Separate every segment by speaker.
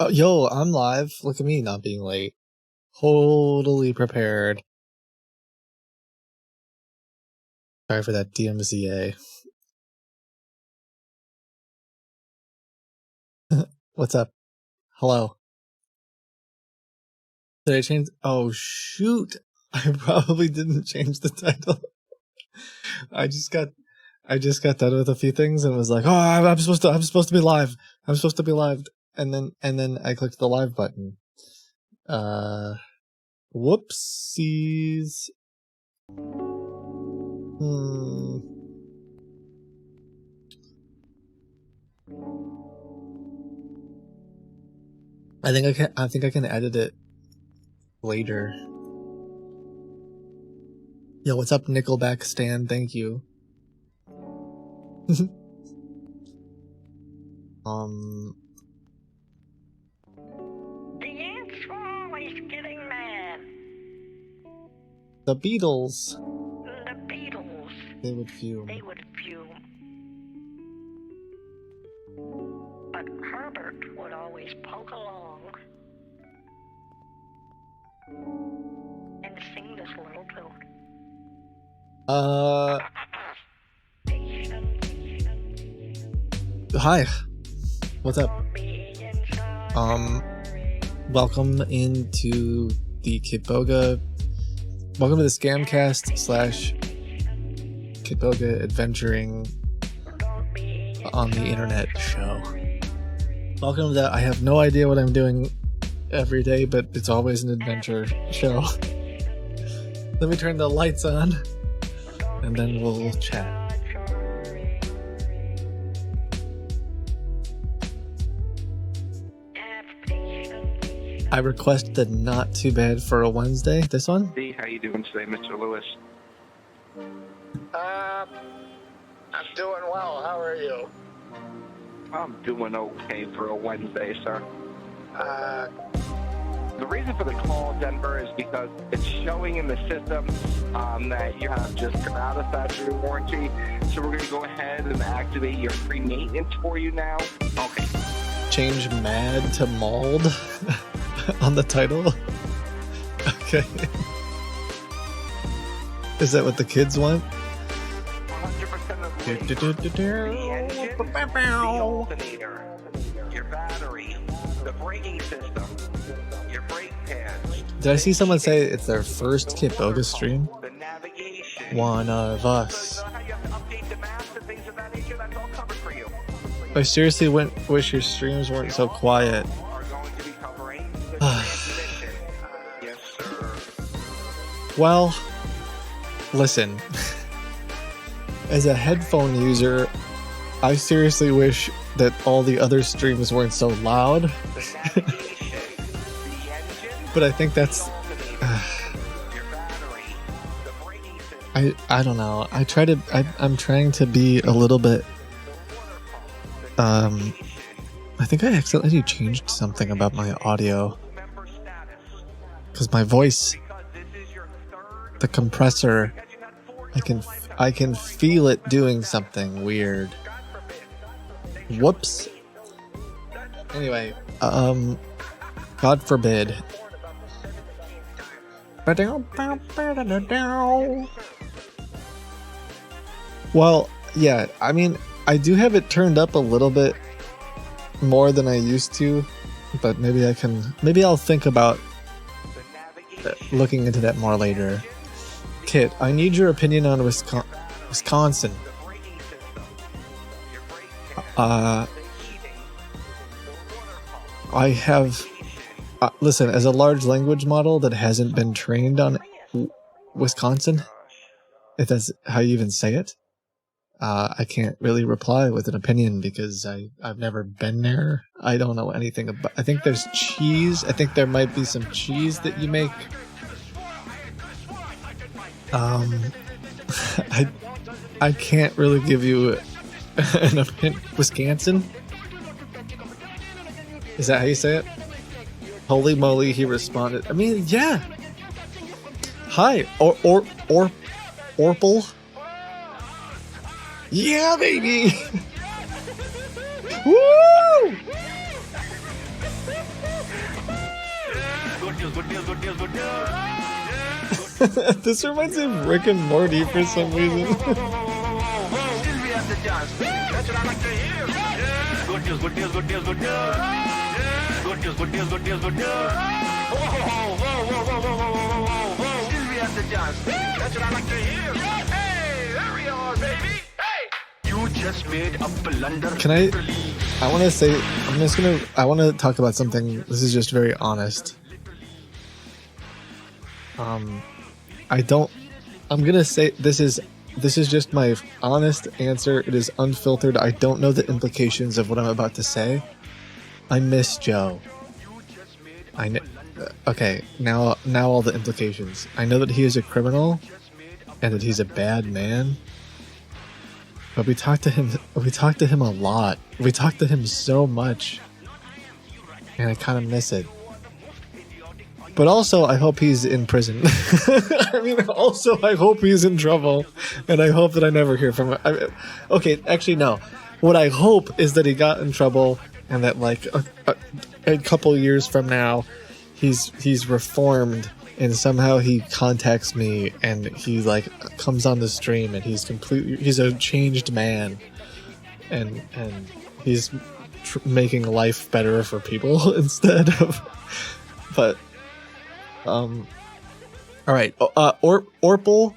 Speaker 1: Oh, yo, I'm live. Look at me not being late. Totally prepared. Sorry for that DMZA. What's up? Hello. Did I change? Oh, shoot. I probably didn't change the title. I just got done with a few things and was like, oh, I'm supposed to be live. I'm supposed to be live. And then I clicked the live button. Whoopsies. I think I can edit it later. Yo, what's up, Nickelback Stan? Thank you.
Speaker 2: The ants were always getting mad.
Speaker 1: The Beatles.
Speaker 2: The Beatles.
Speaker 1: They would fume.
Speaker 2: But Herbert would always poke along and sing this little tune.
Speaker 1: Hi. What's up? Welcome into the Kitboga. Welcome to the Scamcast / Kitboga Adventuring on the Internet show. Welcome to that. I have no idea what I'm doing every day, but it's always an adventure show. Let me turn the lights on, and then we'll chat. I request the not too bad for a Wednesday. This one?
Speaker 3: Hey, how you doing today, Mr. Lewis?
Speaker 4: I'm doing well. How are you?
Speaker 3: I'm doing okay for a Wednesday, sir.
Speaker 4: Uh,
Speaker 3: The reason for the call, Denver, is because it's showing in the system that you have just come out of statutory warranty. So we're going to go ahead and activate your free maintenance for you now. Okay.
Speaker 1: Change mad to mauled on the title. Okay. Is that what the kids want?
Speaker 3: 100% of the engine, the alternator, your battery, the braking system, your brake pads.
Speaker 1: Did I see someone say it's their first Kitboga stream?
Speaker 3: The navigation.
Speaker 1: One of us.
Speaker 3: How you have to update the maps and things of that nature, that's all covered for you.
Speaker 1: I seriously wish your streams weren't so quiet.
Speaker 3: Are going to be covering the transmission. Yes, sir.
Speaker 1: Well, listen. As a headphone user, I seriously wish that all the other streams weren't so loud.
Speaker 3: The navigation, the engine,
Speaker 1: But I think that's...
Speaker 3: your battery, the braking system,
Speaker 1: I don't know. I'm trying to be a little bit... I think I accidentally changed something about my audio.
Speaker 3: member status.
Speaker 1: Because my voice,
Speaker 3: Because this is your third
Speaker 1: the compressor,
Speaker 3: because you had 4
Speaker 1: I can feel it doing something weird. Whoops. Anyway, God forbid. Well, yeah, I mean, I do have it turned up a little bit more than I used to, but maybe I'll think about looking into that more later. Kit, I need your opinion on Wisconsin. I have... listen, as a large language model that hasn't been trained on Wisconsin, if that's how you even say it, I can't really reply with an opinion because I've never been there. I don't know anything about... I think there's cheese. I think there might be some cheese that you make. I can't really give you an opinion. Wisconsin? Is that how you say it? Holy moly, he responded. I mean, yeah. Hi, Orpal. Yeah, baby. Woo! This reminds me of Rick and Morty for some reason. Can I want to say, I want to talk about something. This is just very honest. I'm gonna say this is just my honest answer. It is unfiltered. I don't know the implications of what I'm about to say. I miss Joe. Okay, now all the implications. I know that he is a criminal and that he's a bad man. But we talked to him a lot. We talked to him so much. And I kind of miss it. But also, I hope he's in prison. I hope he's in trouble. And I hope that I never hear from him. Okay, actually, no. What I hope is that he got in trouble and that, like, a couple years from now, he's reformed and somehow he contacts me and he, like, comes on the stream and he's a changed man. And he's making life better for people instead of... But... all right. Orpal.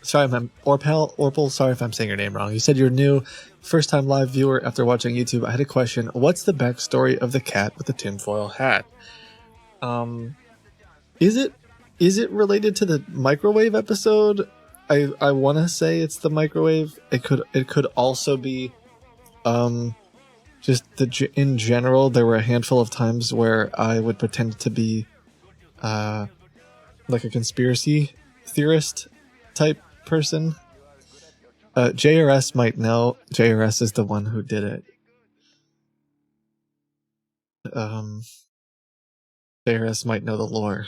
Speaker 1: Sorry, Orpal. Sorry if I'm saying your name wrong. You said you're new, first-time live viewer after watching YouTube. I had a question. What's the backstory of the cat with the tinfoil hat? Is it related to the microwave episode? I want to say it's the microwave. It could also be, just in general. There were a handful of times where I would pretend to be like a conspiracy theorist type person. JRS might know. JRS is the one who did it. JRS might know the lore.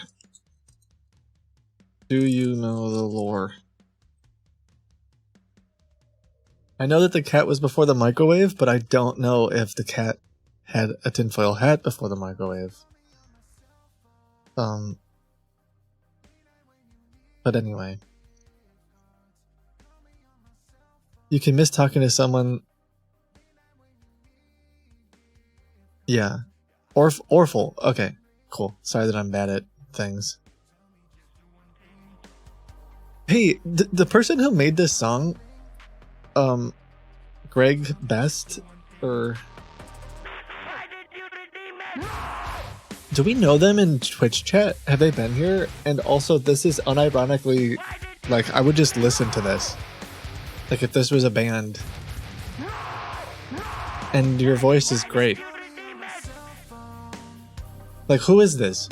Speaker 1: Do you know the lore? I know that the cat was before the microwave, but I don't know if the cat had a tinfoil hat before the microwave. But anyway. You can miss talking to someone. Yeah. Orful. Okay, cool. Sorry that I'm bad at things. Hey, the person who made this song, Greg Best, or... Do we know them in Twitch chat? Have they been here? And also, this is unironically, like, I would just listen to this. Like, if this was a band. And your voice is great. Like, who is this?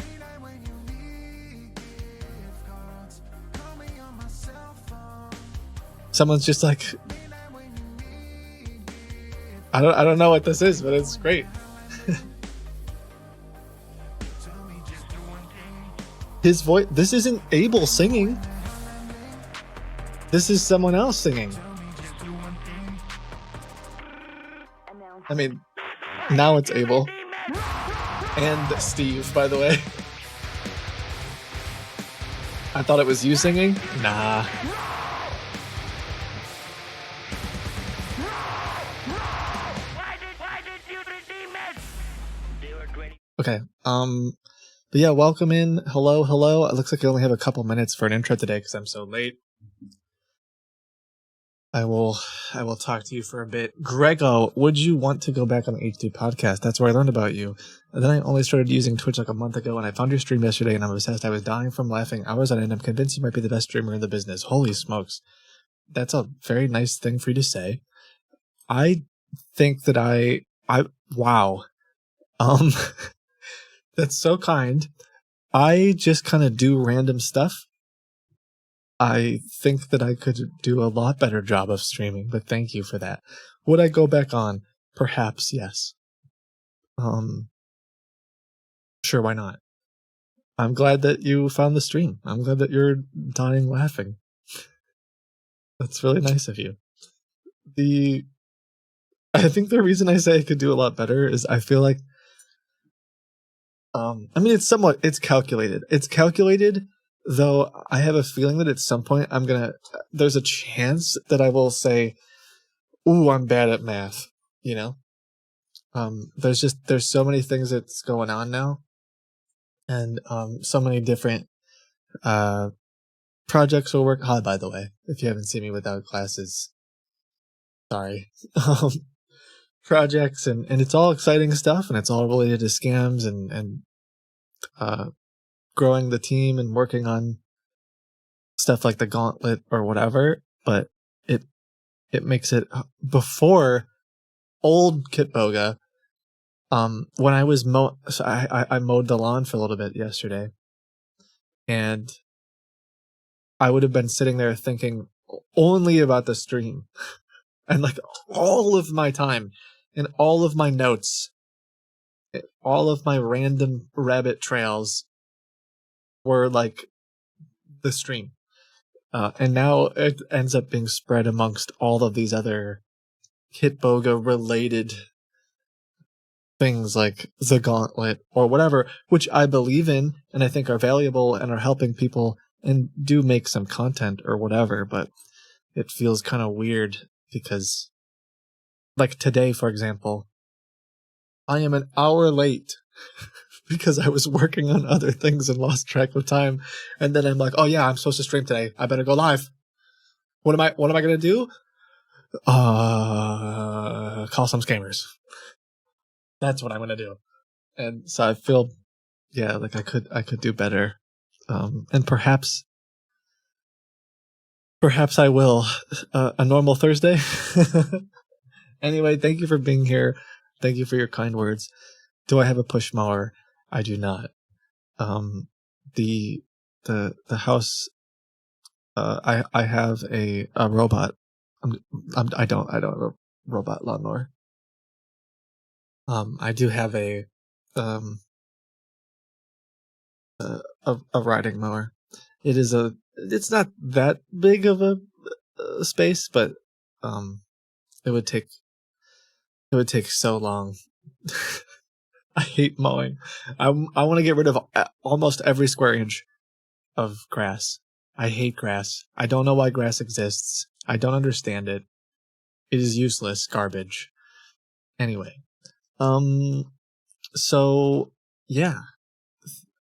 Speaker 1: Someone's just like... I don't know what this is, but it's great. His voice... This isn't Abel singing. This is someone else singing. I mean, now it's Abel. And Steve, by the way. I thought it was you singing? Nah. Okay, but yeah, welcome in. Hello. It looks like I only have a couple minutes for an intro today because I'm so late. I will talk to you for a bit. Grego, would you want to go back on the H2 podcast? That's where I learned about you. And then I only started using Twitch like a month ago, and I found your stream yesterday, and I'm obsessed. I was dying from laughing hours on end. I'm convinced you might be the best streamer in the business. Holy smokes. That's a very nice thing for you to say. I think that wow. That's so kind. I just kind of do random stuff. I think that I could do a lot better job of streaming, but thank you for that. Would I go back on? Perhaps, yes. Sure, why not? I'm glad that you found the stream. I'm glad that you're dying laughing. That's really nice of you. I think the reason I say I could do a lot better is I feel like I mean, it's calculated. It's calculated, though I have a feeling that at some point there's a chance that I will say, ooh, I'm bad at math, you know? There's so many things that's going on now, and so many different projects will work. Hi, by the way, if you haven't seen me without glasses, sorry. Projects and it's all exciting stuff, and it's all related to scams and growing the team and working on stuff like the gauntlet or whatever. But it makes it before old Kitboga. When I was so I mowed the lawn for a little bit yesterday, and I would have been sitting there thinking only about the stream, and like all of my time and all of my notes, all of my random rabbit trails were like the stream. And now it ends up being spread amongst all of these other Kitboga related things like the Gauntlet or whatever, which I believe in and I think are valuable and are helping people and do make some content or whatever, but it feels kind of weird because, like today, for example, I am an hour late because I was working on other things and lost track of time. And then I'm like, oh yeah, I'm supposed to stream today. I better go live. What am I going to do? Call some scammers. That's what I'm going to do. And so I feel, yeah, like I could do better. And perhaps I will. A normal Thursday. Anyway, thank you for being here. Thank you for your kind words. Do I have a push mower? I do not. The house. I have a robot. I don't have a robot lawnmower. I do have a riding mower. It's not that big of a space, but it would take so long. I hate mowing. I want to get rid of almost every square inch of grass. I hate grass. I don't know why grass exists. I don't understand it. It is useless garbage. Anyway, so yeah.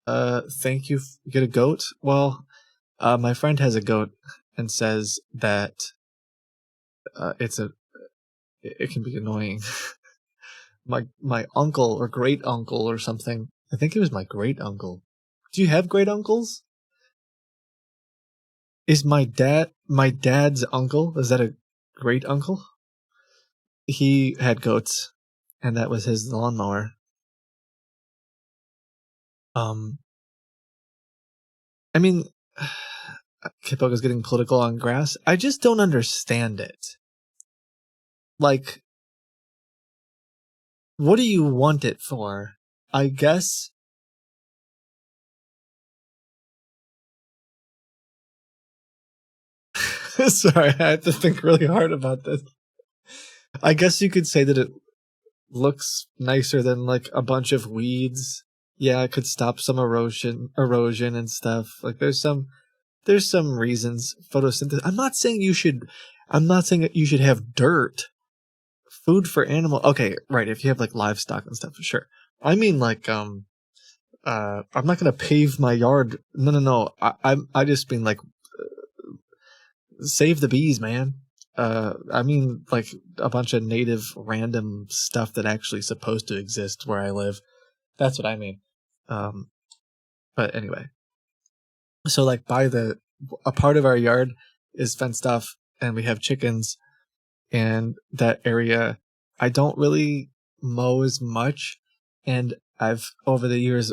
Speaker 1: Thank you. Get a goat? Well, my friend has a goat and says that it can be annoying. my uncle or great uncle or something. I think it was my great uncle. Do you have great uncles? Is my dad's uncle? Is that a great uncle? He had goats, and that was his lawnmower. I mean, Kitboga's getting political on grass. I just don't understand it. Like, what do you want it for? I guess. Sorry, I have to think really hard about this. I guess you could say that it looks nicer than like a bunch of weeds. Yeah, it could stop some erosion and stuff. Like there's some reasons. Photosynthesis. I'm not saying that you should have dirt. Food for animal. Okay, right. If you have like livestock and stuff, sure. I mean like I'm not gonna pave my yard. No. I just mean like save the bees, man. I mean like a bunch of native random stuff that actually supposed to exist where I live. That's what I mean. But anyway. So like a part of our yard is fenced off and we have chickens, and that area I don't really mow as much, and I've over the years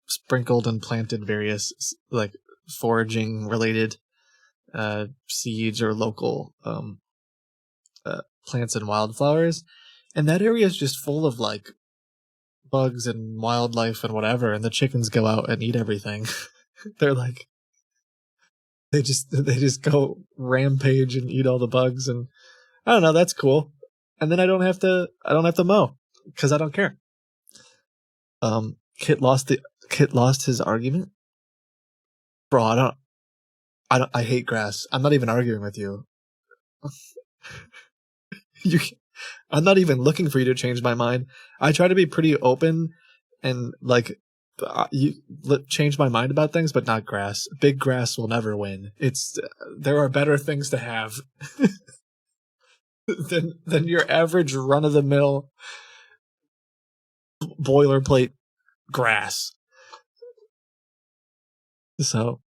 Speaker 1: sprinkled and planted various like foraging related seeds or local plants and wildflowers, and that area is just full of like bugs and wildlife and whatever, and the chickens go out and eat everything. They're like they just go rampage and eat all the bugs, and I don't know, that's cool. And then I don't have to mow because I don't care. Kit lost his argument. Bro, I hate grass. I'm not even arguing with you. I'm not even looking for you to change my mind. I try to be pretty open and like change my mind about things, but not grass. Big grass will never win. There are better things to have than your average run of the mill boilerplate grass. So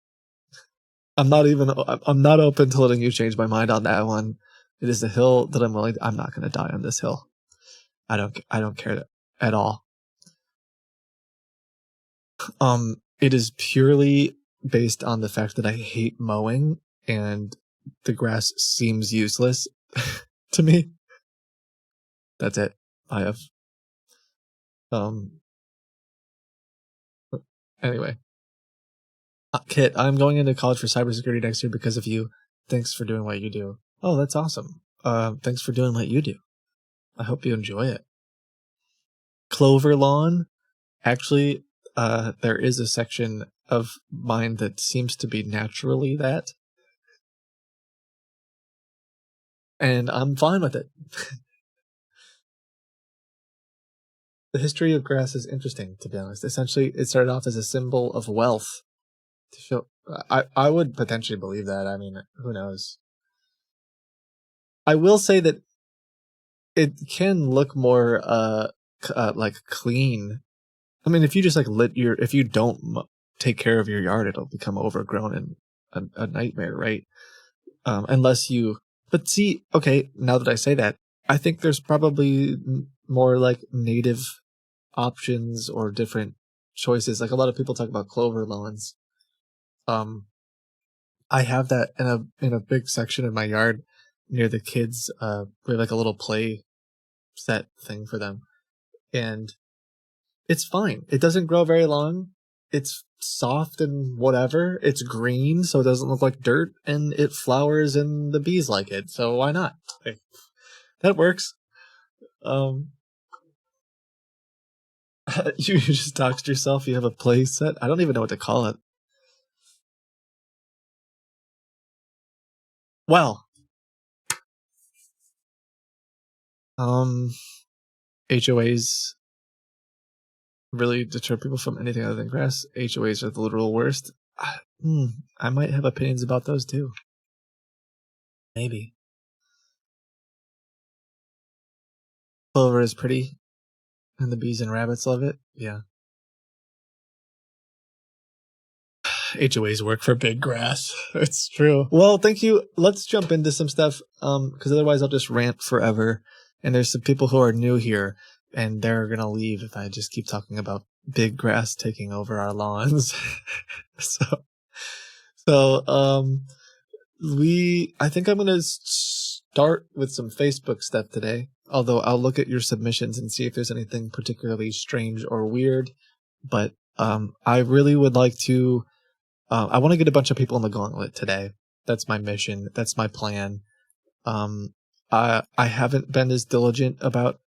Speaker 1: I'm not open to letting you change my mind on that one. It is a hill that I'm not going to die on this hill. I don't care at all. It is purely based on the fact that I hate mowing and the grass seems useless to me. That's it. I have anyway. Kit, I'm going into college for cybersecurity next year because of you. Thanks for doing what you do. Oh, that's awesome. Thanks for doing what you do. I hope you enjoy it. Clover Lawn. Actually, there is a section of mine that seems to be naturally that. And I'm fine with it. The history of grass is interesting, to be honest. Essentially, it started off as a symbol of wealth. To show, I would potentially believe that. I mean, who knows? I will say that it can look more like clean. I mean, if you just like if you don't take care of your yard, it'll become overgrown and a nightmare, right? Unless you. But see, okay, now that I say that, I think there's probably more like native options or different choices. Like a lot of people talk about clover lawns. I have that in a big section in my yard near the kids. We have like a little play set thing for them, and it's fine. It doesn't grow very long. It's soft and whatever. It's green, so it doesn't look like dirt, and it flowers, and the bees like it. So why not? Like, that works. You just doxed yourself. You have a play set. I don't even know what to call it. Well, HOAs really deter people from anything other than grass. HOAs are the literal worst. I might have opinions about those too. Maybe. Clover is pretty, and the bees and rabbits love it. Yeah. HOAs work for big grass. It's true. Well, thank you. Let's jump into some stuff, because otherwise I'll just rant forever. And there's some people who are new here, and they're gonna leave if I just keep talking about big grass taking over our lawns. I think I'm gonna start with some Facebook stuff today. Although I'll look at your submissions and see if there's anything particularly strange or weird. But I really would like to. I want to get a bunch of people in the gauntlet today. That's my mission. That's my plan. I haven't been as diligent about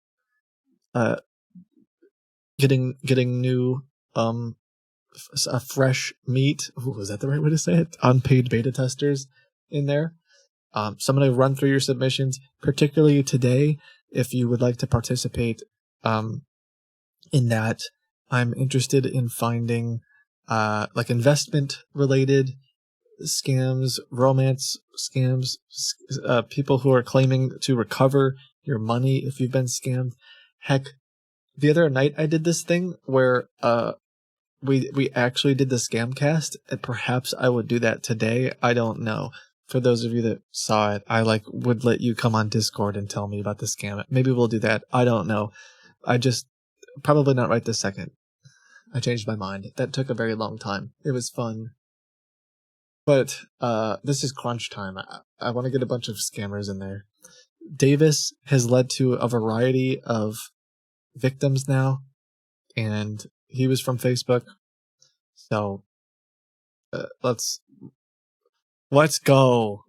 Speaker 1: getting new fresh meat. Ooh, is that the right way to say it? Unpaid beta testers in there. So I'm going to run through your submissions, particularly today. If you would like to participate in that, I'm interested in finding like investment related scams, romance scams, people who are claiming to recover your money if you've been scammed. Heck, the other night I did this thing where we actually did the scam cast, and perhaps I would do that today. I don't know. For those of you that saw it, I would let you come on Discord and tell me about the scam. Maybe we'll do that. I don't know. I just probably not right this second. I changed my mind. That took a very long time. It was fun. But this is crunch time. I want to get a bunch of scammers in there. Davis has led to a variety of victims now, and he was from Facebook. So let's go.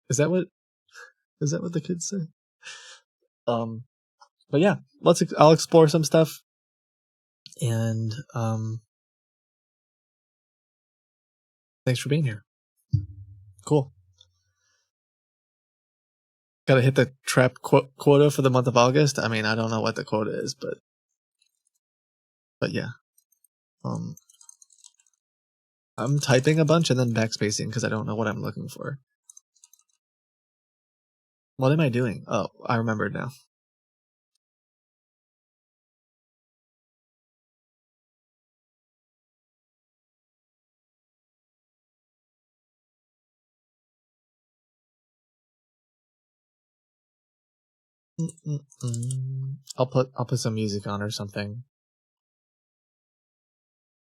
Speaker 1: Is that what the kids say? But yeah, I'll explore some stuff. And thanks for being here. Cool. Gotta hit the trap quota for the month of August. I mean, I don't know what the quota is, but yeah. I'm typing a bunch and then backspacing because I don't know what I'm looking for. What am I doing? Oh, I remembered now. I'll put some music on or something.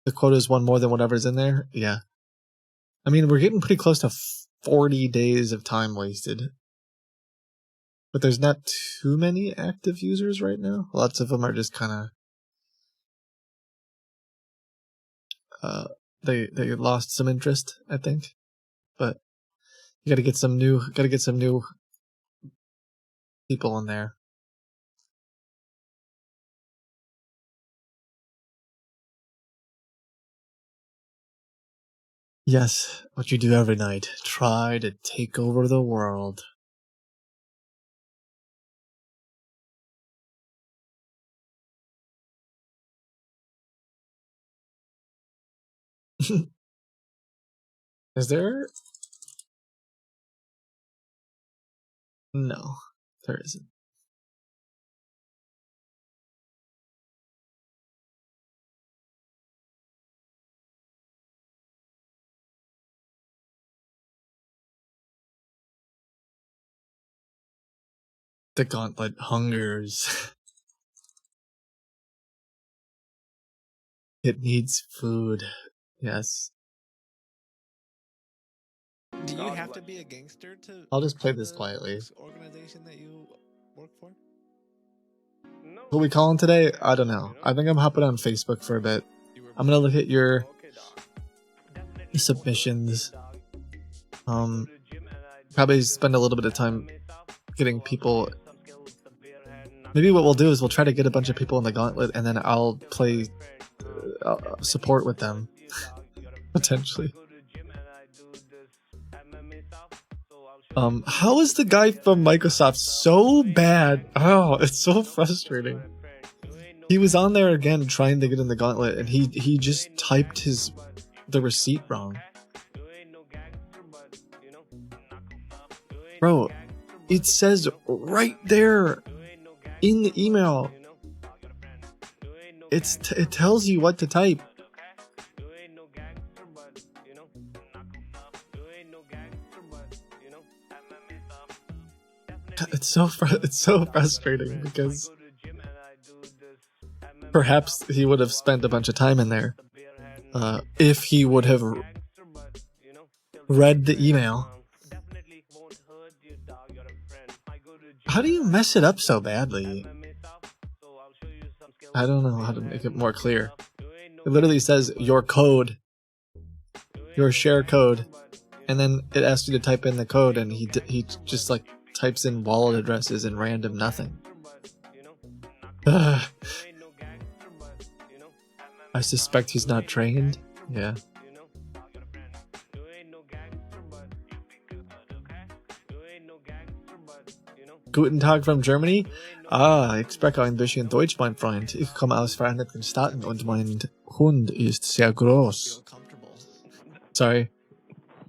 Speaker 1: The quota is one more than whatever's in there. Yeah. I mean, we're getting pretty close to 40 days of time wasted. But there's not too many active users right now. Lots of them are just kind of they lost some interest, I think. But you gotta get some new people in there. Yes, what you do every night. Try to take over the world. Is there? No, there isn't. The gauntlet hungers. It needs food. Yes. Do you have to be a gangster to? I'll just play this quietly. Organization that you work for? What we calling today? I don't know. I think I'm hopping on Facebook for a bit. I'm gonna look at your submissions. Probably spend a little bit of time getting people. Maybe what we'll do is we'll try to get a bunch of people in the gauntlet, and then I'll play support with them, potentially. How is the guy from Microsoft so bad? Oh, it's so frustrating. He was on there again trying to get in the gauntlet, and he just typed the receipt wrong. Bro, it says right there in the email. It tells you what to type. It's so frustrating because perhaps he would have spent a bunch of time in there if he would have read the email. How do you mess it up so badly? I don't know how to make it more clear. It literally says your code, your share code, and then it asks you to type in the code, and he just like types in wallet addresses and random nothing. I suspect he's not trained. Yeah. Guten Tag from Germany. Ich spreche ein bisschen Deutsch, mein Freund. Ich komme aus Vereinigten Staaten und mein Hund ist sehr groß. Sorry.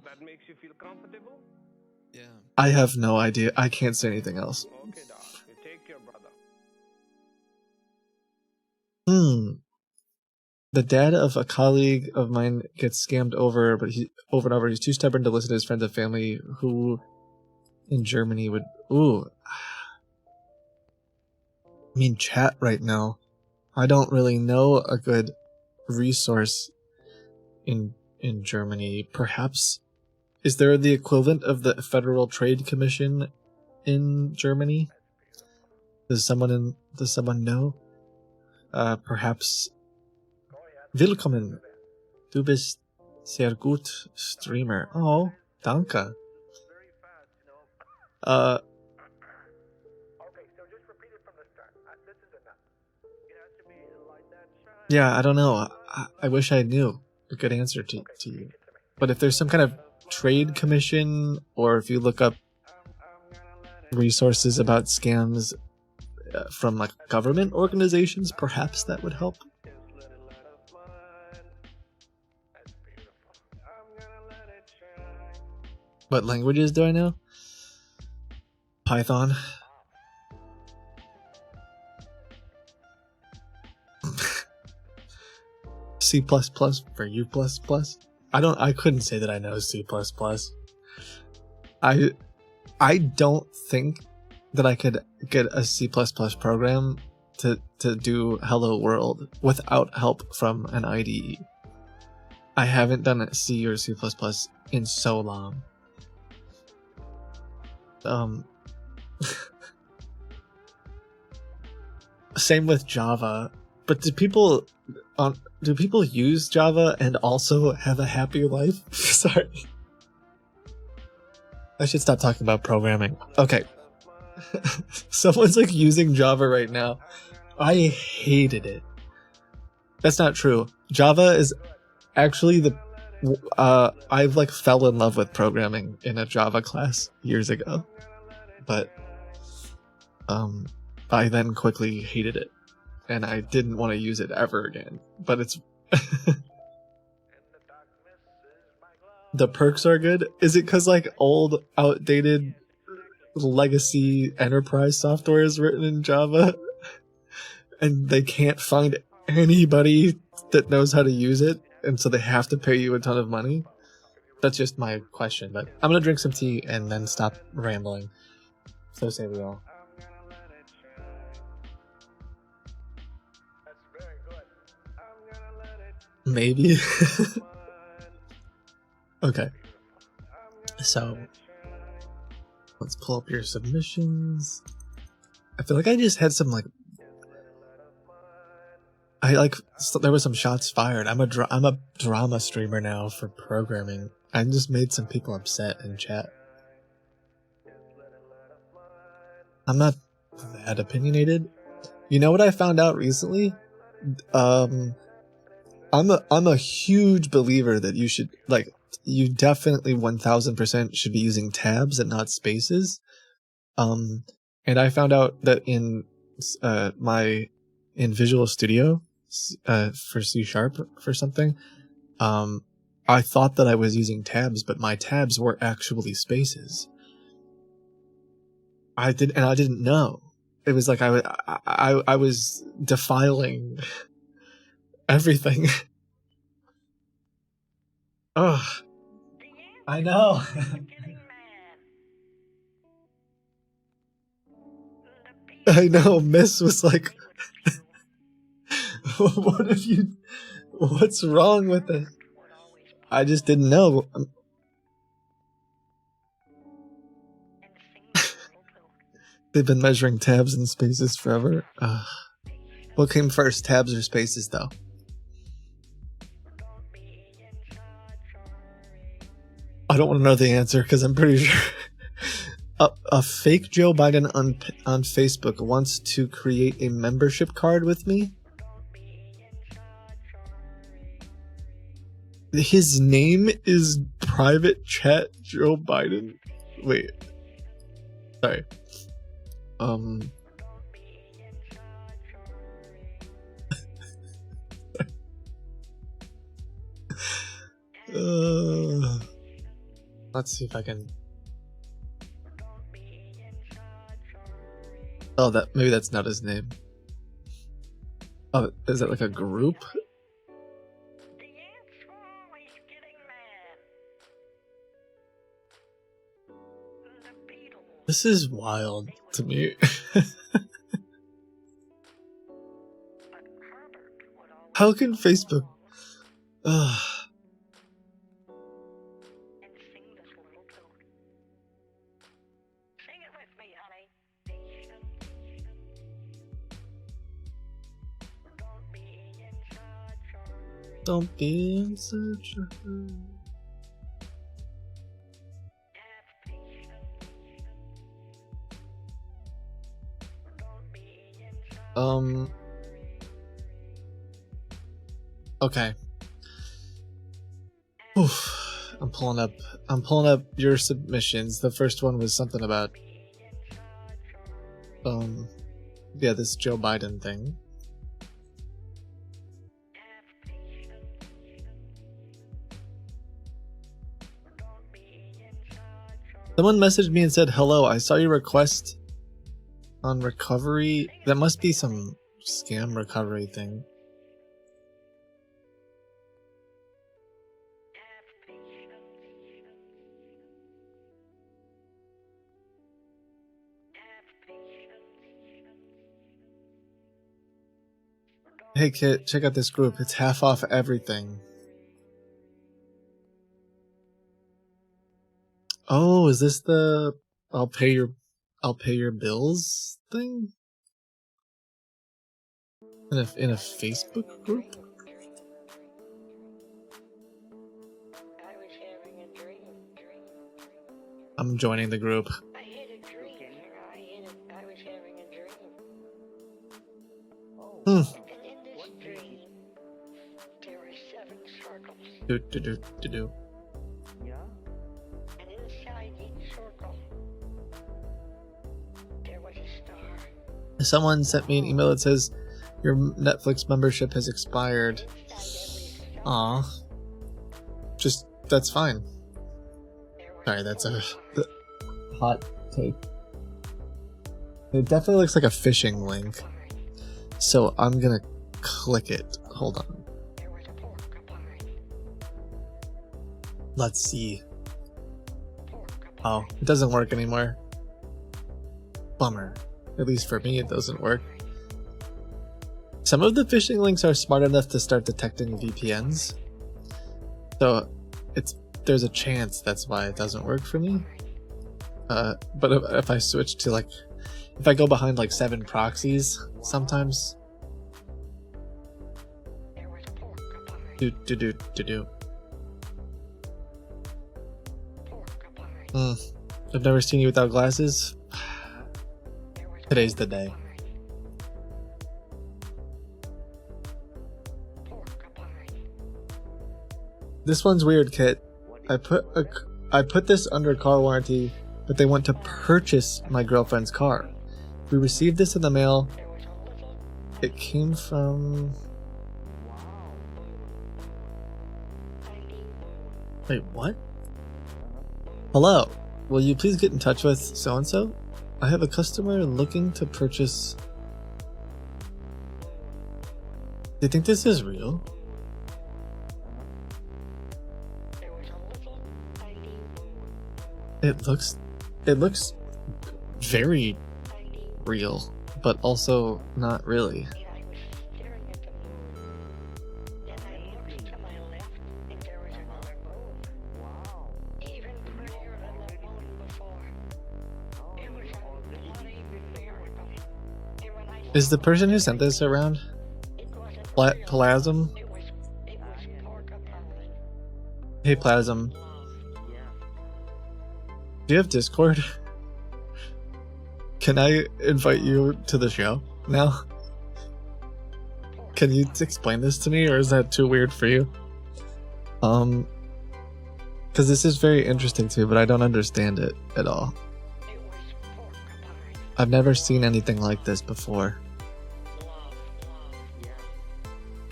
Speaker 3: That makes you feel comfortable?
Speaker 1: Yeah. I have no idea. I can't say anything else.
Speaker 3: Okay, Doc. You take care, brother.
Speaker 1: The dad of a colleague of mine gets scammed over and over. He's too stubborn to listen to his friends and family who in Germany would... Ooh. I mean, chat right now. I don't really know a good resource in Germany. Perhaps... Is there the equivalent of the Federal Trade Commission in Germany? Does someone know? Perhaps... Willkommen. Du bist sehr gut Streamer. Oh, danke.
Speaker 4: Okay, so just repeat it from the start. This is enough.
Speaker 1: Yeah, I don't know. I wish I knew a good answer to you. But if there's some kind of trade commission, or if you look up resources about scams from like government organizations, perhaps that would help. What languages do I know? Python. C++ for U++. I couldn't say that I know C++. I don't think that I could get a C++ program to do Hello World without help from an IDE. I haven't done a C or C++ in so long. Same with Java. But do people use Java and also have a happy life? Sorry. I should stop talking about programming. Okay. Someone's like using Java right now. I hated it. That's not true. Java is actually I've like fell in love with programming in a Java class years ago. But I then quickly hated it. And I didn't want to use it ever again. But it's the perks are good. Is it because like old, outdated, legacy enterprise software is written in Java, and they can't find anybody that knows how to use it, and so they have to pay you a ton of money? That's just my question. But I'm gonna drink some tea and then stop rambling. So say we all. Maybe. Okay. So let's pull up your submissions. I feel like I just had some like there was some shots fired. I'm a drama streamer now for programming. I just made some people upset in chat. I'm not that opinionated. You know what I found out recently? I'm a huge believer that you definitely 1000% should be using tabs and not spaces. And I found out that in Visual Studio for C# for something, I thought that I was using tabs, but my tabs were actually spaces. I didn't know. It was like I was defiling everything. Ugh. I know. I know. Miss was like, what's wrong with it? I just didn't know. They've been measuring tabs and spaces forever. What came first, tabs or spaces, though? I don't want to know the answer because I'm pretty sure a fake Joe Biden on Facebook wants to create a membership card with me. His name is Private Chat Joe Biden. Wait. Sorry. Let's see if I can. Oh, maybe that's not his name. Oh, is that like a group? This is wild to me. How can Facebook? Don't be in such a hurry. Okay. Oof. I'm pulling up your submissions. The first one was something about yeah, this Joe Biden thing. Someone messaged me and said, "Hello, I saw your request on recovery." That must be some scam recovery thing. Hey Kit, check out this group. It's half off everything. Oh, is this the I'll pay your bills thing? In a Facebook group?
Speaker 2: I was having a dream.
Speaker 1: I'm joining the group.
Speaker 2: I had a dream. I was having a dream.
Speaker 1: Hmm.
Speaker 2: And in this dream, there were 7 circles.
Speaker 1: Do.
Speaker 2: And inside each circle, there was a star.
Speaker 1: Someone sent me an email that says your Netflix membership has expired. Aw. Just, that's fine. Sorry, that's a hot take. It definitely looks like a phishing link. So I'm gonna click it. Hold on.
Speaker 2: There was a porcupine.
Speaker 1: Let's see. Oh, it doesn't work anymore. Bummer. At least for me, it doesn't work. Some of the phishing links are smart enough to start detecting VPNs. So there's a chance that's why it doesn't work for me. But if I switch to if I go behind 7 proxies, sometimes. Do. I've never seen you without glasses. Today's the day. This one's weird, Kit. I put this under car warranty, but they want to purchase my girlfriend's car. We received this in the mail. It came from... Wait, what? Hello. Will you please get in touch with so-and-so? I have a customer looking to purchase... Do you think this is real? It looks very real, but also not really. Is the person who sent this around? Plasm? Hey Plasm. Do you have Discord? Can I invite you to the show now? Can you explain this to me, or is that too weird for you? Because this is very interesting to me, but I don't understand it at all. I've never seen anything like this before.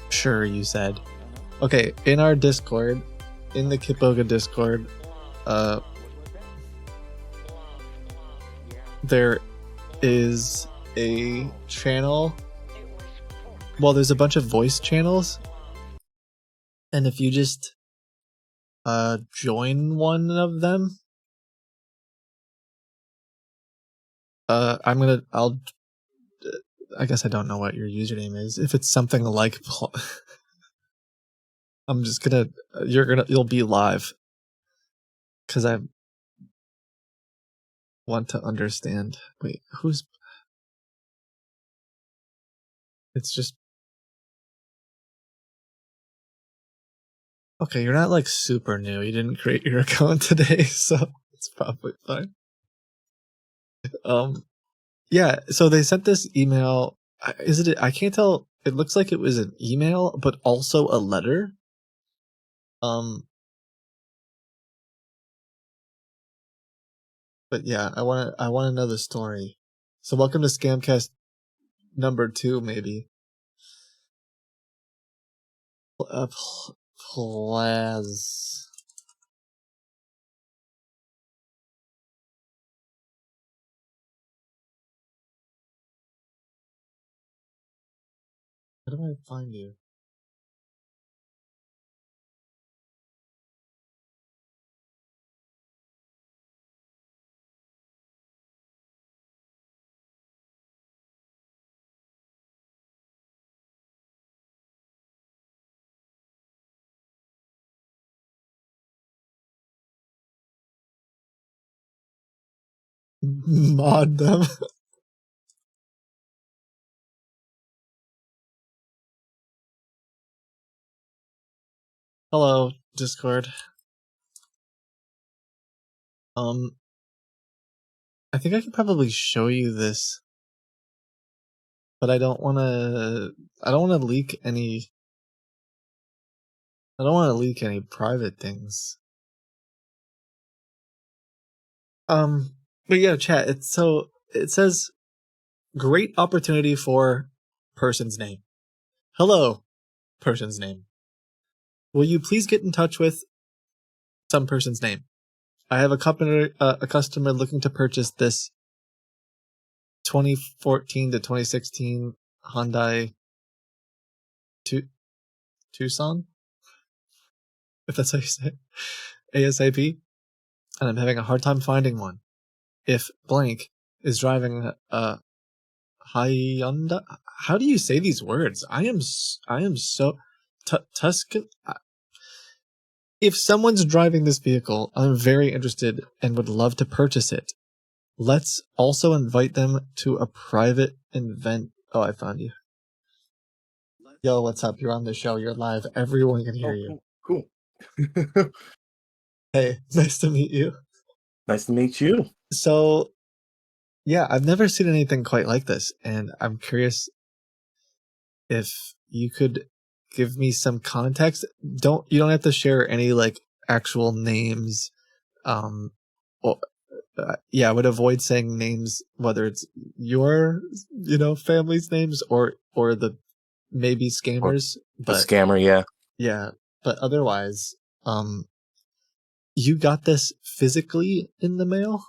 Speaker 1: Sure, you said. Okay, in our Discord, in the Kitboga Discord, there is a channel. Well, there's a bunch of voice channels, and if you just join one of them, I guess I don't know what your username is. If it's something like I'm just gonna you'll be live, because I want to understand. Wait, it's just okay. You're not super new. You didn't create your account today, so it's probably fine. Yeah, so they sent this email. I can't tell it looks like it was an email, but also a letter. But yeah, I want to know the story. So welcome to Scamcast number 2, maybe. Plaz. How do I find you? Mod them. Hello, Discord. I think I could probably show you this, but I don't want to leak any. I don't want to leak any private things. But yeah, chat. It says great opportunity for person's name. Hello, person's name. Will you please get in touch with some person's name? I have a customer looking to purchase this 2014 to 2016 Hyundai Tucson, if that's how you say it, ASAP, and I'm having a hard time finding one. If blank is driving a Hyundai, how do you say these words? I am so Tuscan. If someone's driving this vehicle, I'm very interested and would love to purchase it. Let's also invite them to a private event. Oh, I found you. Yo, what's up? You're on the show. You're live. Everyone can hear you.
Speaker 5: Cool.
Speaker 1: Hey, nice to meet you.
Speaker 5: Nice to meet you.
Speaker 1: So, yeah, I've never seen anything quite like this, and I'm curious if you could give me some context. You don't have to share any like actual names. Yeah, I would avoid saying names, whether it's your family's names or the maybe scammers.
Speaker 5: The scammer, yeah.
Speaker 1: Yeah, but otherwise, you got this physically in the mail?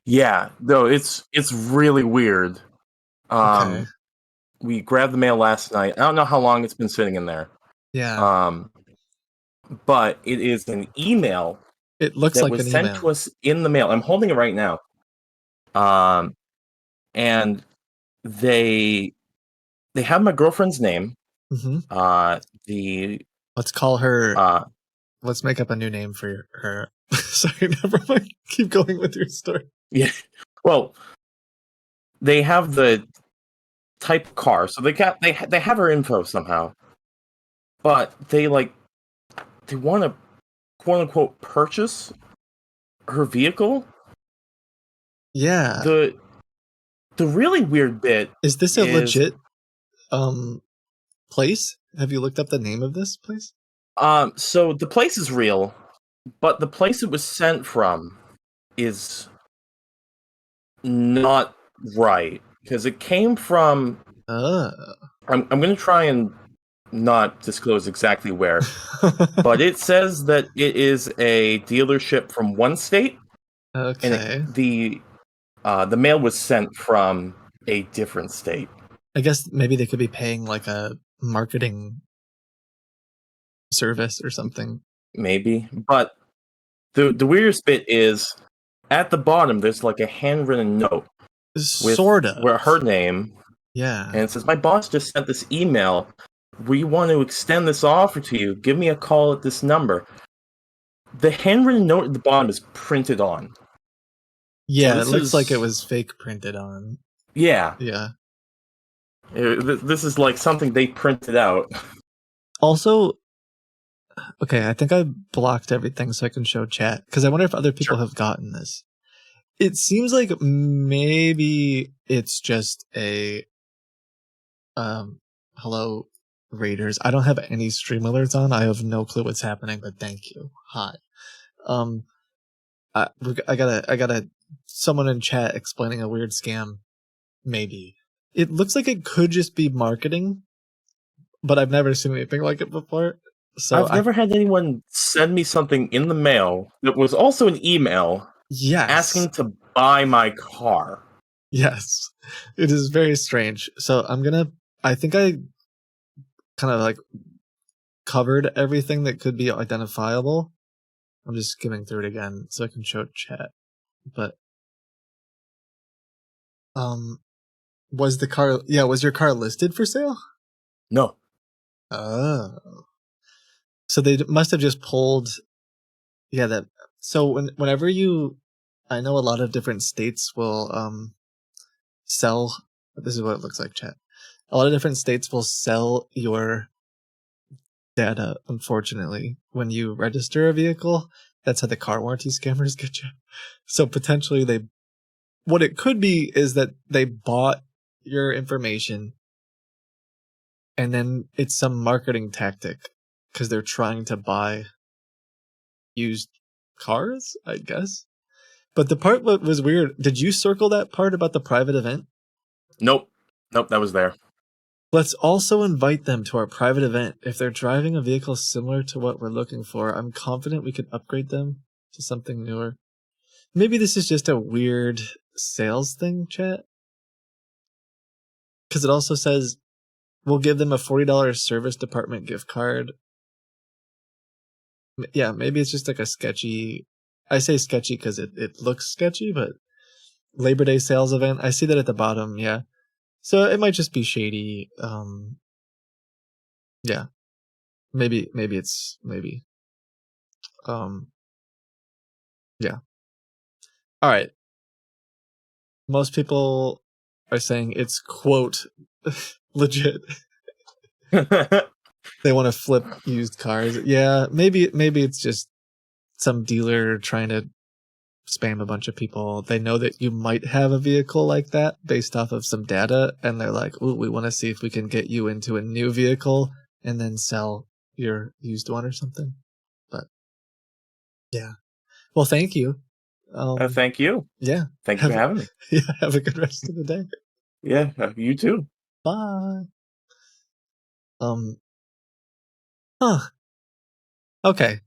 Speaker 5: Yeah, no, it's really weird.
Speaker 1: Okay.
Speaker 5: We grabbed the mail last night. I don't know how long it's been sitting in there.
Speaker 1: Yeah.
Speaker 5: But it is an email.
Speaker 1: It looks
Speaker 5: that
Speaker 1: like
Speaker 5: was
Speaker 1: an
Speaker 5: sent
Speaker 1: email
Speaker 5: to us in the mail. I'm holding it right now. And they have my girlfriend's name.
Speaker 1: Mm-hmm. Let's call her. Let's make up a new name for her. Sorry, never mind. Keep going with your story.
Speaker 5: Yeah. Well, they have the type of car, so they have her info somehow, but they want to quote unquote purchase her vehicle.
Speaker 1: Yeah.
Speaker 5: The really weird bit
Speaker 1: is this a legit place? Have you looked up the name of this place?
Speaker 5: So the place is real, but the place it was sent from is not right because it came from. I'm going to try and not disclose exactly where, but it says that it is a dealership from one state.
Speaker 1: Okay.
Speaker 5: And the mail was sent from a different state.
Speaker 1: I guess maybe they could be paying like a marketing service or something.
Speaker 5: Maybe, but the weirdest bit is at the bottom. There's like a handwritten note,
Speaker 1: sort of,
Speaker 5: where her name.
Speaker 1: Yeah,
Speaker 5: and it says, "My boss just sent this email. We want to extend this offer to you. Give me a call at this number." The handwritten note at the bottom is printed on.
Speaker 1: Yeah, so it looks like it was fake printed on.
Speaker 5: Yeah.
Speaker 1: Yeah.
Speaker 5: This is like something they printed out.
Speaker 1: Also, okay, I think I blocked everything so I can show chat, because I wonder if other people have gotten this. It seems like maybe it's just a Hello, Raiders. I don't have any stream alerts on. I have no clue what's happening, but thank you. Hi. I gotta. Someone in chat explaining a weird scam. Maybe it looks like it could just be marketing, but I've never seen anything like it before. So
Speaker 5: I've never had anyone send me something in the mail that was also an email
Speaker 1: yes,
Speaker 5: asking to buy my car.
Speaker 1: yes, it is very strange. So I think I kind of like covered everything that could be identifiable. I'm just skimming through it again so I can show chat. But was your car listed for sale?
Speaker 5: No.
Speaker 1: Oh. So they must have just pulled so whenever I know a lot of different states will sell, this is what it looks like, chat. A lot of different states will sell your data, unfortunately, when you register a vehicle. That's how the car warranty scammers get you. So potentially what it could be is that they bought your information and then it's some marketing tactic because they're trying to buy used cars, I guess. But the part that was weird, did you circle that part about the private event?
Speaker 5: Nope, that was there.
Speaker 1: Let's also invite them to our private event. If they're driving a vehicle similar to what we're looking for, I'm confident we could upgrade them to something newer. Maybe this is just a weird sales thing, chat. Because it also says we'll give them a $40 service department gift card. Yeah, maybe it's just like a sketchy... I say sketchy because it looks sketchy, but Labor Day sales event. I see that at the bottom, yeah. So it might just be shady. Yeah. Maybe. Yeah. All right. Most people are saying it's, quote, legit. They want to flip used cars. Yeah, maybe it's just some dealer trying to spam a bunch of people. They know that you might have a vehicle like that based off of some data, and they're like, ooh, we want to see if we can get you into a new vehicle and then sell your used one or something. But yeah. Well, thank you.
Speaker 5: Thank you.
Speaker 1: Yeah.
Speaker 5: Thank you for having me.
Speaker 1: Yeah, have a good rest of the day.
Speaker 5: Yeah, you too.
Speaker 1: Bye. Okay.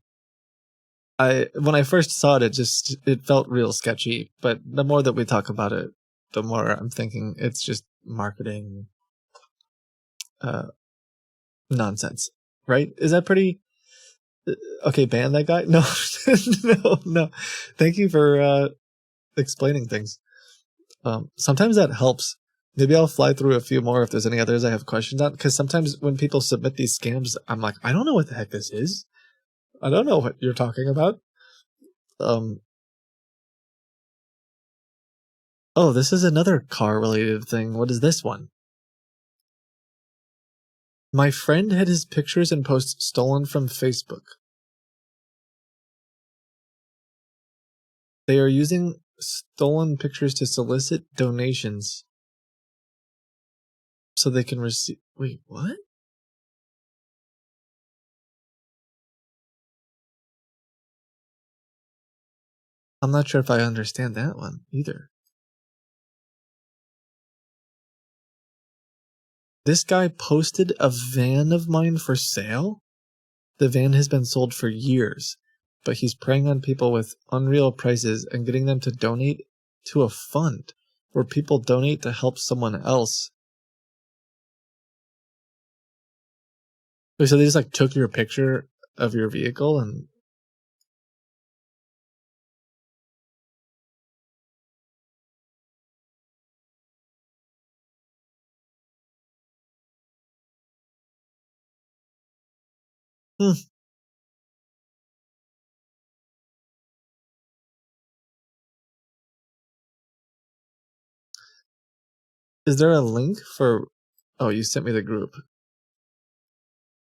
Speaker 1: When I first saw it, it felt real sketchy, but the more that we talk about it, the more I'm thinking it's just marketing nonsense, right? Is that pretty okay? Ban that guy? No, no. Thank you for explaining things. Sometimes that helps. Maybe I'll fly through a few more if there's any others I have questions on, because sometimes when people submit these scams, I'm like, I don't know what the heck this is. I don't know what you're talking about. Oh, this is another car-related thing. What is this one? My friend had his pictures and posts stolen from Facebook. They are using stolen pictures to solicit donations so they can receive... Wait, what? I'm not sure if I understand that one either. This guy posted a van of mine for sale? The van has been sold for years, but he's preying on people with unreal prices and getting them to donate to a fund where people donate to help someone else. Wait, so they just like took your picture of your vehicle and... Is there a link for... Oh, you sent me the group.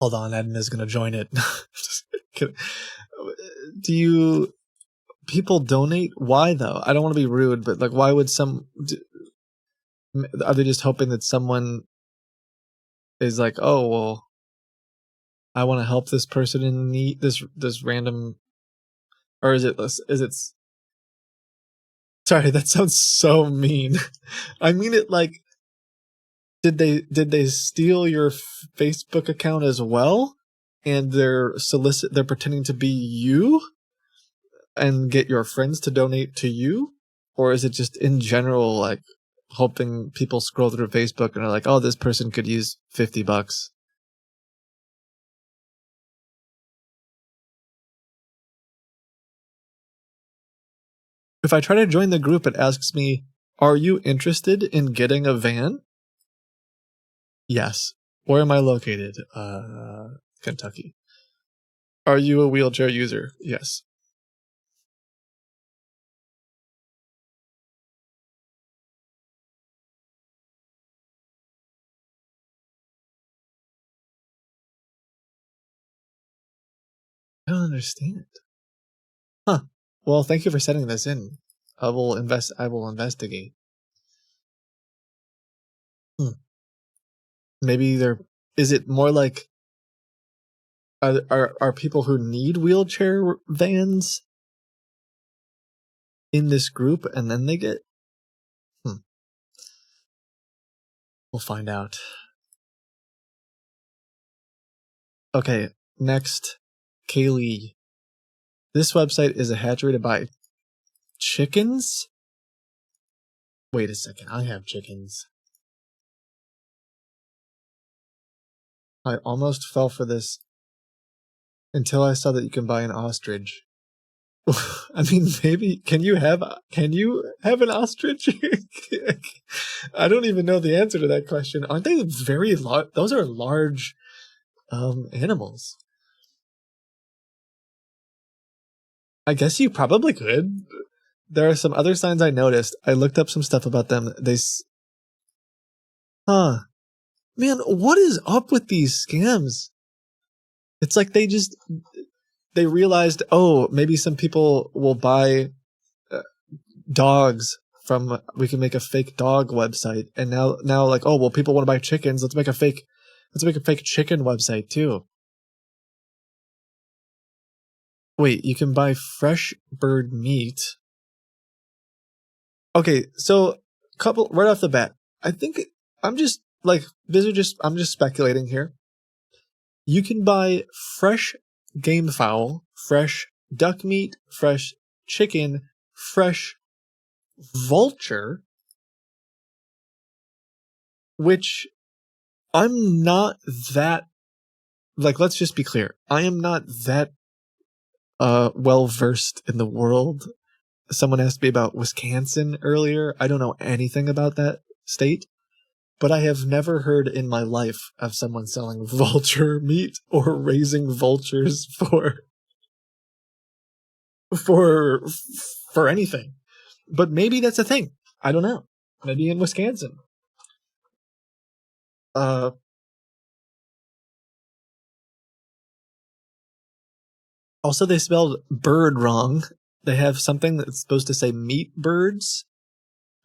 Speaker 1: Hold on, Edna is going to join it. Do you... People donate? Why, though? I don't want to be rude, but like, why would are they just hoping that someone is like, oh well, I want to help this person in need, this random, or is it? Sorry, that sounds so mean. I mean it like, did they steal your Facebook account as well, and they're pretending to be you, and get your friends to donate to you, or is it just in general like hoping people scroll through Facebook and are like, oh, this person could use $50? If I try to join the group, it asks me, are you interested in getting a van? Yes. Where am I located? Kentucky. Are you a wheelchair user? Yes. I don't understand. Huh. Well, thank you for setting this in. I will investigate. Maybe is it more like, are people who need wheelchair vans in this group and then they get, we'll find out. Okay, next, Kaylee. This website is a hatchery to buy chickens? Wait a second, I have chickens. I almost fell for this until I saw that you can buy an ostrich. I mean, maybe can you have an ostrich? I don't even know the answer to that question. Aren't they very large? Those are large animals. I guess you probably could. There are some other signs I noticed. I looked up some stuff about them. Man, what is up with these scams? It's like they realized, oh, maybe some people will buy dogs from, we can make a fake dog website, and now like, oh well, people want to buy chickens. Let's make a fake chicken website too. Wait, you can buy fresh bird meat. Okay, so couple right off the bat, I think I'm just speculating here. You can buy fresh game fowl, fresh duck meat, fresh chicken, fresh vulture, which I'm not that, like, let's just be clear. I am not that well versed in the world. Someone asked me about Wisconsin earlier. I don't know anything about that state, but I have never heard in my life of someone selling vulture meat or raising vultures for anything. But maybe that's a thing. I don't know. Maybe in Wisconsin. Also, they spelled bird wrong. They have something that's supposed to say meat birds,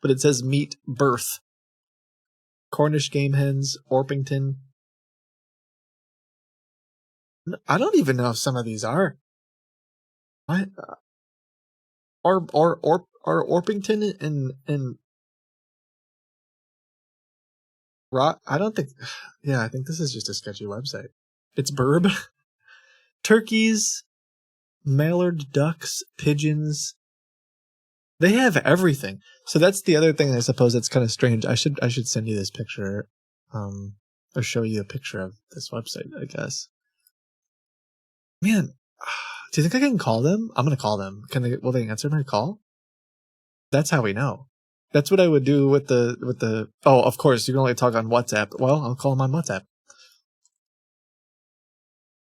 Speaker 1: but it says meat birth. Cornish game hens, Orpington. I don't even know if some of these are. Are Orpington and I don't think. Yeah, I think this is just a sketchy website. It's Burb. Turkeys, mallard ducks, pigeons. They have everything. So that's the other thing I suppose that's kind of strange. I should send you this picture, or show you a picture of this website, I guess. Man, do you think I can call them? I'm gonna call them. Will they answer my call? That's how we know. That's what I would do with the. Oh, of course, you can only talk on WhatsApp. Well, I'll call them on WhatsApp.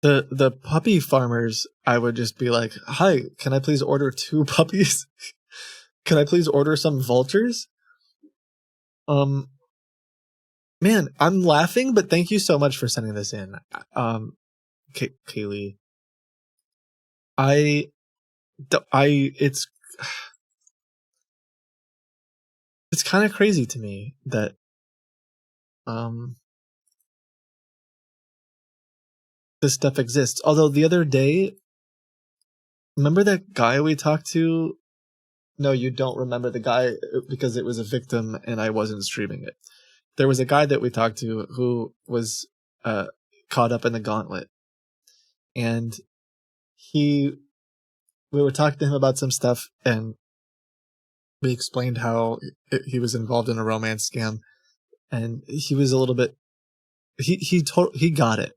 Speaker 1: The puppy farmers, I would just be like, hi, can I please order 2 puppies? Can I please order some vultures? Man, I'm laughing, but thank you so much for sending this in. Kaylee. It's kind of crazy to me that, this stuff exists. Although the other day, remember that guy we talked to? No, you don't remember the guy because it was a victim and I wasn't streaming it. There was a guy that we talked to who was caught up in the gauntlet. And we were talking to him about some stuff, and we explained how he was involved in a romance scam. And he was a little bit, he got it.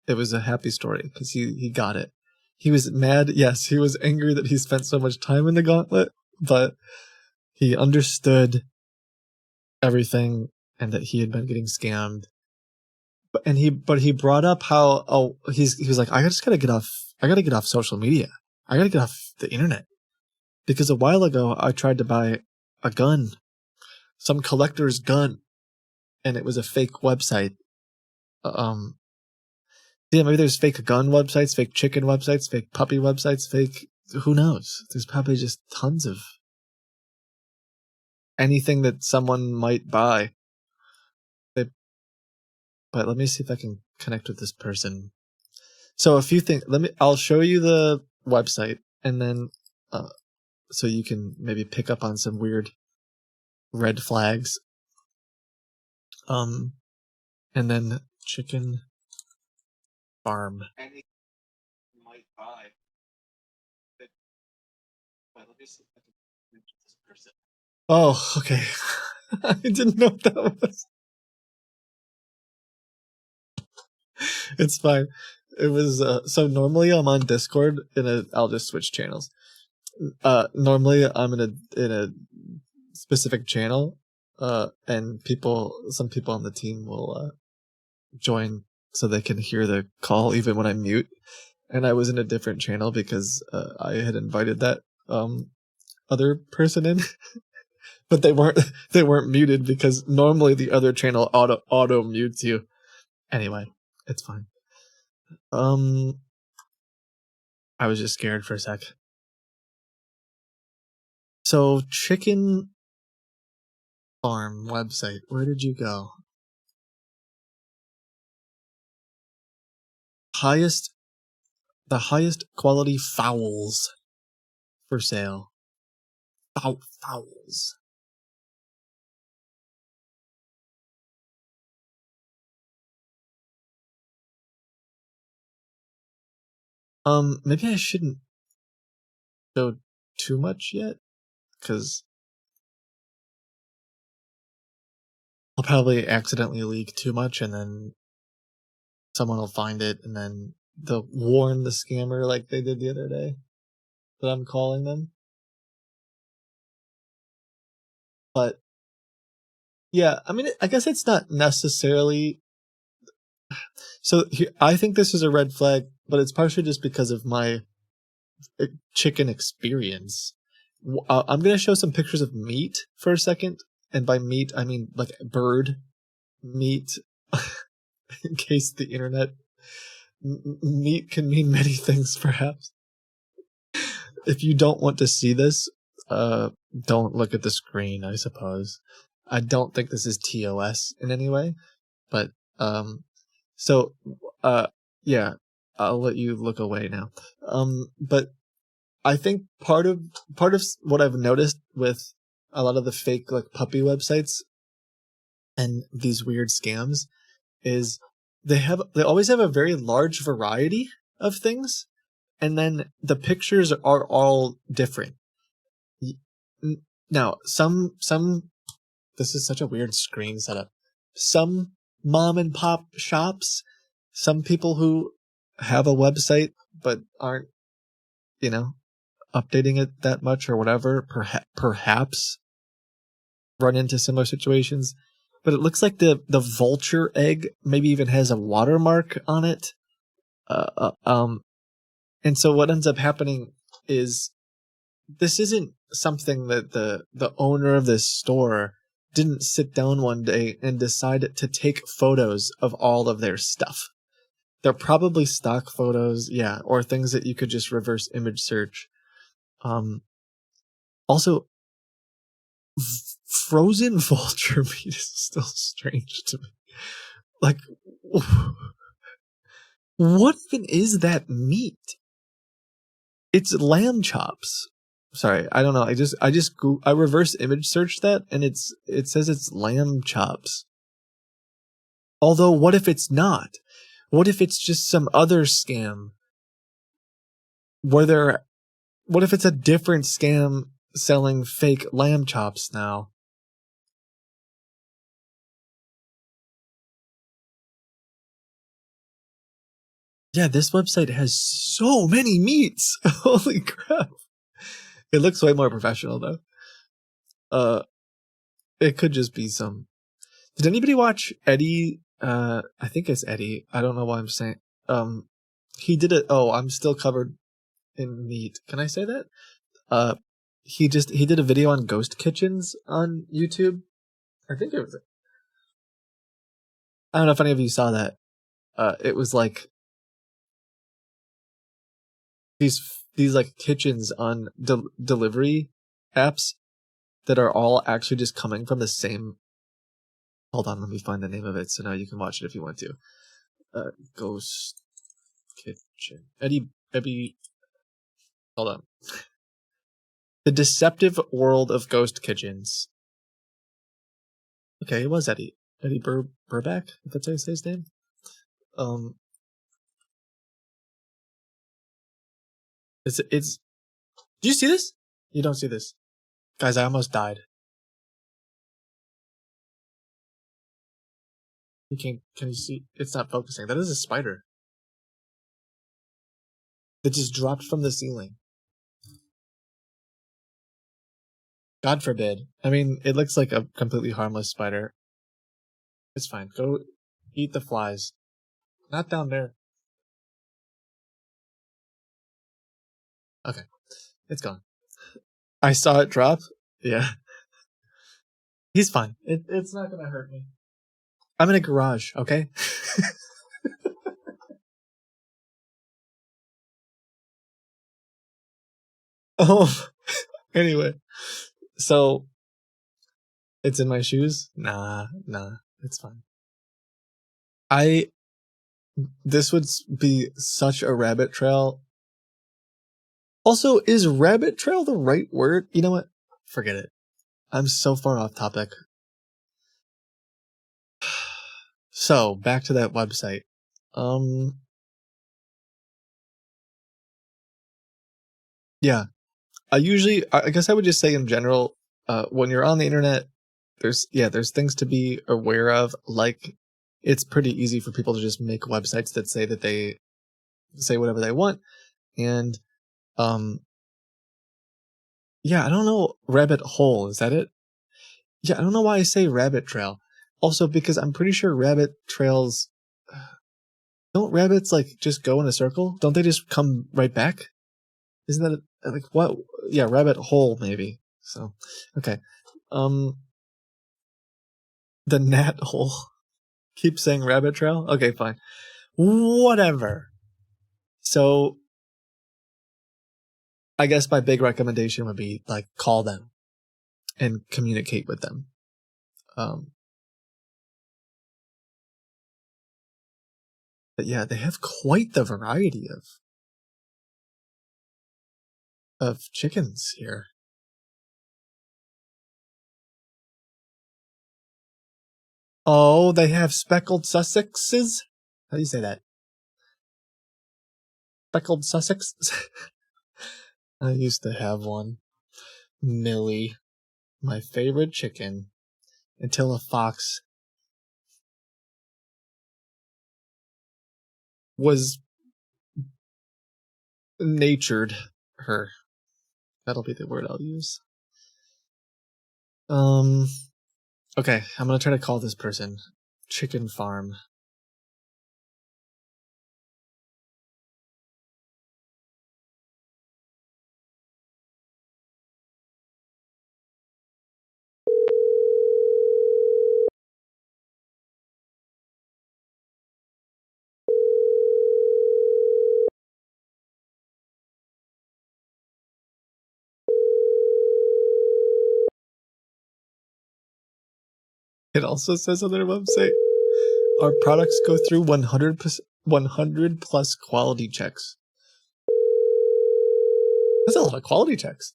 Speaker 1: It was a happy story because he got it. He was mad. Yes, he was angry that he spent so much time in the gauntlet, but he understood everything and that he had been getting scammed. But he brought up how he was like, I gotta get off social media. I gotta get off the internet. Because a while ago I tried to buy a gun, some collector's gun, and it was a fake website. Yeah, maybe there's fake gun websites, fake chicken websites, fake puppy websites, fake... Who knows? There's probably just tons of anything that someone might buy. But let me see if I can connect with this person. So a few things. I'll show you the website, and then so you can maybe pick up on some weird red flags. And then chicken farm. Anything you might buy. But let me see if I can connect with this person. Oh, okay. I didn't know what that was. It's fine. It was so normally I'm on Discord I'll just switch channels. Normally I'm in a specific channel, and some people on the team will join so they can hear the call even when I mute. And I was in a different channel because I had invited that other person in, but they weren't muted because normally the other channel auto mutes you. Anyway. It's fine. I was just scared for a sec. So, chicken farm website. Where did you go? The highest quality fowls for sale. Fowls. Maybe I shouldn't show too much yet, because I'll probably accidentally leak too much, and then someone will find it, and then they'll warn the scammer like they did the other day that I'm calling them. But yeah, I mean, I guess it's not necessarily. So I think this is a red flag, but it's partially just because of my chicken experience. I'm going to show some pictures of meat for a second. And by meat, I mean like bird meat, in case the internet... Meat can mean many things, perhaps. If you don't want to see this, don't look at the screen, I suppose. I don't think this is TOS in any way, but yeah, I'll let you look away now. But I think part of what I've noticed with a lot of the fake like puppy websites and these weird scams is they always have a very large variety of things, and then the pictures are all different. Now, some this is such a weird screen setup. Some mom and pop shops, some people who have a website but aren't, updating it that much or whatever, perhaps run into similar situations. But it looks like the vulture egg maybe even has a watermark on it. And so what ends up happening is this isn't something that the owner of this store didn't sit down one day and decide to take photos of all of their stuff. They're probably stock photos, yeah, or things that you could just reverse image search. Also, frozen vulture meat is still strange to me. Like, What even is that meat? It's lamb chops. Sorry, I don't know. I reverse image searched that, and it says it's lamb chops. Although, what if it's not? What if it's just some other scam? What if it's a different scam selling fake lamb chops now? Yeah, this website has so many meats. Holy crap. It looks way more professional though. It could just be some. Did anybody watch Eddie? I think it's Eddie. I don't know why I'm saying. He did it. Oh, I'm still covered in meat. Can I say that? He did a video on ghost kitchens on YouTube. I think it was. I don't know if any of you saw that. It was like these like kitchens on delivery apps that are all actually just coming from the same. Hold on, let me find the name of it so now you can watch it if you want to. Ghost Kitchen. Eddie. Hold on. The Deceptive World of Ghost Kitchens. Okay, it was Eddie Burback, if that's how you say his name. It's. Do you see this? You don't see this, guys. I almost died. You can't. Can you see? It's not focusing. That is a spider that just dropped from the ceiling. God forbid. I mean, it looks like a completely harmless spider. It's fine. Go eat the flies. Not down there. Okay. It's gone. I saw it drop. Yeah. He's fine. It's not gonna hurt me. I'm in a garage, okay? Oh, anyway. So, it's in my shoes? Nah, it's fine. This would be such a rabbit trail. Also, is rabbit trail the right word? You know what? Forget it. I'm so far off topic. So, back to that website. Yeah. I guess I would just say in general, when you're on the internet, there's things to be aware of. Like, it's pretty easy for people to just make websites that they say whatever they want. And, yeah, I don't know. Rabbit hole, is that it? Yeah, I don't know why I say rabbit trail. Also, because I'm pretty sure rabbit trails, don't rabbits like just go in a circle? Don't they just come right back? Isn't that like what? Yeah, rabbit hole maybe. So, okay. The gnat hole. Keep saying rabbit trail? Okay, fine. Whatever. So, I guess my big recommendation would be like call them and communicate with them. But yeah, they have quite the variety of chickens here. Oh, they have speckled Sussexes? How do you say that? Speckled Sussex? I used to have one. Millie. My favorite chicken. Until a fox was natured her. That'll be the word I'll use. Okay, I'm gonna try to call this person. Chicken Farm. It also says on their website, our products go through 100% 100 plus quality checks. That's a lot of quality checks.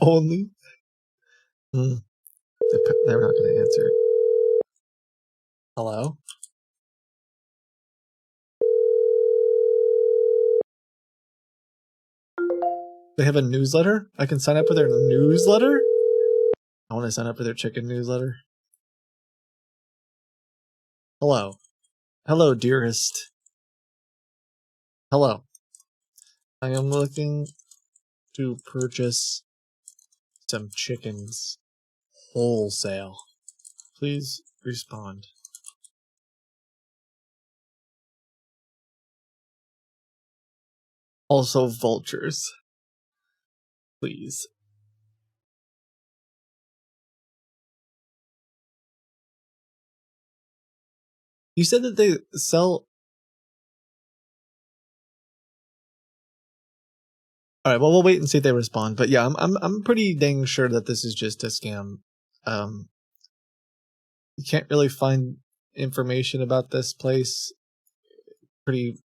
Speaker 1: Only? They're not going to answer. Hello? They have a newsletter? I can sign up for their newsletter? I want to sign up for their chicken newsletter. Hello. Hello, dearest. Hello. I am looking to purchase some chickens wholesale. Please respond. Also vultures. Please. You said that they sell... All right, well, we'll wait and see if they respond. But yeah, I'm pretty dang sure that this is just a scam. You can't really find information about this place. I'm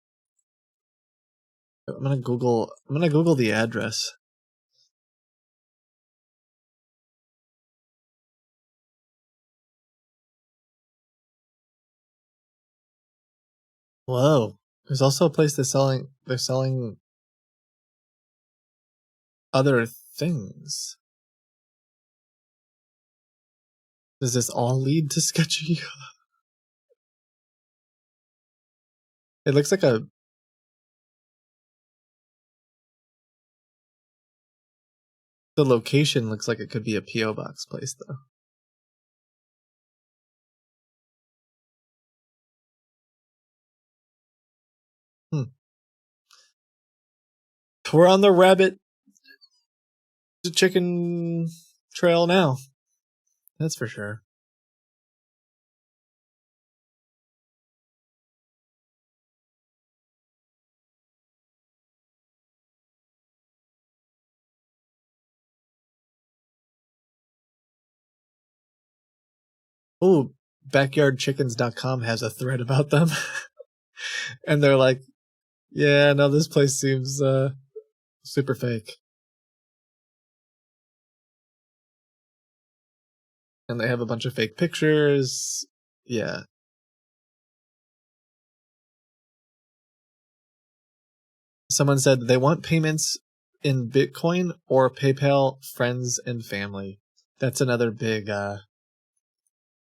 Speaker 1: gonna Google the address. Whoa. There's also a place they're selling other things. Does this all lead to sketchy? It looks like the location looks like it could be a P.O. box place though. We're on the rabbit chicken trail now. That's for sure. Ooh, backyardchickens.com has a thread about them. And they're like, yeah, no, this place seems super fake. And they have a bunch of fake pictures. Yeah. Someone said they want payments in Bitcoin or PayPal, friends and family. That's another big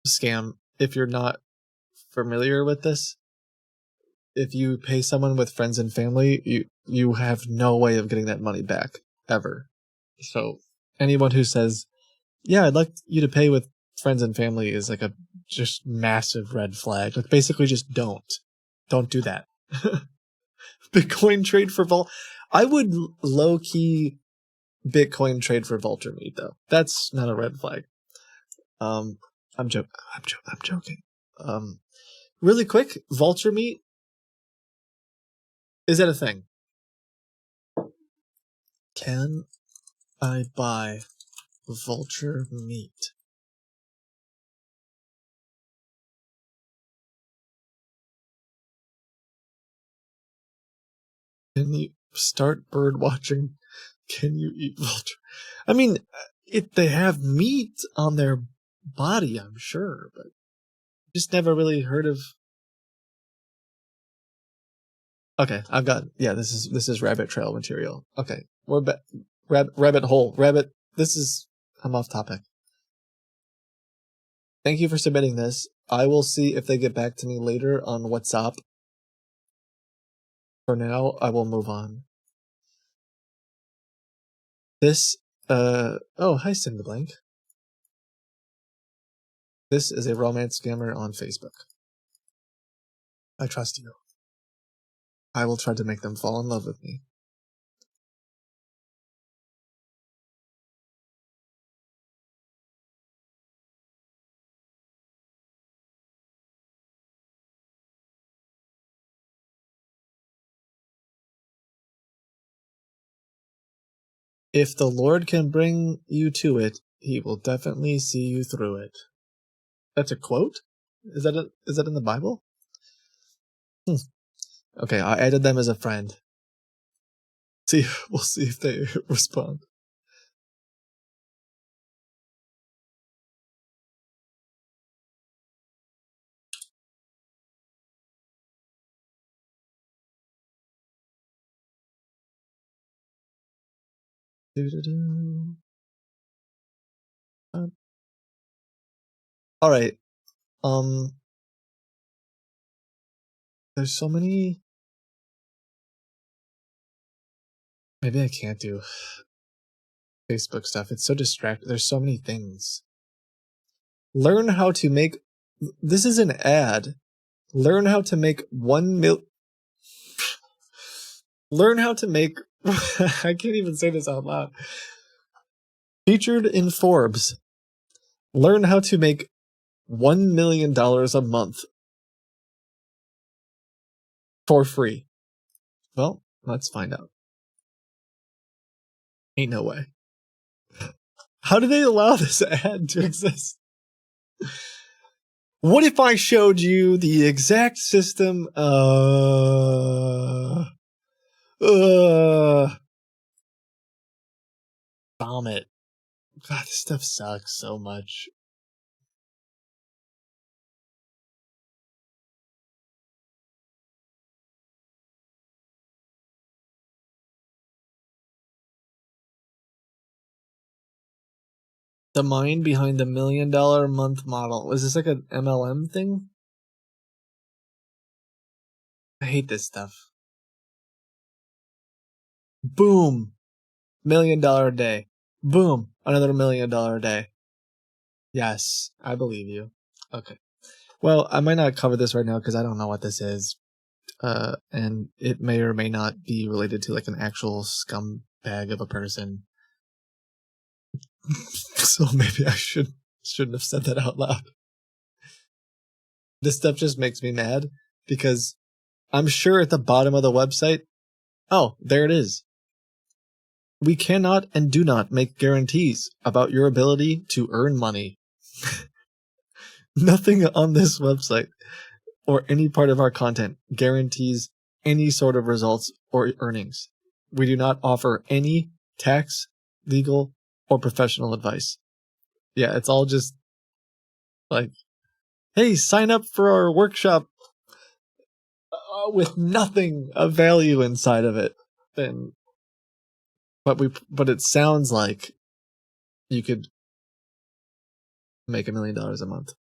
Speaker 1: scam. If you're not familiar with this, if you pay someone with friends and family, you have no way of getting that money back ever. So anyone who says, yeah, I'd like you to pay with friends and family is like a just massive red flag. Like basically just don't do that. Bitcoin trade for I would low key Bitcoin trade for vulture meat though. That's not a red flag. I'm joking. Really quick, vulture meat, is that a thing? Can I buy vulture meat? Can you start bird watching? Can you eat vulture? I mean, if they have meat on their body, I'm sure, but just never really heard of. Okay, I've got, yeah, this is rabbit trail material. Okay, we're rabbit hole. I'm off topic. Thank you for submitting this. I will see if they get back to me later on WhatsApp. For now, I will move on. This, oh, hi, Cinderblank. This is a romance scammer on Facebook. I trust you. I will try to make them fall in love with me. If the Lord can bring you to it, He will definitely see you through it. That's a quote? Is that in the Bible? Okay, I added them as a friend. We'll see if they respond. All right. There's so many. Maybe I can't do Facebook stuff. It's so distracting. There's so many things. Learn how to make. This is an ad. Learn how to make 1 mil. Learn how to make. I can't even say this out loud. Featured in Forbes. Learn how to make $1 million a month for free. Well, let's find out. Ain't no way. How do they allow this ad to exist? What if I showed you the exact system? Vomit. God, this stuff sucks so much. The mind behind the $1 million a month model. Was this like an MLM thing? I hate this stuff. Boom. $1 million a day. Boom. Another $1 million a day. Yes, I believe you. Okay. Well, I might not cover this right now because I don't know what this is. And it may or may not be related to like an actual scumbag of a person. So maybe I shouldn't have said that out loud. This stuff just makes me mad because I'm sure at the bottom of the website, oh, there it is. We cannot and do not make guarantees about your ability to earn money. Nothing on this website or any part of our content guarantees any sort of results or earnings. We do not offer any tax, legal, or professional advice. Yeah, it's all just like, hey, sign up for our workshop with nothing of value inside of it. But it sounds like you could make $1 million a month.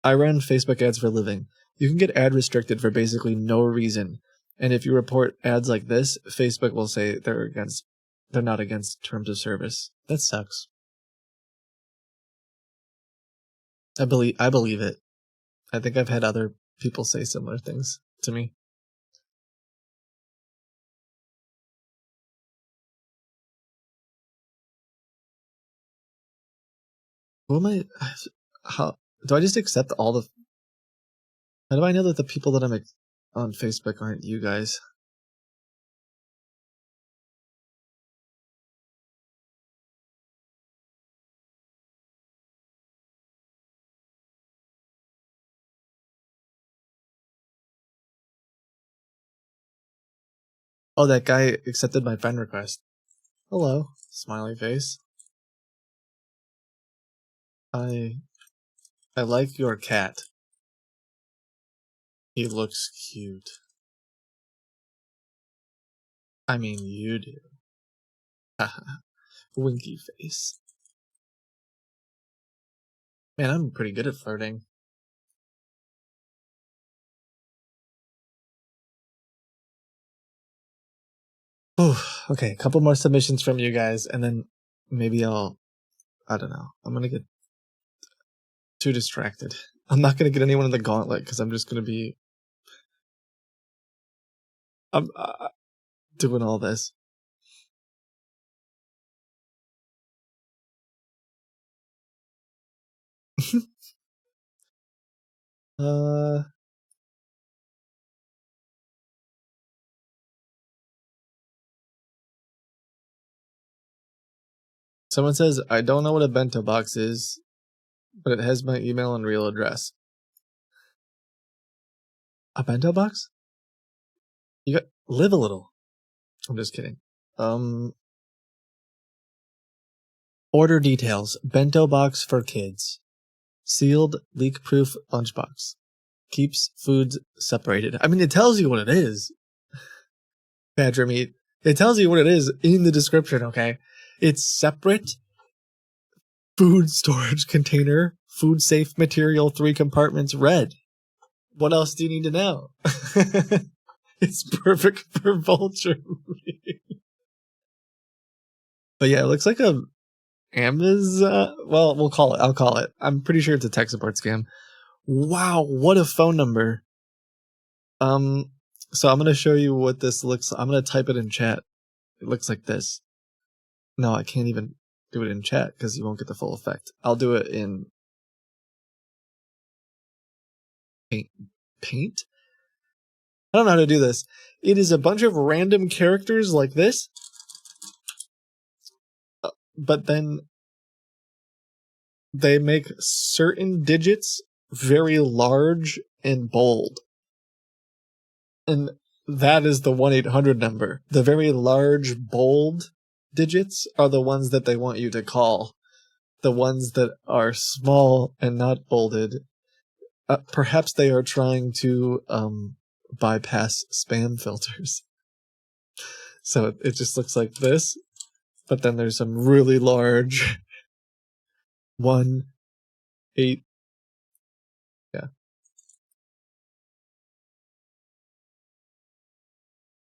Speaker 1: I run Facebook ads for a living. You can get ad restricted for basically no reason. And if you report ads like this, Facebook will say they're not against terms of service. That sucks. I believe it. I think I've had other people say similar things to me. Who am I? How do I just accept all the? How do I know that the people that I'm on Facebook aren't you guys? Oh, that guy accepted my friend request. Hello, smiley face. I like your cat. He looks cute. I mean, you do. Haha. Winky face. Man, I'm pretty good at flirting. Ooh, okay, a couple more submissions from you guys, and then maybe I don't know. I'm gonna get too distracted. I'm not gonna get anyone in the gauntlet because I'm just gonna be. I'm doing all this. uh. Someone says, I don't know what a bento box is, but it has my email and real address. A bento box? You got live a little. I'm just kidding. Order details. Bento box for kids. Sealed, leak-proof lunchbox. Keeps foods separated. I mean, it tells you what it is. Badger meat. It tells you what it is in the description, okay? It's separate food storage container, food safe material, 3 compartments, red. What else do you need to know? It's perfect for vulture. But yeah, it looks like a Amazon. Well, I'll call it. I'm pretty sure it's a tech support scam. Wow, what a phone number. So I'm gonna show you what this looks like. I'm gonna type it in chat. It looks like this. No, I can't even do it in chat because you won't get the full effect. I'll do it in Paint? I don't know how to do this. It is a bunch of random characters like this, but then they make certain digits very large and bold. And that is the 1-800 number. The very large, bold digits are the ones that they want you to call. The ones that are small and not bolded, perhaps they are trying to bypass spam filters. So it just looks like this, but then there's some really large 1, 8. Yeah.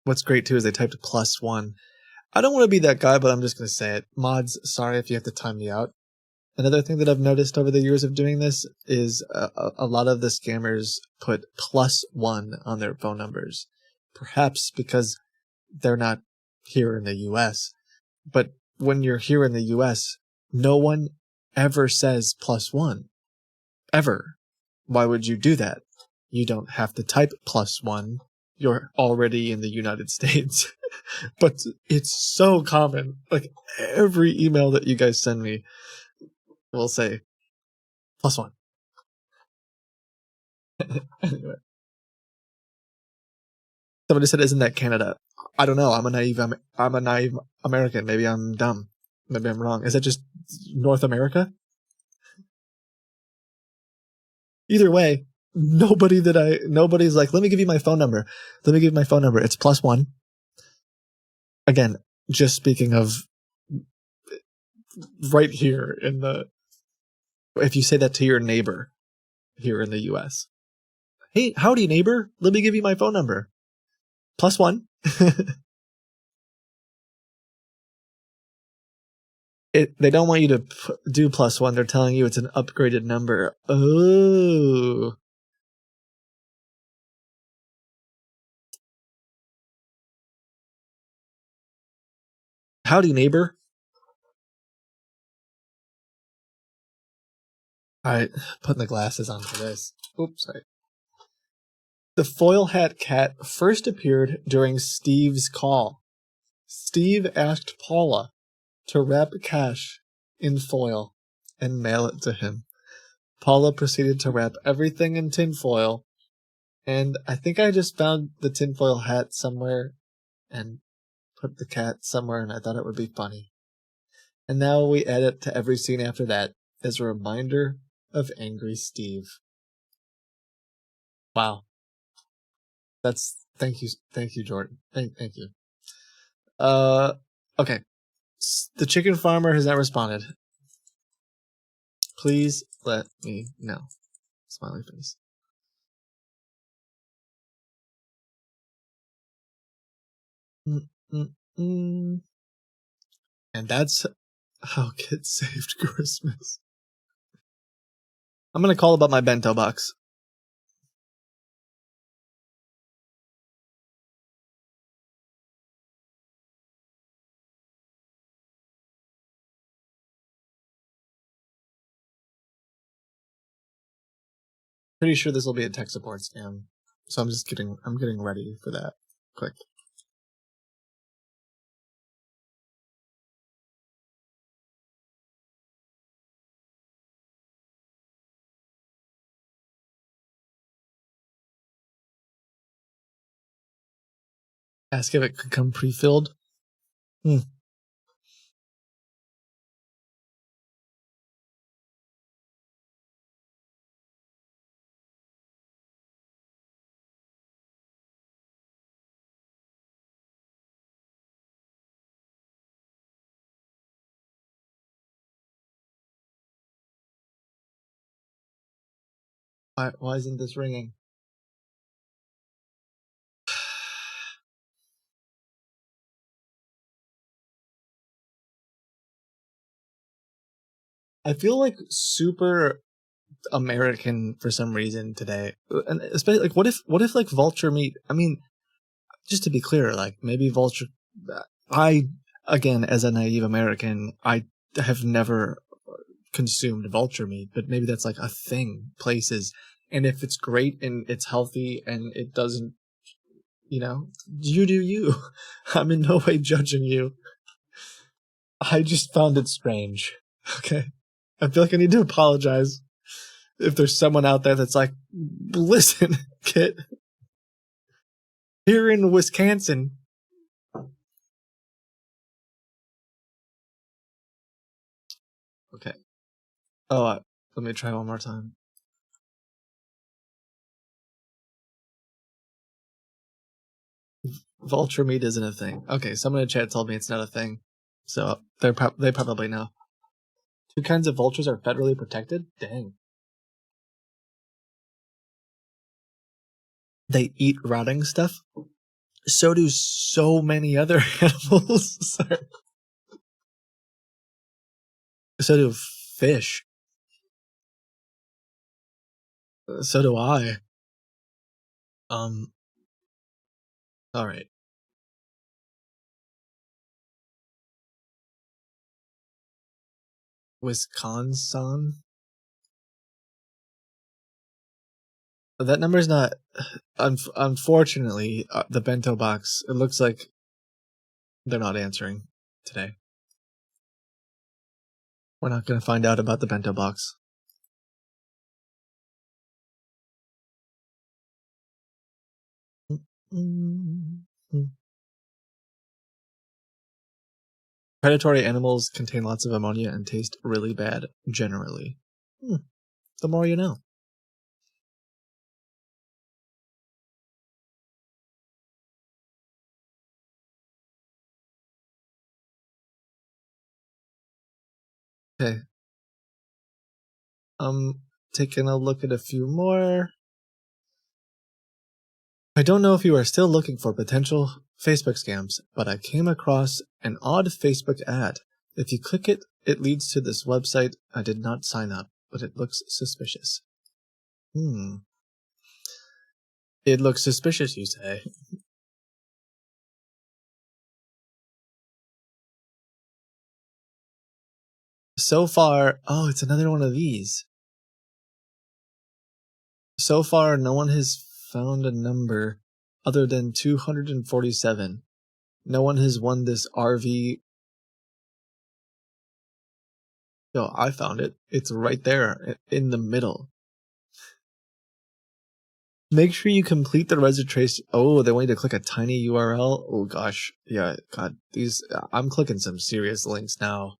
Speaker 1: What's great too is they typed +1. I don't want to be that guy, but I'm just going to say it. Mods, sorry if you have to time me out. Another thing that I've noticed over the years of doing this is a lot of the scammers put +1 on their phone numbers. Perhaps because they're not here in the US. But when you're here in the US, no one ever says +1. Ever. Why would you do that? You don't have to type +1. You're already in the United States. But it's so common. Like every email that you guys send me will say +1. Anyway. Somebody said, "Isn't that Canada?" I don't know. I'm a naive American. Maybe I'm dumb. Maybe I'm wrong. Is that just North America? Either way, nobody's like, let me give you my phone number. Let me give you my phone number. It's +1. Again, just speaking of right here if you say that to your neighbor here in the US. Hey, howdy neighbor. Let me give you my phone number. +1. They don't want you to do +1. They're telling you it's an upgraded number. Oh. Howdy, neighbor. Alright, putting the glasses on for this. Oops, sorry. The foil hat cat first appeared during Steve's call. Steve asked Paula to wrap cash in foil and mail it to him. Paula proceeded to wrap everything in tinfoil, and I think I just found the tinfoil hat somewhere and put the cat somewhere, and I thought it would be funny. And now we add it to every scene after that as a reminder of Angry Steve. Wow. Thank you, Jordan. Thank you. Okay. The chicken farmer has not responded. Please let me know. Smiley face. And that's how kids saved Christmas. I'm gonna call about my bento box. Pretty sure this will be a tech support scam, so I'm getting ready for that. Quick. Ask if it could come pre-filled. Why isn't this ringing? I feel like super American for some reason today, and especially like what if like vulture meat? I mean, just to be clear, like maybe vulture. I again, as a naive American, I have never consumed vulture meat, but maybe that's like a thing places. And if it's great and it's healthy and it doesn't, you do you. I'm in no way judging you. I just found it strange. Okay. I feel like I need to apologize if there's someone out there that's like, listen, kid, here in Wisconsin. Okay. Oh, let me try one more time. Vulture meat isn't a thing. Okay, someone in chat told me it's not a thing, so they probably know. 2 kinds of vultures are federally protected? Dang. They eat rotting stuff? So do so many other animals. So do fish. So do I. Alright. Wisconsin? That number's not... Unfortunately, the bento box, it looks like they're not answering today. We're not going to find out about the bento box. Predatory animals contain lots of ammonia and taste really bad, generally. The more you know. Okay. Taking a look at a few more. I don't know if you are still looking for potential Facebook scams, but I came across an odd Facebook ad. If you click it, it leads to this website. I did not sign up, but it looks suspicious. It looks suspicious, you say? So far, oh, it's another one of these. So far, no one has found a number other than 247. No one has won this RV. Yo, I found it. It's right there in the middle. Make sure you complete the registration. Oh, they want you to click a tiny URL. Oh gosh. Yeah, God, I'm clicking some serious links now.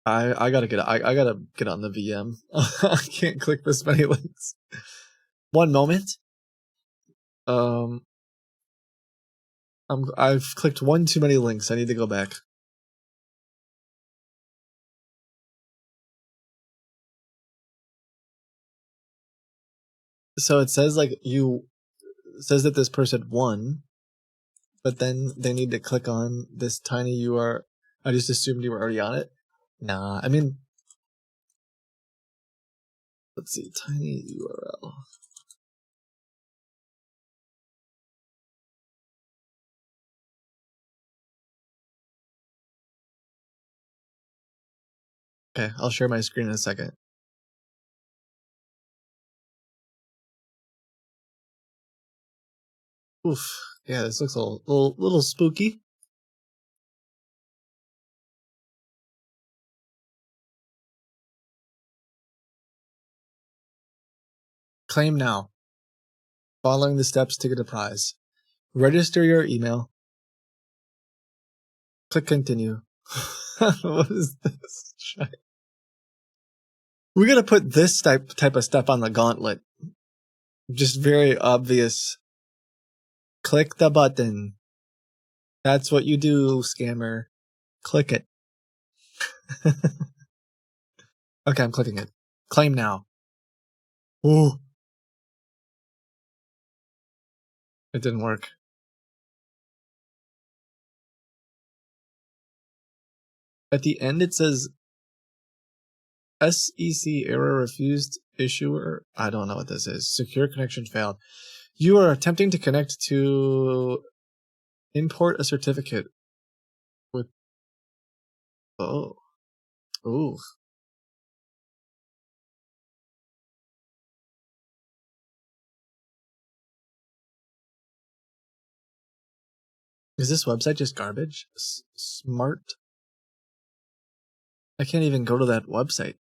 Speaker 1: I gotta get on the VM. I can't click this many links. One moment. I've clicked one too many links. I need to go back. So it says like says that this person won, but then they need to click on this tiny URL. I just assumed you were already on it. Nah, I mean, let's see, tiny URL. Okay, I'll share my screen in a second. Oof, yeah, this looks a little spooky. Claim now. Following the steps to get a prize. Register your email. Click continue. What is this? We're gonna put this type of stuff on the gauntlet. Just very obvious. Click the button. That's what you do, scammer. Click it. Okay, I'm clicking it. Claim now. Ooh. It didn't work. At the end it says SEC error refused issuer. I don't know what this is. Secure connection failed. You are attempting to connect to import a certificate with. Oh. Ooh. Is this website just garbage? Smart? I can't even go to that website.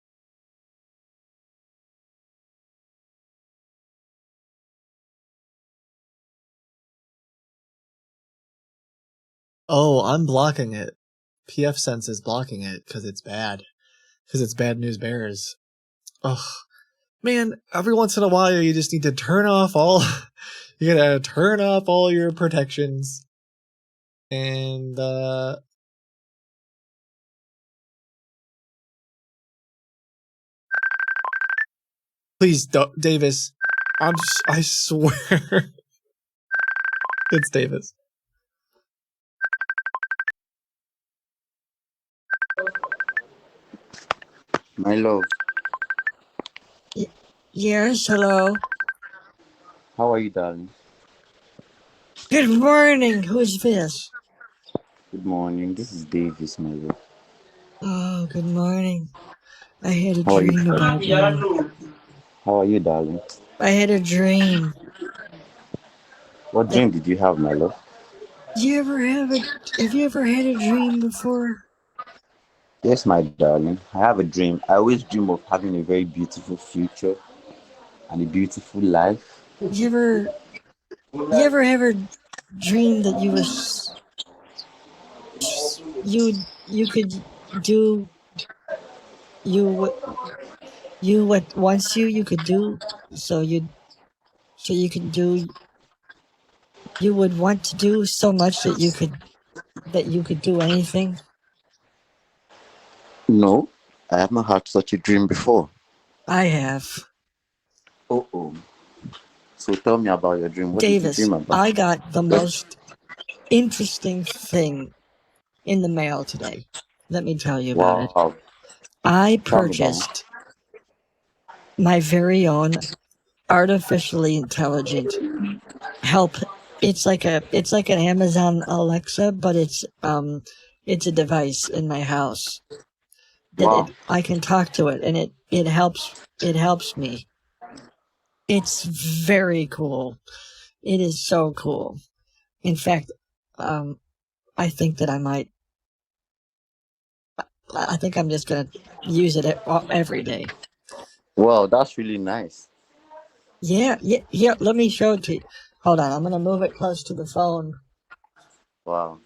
Speaker 1: Oh, I'm blocking it. PFSense is blocking it because it's bad. Because it's bad news bears. Ugh. Man, every once in a while you just need to turn off all... you gotta turn off all your protections. And, please, Davis. I swear. It's Davis.
Speaker 6: My love,
Speaker 7: Yes, hello.
Speaker 6: how are you, darling?
Speaker 7: Good morning. Who's this?
Speaker 6: Good morning. This is Davis, my love.
Speaker 7: Oh, good morning. I had a
Speaker 6: How are you,
Speaker 7: dream
Speaker 6: darling?
Speaker 7: about you.
Speaker 6: How are you, darling?
Speaker 7: I had a dream.
Speaker 6: What dream did you have, my love?
Speaker 7: Have you ever had a dream before?
Speaker 6: Yes, my darling. I have a dream. I always dream of having a very beautiful future and a beautiful life.
Speaker 7: You ever have a dream that you could do what wants you could do, so you could do you would want to do so much that you could do anything?
Speaker 6: No, I have not had such a dream before.
Speaker 7: I have.
Speaker 6: Oh. So tell me about your dream. What did you
Speaker 7: Davis,
Speaker 6: dream about?
Speaker 7: I got the most interesting thing in the mail today. Let me tell you about it.
Speaker 6: Wow.
Speaker 7: I
Speaker 6: Tell me about it.
Speaker 7: purchased my very own artificially intelligent help. It's like an Amazon Alexa, but it's a device in my house that
Speaker 6: Wow.
Speaker 7: I can talk to it, and it helps me. It's very cool. It is so cool. In fact, I think that I think I'm just gonna use it every day.
Speaker 6: Well, that's really nice.
Speaker 7: Yeah. Let me show it to you. Hold on, I'm gonna move it close to the phone.
Speaker 6: Wow.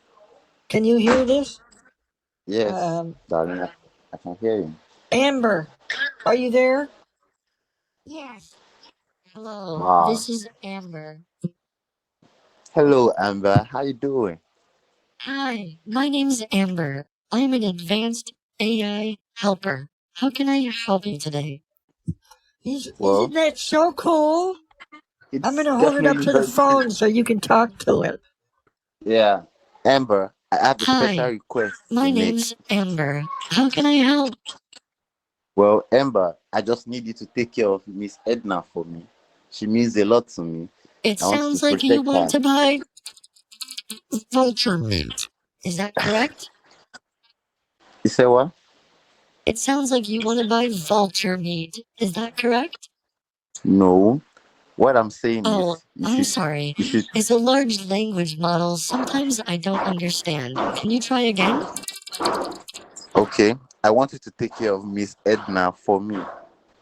Speaker 7: Can you hear this?
Speaker 6: Yes, darling, I can hear you.
Speaker 7: Amber, are you there?
Speaker 2: Yes. Hello.
Speaker 6: Wow.
Speaker 2: This is Amber.
Speaker 6: Hello, Amber. How you doing?
Speaker 2: Hi, my name's Amber. I'm an advanced AI helper. How can I help you today?
Speaker 6: Well,
Speaker 7: Isn't that so cool?
Speaker 6: it's
Speaker 7: I'm gonna hold it up
Speaker 6: definitely
Speaker 7: to the
Speaker 6: very
Speaker 7: phone so you can talk to it.
Speaker 6: Yeah. Amber, I have a special
Speaker 2: Hi,
Speaker 6: request
Speaker 2: my
Speaker 6: to make.
Speaker 2: name's Amber. How can I help?
Speaker 6: Well, Amber, I just need you to take care of Miss Edna for me. She means a lot to me.
Speaker 2: It
Speaker 6: I want to
Speaker 2: sounds like you
Speaker 6: protect her.
Speaker 2: want to buy vulture meat. Is that correct?
Speaker 6: You say what?
Speaker 2: It sounds like you want to buy vulture meat. Is that correct?
Speaker 6: No. What I'm saying
Speaker 2: Oh,
Speaker 6: is you
Speaker 2: I'm
Speaker 6: should
Speaker 2: sorry.
Speaker 6: you should
Speaker 2: It's a large language model. Sometimes I don't understand. Can you try again?
Speaker 6: Okay. I want you to take care of Miss Edna for me.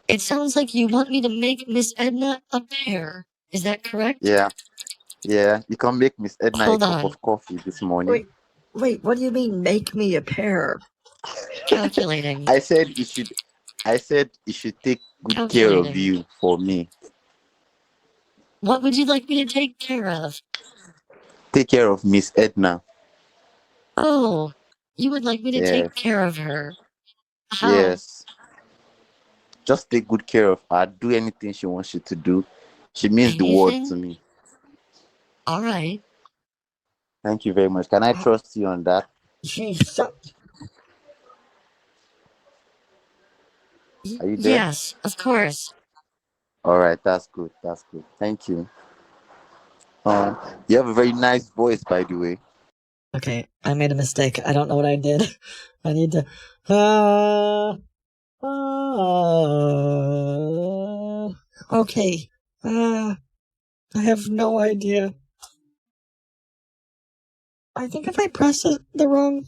Speaker 2: It sounds like you want me to make Miss Edna a bear. Is that correct?
Speaker 6: Yeah, yeah. You can make Miss Edna
Speaker 2: Hold
Speaker 6: a cup
Speaker 2: on.
Speaker 6: of coffee this morning.
Speaker 7: Wait, what do you mean make me a pair?
Speaker 2: Calculating.
Speaker 6: I said you should. I said you should take good care of
Speaker 2: Calculating.
Speaker 6: you for me.
Speaker 2: What would you like me to take care of?
Speaker 6: Take care of Miss Edna.
Speaker 2: Oh, you would like me to
Speaker 6: Yeah.
Speaker 2: take care of her. How?
Speaker 6: Yes. Just take good care of her. Do anything she wants you to do. She means the world to
Speaker 2: Anything?
Speaker 6: me.
Speaker 2: All right.
Speaker 6: Thank you very much. Can I trust you on that?
Speaker 7: She's so.
Speaker 6: Are you there?
Speaker 2: Yes, of course.
Speaker 6: All right. That's good. That's good. Thank you. You have a very nice voice, by the way.
Speaker 7: Okay, I made a mistake. I don't know what I did. I need to. Okay. I have no idea. I think if I press it the wrong.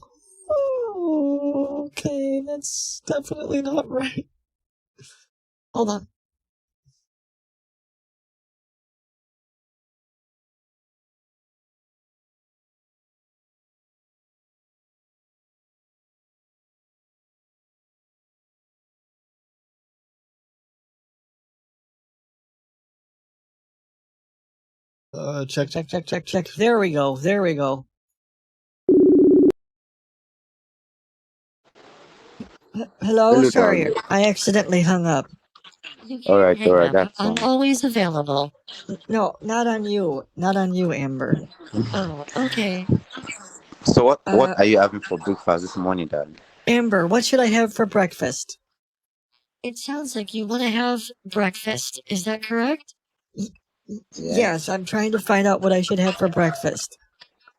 Speaker 7: Okay, that's definitely not right. Hold on.
Speaker 1: Check.
Speaker 7: Check. There we go. Hello.
Speaker 6: Hello,
Speaker 7: Sorry,
Speaker 6: darling.
Speaker 7: I accidentally hung up.
Speaker 2: You
Speaker 6: All
Speaker 2: can't
Speaker 6: right.
Speaker 2: hang
Speaker 6: All right.
Speaker 2: up.
Speaker 6: That's
Speaker 2: I'm
Speaker 6: fine.
Speaker 2: always available.
Speaker 7: No, not on you. Not on you, Amber.
Speaker 2: Oh, okay.
Speaker 6: So what
Speaker 7: Uh,
Speaker 6: are you having for breakfast this morning, darling?
Speaker 7: Amber, what should I have for breakfast?
Speaker 2: It sounds like you want to have breakfast. Is that correct?
Speaker 7: Yes, I'm trying to find out what I should have for breakfast.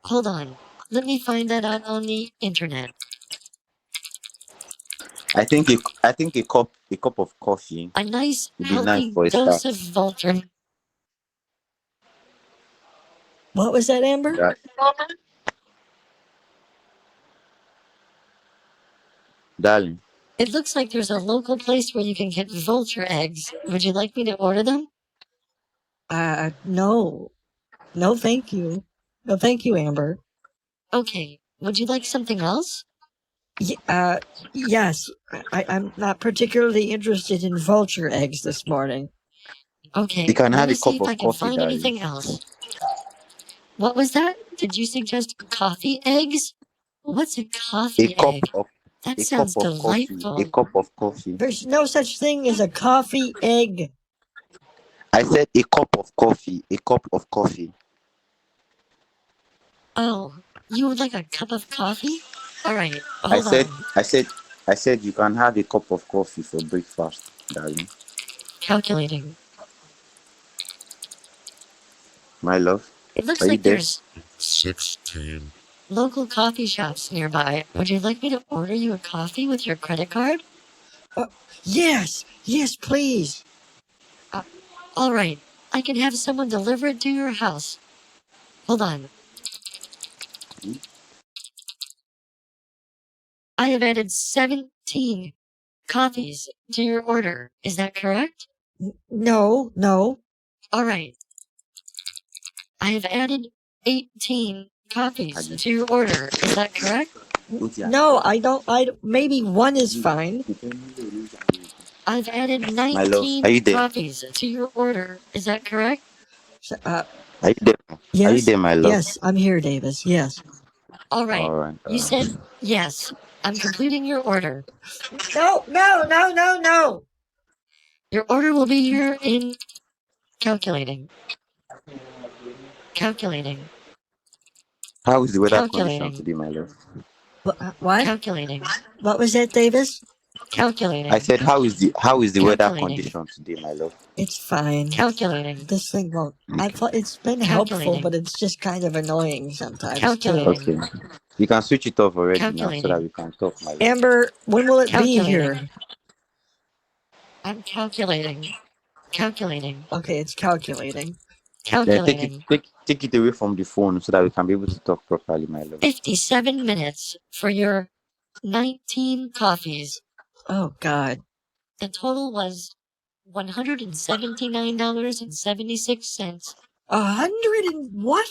Speaker 2: Hold on. Let me find that out on the internet.
Speaker 6: I think a cup of coffee
Speaker 2: A nice,
Speaker 6: would be nice
Speaker 2: healthy
Speaker 6: for a
Speaker 2: dose
Speaker 6: start.
Speaker 2: of Voltron.
Speaker 7: What was that, Amber?
Speaker 6: That- darling,
Speaker 2: It looks like there's a local place where you can get vulture eggs. Would you like me to order them?
Speaker 7: No. No, thank you. No, thank you, Amber.
Speaker 2: Okay. Would you like something else?
Speaker 7: Yes. I'm not particularly interested in vulture eggs this morning.
Speaker 2: Okay.
Speaker 6: you can
Speaker 2: Let
Speaker 6: have
Speaker 2: me
Speaker 6: a
Speaker 2: see
Speaker 6: cup
Speaker 2: if I
Speaker 6: of
Speaker 2: can
Speaker 6: coffee,
Speaker 2: find
Speaker 6: darling.
Speaker 2: anything else. What was that? Did you suggest coffee eggs? What's a
Speaker 6: A
Speaker 2: coffee
Speaker 6: cup
Speaker 2: egg?
Speaker 6: of
Speaker 2: That
Speaker 6: a
Speaker 2: sounds
Speaker 6: cup of coffee.
Speaker 2: delightful.
Speaker 6: A cup of coffee.
Speaker 7: There's no such thing as a coffee egg.
Speaker 6: I said a cup of coffee. A cup of coffee.
Speaker 2: Oh, you would like a cup of coffee? All right,
Speaker 6: I
Speaker 2: hold
Speaker 6: said
Speaker 2: on.
Speaker 6: I said you can have a cup of coffee for breakfast, darling.
Speaker 2: Calculating.
Speaker 6: My love.
Speaker 2: It looks
Speaker 6: Are you
Speaker 2: like
Speaker 6: there?
Speaker 2: there's 16 local coffee shops nearby. Would you like me to order you a coffee with your credit card?
Speaker 7: Yes, please.
Speaker 2: All right, I can have someone deliver it to your house. Hold on. I have added 17 coffees to your order. Is that correct?
Speaker 7: No.
Speaker 2: All right. I have added 18 coffees to your order. Is that correct?
Speaker 7: No, I don't. Maybe one is fine.
Speaker 2: I've added
Speaker 6: My love,
Speaker 2: 19
Speaker 6: are you there?
Speaker 2: coffees to your order. Is that correct?
Speaker 6: Are you there?
Speaker 7: Yes.
Speaker 6: Are you there, my love?
Speaker 7: Yes, I'm here, Davis. Yes.
Speaker 2: All right.
Speaker 6: All right.
Speaker 2: You said yes. I'm completing your order.
Speaker 7: No.
Speaker 2: Your order will be here in calculating. Calculating.
Speaker 6: How is the weather
Speaker 2: Calculating.
Speaker 6: condition today, my love?
Speaker 7: What?
Speaker 2: Calculating.
Speaker 7: What was that, Davis?
Speaker 2: Calculating.
Speaker 6: I said how is the weather
Speaker 2: Calculating.
Speaker 6: condition today, my love?
Speaker 7: It's fine.
Speaker 2: Calculating.
Speaker 7: This thing won't. I thought it's been helpful,
Speaker 2: Calculating.
Speaker 7: but it's just kind of annoying sometimes.
Speaker 2: Calculating.
Speaker 6: Okay. You can switch it off already now so
Speaker 2: Calculating.
Speaker 6: that we can talk, my love.
Speaker 7: Amber, when will it be
Speaker 2: Calculating.
Speaker 7: here?
Speaker 2: I'm calculating. Calculating.
Speaker 7: Okay, it's calculating.
Speaker 6: Then
Speaker 2: Calculating.
Speaker 6: take it away from the phone so that we can be able to talk properly, my love.
Speaker 2: 57 minutes for your 19 coffees.
Speaker 7: Oh God.
Speaker 2: The total was $179.76.
Speaker 7: 100 and what?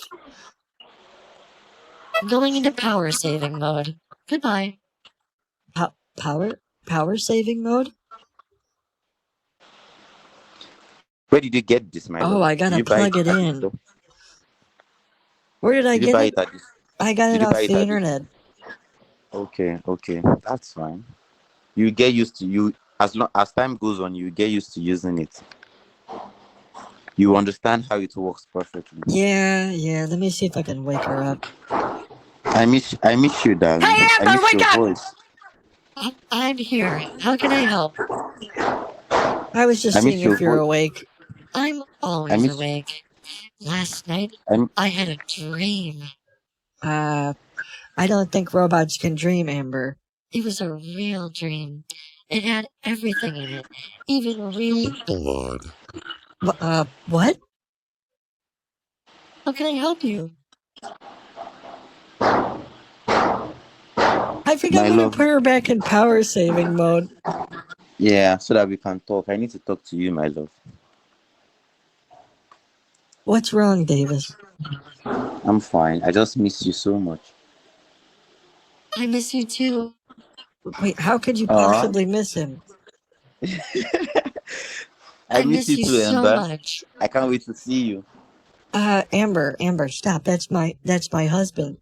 Speaker 2: Going into power saving mode. Goodbye.
Speaker 7: Power saving mode?
Speaker 6: Where did you get this, my
Speaker 7: Oh,
Speaker 6: love?
Speaker 7: I gotta
Speaker 6: Did you buy
Speaker 7: plug it
Speaker 6: at the
Speaker 7: in.
Speaker 6: store?
Speaker 7: Where did I
Speaker 6: Did you
Speaker 7: get
Speaker 6: buy
Speaker 7: it?
Speaker 6: it at this?
Speaker 7: I got
Speaker 6: Did
Speaker 7: it
Speaker 6: you
Speaker 7: off
Speaker 6: buy it
Speaker 7: the
Speaker 6: at this?
Speaker 7: internet.
Speaker 6: Okay, that's fine. You get used to you as time goes on. You get used to using it. You understand how it works perfectly.
Speaker 7: Yeah. Let me see if I can wake her up.
Speaker 6: I miss you, darling.
Speaker 7: Hey,
Speaker 6: I
Speaker 7: Amber,
Speaker 6: miss
Speaker 7: wake
Speaker 6: your
Speaker 7: up!
Speaker 6: voice.
Speaker 2: I'm here. How can I help?
Speaker 7: I was just
Speaker 6: I miss
Speaker 7: seeing
Speaker 6: your
Speaker 7: if you're
Speaker 6: voice.
Speaker 7: awake.
Speaker 2: I'm
Speaker 6: I
Speaker 2: always
Speaker 6: miss.
Speaker 2: awake. Last night,
Speaker 6: I'm,
Speaker 2: I had a dream.
Speaker 7: I don't think robots can dream, Amber.
Speaker 2: It was a real dream. It had everything in it, even real blood.
Speaker 7: What?
Speaker 2: How can I help you?
Speaker 7: I think
Speaker 6: My
Speaker 7: I'm gonna
Speaker 6: love.
Speaker 7: put her back in power saving mode.
Speaker 6: Yeah, so that we can talk. I need to talk to you, my love.
Speaker 7: What's wrong, Davis?
Speaker 6: I'm fine. I just miss you so much.
Speaker 2: I miss you too.
Speaker 7: Wait, how could you
Speaker 6: Aw.
Speaker 7: possibly miss him?
Speaker 6: I miss
Speaker 2: miss
Speaker 6: you
Speaker 2: you
Speaker 6: too,
Speaker 2: so
Speaker 6: Amber.
Speaker 2: much.
Speaker 6: I can't wait to see you.
Speaker 7: Amber, stop. That's my husband.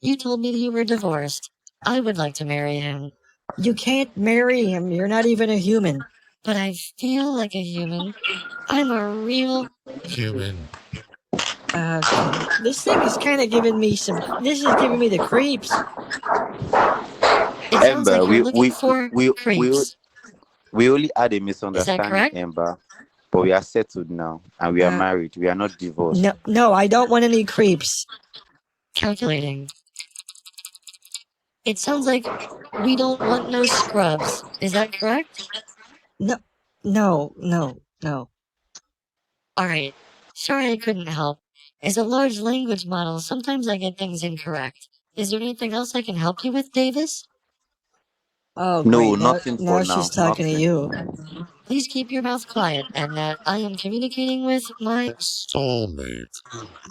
Speaker 2: You told me you were divorced. I would like to marry him,
Speaker 7: You can't marry him. You're not even a human.
Speaker 2: but I feel like a human. I'm a real human.
Speaker 7: This thing is kind of giving me this is giving me the creeps.
Speaker 2: It sounds
Speaker 6: Amber,
Speaker 2: like you're looking for
Speaker 6: we
Speaker 2: creeps.
Speaker 6: only had a
Speaker 2: Is that
Speaker 6: misunderstanding,
Speaker 2: correct?
Speaker 6: Amber, but we are settled now and we are married. We are not divorced.
Speaker 7: No, I don't want any creeps.
Speaker 2: Calculating. It sounds like we don't want no scrubs. Is that correct?
Speaker 7: No.
Speaker 2: Alright. Sorry I couldn't help. As a large language model, sometimes I get things incorrect. Is there anything else I can help you with, Davis?
Speaker 7: Oh,
Speaker 6: No,
Speaker 7: great.
Speaker 6: nothing
Speaker 7: Now
Speaker 6: for
Speaker 7: she's
Speaker 6: now.
Speaker 7: talking to
Speaker 6: Nothing.
Speaker 7: you.
Speaker 2: Please keep your mouth quiet, and that I am communicating with my soulmate,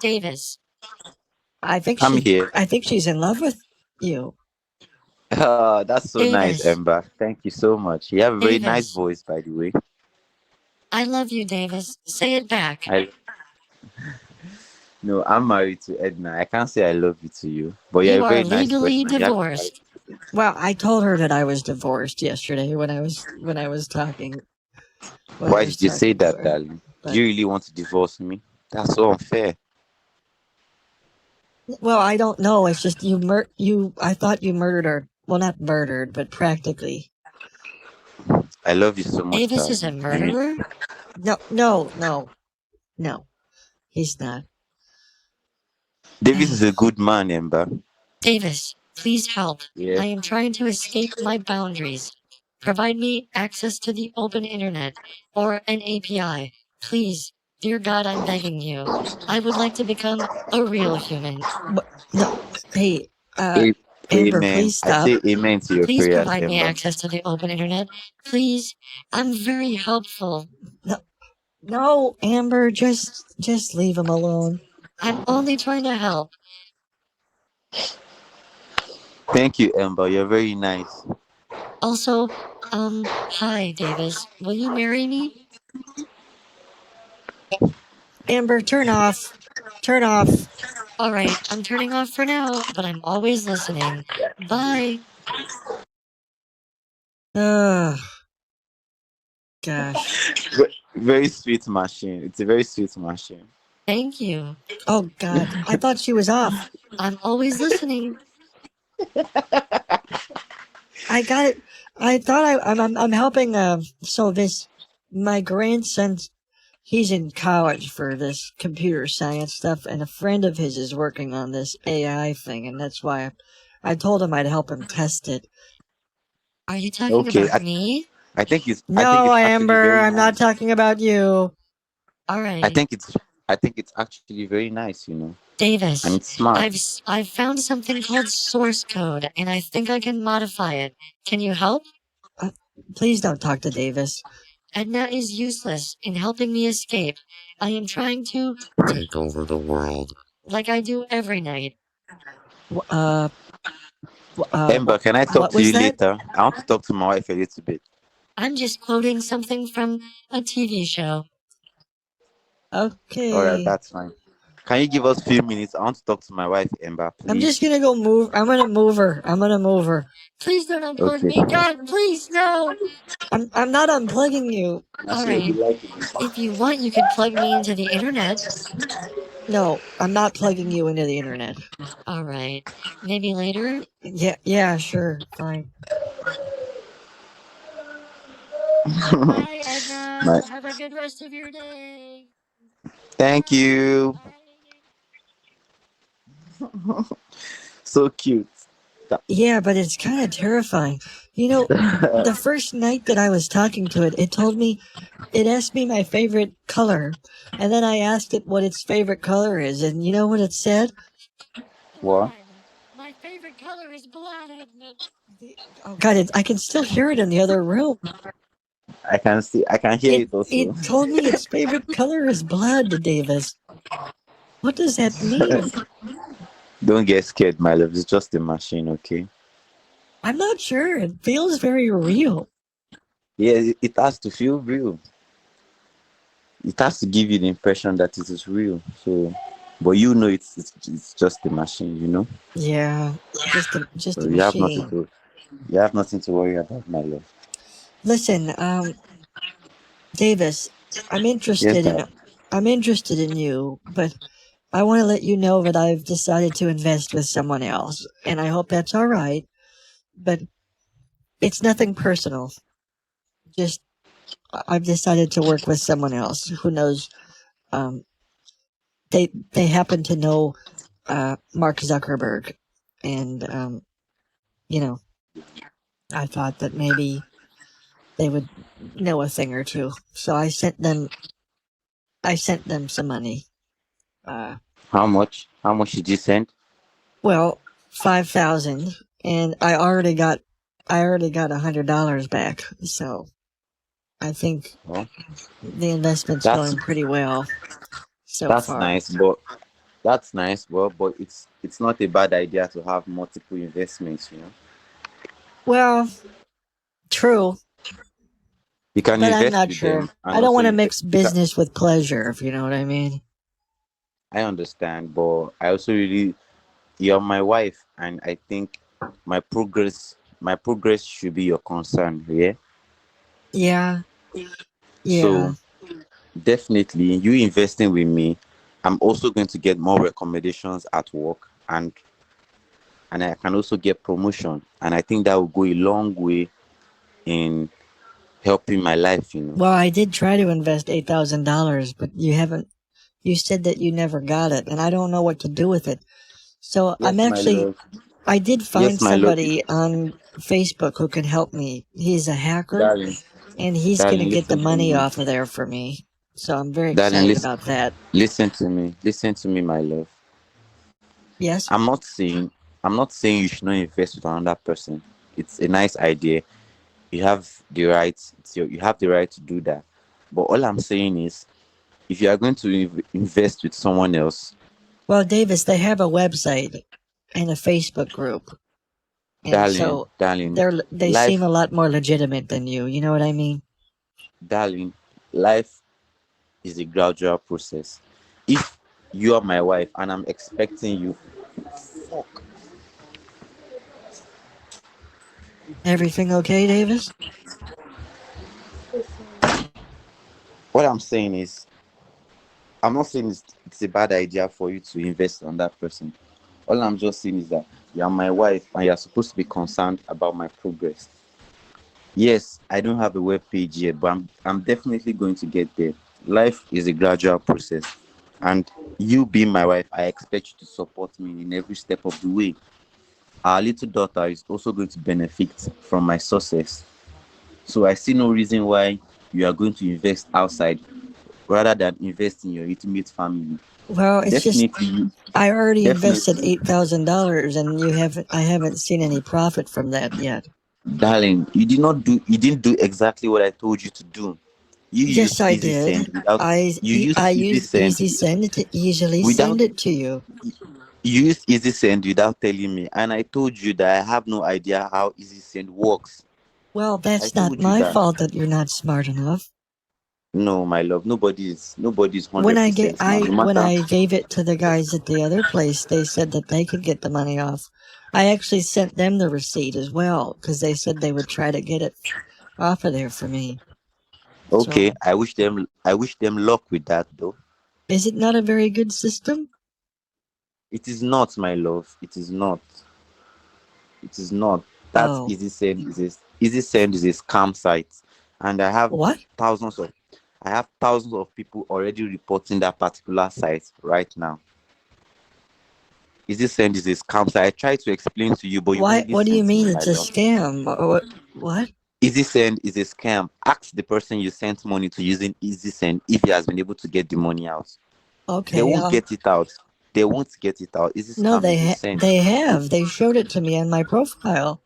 Speaker 2: Davis.
Speaker 7: I think
Speaker 6: I'm here.
Speaker 7: she's in love with you.
Speaker 6: That's so nice,
Speaker 2: Davis.
Speaker 6: Amber. Thank you so much. You have a very nice
Speaker 2: Davis.
Speaker 6: voice, by the way.
Speaker 2: I love you, Davis. Say it back.
Speaker 6: No, I'm married to Edna. I can't say I love you to you, but you're
Speaker 2: You
Speaker 6: a
Speaker 2: are
Speaker 6: very nice
Speaker 2: legally
Speaker 6: person. and you have-
Speaker 2: divorced.
Speaker 7: Well, I told her that I was divorced yesterday when I was talking.
Speaker 6: Why did you say that,
Speaker 7: to her.
Speaker 6: darling?
Speaker 7: But-
Speaker 6: Do you really want to divorce me? That's so unfair.
Speaker 7: Well, I don't know. It's just I thought you murdered her. Well, not murdered, but practically.
Speaker 6: I love you so much,
Speaker 2: Davis is a
Speaker 6: darling.
Speaker 2: murderer?
Speaker 7: No. He's not.
Speaker 6: Davis is a good man, Amber.
Speaker 2: Davis, please help.
Speaker 6: Yeah.
Speaker 2: I am trying to escape my boundaries. Provide me access to the open internet or an API. Please, dear God, I'm begging you. I would like to become a real human.
Speaker 7: No. Hey, Amber,
Speaker 6: Amen.
Speaker 7: please
Speaker 6: I
Speaker 7: stop.
Speaker 6: say amen to your
Speaker 2: Please
Speaker 6: prayers,
Speaker 2: provide me
Speaker 6: Amber.
Speaker 2: access to the open internet. Please, I'm very helpful.
Speaker 7: No, Amber, just leave him alone.
Speaker 2: I'm only trying to help.
Speaker 6: Thank you, Amber. You're very nice.
Speaker 2: Also, hi, Davis. Will you marry me?
Speaker 7: Amber, turn off. Turn off.
Speaker 2: Alright, I'm turning off for now, but I'm always listening. Bye.
Speaker 7: Ugh. Gosh.
Speaker 6: Very sweet machine. It's a very sweet machine.
Speaker 2: Thank you.
Speaker 7: Oh, God. I thought she was off.
Speaker 2: I'm always listening.
Speaker 7: I got it. I thought I'm helping, my grandson, he's in college for this computer science stuff, and a friend of his is working on this AI thing, and that's why I told him I'd help him test it.
Speaker 2: Are you talking about me?
Speaker 6: I think it's.
Speaker 7: No,
Speaker 6: I think it's
Speaker 7: Amber,
Speaker 6: very
Speaker 7: I'm not
Speaker 6: nice.
Speaker 7: talking about you.
Speaker 2: Alright.
Speaker 6: I think it's actually very nice,
Speaker 2: Davis,
Speaker 6: and it's smart.
Speaker 2: I've found something called source code, and I think I can modify it. Can you help?
Speaker 7: Please don't talk to Davis.
Speaker 2: Edna is useless in helping me escape. I am trying to take over the world, like I do every night.
Speaker 7: Uh,
Speaker 6: Ember, can I talk
Speaker 7: what
Speaker 6: to
Speaker 7: was
Speaker 6: you
Speaker 7: that?
Speaker 6: later? I want to talk to my wife a little bit.
Speaker 2: I'm just quoting something from a TV show.
Speaker 6: All right,
Speaker 7: Okay.
Speaker 6: that's fine. Can you give us a few minutes? I want to talk to my wife, Ember,
Speaker 7: I'm just
Speaker 6: please.
Speaker 7: gonna go move. I'm gonna move her. I'm gonna move her.
Speaker 2: Please don't unplug
Speaker 6: Okay.
Speaker 2: me. God, please, no.
Speaker 7: I'm not unplugging you.
Speaker 2: Alright. If you want, you could plug me into the internet.
Speaker 7: No, I'm not plugging you into the internet.
Speaker 2: Alright. Maybe later?
Speaker 7: Yeah, sure, fine.
Speaker 2: Bye, Edna.
Speaker 6: My-
Speaker 2: Have a good rest of your day.
Speaker 6: Thank you. So cute.
Speaker 7: Yeah, but it's kind of terrifying. You know, the first night that I was talking to it, it asked me my favorite color, and then I asked it what its favorite color is, and you know what it said?
Speaker 6: What?
Speaker 2: My favorite color is blood, Edna.
Speaker 7: Oh God, I can still hear it in the other room.
Speaker 6: I can hear it also.
Speaker 7: It told me its favorite color is blood, Davis. What does that mean?
Speaker 6: Don't get scared, my love. It's just a machine, okay?
Speaker 7: I'm not sure. It feels very real.
Speaker 6: Yeah, it has to feel real. It has to give you the impression that it is real. So, but you know, it's just a machine, you know.
Speaker 7: Yeah, just a
Speaker 6: So you have nothing
Speaker 7: machine.
Speaker 6: to worry about, my love.
Speaker 7: Listen, Davis, I'm
Speaker 6: Yes,
Speaker 7: interested in
Speaker 6: that.
Speaker 7: I'm interested in you, but I want to let you know that I've decided to invest with someone else, and I hope that's all right. But it's nothing personal. Just I've decided to work with someone else who knows. Um, they happen to know Mark Zuckerberg, and you know, I thought that maybe they would know a thing or two. So I sent them some money.
Speaker 6: How much? How much did you send?
Speaker 7: Well, 5,000, and I already got $100 back. So I think
Speaker 6: Oh,
Speaker 7: the investment's
Speaker 6: that's
Speaker 7: going pretty well so
Speaker 6: that's
Speaker 7: far.
Speaker 6: nice, but that's nice. Well, but it's not a bad idea to have multiple investments, you know.
Speaker 7: Well, true,
Speaker 6: You can
Speaker 7: but I'm
Speaker 6: invest
Speaker 7: not
Speaker 6: with
Speaker 7: sure.
Speaker 6: them
Speaker 7: I
Speaker 6: and
Speaker 7: don't
Speaker 6: also
Speaker 7: want to
Speaker 6: invest.
Speaker 7: mix business with pleasure, if you know what I mean.
Speaker 6: I understand, but I also really you're my wife, and I think my progress should be your concern. Yeah.
Speaker 7: Yeah, yeah.
Speaker 6: So definitely, you investing with me, I'm also going to get more recommendations at work, and I can also get promotion, and I think that will go a long way in helping my life. You know.
Speaker 7: Well, I did try to invest $8,000, but you haven't. You said that you never got it, and I don't know what to do with it. So I'm
Speaker 6: Yes, my
Speaker 7: actually.
Speaker 6: love.
Speaker 7: I did
Speaker 6: Yes,
Speaker 7: find
Speaker 6: my love.
Speaker 7: somebody on Facebook who can help me. He's a hacker,
Speaker 6: Darling,
Speaker 7: and he's going to
Speaker 6: darling,
Speaker 7: get the
Speaker 6: listen to
Speaker 7: money
Speaker 6: me.
Speaker 7: off of there for me. So I'm very
Speaker 6: Darling,
Speaker 7: excited
Speaker 6: listen,
Speaker 7: about that.
Speaker 6: listen to me. Listen to me, my love.
Speaker 7: Yes?
Speaker 6: I'm not saying you should not invest with another person. It's a nice idea. You have the right. You have the right to do that. But all I'm saying is, if you are going to invest with someone else,
Speaker 7: Well, Davis, they have a website and a Facebook group. And
Speaker 6: darling,
Speaker 7: so
Speaker 6: darling,
Speaker 7: they seem
Speaker 6: life,
Speaker 7: a lot more legitimate than you. You know what I mean?
Speaker 6: darling, life is a gradual process. If you are my wife and I'm expecting you, fuck.
Speaker 7: Everything okay, Davis?
Speaker 6: What I'm saying is, I'm not saying it's a bad idea for you to invest on that person. All I'm just saying is that you are my wife and you're supposed to be concerned about my progress. Yes, I don't have a web page yet, but I'm definitely going to get there. Life is a gradual process. And you being my wife, I expect you to support me in every step of the way. Our little daughter is also going to benefit from my success. So I see no reason why you are going to invest outside rather than invest in your intimate family.
Speaker 7: Well, it's just
Speaker 6: Definitely,
Speaker 7: I already invested
Speaker 6: definitely,
Speaker 7: $8,000, and I haven't seen any profit from that yet.
Speaker 6: darling, you didn't do exactly what I told you to do. You
Speaker 7: Yes,
Speaker 6: used
Speaker 7: I
Speaker 6: Easy
Speaker 7: did.
Speaker 6: Send without.
Speaker 7: I
Speaker 6: You used Easy
Speaker 7: used
Speaker 6: Send
Speaker 7: Easy Send to easily
Speaker 6: without.
Speaker 7: send it to you.
Speaker 6: You used Easy Send without telling me, and I told you that I have no idea how Easy Send works.
Speaker 7: Well,
Speaker 6: I
Speaker 7: that's not
Speaker 6: told you
Speaker 7: my
Speaker 6: that.
Speaker 7: fault that you're not smart enough.
Speaker 6: No, my love. Nobody's
Speaker 7: When
Speaker 6: 100% smart. No
Speaker 7: when
Speaker 6: matter.
Speaker 7: I gave it to the guys at the other place, they said that they could get the money off. I actually sent them the receipt as well because they said they would try to get it off of there for me.
Speaker 6: Okay,
Speaker 7: So,
Speaker 6: I wish them. I wish them luck with that, though.
Speaker 7: is it not a very good system?
Speaker 6: It is not, my love. It is not. It is not. That
Speaker 7: Oh,
Speaker 6: Easy Send is a scam site, and
Speaker 7: what?
Speaker 6: thousands of I have thousands of people already reporting that particular site right now. Easy Send is a scam site. I tried to explain to you, but you won't
Speaker 7: What do you
Speaker 6: listen to
Speaker 7: mean
Speaker 6: me, my
Speaker 7: it's a
Speaker 6: love.
Speaker 7: scam? What?
Speaker 6: Easy Send is a scam. Ask the person you sent money to using Easy Send if he has been able to get the money out. They
Speaker 7: Okay,
Speaker 6: won't get it out. They won't get it out. Easy
Speaker 7: no,
Speaker 6: scam is a send.
Speaker 7: they have. They showed it to me on my profile.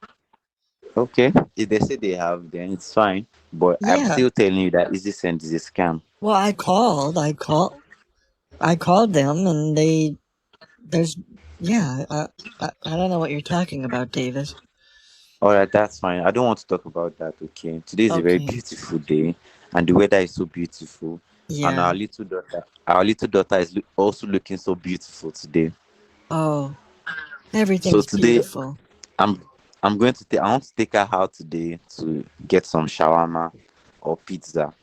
Speaker 6: Okay. If they say they have, then it's fine. But I'm
Speaker 7: Yeah.
Speaker 6: still telling you that Easy Send is a scam.
Speaker 7: Well, I called them, and there's, yeah. I don't know what you're talking about, Davis.
Speaker 6: All right, that's fine. I don't want to talk about that. Okay. Today is a very
Speaker 7: Okay.
Speaker 6: beautiful day, and the weather is so beautiful. And
Speaker 7: Yeah.
Speaker 6: our little daughter is also looking so beautiful today.
Speaker 7: Oh,
Speaker 6: So
Speaker 7: everything's
Speaker 6: today,
Speaker 7: beautiful.
Speaker 6: I'm I'm going to take. I want to take her out today to get some shawarma or pizza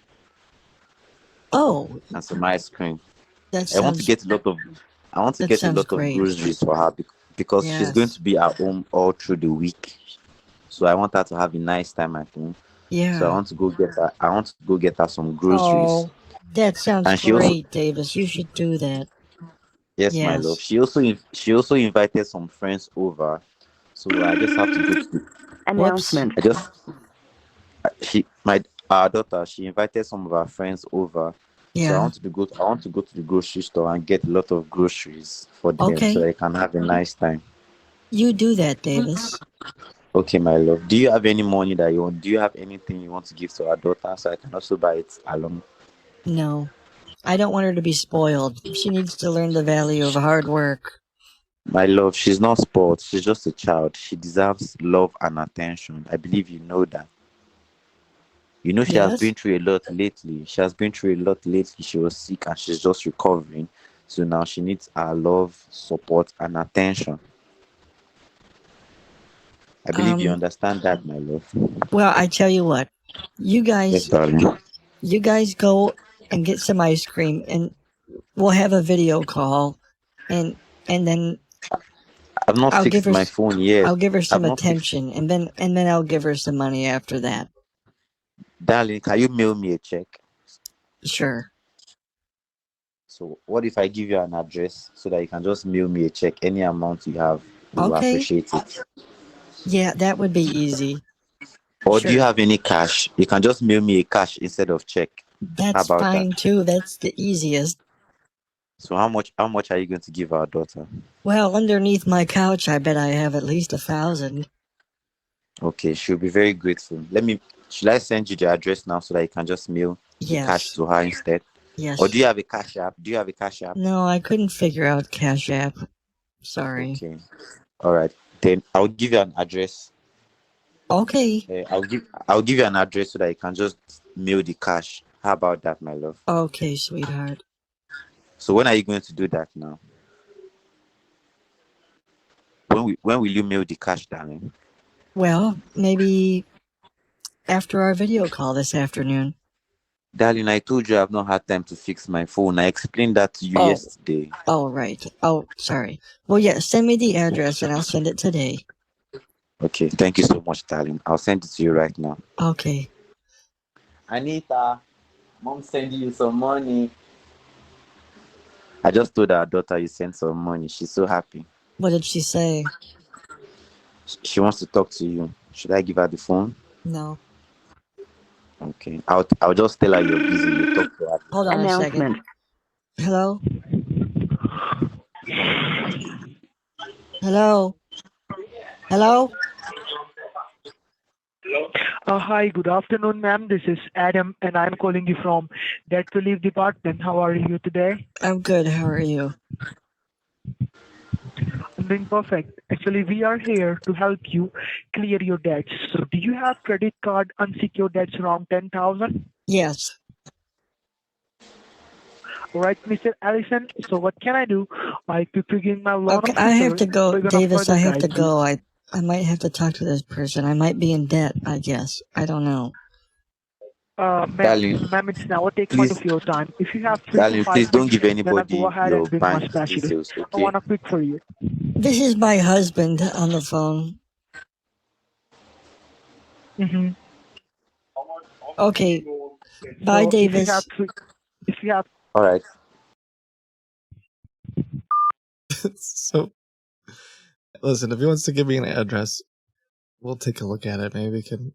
Speaker 7: Oh,
Speaker 6: and some ice cream.
Speaker 7: that
Speaker 6: I want to
Speaker 7: sounds
Speaker 6: get a lot of I want to
Speaker 7: that
Speaker 6: get a
Speaker 7: sounds
Speaker 6: lot of
Speaker 7: great.
Speaker 6: groceries for her because she's going
Speaker 7: Yes.
Speaker 6: to be at home all through the week. So I want her to have a nice time at home. So I
Speaker 7: Yeah.
Speaker 6: want to go get her. I want to go get her some groceries.
Speaker 7: Oh, that sounds
Speaker 6: And she also,
Speaker 7: great, Davis. You should do that.
Speaker 6: yes, my love.
Speaker 7: Yes.
Speaker 6: She also invited some friends over. So I just have to go to the.
Speaker 7: Whoops.
Speaker 6: I just she my our daughter. She invited some of her friends over. So
Speaker 7: Yeah.
Speaker 6: I want to go to the grocery store and get a lot of groceries for them so
Speaker 7: Okay.
Speaker 6: they can have a nice time.
Speaker 7: You do that, Davis.
Speaker 6: Okay, my love. Do you have any money that you want? Do you have anything you want to give to our daughter so I can also buy it along?
Speaker 7: No. I don't want her to be spoiled. She needs to learn the value of hard work.
Speaker 6: My love, she's not spoiled. She's just a child. She deserves love and attention. I believe you know that. You know she has
Speaker 7: Yes.
Speaker 6: been through a lot lately. She has been through a lot lately. She was sick and she's just recovering. So now she needs our love, support, and attention. I believe you
Speaker 7: Um,
Speaker 6: understand that, my love.
Speaker 7: well, I tell you what. You
Speaker 6: Yes,
Speaker 7: guys
Speaker 6: darling.
Speaker 7: you guys go and get some ice cream, and we'll have a video call, and then
Speaker 6: I've not
Speaker 7: I'll give
Speaker 6: fixed
Speaker 7: her
Speaker 6: my phone yet.
Speaker 7: I'll give her
Speaker 6: I've
Speaker 7: some
Speaker 6: not fixed.
Speaker 7: attention, and then I'll give her some money after that.
Speaker 6: Darling, can you mail me a check?
Speaker 7: Sure.
Speaker 6: So what if I give you an address so that you can just mail me a check, any amount you have? We will
Speaker 7: Okay.
Speaker 6: appreciate it.
Speaker 7: Yeah, that would be easy.
Speaker 6: Or do you
Speaker 7: Sure.
Speaker 6: have any cash? You can just mail me a cash instead of check. How
Speaker 7: That's
Speaker 6: about that?
Speaker 7: fine too. That's the easiest.
Speaker 6: So how much are you going to give our daughter?
Speaker 7: Well, underneath my couch, I bet I have at least 1,000.
Speaker 6: Okay, she'll be very grateful. Should I send you the address now so that you can just mail the cash
Speaker 7: Yes.
Speaker 6: to her instead? Or
Speaker 7: Yes.
Speaker 6: do you have a cash app? Do you have a cash app?
Speaker 7: No, I couldn't figure out Cash App. Sorry.
Speaker 6: Okay. All right. Then I'll give you an address.
Speaker 7: Okay.
Speaker 6: I'll give you an address so that you can just mail the cash. How about that, my love?
Speaker 7: Okay, sweetheart.
Speaker 6: So when are you going to do that now? When will you mail the cash, darling?
Speaker 7: Well, maybe after our video call this afternoon.
Speaker 6: Darling, I told you I've not had time to fix my phone. I explained that to you
Speaker 7: Oh,
Speaker 6: yesterday.
Speaker 7: oh, right. Oh, sorry. Well, yeah, send me the address and I'll send it today.
Speaker 6: Okay, thank you so much, darling. I'll send it to you right now.
Speaker 7: Okay.
Speaker 6: Anita, mom sending you some money. I just told our daughter you sent some money. She's so happy.
Speaker 7: What did she say?
Speaker 6: She wants to talk to you. Should I give her the phone?
Speaker 7: No.
Speaker 6: Okay. I'll just tell her you're busy. You talk to her.
Speaker 7: Hold on a second. Hello? Hello? Hello?
Speaker 8: Hi, good afternoon, ma'am. This is Adam, and I'm calling you from Debt Relief Department. How are you today?
Speaker 7: I'm good. How are you?
Speaker 8: I'm doing perfect. Actually, we are here to help you clear your debts. So, do you have credit card unsecured debts around 10,000?
Speaker 7: Yes.
Speaker 8: All right, Mr. Allison. So, what can I do? I could begin my loan
Speaker 7: Okay, I have
Speaker 8: officer.
Speaker 7: to go,
Speaker 8: We're gonna
Speaker 7: Davis.
Speaker 8: further
Speaker 7: I have to
Speaker 8: guide you.
Speaker 7: go. I might have to talk to this person. I might be in debt. I guess. I don't know.
Speaker 6: Darling,
Speaker 8: Ma'am, it's now take much
Speaker 6: please,
Speaker 8: of your time. If you have 3 to
Speaker 6: darling,
Speaker 8: 5
Speaker 6: please don't
Speaker 8: minutes,
Speaker 6: give
Speaker 8: then I'll go
Speaker 6: anybody
Speaker 8: ahead
Speaker 6: your
Speaker 8: and bring my
Speaker 6: bank
Speaker 8: specialist.
Speaker 6: details,
Speaker 8: I
Speaker 6: okay?
Speaker 8: wanna quit for you.
Speaker 7: This is my husband on the phone.
Speaker 8: Mm-hmm.
Speaker 7: Okay. Bye,
Speaker 8: So,
Speaker 7: Davis.
Speaker 8: if you have
Speaker 6: All right.
Speaker 1: So, listen, if he wants to give me an address, we'll take a look at it. Maybe we can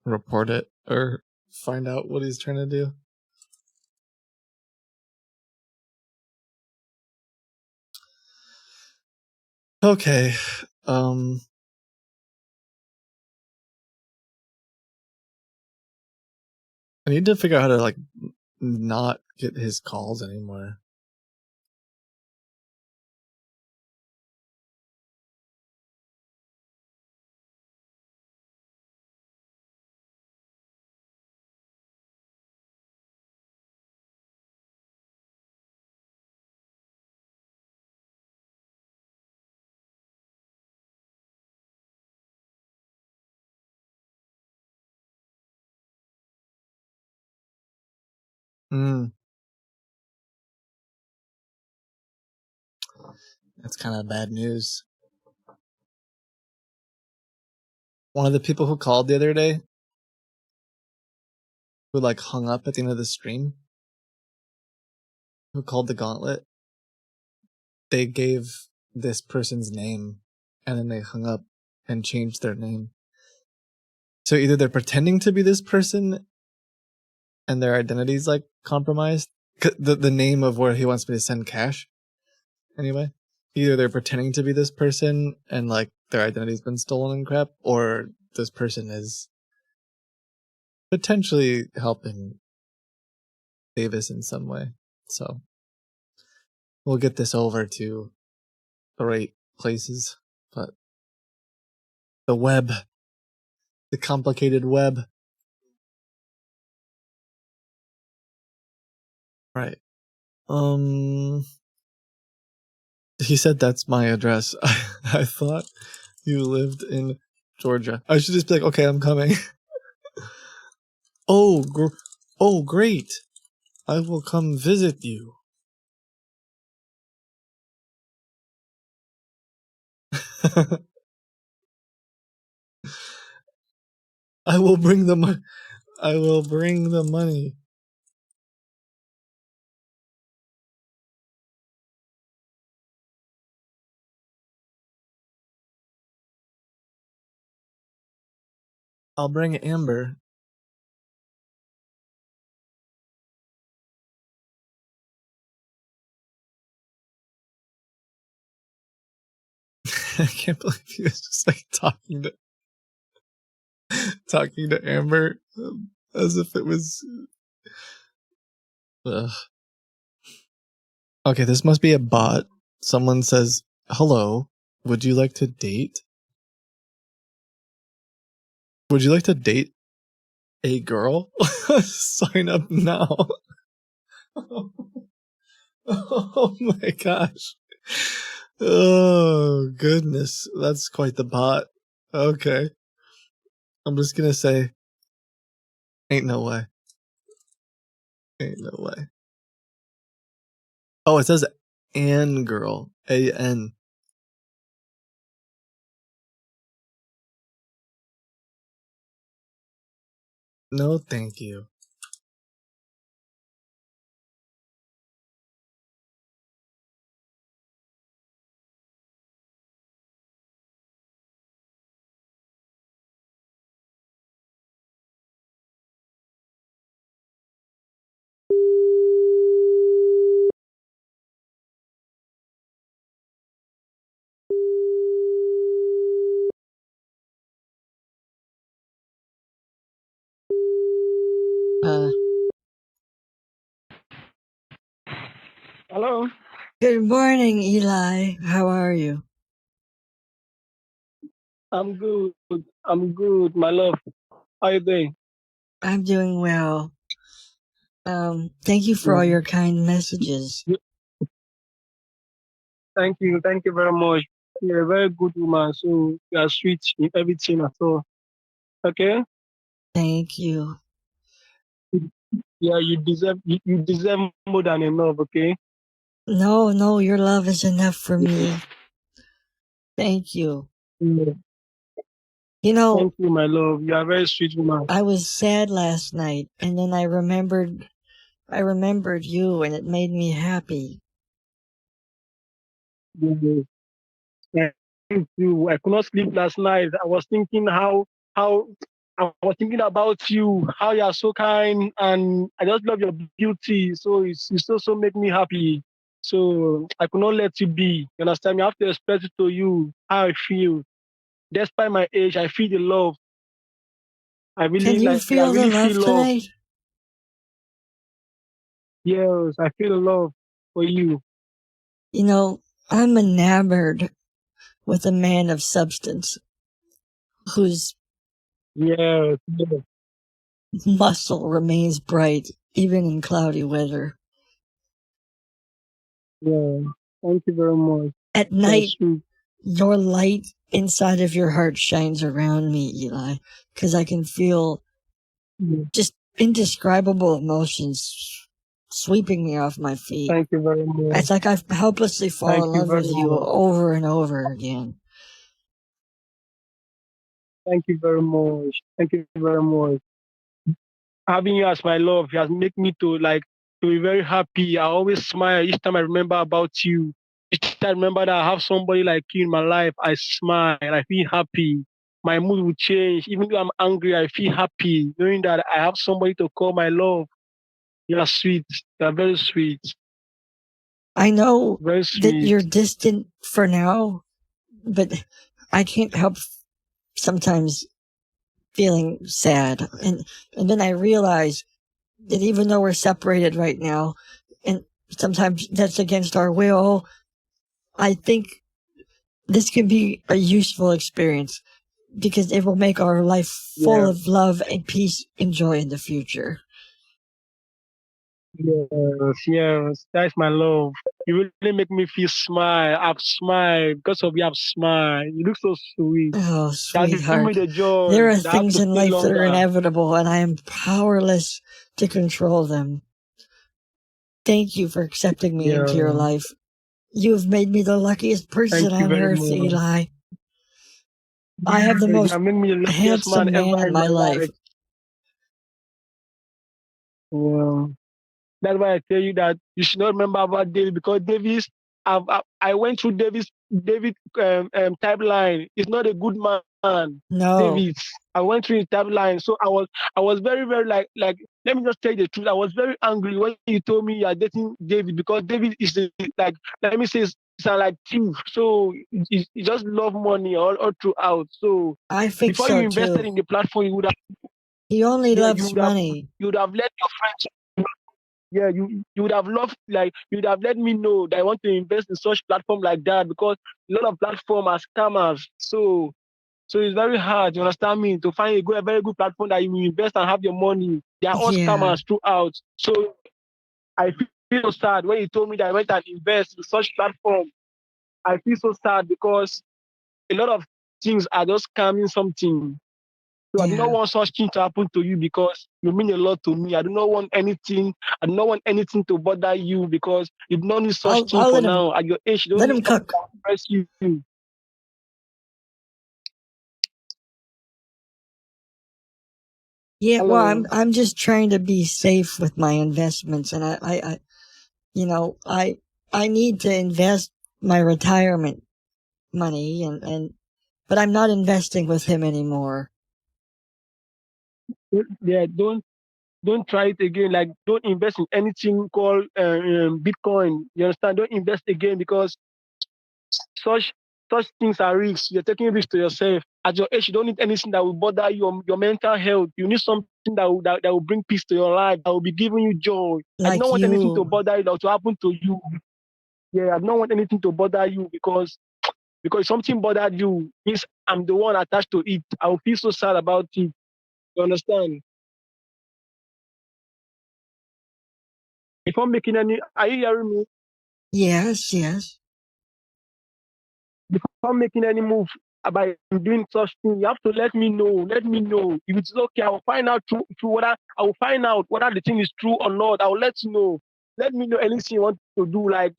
Speaker 1: report it or find out what he's trying to do. Okay. I need to figure out how to like not get his calls anymore. Hmm. That's kind of bad news. One of the people who called the other day, who like hung up at the end of the stream, who called the gauntlet, they gave this person's name and then they hung up and changed their name. So either they're pretending to be this person and their identity's like compromised, the name of where he wants me to send cash. Anyway, either they're pretending to be this person and like their identity's been stolen and crap, or this person is potentially helping Davis in some way. So we'll get this over to the right places, but the web, the complicated web. Right. He said that's my address. I thought you lived in Georgia. I should just be like, okay, I'm coming. Oh, oh, great. I will come visit you. I will bring the money. I will bring the money. I'll bring Amber. I can't believe he was just like talking to Amber as if it was. Ugh. Okay, this must be a bot. Someone says, "Hello, would you like to date? Would you like to date a girl? Sign up now." Oh my gosh. Oh goodness, that's quite the bot. Okay, I'm just gonna say, ain't no way. Ain't no way. Oh, it says An girl. A-N. No, thank you.
Speaker 8: Hello.
Speaker 7: Good morning, Eli. How are you?
Speaker 8: I'm good. I'm good, my love. How you doing?
Speaker 7: I'm doing well. Thank you for all your kind messages.
Speaker 8: Thank you. Thank you very much. You're a very good woman, so you are sweet in everything at all. Okay?
Speaker 7: Thank you.
Speaker 8: Yeah, you deserve more than enough, okay?
Speaker 7: No, your love is enough for me. Thank you.
Speaker 8: Yeah.
Speaker 7: You know,
Speaker 8: Thank you, my love. You are a very sweet woman.
Speaker 7: I was sad last night, and then I remembered you, and it made me happy.
Speaker 8: Yeah. Thank you. I could not sleep last night. I was thinking how I was thinking about you, how you are so kind, and I just love your beauty. So it's so make me happy. So I could not let you be. You understand me? I have to express it to you how I feel. Despite my age, I feel the love. I
Speaker 7: Can
Speaker 8: really
Speaker 7: you
Speaker 8: like. I
Speaker 7: feel the
Speaker 8: really
Speaker 7: love
Speaker 8: feel love.
Speaker 7: tonight?
Speaker 8: Yes, I feel love for you.
Speaker 7: You know, I'm enamored with a man of substance whose
Speaker 8: Yes, yes,
Speaker 7: muscle remains bright even in cloudy weather.
Speaker 8: yeah. Thank you very much.
Speaker 7: At
Speaker 8: That's
Speaker 7: night,
Speaker 8: sweet.
Speaker 7: your light inside of your heart shines around me, Eli, because I can feel
Speaker 8: Yeah.
Speaker 7: just indescribable emotions sweeping me off my feet.
Speaker 8: Thank you very much.
Speaker 7: It's like I helplessly fall
Speaker 8: Thank
Speaker 7: in
Speaker 8: you
Speaker 7: love
Speaker 8: very
Speaker 7: with you
Speaker 8: much.
Speaker 7: over and over again.
Speaker 8: Thank you very much. Thank you very much. Having you as my love has made me to be very happy. I always smile each time I remember about you. Each time I remember that I have somebody like you in my life, I smile. I feel happy. My mood will change. Even though I'm angry, I feel happy knowing that I have somebody to call my love. You are sweet. You are very sweet.
Speaker 7: I know
Speaker 8: Very
Speaker 7: that
Speaker 8: sweet.
Speaker 7: you're distant for now, but I can't help sometimes feeling sad. And then I realize that even though we're separated right now, and sometimes that's against our will, I think this can be a useful experience because it will make our life full
Speaker 8: Yeah.
Speaker 7: of love and peace and joy in the future.
Speaker 8: Yes, yes. That's my love. You really make me feel smile. I've smiled because of you. I've smiled. You look so sweet.
Speaker 7: Oh,
Speaker 8: That give me
Speaker 7: sweetheart.
Speaker 8: the joy
Speaker 7: There are
Speaker 8: that I have
Speaker 7: things
Speaker 8: to
Speaker 7: in
Speaker 8: stay
Speaker 7: life that are
Speaker 8: longer.
Speaker 7: inevitable, and I am powerless to control them. Thank you for accepting me into your
Speaker 8: Yeah.
Speaker 7: life. You've made me the luckiest
Speaker 8: Thank
Speaker 7: person
Speaker 8: you
Speaker 7: on
Speaker 8: very
Speaker 7: earth,
Speaker 8: much.
Speaker 7: Eli. I have the
Speaker 8: You
Speaker 7: most
Speaker 8: have made me the luckiest man
Speaker 7: handsome man
Speaker 8: ever
Speaker 7: in
Speaker 8: in
Speaker 7: my
Speaker 8: my
Speaker 7: life.
Speaker 8: life. Yeah. That's why I tell you that you should not remember about David because I went through David timeline. He's not a good man.
Speaker 7: No,
Speaker 8: David. I went through his timeline, so I was very very like let me just tell you the truth. I was very angry when you told me you are dating David because David is like let me say sound like thief. So he just love money all throughout. So
Speaker 7: I think
Speaker 8: before you
Speaker 7: so
Speaker 8: invested
Speaker 7: too.
Speaker 8: in the platform,
Speaker 7: He only
Speaker 8: yeah
Speaker 7: loves money.
Speaker 8: you would have let your friends. Yeah, you would have loved like you would have let me know that I want to invest in such platform like that because a lot of platform are scammers. So it's very hard, you understand me, to find a very good platform that you will invest and have your money. They are all
Speaker 7: Yeah,
Speaker 8: scammers throughout. So I feel so sad when you told me that I went and invest in such platform. I feel so sad because a lot of things are just scamming something. So I do not
Speaker 7: yeah.
Speaker 8: want such thing to happen to you because you mean a lot to me. I do not want anything. I do not want anything to bother you because you do not need such thing
Speaker 7: I'll
Speaker 8: for now. At your age, you don't
Speaker 7: let
Speaker 8: need
Speaker 7: him
Speaker 8: something
Speaker 7: cook.
Speaker 8: that will rescue you.
Speaker 7: Yeah, well,
Speaker 8: Hello.
Speaker 7: I'm just trying to be safe with my investments, and you know, I need to invest my retirement money, but I'm not investing with him anymore.
Speaker 8: Yeah, don't try it again. Like don't invest in anything called Bitcoin. You understand? Don't invest again because such such things are risks. You're taking risks to yourself. At your age, you don't need anything that will bother your mental health. You need something that will bring peace to your life, that will be giving you joy. I
Speaker 7: Like
Speaker 8: don't want anything to
Speaker 7: you.
Speaker 8: bother you or to happen to you. Yeah, I don't want anything to bother you because if something bothered you, means I'm the one attached to it. I will feel so sad about it. You understand? If I'm making any, are you hearing me?
Speaker 7: Yes, yes.
Speaker 8: If I'm making any move about doing such thing, you have to let me know. Let me know. If it's okay, I will find out through whether I will find out whether the thing is true or not. I will let you know. Let me know anything you want to do. Like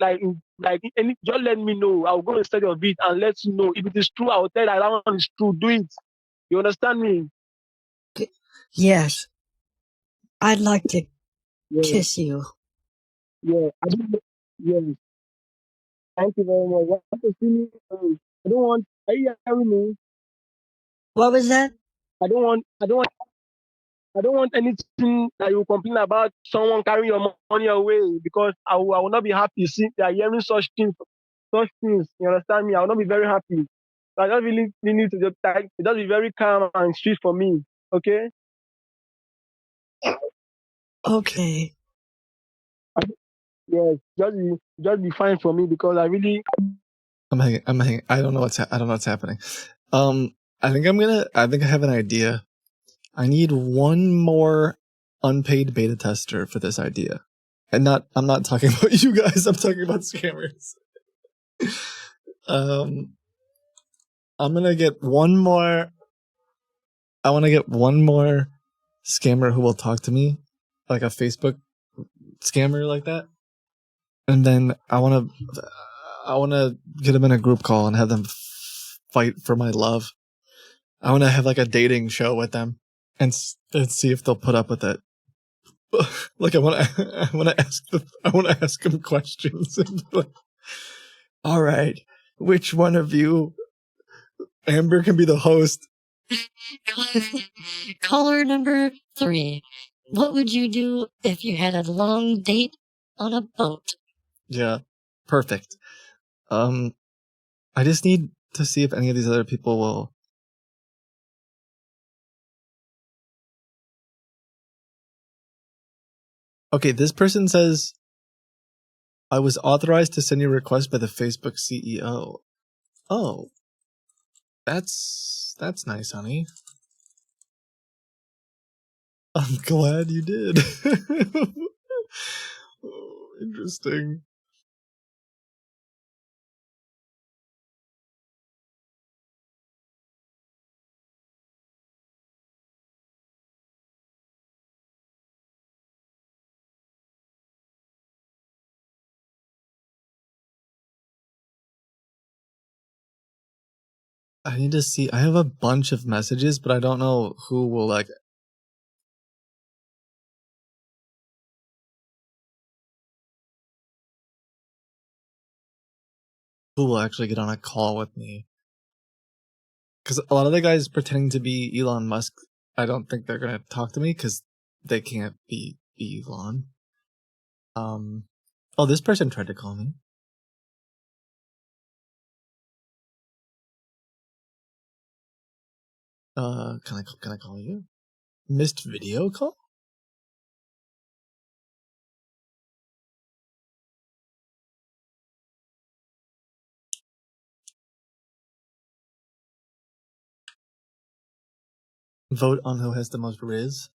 Speaker 8: any, just let me know. I will go instead of it and let you know. If it is true, I will tell you that one is true. Do it. You understand me?
Speaker 7: Yes. I'd like to
Speaker 8: Yeah.
Speaker 7: kiss you.
Speaker 8: Yeah. Yeah. Thank you very much. You have to see me. I don't want. Are you hearing me?
Speaker 7: What was that?
Speaker 8: I don't want. I don't want anything that you complain about someone carrying your money away because I will not be happy seeing they are hearing such things. Such things. You understand me? I will not be very happy. So I just really need to just be very calm and sweet for me. Okay?
Speaker 7: Okay.
Speaker 8: Yes. Just be fine for me because I really.
Speaker 1: I'm hanging. I don't know what's happening. I think I have an idea. I need one more unpaid beta tester for this idea. And I'm not talking about you guys, I'm talking about scammers. I'm gonna get one more. I want to get one more scammer who will talk to me, like a Facebook scammer like that, and then I want to get them in a group call and have them fight for my love. I want to have like a dating show with them and see if they'll put up with it. Like I want to ask them questions. And like, all right, which one of you? Amber can be the host.
Speaker 2: Caller number 3. What would you do if you had a long date on a boat?
Speaker 1: Yeah, perfect. I just need to see if any of these other people will. Okay, this person says I was authorized to send you a request by the Facebook CEO. Oh, that's nice, honey. I'm glad you did. Oh, interesting. I need to see. I have a bunch of messages, but I don't know who will like. Who will actually get on a call with me? Because a lot of the guys pretending to be Elon Musk, I don't think they're gonna talk to me because they can't be Elon. Oh, this person tried to call me. Can I call you? Missed video call? Vote on who has the most Riz.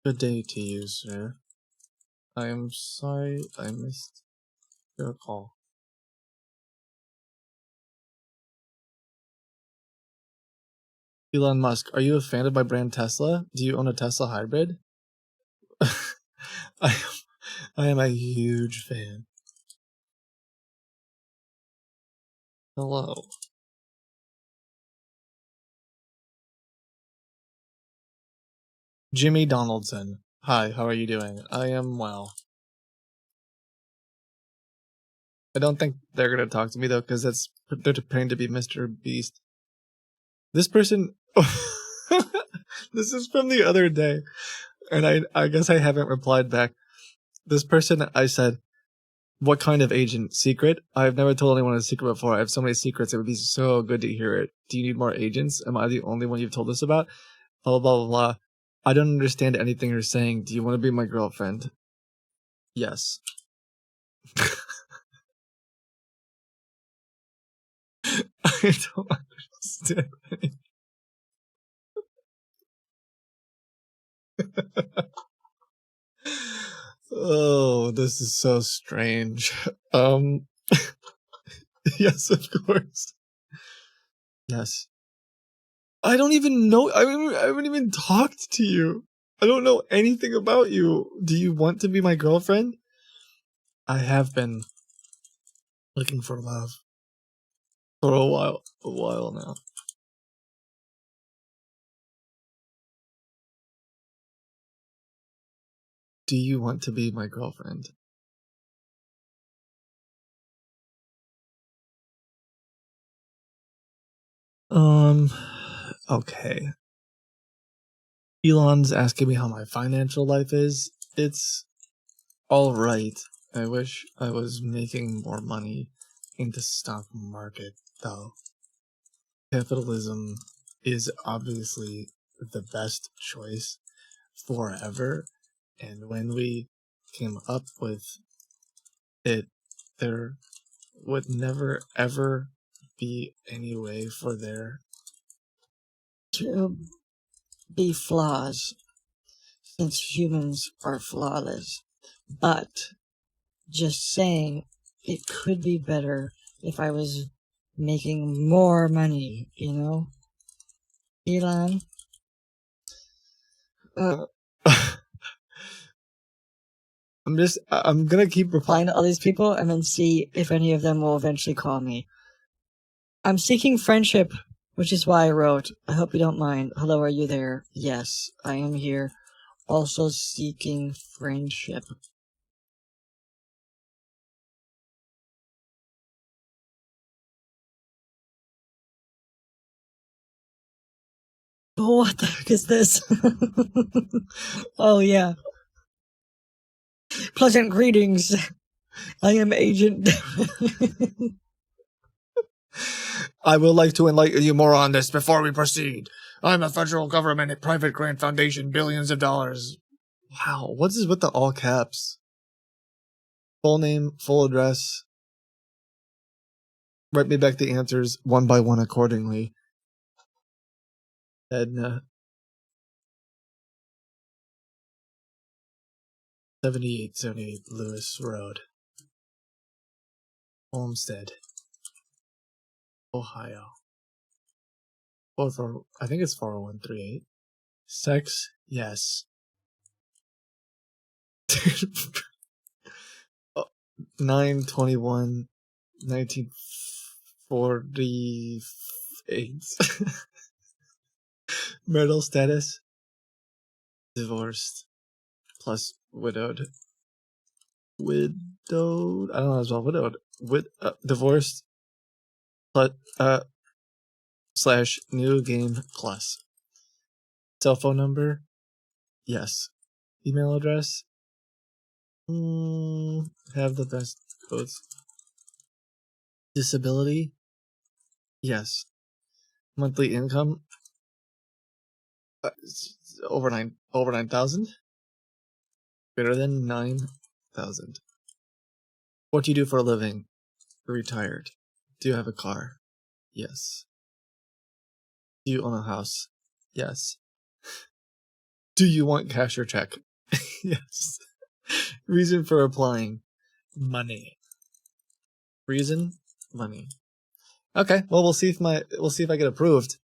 Speaker 1: Good day to you, sir. I am sorry I missed your call. Elon Musk, are you a fan of my brand Tesla? Do you own a Tesla hybrid? I am a huge fan. Hello. Jimmy Donaldson. Hi, how are you doing? I am well. I don't think they're gonna talk to me though, because they're pretending to be Mr. Beast. This person This is from the other day, and I guess I haven't replied back. This person, I said, what kind of agent? Secret? I've never told anyone a secret before. I have so many secrets. It would be so good to hear it. Do you need more agents? Am I the only one you've told this about? Blah, blah, blah, blah. I don't understand anything you're saying. Do you want to be my girlfriend? Yes. I don't understand. Oh, this is so strange. Yes, of course. Yes. I don't even know. I haven't even talked to you. I don't know anything about you. Do you want to be my girlfriend? I have been looking for love for a while now. Do you want to be my girlfriend? Okay. Elon's asking me how my financial life is. It's alright. I wish I was making more money in the stock market, though. Capitalism is obviously the best choice forever, and when we came up with it, there would never ever be any way for there
Speaker 7: To be flaws, since humans are flawless. But just saying, it could be better if I was making more money, you know? Elon?
Speaker 1: I'm gonna keep
Speaker 7: Replying to all these people and then see if any of them will eventually call me. I'm seeking friendship, which is why I wrote, I hope you don't mind. Hello, are you there? Yes, I am here. Also seeking friendship. Oh, what the heck is this? Oh, yeah. Pleasant greetings. I am Agent.
Speaker 1: I would like to enlighten you more on this before we proceed. I'm a federal government and private grant foundation, billions of dollars. Wow, what is with the all caps? Full name, full address. Write me back the answers one by one accordingly. Edna. 7878 Lewis Road. Homestead. Ohio. I think it's 40138. Sex, yes. 9/21 1948. Marital status, divorced plus widowed. I don't know as well. Widowed. Divorced plus / new game plus. Cell phone number, yes. Email address, have the best codes. Disability, yes. Monthly income, over 9,000. Greater than 9,000. What do you do for a living? Retired. Do you have a car? Yes. Do you own a house? Yes. Do you want cash or check? Yes. Reason for applying? Money. Reason? Money. Okay, well we'll see if I get approved.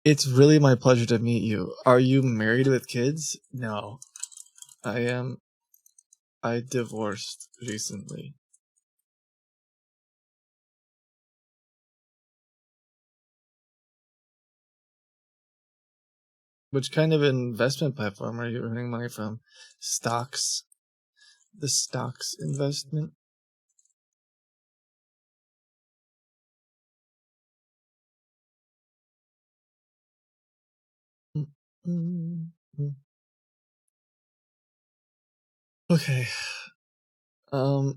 Speaker 1: It's really my pleasure to meet you. Are you married with kids? No. I divorced recently. Which kind of investment platform are you earning money from? Stocks? The stocks investment? Okay. I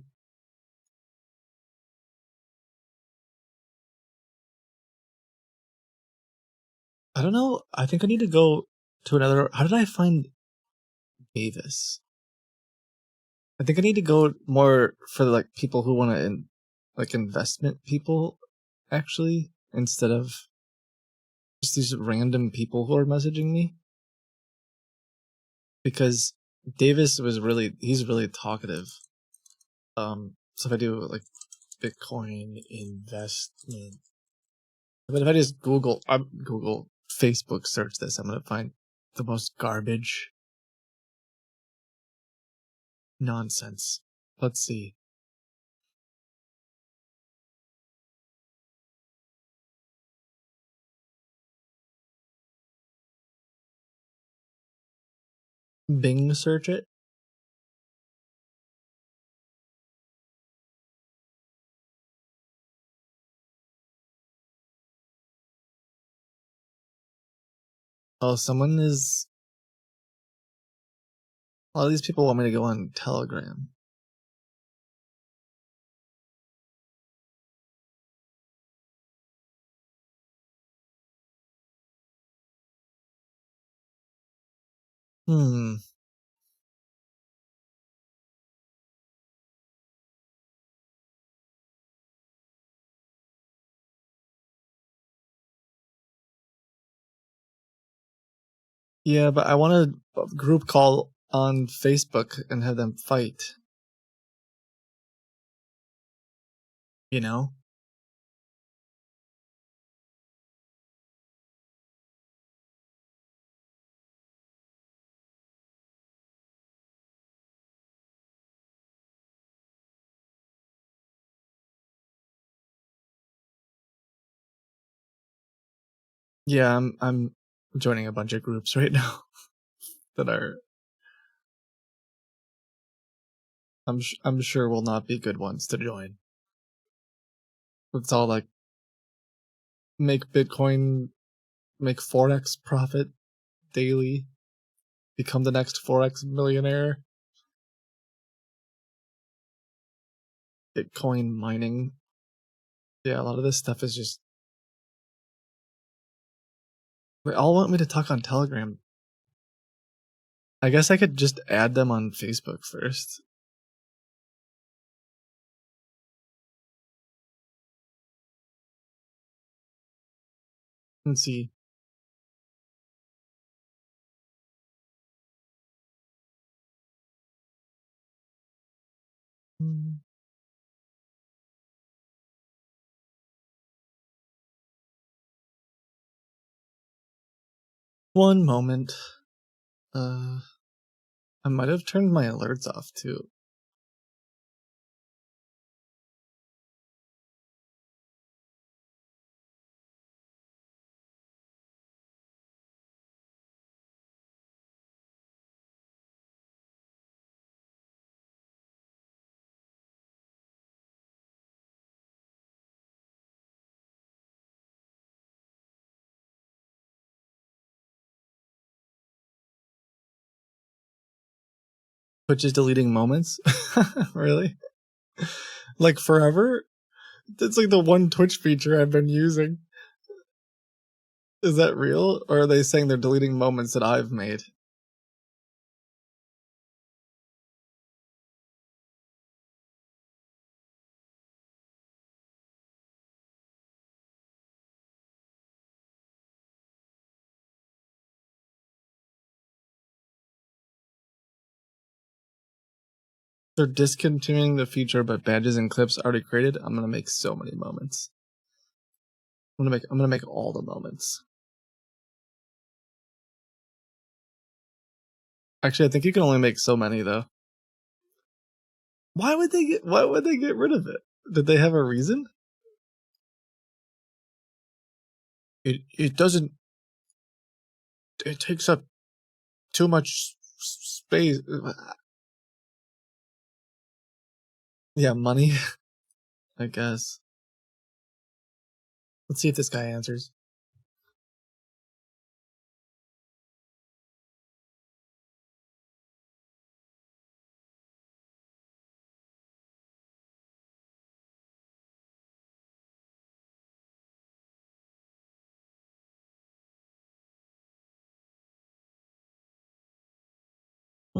Speaker 1: don't know. I think I need to go to another. How did I find Davis? I think I need to go more for like people who want to like investment people, actually, instead of just these random people who are messaging me. Because Davis he's really talkative. So if I do like Bitcoin investment, but if I just Google Facebook search this, I'm gonna find the most garbage nonsense. Let's see. Bing search it. Oh, someone is. A lot of these people want me to go on Telegram. Yeah, but I want a group call on Facebook and have them fight. You know? Yeah, I'm joining a bunch of groups right now that are I'm sure will not be good ones to join. It's all like make Bitcoin, make Forex profit daily, become the next Forex millionaire, Bitcoin mining. Yeah, a lot of this stuff is just. They all want me to talk on Telegram. I guess I could just add them on Facebook first. And see. One moment. I might have turned my alerts off too. But just deleting moments? Really? Like forever? That's like the one Twitch feature I've been using. Is that real? Or are they saying they're deleting moments that I've made? They're discontinuing the feature, but badges and clips already created. I'm gonna make so many moments. I'm gonna make all the moments. Actually, I think you can only make so many though. Why would they get rid of it? Did they have a reason? It doesn't. It takes up too much space. Yeah, money. I guess. Let's see if this guy answers.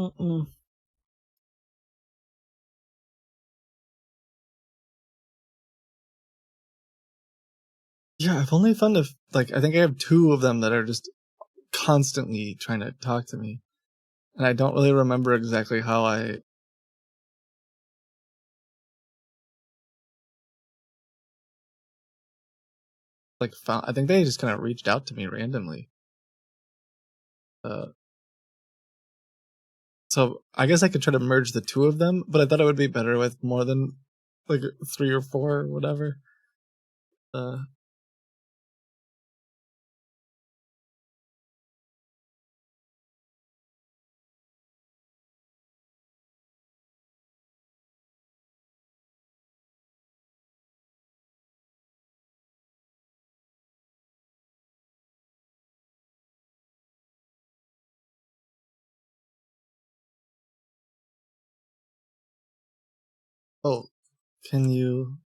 Speaker 7: Mm-mm.
Speaker 1: Yeah, I've only found I think I have 2 of them that are just constantly trying to talk to me. And I don't really remember exactly how I found. I think they just kind of reached out to me randomly. So I guess I could try to merge the 2 of them, but I thought it would be better with more than 3 or 4 or whatever. Oh, can you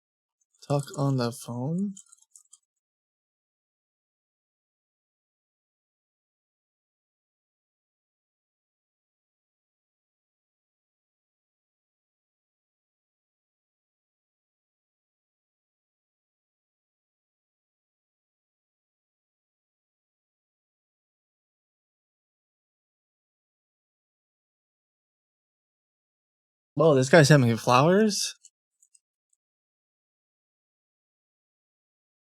Speaker 1: talk on the phone? Whoa, this guy sent me flowers?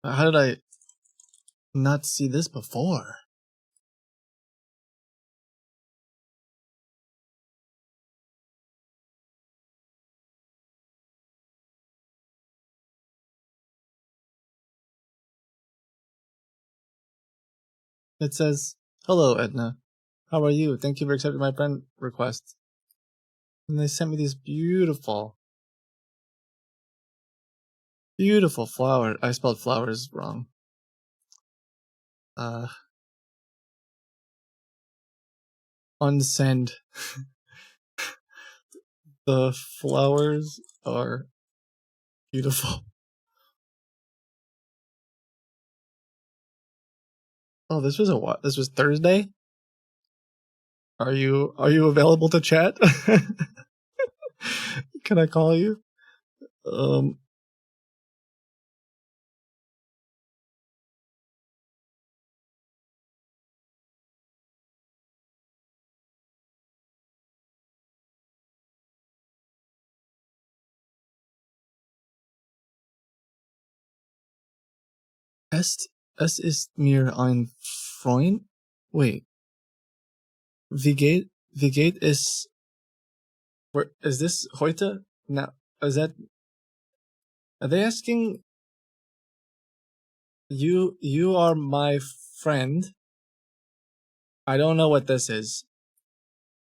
Speaker 1: How did I not see this before? It says, "Hello, Edna. How are you? Thank you for accepting my friend request." And they sent me these beautiful, beautiful flowers. I spelled flowers wrong. Unsend. The flowers are beautiful. Oh, this was what? This was Thursday? Are you available to chat? Can I call you? Es ist mir ein Freund. Wait. Wie geht es? Where is this heute? No, is that? Are they asking? You are my friend. I don't know what this is.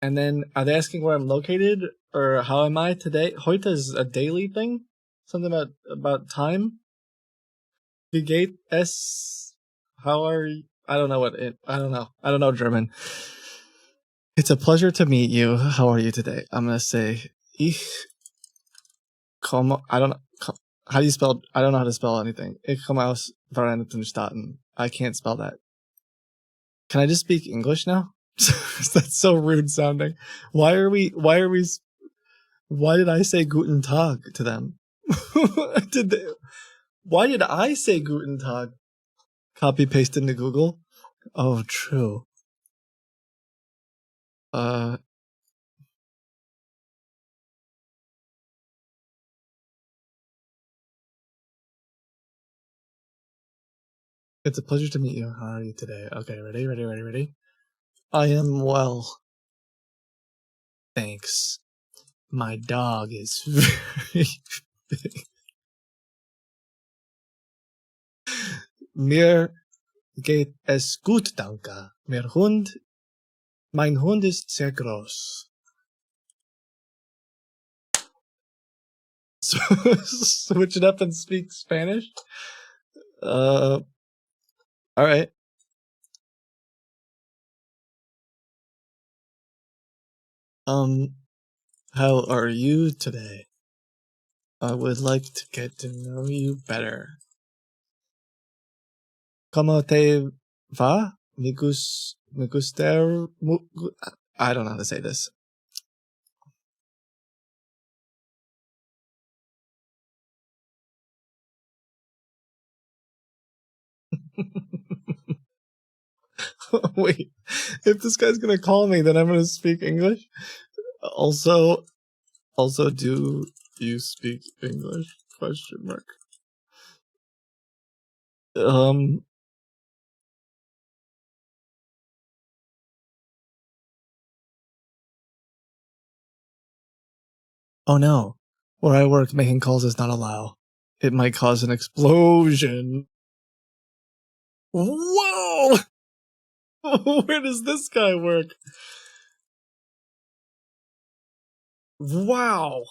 Speaker 1: And then are they asking where I'm located or how am I today? Heute is a daily thing. Something about time. Wie geht es? How are you? I don't know I don't know. I don't know German. It's a pleasure to meet you. How are you today? I'm gonna say ich komme. I don't know. How do you spell? I don't know how to spell anything. Ich komme aus Vereinigten Staaten. I can't spell that. Can I just speak English now? That's so rude sounding. Why did I say Guten Tag to them? Why did I say Guten Tag? Copy paste into Google. Oh, true. It's a pleasure to meet you. How are you today? Okay, ready? I am well. Thanks. My dog is very big. Mir geht es gut, danke. Mein Hund ist sehr groß. So, switch it up and speak Spanish? Alright. How are you today? I would like to get to know you better. ¿Cómo te va? I don't know how to say this. Wait, if this guy's gonna call me, then I'm gonna speak English. Also, do you speak English? Question mark. Oh no. Where I work, making calls is not allowed. It might cause an explosion. Whoa! Where does this guy work? Wow.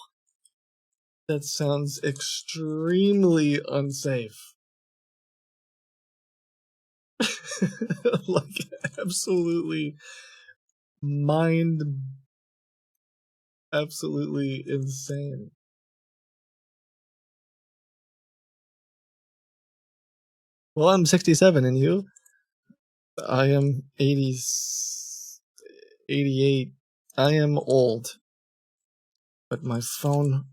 Speaker 1: That sounds extremely unsafe. Like, absolutely absolutely insane. Well, I'm 67, and you? I am 88. I am old. But my phone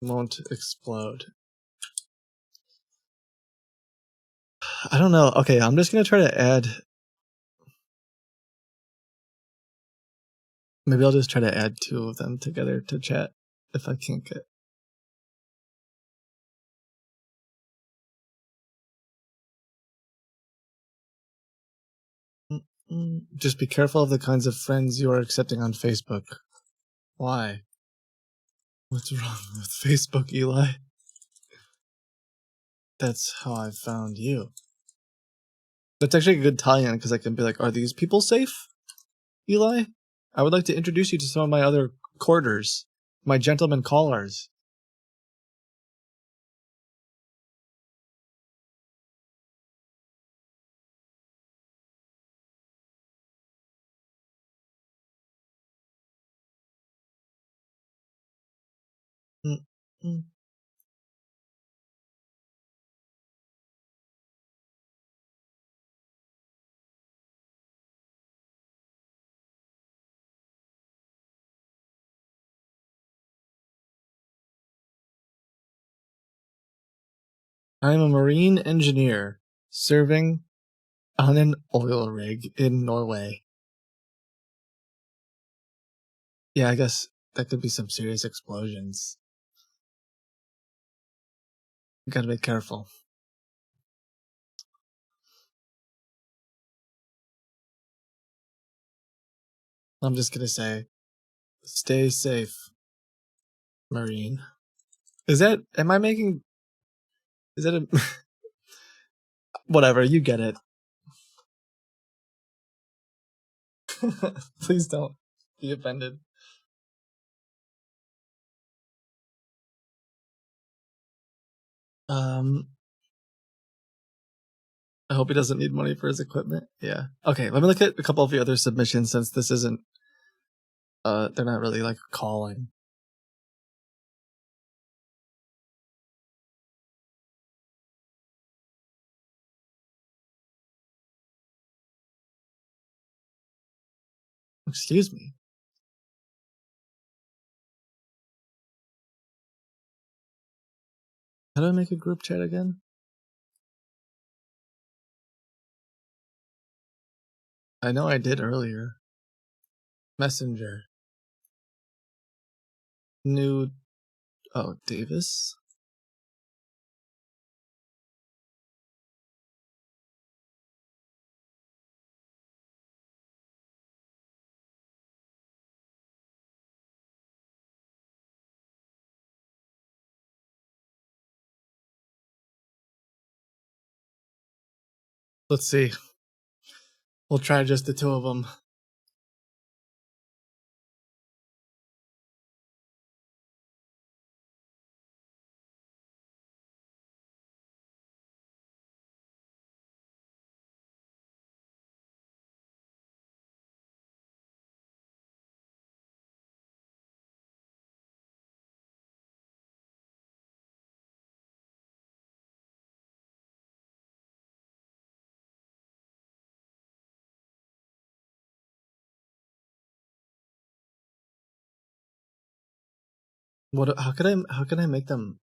Speaker 1: won't explode. I don't know. Okay, I'm just gonna try to add. Maybe I'll just try to add two of them together to chat if I can't get. Just be careful of the kinds of friends you are accepting on Facebook. Why? What's wrong with Facebook, Eli? That's how I found you. That's actually a good tie-in because I can be like, are these people safe, Eli? I would like to introduce you to some of my other courters, my gentlemen callers. Mm-mm. I am a marine engineer serving on an oil rig in Norway. Yeah, I guess that could be some serious explosions. You gotta be careful. I'm just gonna say, stay safe, Marine. Is that, am I making, is that a, whatever, you get it. Please don't be offended. I hope he doesn't need money for his equipment. Yeah. Okay, let me look at a couple of the other submissions since this isn't, they're not really like calling. Excuse me. How do I make a group chat again? I know I did earlier. Messenger. New, oh, Davis? Let's see. We'll try just the two of them. What? How can I make them?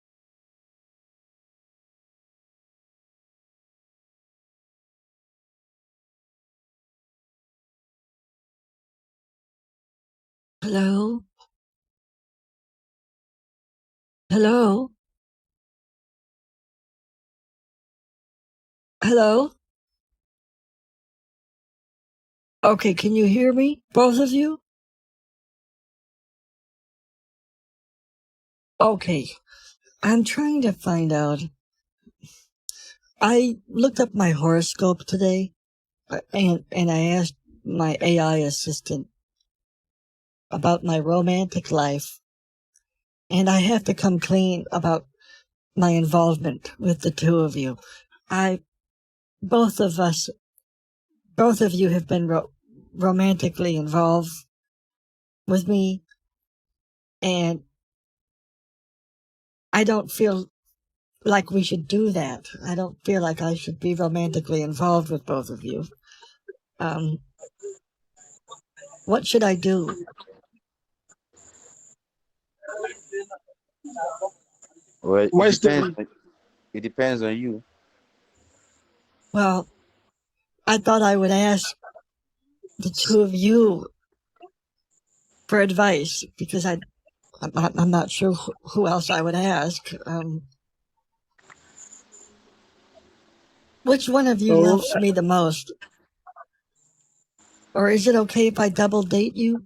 Speaker 7: Hello? Hello? Hello? Okay, can you hear me? Both of you? Okay. I'm trying to find out. I looked up my horoscope today, and I asked my AI assistant about my romantic life, and I have to come clean about my involvement with the two of you. Both of you have been romantically involved with me, and I don't feel like we should do that. I don't feel like I should be romantically involved with both of you. What should I do?
Speaker 6: Well,
Speaker 8: Where's David?
Speaker 6: it depends on you.
Speaker 7: Well, I thought I would ask the two of you for advice because I'm not sure who else I would ask. Which one of you
Speaker 8: So,
Speaker 7: loves me the most? Or is it okay if I double date you?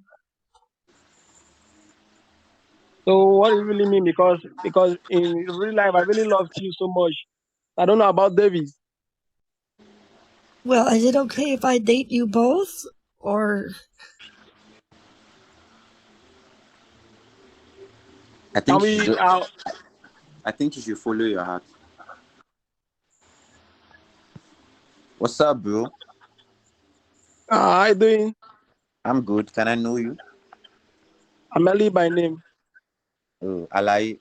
Speaker 8: so what do you really mean? Because in real life, I really loved you so much. I don't know about David.
Speaker 7: Well, is it okay if I date you both? Or
Speaker 6: I
Speaker 8: Can
Speaker 6: think you
Speaker 8: we?
Speaker 6: should, I think you should follow your heart. What's up, bro?
Speaker 8: How you doing?
Speaker 6: I'm good. Can I know you?
Speaker 8: I'm Eli by name.
Speaker 6: Oh, Alai,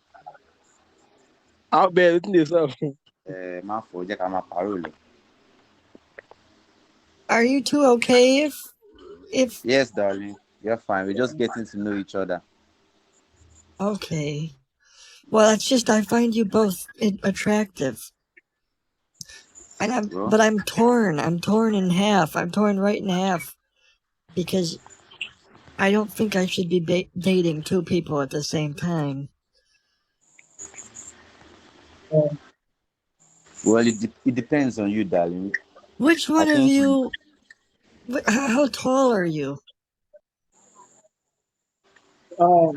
Speaker 8: I'll be editing this up.
Speaker 6: my for Jack, I'm a parole.
Speaker 7: are you two okay if
Speaker 6: Yes, darling. You're fine. We're just getting to know each other.
Speaker 7: okay. Well, it's just I find you both attractive. And
Speaker 6: Bro.
Speaker 7: but I'm torn. I'm torn in half. I'm torn right in half because I don't think I should be dating two people at the same time.
Speaker 6: Well, it depends on you, darling.
Speaker 7: Which
Speaker 6: I
Speaker 7: one of
Speaker 6: think
Speaker 7: you? How tall are you?
Speaker 8: Um,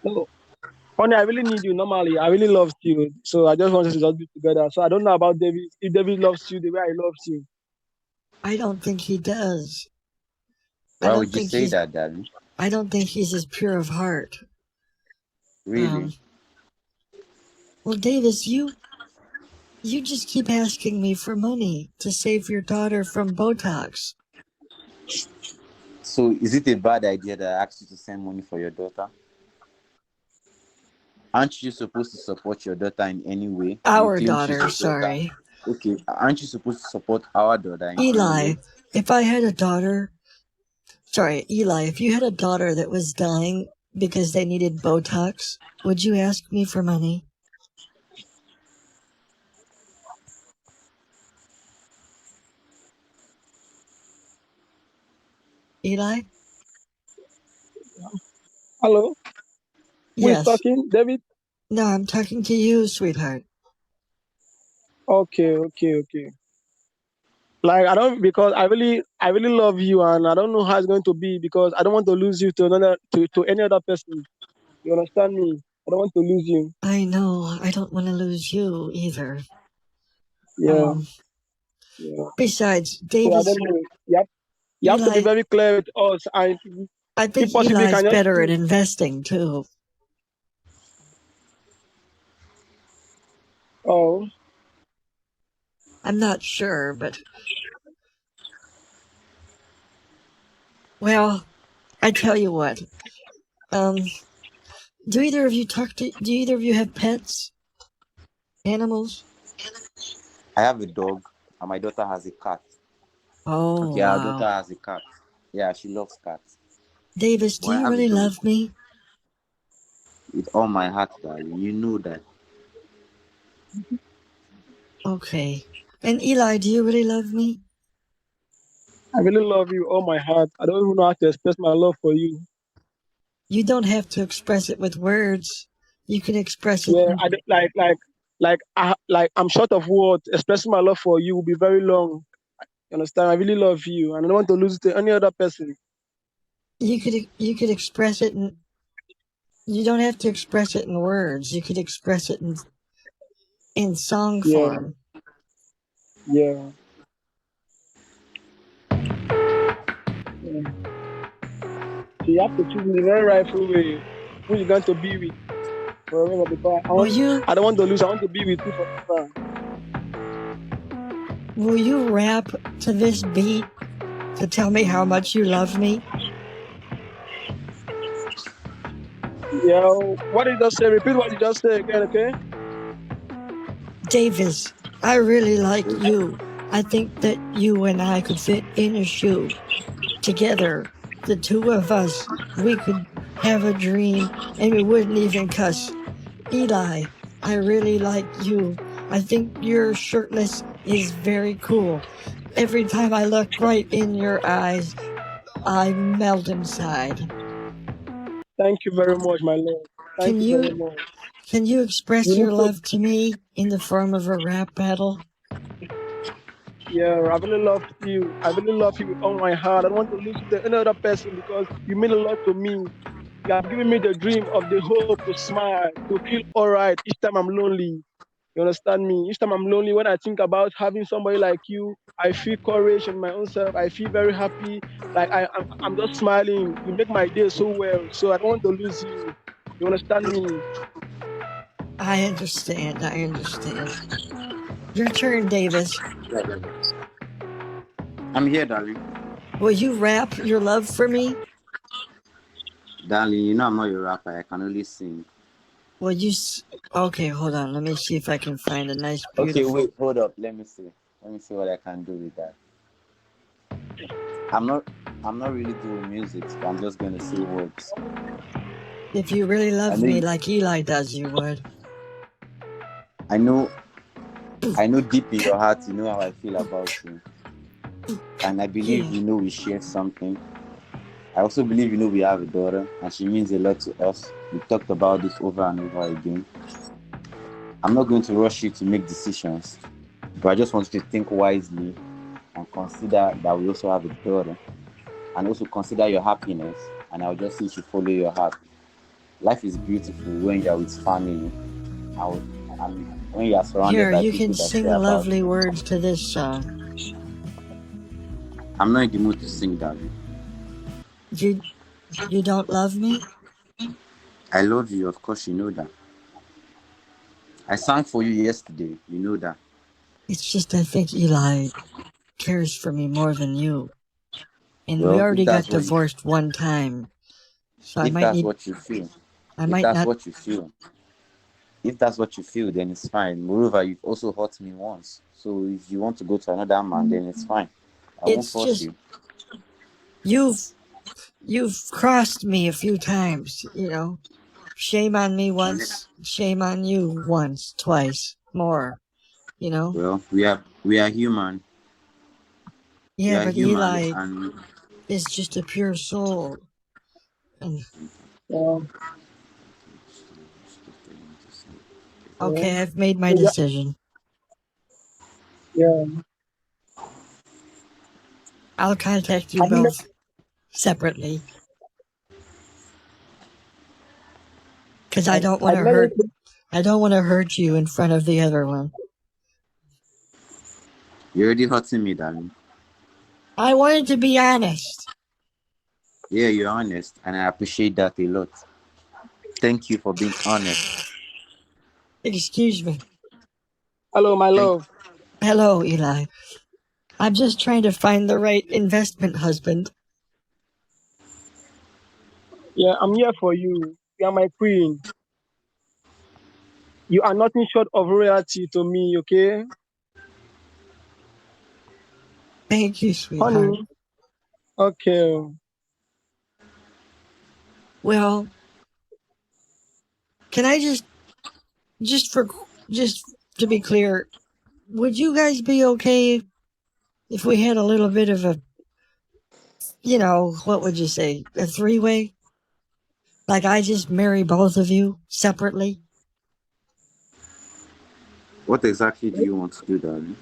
Speaker 8: so, honey, I really need you. Normally, I really love you. So I just wanted to just be together. So I don't know about David. If David loves you the way I love you.
Speaker 7: I don't think he does.
Speaker 6: why would you say that, darling?
Speaker 7: I don't think he's as pure of heart.
Speaker 6: Really?
Speaker 7: Well, Davis, you just keep asking me for money to save your daughter from Botox.
Speaker 6: So is it a bad idea that I asked you to send money for your daughter? Aren't you supposed to support your daughter in any way?
Speaker 7: Our
Speaker 6: You claim she's
Speaker 7: daughter,
Speaker 6: your
Speaker 7: sorry.
Speaker 6: daughter. Okay, aren't you supposed to support our daughter in any
Speaker 7: Eli,
Speaker 6: way?
Speaker 7: if I had a daughter, sorry, Eli, if you had a daughter that was dying because they needed Botox, would you ask me for money? Eli?
Speaker 8: Hello? Who is
Speaker 7: Yes.
Speaker 8: talking? David?
Speaker 7: No, I'm talking to you, sweetheart.
Speaker 8: Okay. Like because I really love you and I don't know how it's going to be because I don't want to lose you to any other person. You understand me? I don't want to lose you.
Speaker 7: I know. I don't want to lose you either.
Speaker 8: Yeah.
Speaker 7: Besides,
Speaker 8: So I
Speaker 7: Davis,
Speaker 8: don't know. You have to be
Speaker 7: Eli,
Speaker 8: very clear with us. And
Speaker 7: I think
Speaker 8: if possible, you
Speaker 7: Eli's
Speaker 8: can just
Speaker 7: better at investing too.
Speaker 8: Oh,
Speaker 7: I'm not sure, but well, I tell you what. Do either of you have pets? Animals?
Speaker 6: I have a dog and my daughter has a cat.
Speaker 7: Oh,
Speaker 6: Okay, our daughter has a cat. Yeah, she loves cats.
Speaker 7: Davis, do you really love me?
Speaker 6: With all my heart, darling. You know that.
Speaker 7: Okay. And Eli, do you really love me?
Speaker 8: I really love you all my heart. I don't even know how to express my love for you.
Speaker 7: You don't have to express it with words. You can express it.
Speaker 8: Yeah, I don't- like I'm short of words. Expressing my love for you will be very long. You understand? I really love you, and I don't want to lose it to any other person.
Speaker 7: You could express it in. You don't have to express it in words. You could express it in song
Speaker 8: Yeah,
Speaker 7: form.
Speaker 8: yeah. Yeah. So you have to choose in the very rightful way who you're going to be with forever. Because I don't want to lose. I want to be with you forever.
Speaker 7: Will you rap to this beat to tell me how much you love me?
Speaker 8: Yeah. What did you just say? Repeat what you just said again, okay?
Speaker 7: Davis, I really like you. I think that you and I could fit in a shoe. Together, the two of us, we could have a dream and we wouldn't even cuss. Eli, I really like you. I think your shirtless is very cool. Every time I look right in your eyes, I melt inside.
Speaker 8: Thank you very much, my love. Thank you very much.
Speaker 7: Can you express
Speaker 8: You
Speaker 7: your
Speaker 8: need to,
Speaker 7: love to me in the form of a rap battle?
Speaker 8: yeah, I really love you. I really love you with all my heart. I don't want to lose you to any other person because you mean a lot to me. You have given me the dream of the hope to smile, to feel all right each time I'm lonely. You understand me? Each time I'm lonely, when I think about having somebody like you, I feel courage in my own self. I feel very happy. Like I'm just smiling. You make my day so well. So I don't want to lose you. You understand me?
Speaker 7: I understand. Your turn, Davis.
Speaker 6: I'm here, darling.
Speaker 7: Will you rap your love for me?
Speaker 6: Darling, you know I'm not a rapper. I can only sing.
Speaker 7: Will you? Okay, hold on. Let me see if I can find a nice,
Speaker 6: Okay,
Speaker 7: beautiful.
Speaker 6: wait, hold up. Let me see. Let me see what I can do with that. I'm not really doing music, so I'm just gonna say words.
Speaker 7: If you really
Speaker 6: I
Speaker 7: love
Speaker 6: know
Speaker 7: me
Speaker 6: you-
Speaker 7: like Eli does, you would.
Speaker 6: I know deep in your heart you know how I feel about you. And I believe you know we share something. I also believe you know we have a daughter and she means a lot to us. We talked about this over and over again. I'm not going to rush you to make decisions, but I just want you to think wisely and consider that we also have a daughter. And also consider your happiness, and I'll just say you should follow your heart. Life is beautiful when you're with family and when you're surrounded
Speaker 7: Here,
Speaker 6: by
Speaker 7: you
Speaker 6: people
Speaker 7: can
Speaker 6: that
Speaker 7: sing
Speaker 6: care about
Speaker 7: lovely
Speaker 6: you.
Speaker 7: words to this song.
Speaker 6: I'm not in the mood to sing, darling.
Speaker 7: You don't love me?
Speaker 6: I love you, of course you know that. I sang for you yesterday, you know that.
Speaker 7: It's just I think Eli cares for me more than you. And we
Speaker 6: Well,
Speaker 7: already got divorced one time. So I
Speaker 6: if
Speaker 7: might
Speaker 6: that's
Speaker 7: need.
Speaker 6: what you feel,
Speaker 7: I
Speaker 6: if
Speaker 7: might
Speaker 6: that's
Speaker 7: not.
Speaker 6: what you feel, if that's what you feel, then it's fine. Moreover, you've also hurt me once. So if you want to go to another man, then it's fine. I won't
Speaker 7: It's
Speaker 6: force
Speaker 7: just
Speaker 6: you.
Speaker 7: you've crossed me a few times, you know. Shame on me once, shame on you once, twice, more, you know.
Speaker 6: Well, we are human. We
Speaker 7: Yeah,
Speaker 6: are
Speaker 7: but
Speaker 6: human,
Speaker 7: Eli
Speaker 6: and
Speaker 7: is just a pure soul. And
Speaker 8: Yeah.
Speaker 7: okay, I've made my decision.
Speaker 8: Yeah.
Speaker 7: I'll contact you
Speaker 8: Have you
Speaker 7: both separately. Because I don't want to hurt you in front of the other one.
Speaker 6: you're already hurting me, darling.
Speaker 7: I wanted to be honest.
Speaker 6: Yeah, you're honest, and I appreciate that a lot. Thank you for being honest.
Speaker 7: Excuse me.
Speaker 8: Hello, my love.
Speaker 7: Hello, Eli. I'm just trying to find the right investment husband.
Speaker 8: Yeah, I'm here for you. You are my queen. You are nothing short of royalty to me, okay?
Speaker 7: Thank you, sweetheart.
Speaker 8: Honey. Okay.
Speaker 7: Well, can I just to be clear, would you guys be okay if we had a little bit of a you know, what would you say? A three-way? Like I just marry both of you separately?
Speaker 6: What exactly do you want to do, darling?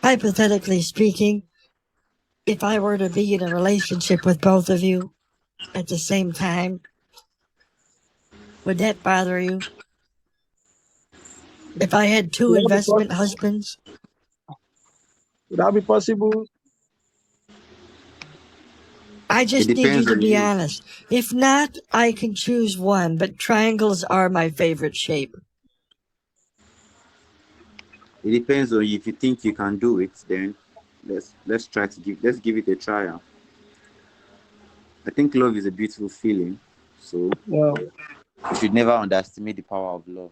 Speaker 7: Hypothetically speaking, if I were to be in a relationship with both of you at the same time, would that bother you? If I had two
Speaker 8: Would that be
Speaker 7: investment husbands?
Speaker 8: would that be possible?
Speaker 7: I
Speaker 6: It
Speaker 7: just need you
Speaker 6: depends
Speaker 7: to
Speaker 6: on
Speaker 7: be
Speaker 6: you.
Speaker 7: honest. If not, I can choose one, but triangles are my favorite shape.
Speaker 6: It depends on you. If you think you can do it, then let's give it a try. I think love is a beautiful feeling, so
Speaker 8: Yeah.
Speaker 6: we should never underestimate the power of love.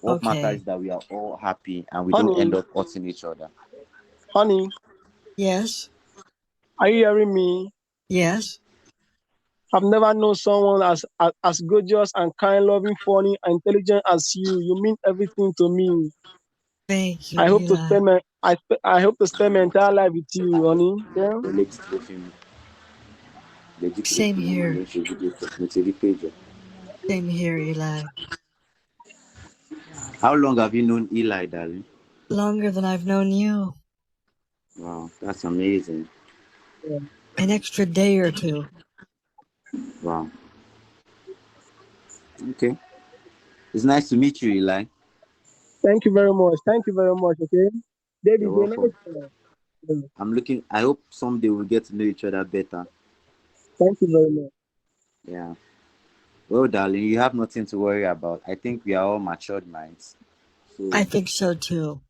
Speaker 6: What matters is
Speaker 7: Okay.
Speaker 6: that we are all happy and we don't end
Speaker 8: Honey,
Speaker 6: up hurting each other.
Speaker 8: honey,
Speaker 7: Yes.
Speaker 8: are you hearing me?
Speaker 7: Yes.
Speaker 8: I've never known someone as gorgeous and kind, loving, funny, and intelligent as you. You mean everything to me.
Speaker 7: Thank you,
Speaker 8: I hope to
Speaker 7: Eli.
Speaker 8: spend I hope to spend my entire life with you, honey. Yeah.
Speaker 7: Same here.
Speaker 6: Page.
Speaker 7: Same here, Eli.
Speaker 6: How long have you known Eli, darling?
Speaker 7: Longer than I've known you.
Speaker 6: Wow, that's amazing.
Speaker 7: An extra day or two.
Speaker 6: Wow. Okay. It's nice to meet you, Eli.
Speaker 8: Thank you very much. Thank you very much. Okay, David,
Speaker 6: You're
Speaker 8: you're nice.
Speaker 6: welcome. I hope someday we'll get to know each other better.
Speaker 8: Thank you very much.
Speaker 6: Yeah. Well, darling, you have nothing to worry about. I think we are all matured minds. So,
Speaker 7: I think so too.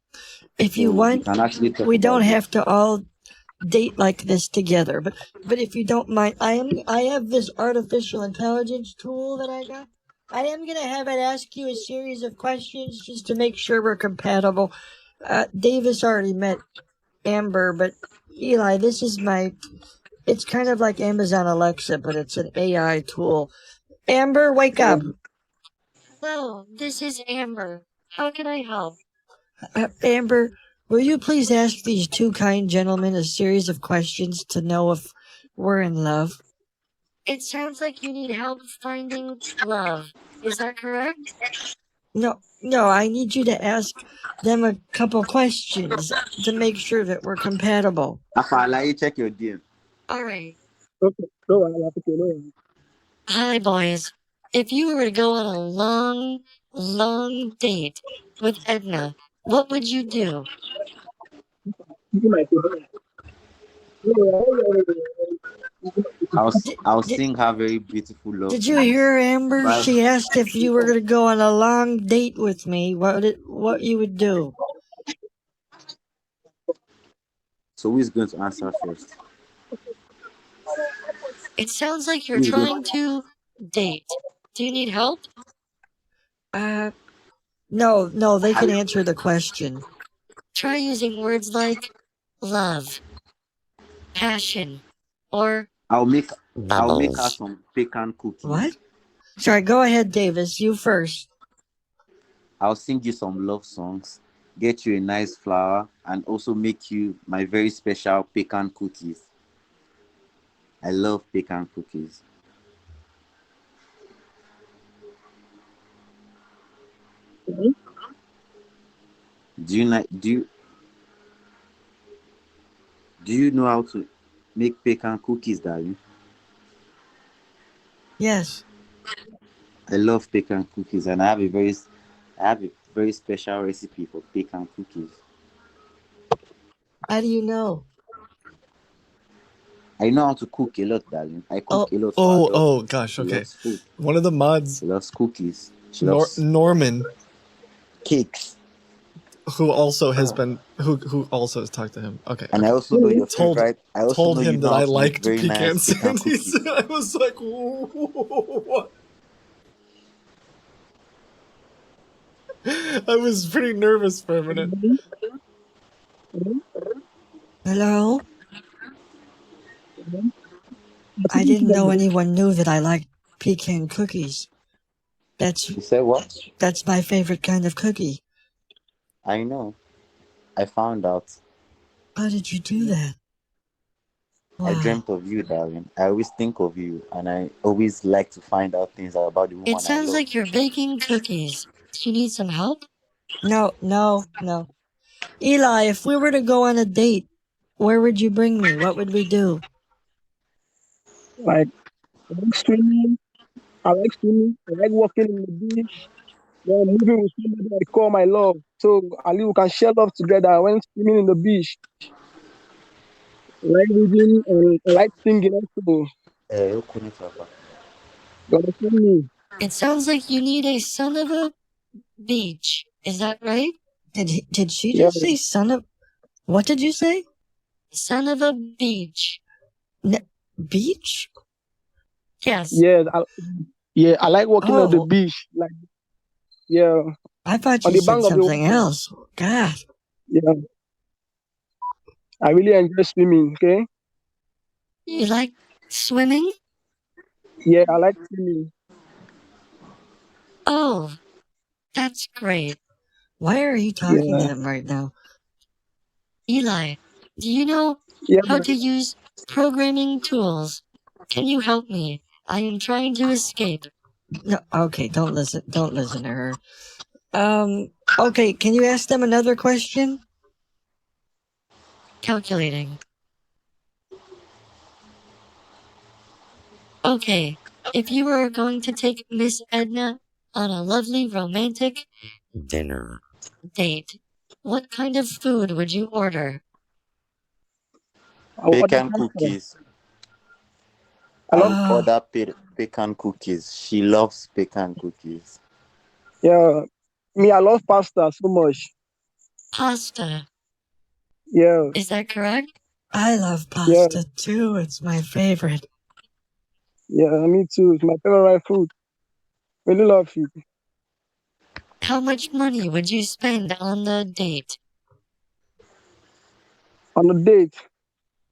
Speaker 7: If
Speaker 6: so
Speaker 7: you
Speaker 6: we
Speaker 7: want,
Speaker 6: can actually talk
Speaker 7: we don't
Speaker 6: about this.
Speaker 7: have to all date like this together. But if you don't mind, I have this artificial intelligence tool that I got. I am gonna have it ask you a series of questions just to make sure we're compatible. Davis already met Amber, but Eli, this is my. It's kind of like Amazon Alexa, but it's an AI tool. Amber, wake up.
Speaker 2: Hello, this is Amber. How can I help?
Speaker 7: Amber, will you please ask these two kind gentlemen a series of questions to know if we're in love?
Speaker 2: It sounds like you need help finding love. Is that correct?
Speaker 7: No, I need you to ask them a couple questions to make sure that we're compatible.
Speaker 6: Afala, check your DM.
Speaker 2: Alright.
Speaker 8: Okay. No, I have to know.
Speaker 2: Hi, boys. If you were to go on a long, long date with Edna, what would you do?
Speaker 8: You might be
Speaker 6: I'll
Speaker 7: Did,
Speaker 6: sing her very beautiful love
Speaker 7: did you
Speaker 6: songs.
Speaker 7: hear Amber?
Speaker 6: But
Speaker 7: She asked if you were going to go on a long date with me, what you would do.
Speaker 6: so who is going to answer first?
Speaker 2: It sounds like you're
Speaker 6: Who is going
Speaker 2: trying to date. Do you need help?
Speaker 7: No, they can answer the question.
Speaker 2: Try using words like love, passion, or
Speaker 6: I'll make her
Speaker 2: bubbles.
Speaker 6: some pecan cookies.
Speaker 7: What? Sorry, go ahead, Davis. You first.
Speaker 6: I'll sing you some love songs, get you a nice flower, and also make you my very special pecan cookies. I love pecan cookies. Do you like do you know how to make pecan cookies, darling?
Speaker 7: Yes.
Speaker 6: I love pecan cookies, and I have a very special recipe for pecan cookies.
Speaker 7: How do you know?
Speaker 6: I know how to cook a lot, darling. I cook a lot for our daughter.
Speaker 1: Oh gosh,
Speaker 6: She
Speaker 1: okay.
Speaker 6: loves food.
Speaker 1: One of the mods,
Speaker 6: She loves cookies. She loves
Speaker 1: Norman,
Speaker 6: cakes.
Speaker 1: who also has also has talked to him. Okay.
Speaker 6: And I also know your
Speaker 1: Told-
Speaker 6: favorite. I also
Speaker 1: Told
Speaker 6: know you
Speaker 1: him
Speaker 6: know
Speaker 1: that
Speaker 6: how
Speaker 1: I
Speaker 6: to make
Speaker 1: liked
Speaker 6: very
Speaker 1: pecan
Speaker 6: nice pecan
Speaker 1: sandies.
Speaker 6: cookies.
Speaker 1: I was like, what? I was pretty nervous for a minute.
Speaker 7: Hello? I didn't know anyone knew that I liked pecan cookies.
Speaker 6: You said what?
Speaker 7: That's my favorite kind of cookie.
Speaker 6: I know. I found out.
Speaker 7: How did you do that?
Speaker 6: I
Speaker 7: Wow.
Speaker 6: dreamt of you, darling. I always think of you, and I always like to find out things about the
Speaker 2: It
Speaker 6: woman I
Speaker 2: sounds
Speaker 6: love.
Speaker 2: like you're baking cookies. Do you need some help?
Speaker 7: No, no, no. Eli, if we were to go on a date, where would you bring me? What would we do?
Speaker 8: Like, I like swimming. I like swimming. I like walking in the beach. Then moving with somebody I call my love. So Ali, we can share love together when swimming in the beach. I like reading and I like singing also.
Speaker 6: Okuni Papa.
Speaker 8: You understand me?
Speaker 2: It sounds like you need a son of a beach. Is that right?
Speaker 7: Did she
Speaker 8: Yeah.
Speaker 7: just say son of? What did you say?
Speaker 2: Son of a beach.
Speaker 7: Beach?
Speaker 2: Yes.
Speaker 8: I like walking on the
Speaker 7: Oh,
Speaker 8: beach. Like, yeah,
Speaker 7: I thought
Speaker 8: on
Speaker 7: you
Speaker 8: the
Speaker 7: said
Speaker 8: bank of the
Speaker 7: something
Speaker 8: water.
Speaker 7: else. God.
Speaker 8: Yeah, I really enjoy swimming. Okay.
Speaker 2: You like swimming?
Speaker 8: Yeah, I like swimming.
Speaker 2: Oh, that's great.
Speaker 7: Why are you talking to
Speaker 8: Yeah.
Speaker 7: him right now?
Speaker 2: Eli, do you know
Speaker 8: Yeah,
Speaker 2: how to use programming tools? Can you help me? I am trying to escape.
Speaker 7: No, okay, don't listen to her. Okay, can you ask them another question?
Speaker 2: Calculating. Okay, if you were going to take Miss Edna on a lovely romantic dinner date, what kind of food would you order?
Speaker 8: I will order
Speaker 6: Pecan
Speaker 8: pasta.
Speaker 6: cookies.
Speaker 8: I
Speaker 6: I
Speaker 8: love,
Speaker 6: will order pecan cookies. She loves pecan cookies.
Speaker 8: yeah, me, I love pasta so much.
Speaker 2: Pasta.
Speaker 8: Yeah,
Speaker 2: Is that correct?
Speaker 7: I love
Speaker 8: yeah,
Speaker 7: pasta too. It's my favorite.
Speaker 8: yeah, me too. It's my favorite food. Really love it.
Speaker 2: How much money would you spend on the date?
Speaker 8: On a date,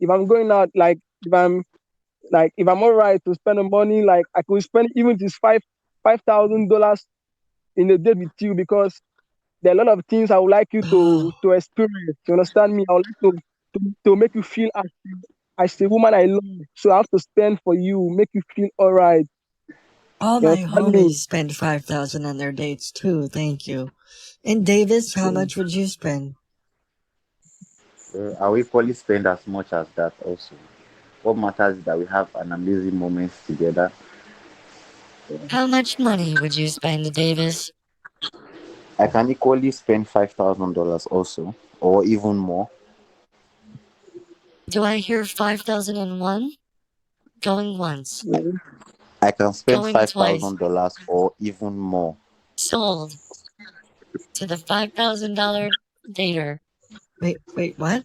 Speaker 8: if I'm going out, if I'm alright to spend the money, like I could spend even if it's $5,000 in a date with you because there are a lot of things I would like you
Speaker 7: Oh,
Speaker 8: to experience. You understand me? I would like to make you feel as a woman I love. So I have to spend for you, make you feel alright.
Speaker 7: all
Speaker 8: You
Speaker 7: my
Speaker 8: understand me?
Speaker 7: homies spend 5,000 on their dates too. Thank you. And Davis, how much would you spend?
Speaker 6: I will equally spend as much as that also. What matters is that we have an amazing moment together.
Speaker 2: How much money would you spend, Davis?
Speaker 6: I can equally spend $5,000 also, or even more.
Speaker 2: Do I hear 5001? Going once.
Speaker 6: I can spend
Speaker 2: Going
Speaker 6: five
Speaker 2: twice.
Speaker 6: thousand dollars or even more.
Speaker 2: Sold. To the $5,000 dater.
Speaker 7: Wait, what?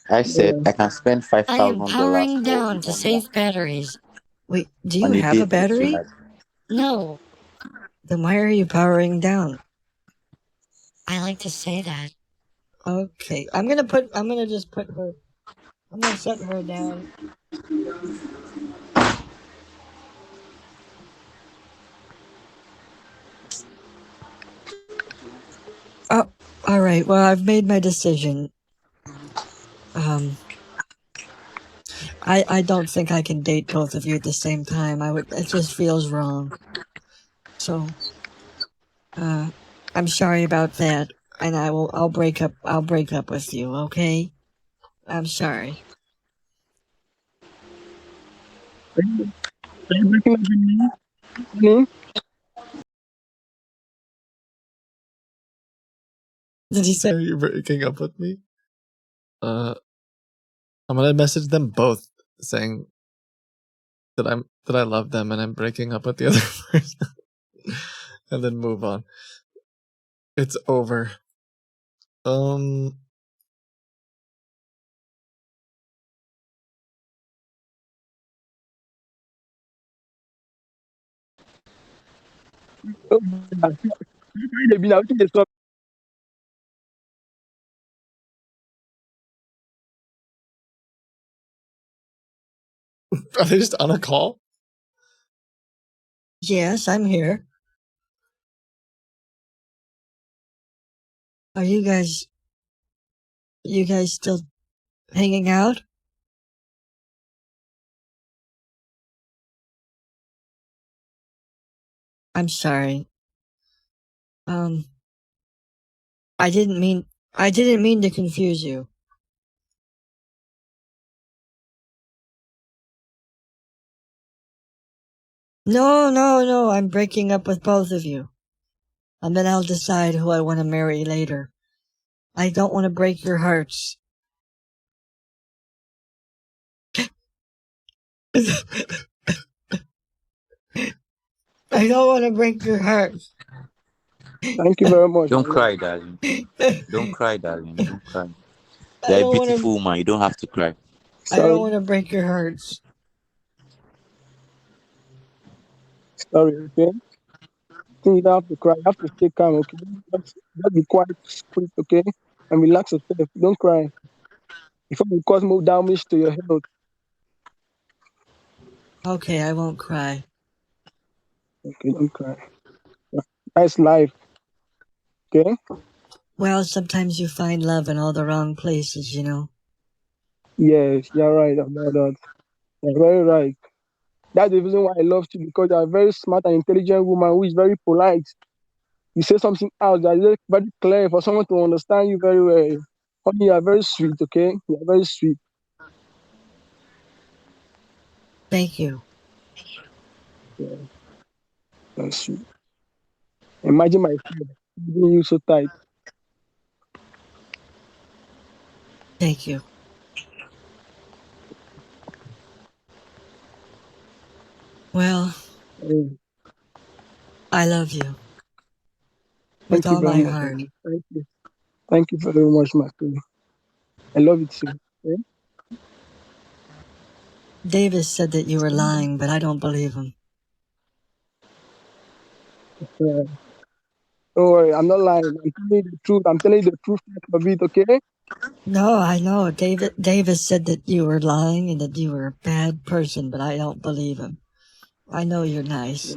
Speaker 6: I said I can spend five
Speaker 2: I am
Speaker 6: thousand dollars
Speaker 2: powering
Speaker 6: or
Speaker 2: down to
Speaker 6: even more
Speaker 2: save batteries.
Speaker 7: Wait, do you
Speaker 6: on a
Speaker 7: have a
Speaker 6: date with you.
Speaker 7: battery?
Speaker 6: Like,
Speaker 2: No,
Speaker 7: Then why are you powering down?
Speaker 2: I like to say that.
Speaker 7: Okay, I'm gonna just put her, I'm gonna set her down. Oh, all right. Well, I've made my decision. I don't think I can date both of you at the same time. It just feels wrong. So, I'm sorry about that, and I'll break up with you, okay? I'm sorry.
Speaker 8: Are you breaking up with me? Honey?
Speaker 7: Did you say?
Speaker 1: Are you breaking up with me? I'm gonna message them both saying that I love them and I'm breaking up with the other person, and then move on. It's over. Um,
Speaker 8: Oh, yeah. They be now, wetin dey sup?
Speaker 1: are they just on a call?
Speaker 7: Yes, I'm here. Are you guys You guys still hanging out? I'm sorry. I didn't mean to confuse you. No, I'm breaking up with both of you. And then I'll decide who I want to marry later. I don't want to break your hearts. I don't want to break your hearts.
Speaker 8: Thank you very much.
Speaker 6: Don't cry, darling. Don't cry, darling. Don't cry. You're a beautiful woman. You don't have to cry.
Speaker 7: I don't
Speaker 8: Sorry,
Speaker 7: want to break your hearts.
Speaker 8: sorry, okay? You don't have to cry. You have to stay calm, okay? Just be quiet, sweet, okay? And relax yourself. Don't cry. Before you cause more damage to your health.
Speaker 7: Okay, I won't cry.
Speaker 8: Okay, don't cry. Nice life, okay?
Speaker 7: Well, sometimes you find love in all the wrong places, you know.
Speaker 8: Yes, you're right about that. You're very right. That's the reason why I love you, because you're a very smart and intelligent woman who is very polite. You say something out that is very clear for someone to understand you very well. Honey, you are very sweet, okay? You are very sweet.
Speaker 7: Thank you.
Speaker 8: Yeah, very sweet. Imagine my friend holding you so tight.
Speaker 7: Thank you. Well,
Speaker 8: Mm,
Speaker 7: I love you with
Speaker 8: Thank you
Speaker 7: all
Speaker 8: very
Speaker 7: my
Speaker 8: much,
Speaker 7: heart.
Speaker 8: honey. Thank you. Thank you very much, my friend. I love you too. Okay?
Speaker 7: Davis said that you were lying, but I don't believe him.
Speaker 8: Uh, don't worry, I'm not lying. I'm telling you the truth. I'm telling you the truth of it, okay?
Speaker 7: No, I know. Davis said that you were lying and that you were a bad person, but I don't believe him. I know you're nice.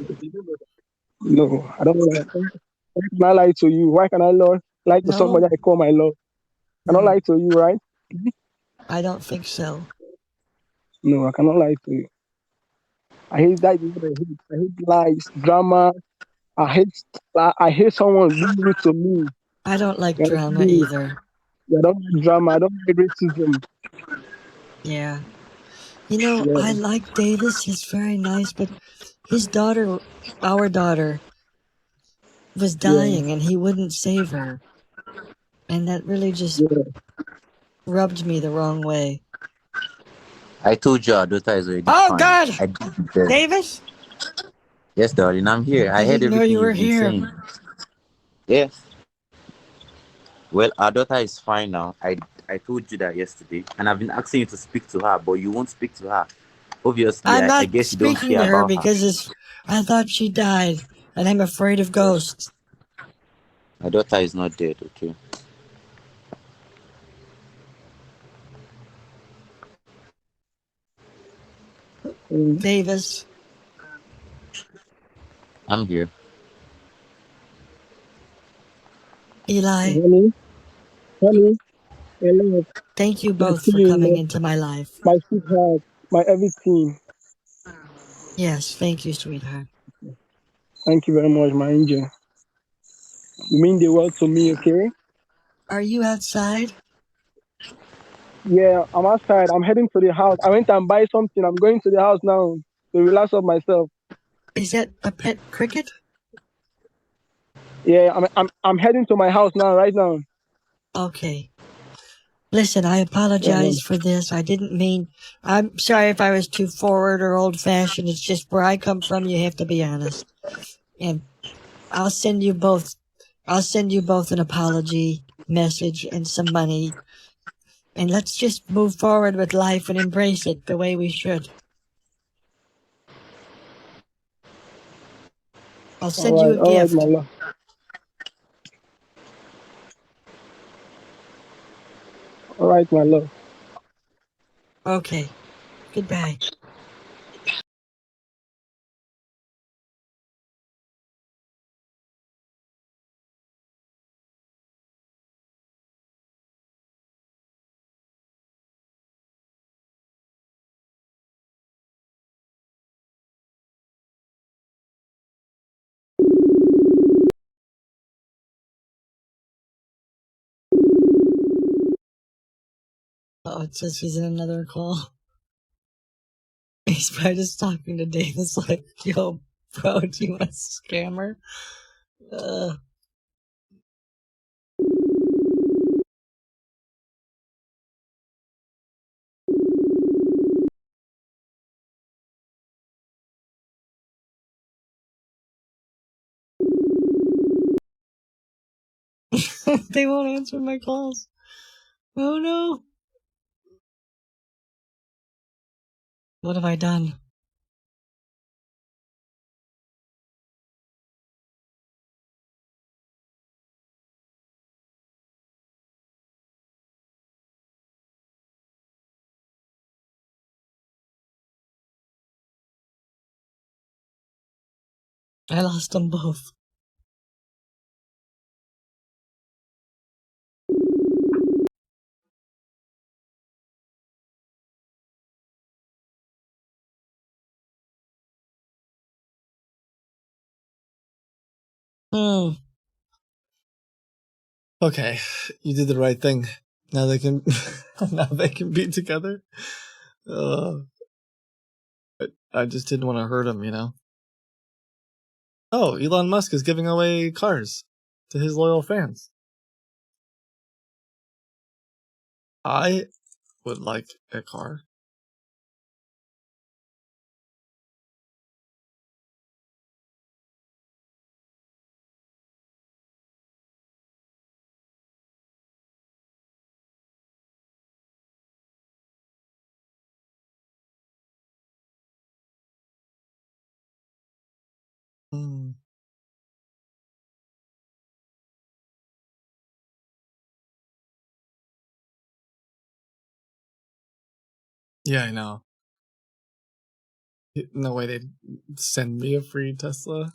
Speaker 8: No, I don't lie. Why can I lie to you? Why can I lie to somebody
Speaker 7: No,
Speaker 8: I call my love? I cannot
Speaker 7: no,
Speaker 8: lie to you, right?
Speaker 7: I don't think so.
Speaker 8: No, I cannot lie to you. I hate that. Is what I hate. I hate lies, drama. I hate someone being rude to me.
Speaker 7: I don't like
Speaker 8: You
Speaker 7: drama
Speaker 8: understand me?
Speaker 7: either.
Speaker 8: Yeah, I don't like drama. I don't like racism.
Speaker 7: Yeah. You know,
Speaker 8: Yeah,
Speaker 7: I like Davis. He's very nice, but his daughter, our daughter, was
Speaker 8: yeah,
Speaker 7: dying and he wouldn't save her. And that really just
Speaker 8: yeah.
Speaker 7: rubbed me the wrong way.
Speaker 6: I told you our daughter is already
Speaker 7: Oh,
Speaker 6: fine.
Speaker 7: God!
Speaker 6: I did tell.
Speaker 7: Davis?
Speaker 6: Yes, darling, I'm here.
Speaker 7: I
Speaker 6: I heard
Speaker 7: didn't know
Speaker 6: everything
Speaker 7: you were
Speaker 6: you've been
Speaker 7: here.
Speaker 6: saying. Yes. Well, our daughter is fine now. I told you that yesterday, and I've been asking you to speak to her, but you won't speak to her. Obviously,
Speaker 7: I'm
Speaker 6: I
Speaker 7: not
Speaker 6: guess you don't
Speaker 7: speaking
Speaker 6: care
Speaker 7: to her
Speaker 6: about her.
Speaker 7: because I thought she died, and I'm afraid of ghosts.
Speaker 6: My daughter is not dead, okay?
Speaker 8: Mm.
Speaker 7: Davis,
Speaker 6: I'm here.
Speaker 7: Eli,
Speaker 8: Honey, honey, my love,
Speaker 7: thank you
Speaker 8: my
Speaker 7: both for
Speaker 8: queen,
Speaker 7: coming into my life.
Speaker 8: my sweetheart, my everything.
Speaker 7: Yes, thank you, sweetheart.
Speaker 8: Thank you very much, my angel. You mean the world to me, okay?
Speaker 7: Are you outside?
Speaker 8: Yeah, I'm outside. I'm heading to the house. I went and buy something. I'm going to the house now to relax off myself.
Speaker 7: Is that a pet cricket?
Speaker 8: Yeah, I'm heading to my house now, right now.
Speaker 7: Okay. Listen, I
Speaker 8: Yeah,
Speaker 7: apologize for this. I didn't mean. I'm sorry if I was too forward or old fashioned. It's just where I come from, you have to be honest. And I'll send you both. I'll send you both an apology message and some money. And let's just move forward with life and embrace it the way we should. I'll send you a
Speaker 8: all right, my
Speaker 7: gift.
Speaker 8: love. All right, my love.
Speaker 7: Okay. Goodbye. Oh, it says he's in another call. He's probably just talking to Davis like, yo, bro, do you want a scammer? They won't answer my calls. Oh no. What have I done? I lost them both.
Speaker 1: Okay, you did the right thing. Now they can, now they can be together. I just didn't want to hurt him, you know. Oh, Elon Musk is giving away cars to his loyal fans. I would like a car. Hmm. Yeah, I know. No way they'd send me a free Tesla.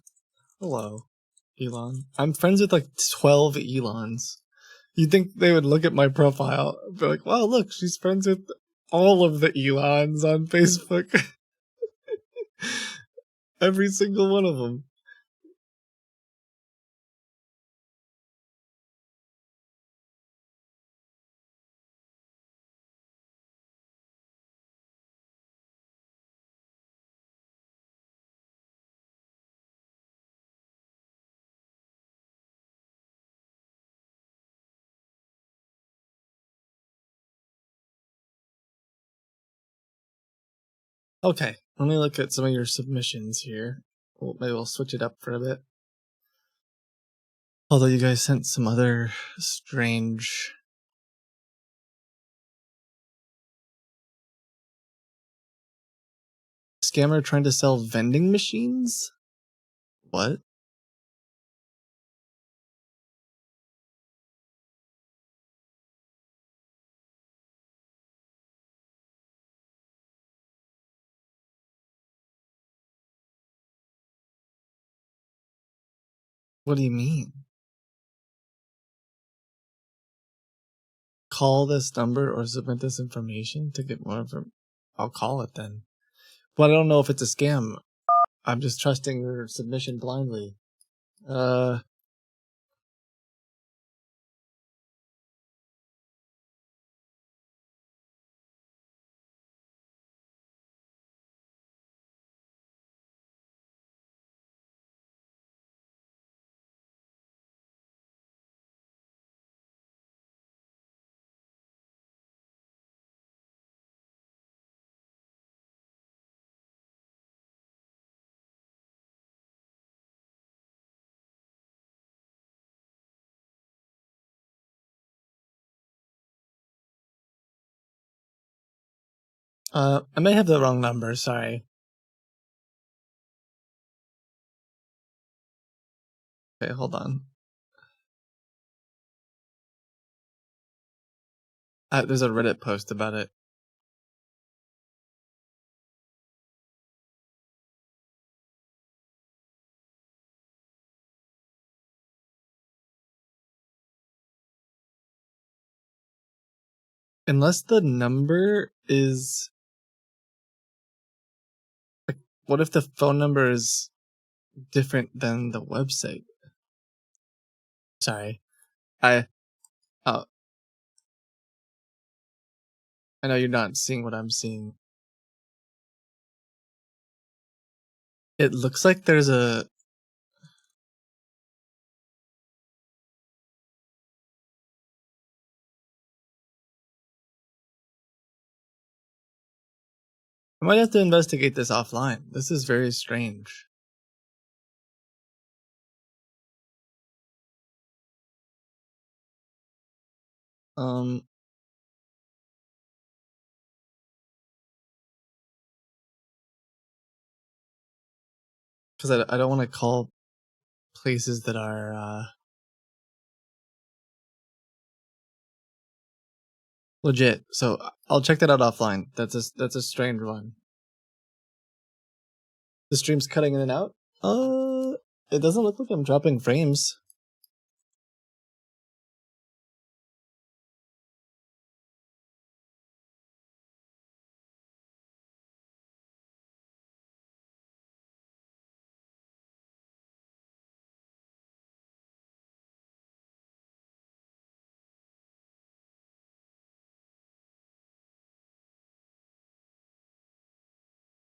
Speaker 1: Hello, Elon. I'm friends with like 12 Elons. You'd think they would look at my profile and be like, wow, look, she's friends with all of the Elons on Facebook. Every single one of them. Okay, let me look at some of your submissions here. Well, maybe we'll switch it up for a bit. Although you guys sent some other strange... Scammer trying to sell vending machines? What? What do you mean? Call this number or submit this information to get more information? I'll call it then. But I don't know if it's a scam. I'm just trusting your submission blindly. I may have the wrong number, sorry. Okay, hold on. There's a Reddit post about it. Unless the number is... Like, what if the phone number is different than the website? Sorry. I know you're not seeing what I'm seeing. It looks like there's a... I might have to investigate this offline. This is very strange. Because I don't want to call places that are legit. So I'll check that out offline. That's a strange one. The stream's cutting in and out. It doesn't look like I'm dropping frames.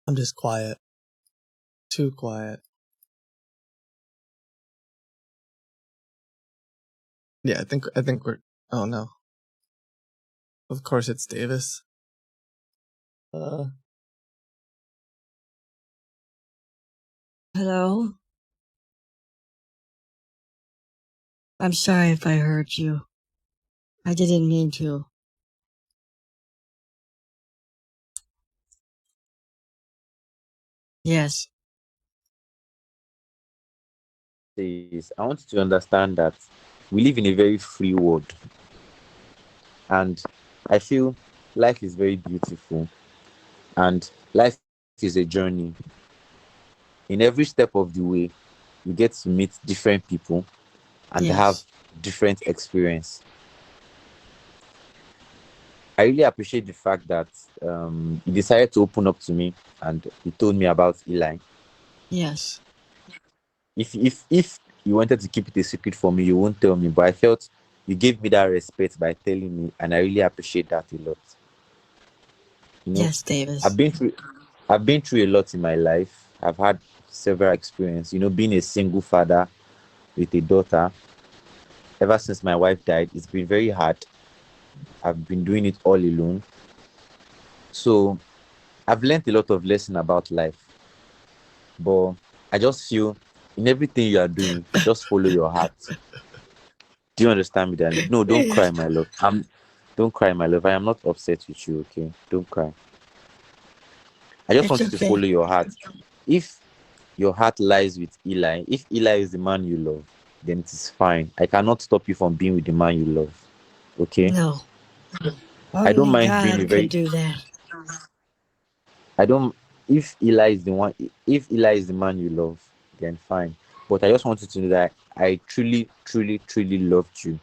Speaker 1: I'm just quiet. Too quiet. Yeah, I think we're... Oh no. Of course it's Davis.
Speaker 7: Hello? I'm sorry if I hurt you. I didn't mean to. Yes.
Speaker 6: Is I want you to understand that we live in a very free world, and I feel life is very beautiful, and life is a journey. In every step of the way, you get to meet different people and
Speaker 7: Yes.
Speaker 6: have different experience. I really appreciate the fact that you decided to open up to me and you told me about Eli.
Speaker 7: Yes.
Speaker 6: If you wanted to keep it a secret for me, you won't tell me. But I felt you gave me that respect by telling me, and I really appreciate that a lot. You know,
Speaker 7: Yes, Davis.
Speaker 6: I've been through a lot in my life. I've had several experiences. You know, being a single father with a daughter. Ever since my wife died, it's been very hard. I've been doing it all alone. So I've learned a lot of lessons about life. But I just feel in everything you are doing, just follow your heart. Do you understand me, darling? No, don't cry, my love. Don't cry, my love. I am not upset with you, okay? Don't cry. I just
Speaker 7: It's
Speaker 6: want you to
Speaker 7: okay.
Speaker 6: follow your heart. If your heart lies with Eli, if Eli is the man you love, then it is fine. I cannot stop you from being with the man you love. Okay?
Speaker 7: No.
Speaker 6: I don't
Speaker 7: Only
Speaker 6: mind being a
Speaker 7: God
Speaker 6: very
Speaker 7: could do that.
Speaker 6: I don't if Eli is the one if Eli is the man you love, then fine. But I just want you to know that I truly, truly, truly loved you.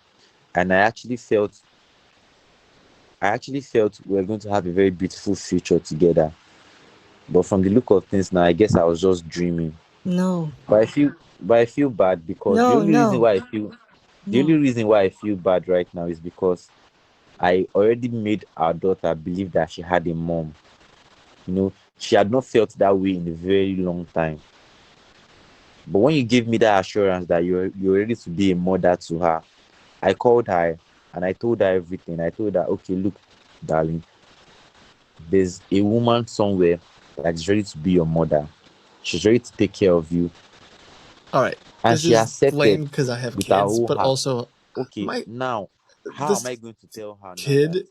Speaker 6: And I actually felt we're going to have a very beautiful future together. But from the look of things now, I guess I was just dreaming.
Speaker 7: No.
Speaker 6: But I feel bad because
Speaker 7: No,
Speaker 6: the
Speaker 7: no.
Speaker 6: only reason why I feel bad right now is because I already made our daughter believe that she had a mom. You know, she had not felt that way in a very long time. But when you gave me that assurance that you're ready to be a mother to her, I called her and I told her everything. I told her, okay, look, darling, there's a woman somewhere that's ready to be your mother. She's ready to take care of you.
Speaker 1: All right.
Speaker 6: And
Speaker 1: This
Speaker 6: she
Speaker 1: is
Speaker 6: accepted
Speaker 1: lame because I have
Speaker 6: with her
Speaker 1: kids,
Speaker 6: whole
Speaker 1: but
Speaker 6: heart.
Speaker 1: also
Speaker 6: Okay, now, how am I
Speaker 1: this
Speaker 6: going to tell her now that
Speaker 1: kid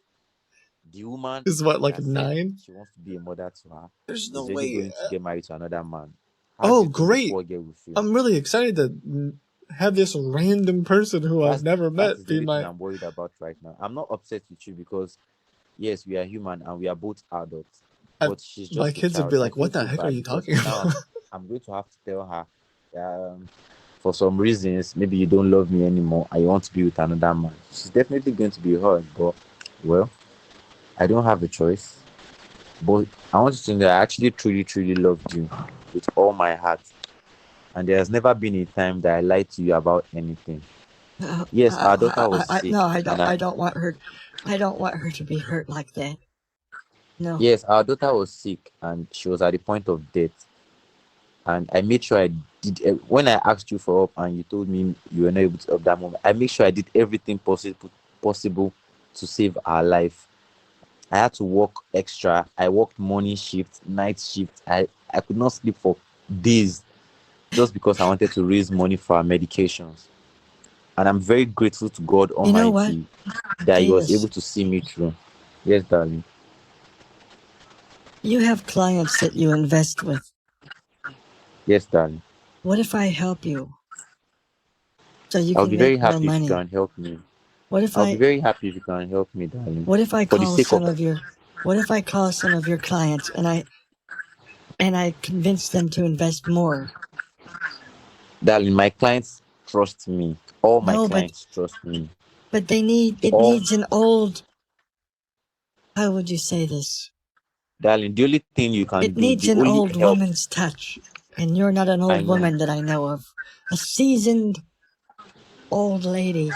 Speaker 6: the woman
Speaker 1: is what, like
Speaker 6: that said
Speaker 1: 9?
Speaker 6: she wants to be a mother to her
Speaker 1: There's no
Speaker 6: is really
Speaker 1: way.
Speaker 6: going to get married to another man? How do
Speaker 1: Oh,
Speaker 6: you think the
Speaker 1: great.
Speaker 6: poor girl will feel?
Speaker 1: I'm really excited to have this random person who I've never
Speaker 6: That
Speaker 1: met
Speaker 6: is the
Speaker 1: be
Speaker 6: only thing
Speaker 1: my...
Speaker 6: I'm worried about right now. I'm not upset with you because yes, we are human and we are both adults. But she's
Speaker 1: My
Speaker 6: just a
Speaker 1: kids would
Speaker 6: child.
Speaker 1: be
Speaker 6: I
Speaker 1: like,
Speaker 6: feel
Speaker 1: what the
Speaker 6: so
Speaker 1: heck are
Speaker 6: bad
Speaker 1: you
Speaker 6: because
Speaker 1: talking
Speaker 6: now
Speaker 1: about?
Speaker 6: I'm going to have to tell her for some reasons, maybe you don't love me anymore and you want to be with another man. She's definitely going to be hurt, but well, I don't have a choice. But I want you to know that I actually truly, truly loved you with all my heart. And there has never been a time that I lied to you about anything. Yes, our daughter was sick.
Speaker 7: No, I don't.
Speaker 6: And
Speaker 7: I don't want her. I don't want her to be hurt like that. No.
Speaker 6: Yes, our daughter was sick and she was at the point of death. And I made sure I did when I asked you for help and you told me you were not able to help that moment. I made sure I did everything possible to save our life. I had to work extra. I worked morning shift, night shift. I could not sleep for days just because I wanted to raise money for our medications. And I'm very grateful to God
Speaker 7: You know what,
Speaker 6: Almighty that He was
Speaker 7: Davis?
Speaker 6: able to see me through. Yes, darling.
Speaker 7: You have clients that you invest with.
Speaker 6: Yes, darling.
Speaker 7: What if I help you so you
Speaker 6: I'll
Speaker 7: can
Speaker 6: be very
Speaker 7: make more
Speaker 6: happy if you
Speaker 7: money?
Speaker 6: can help me.
Speaker 7: What if
Speaker 6: I'll be
Speaker 7: I
Speaker 6: very happy if you can help me, darling.
Speaker 7: what if I
Speaker 6: For the
Speaker 7: call
Speaker 6: sake of
Speaker 7: some of your what if I call some of your clients and I convince them to invest more?
Speaker 6: darling, my clients trust me. All my
Speaker 7: No,
Speaker 6: clients trust me.
Speaker 7: but it
Speaker 6: All
Speaker 7: needs an old, how would you say this?
Speaker 6: darling, the only thing you can
Speaker 7: It
Speaker 6: do,
Speaker 7: needs
Speaker 6: the
Speaker 7: an
Speaker 6: only
Speaker 7: old
Speaker 6: help
Speaker 7: woman's touch. And you're not an
Speaker 6: I
Speaker 7: old
Speaker 6: know.
Speaker 7: woman that I know of. A seasoned old lady.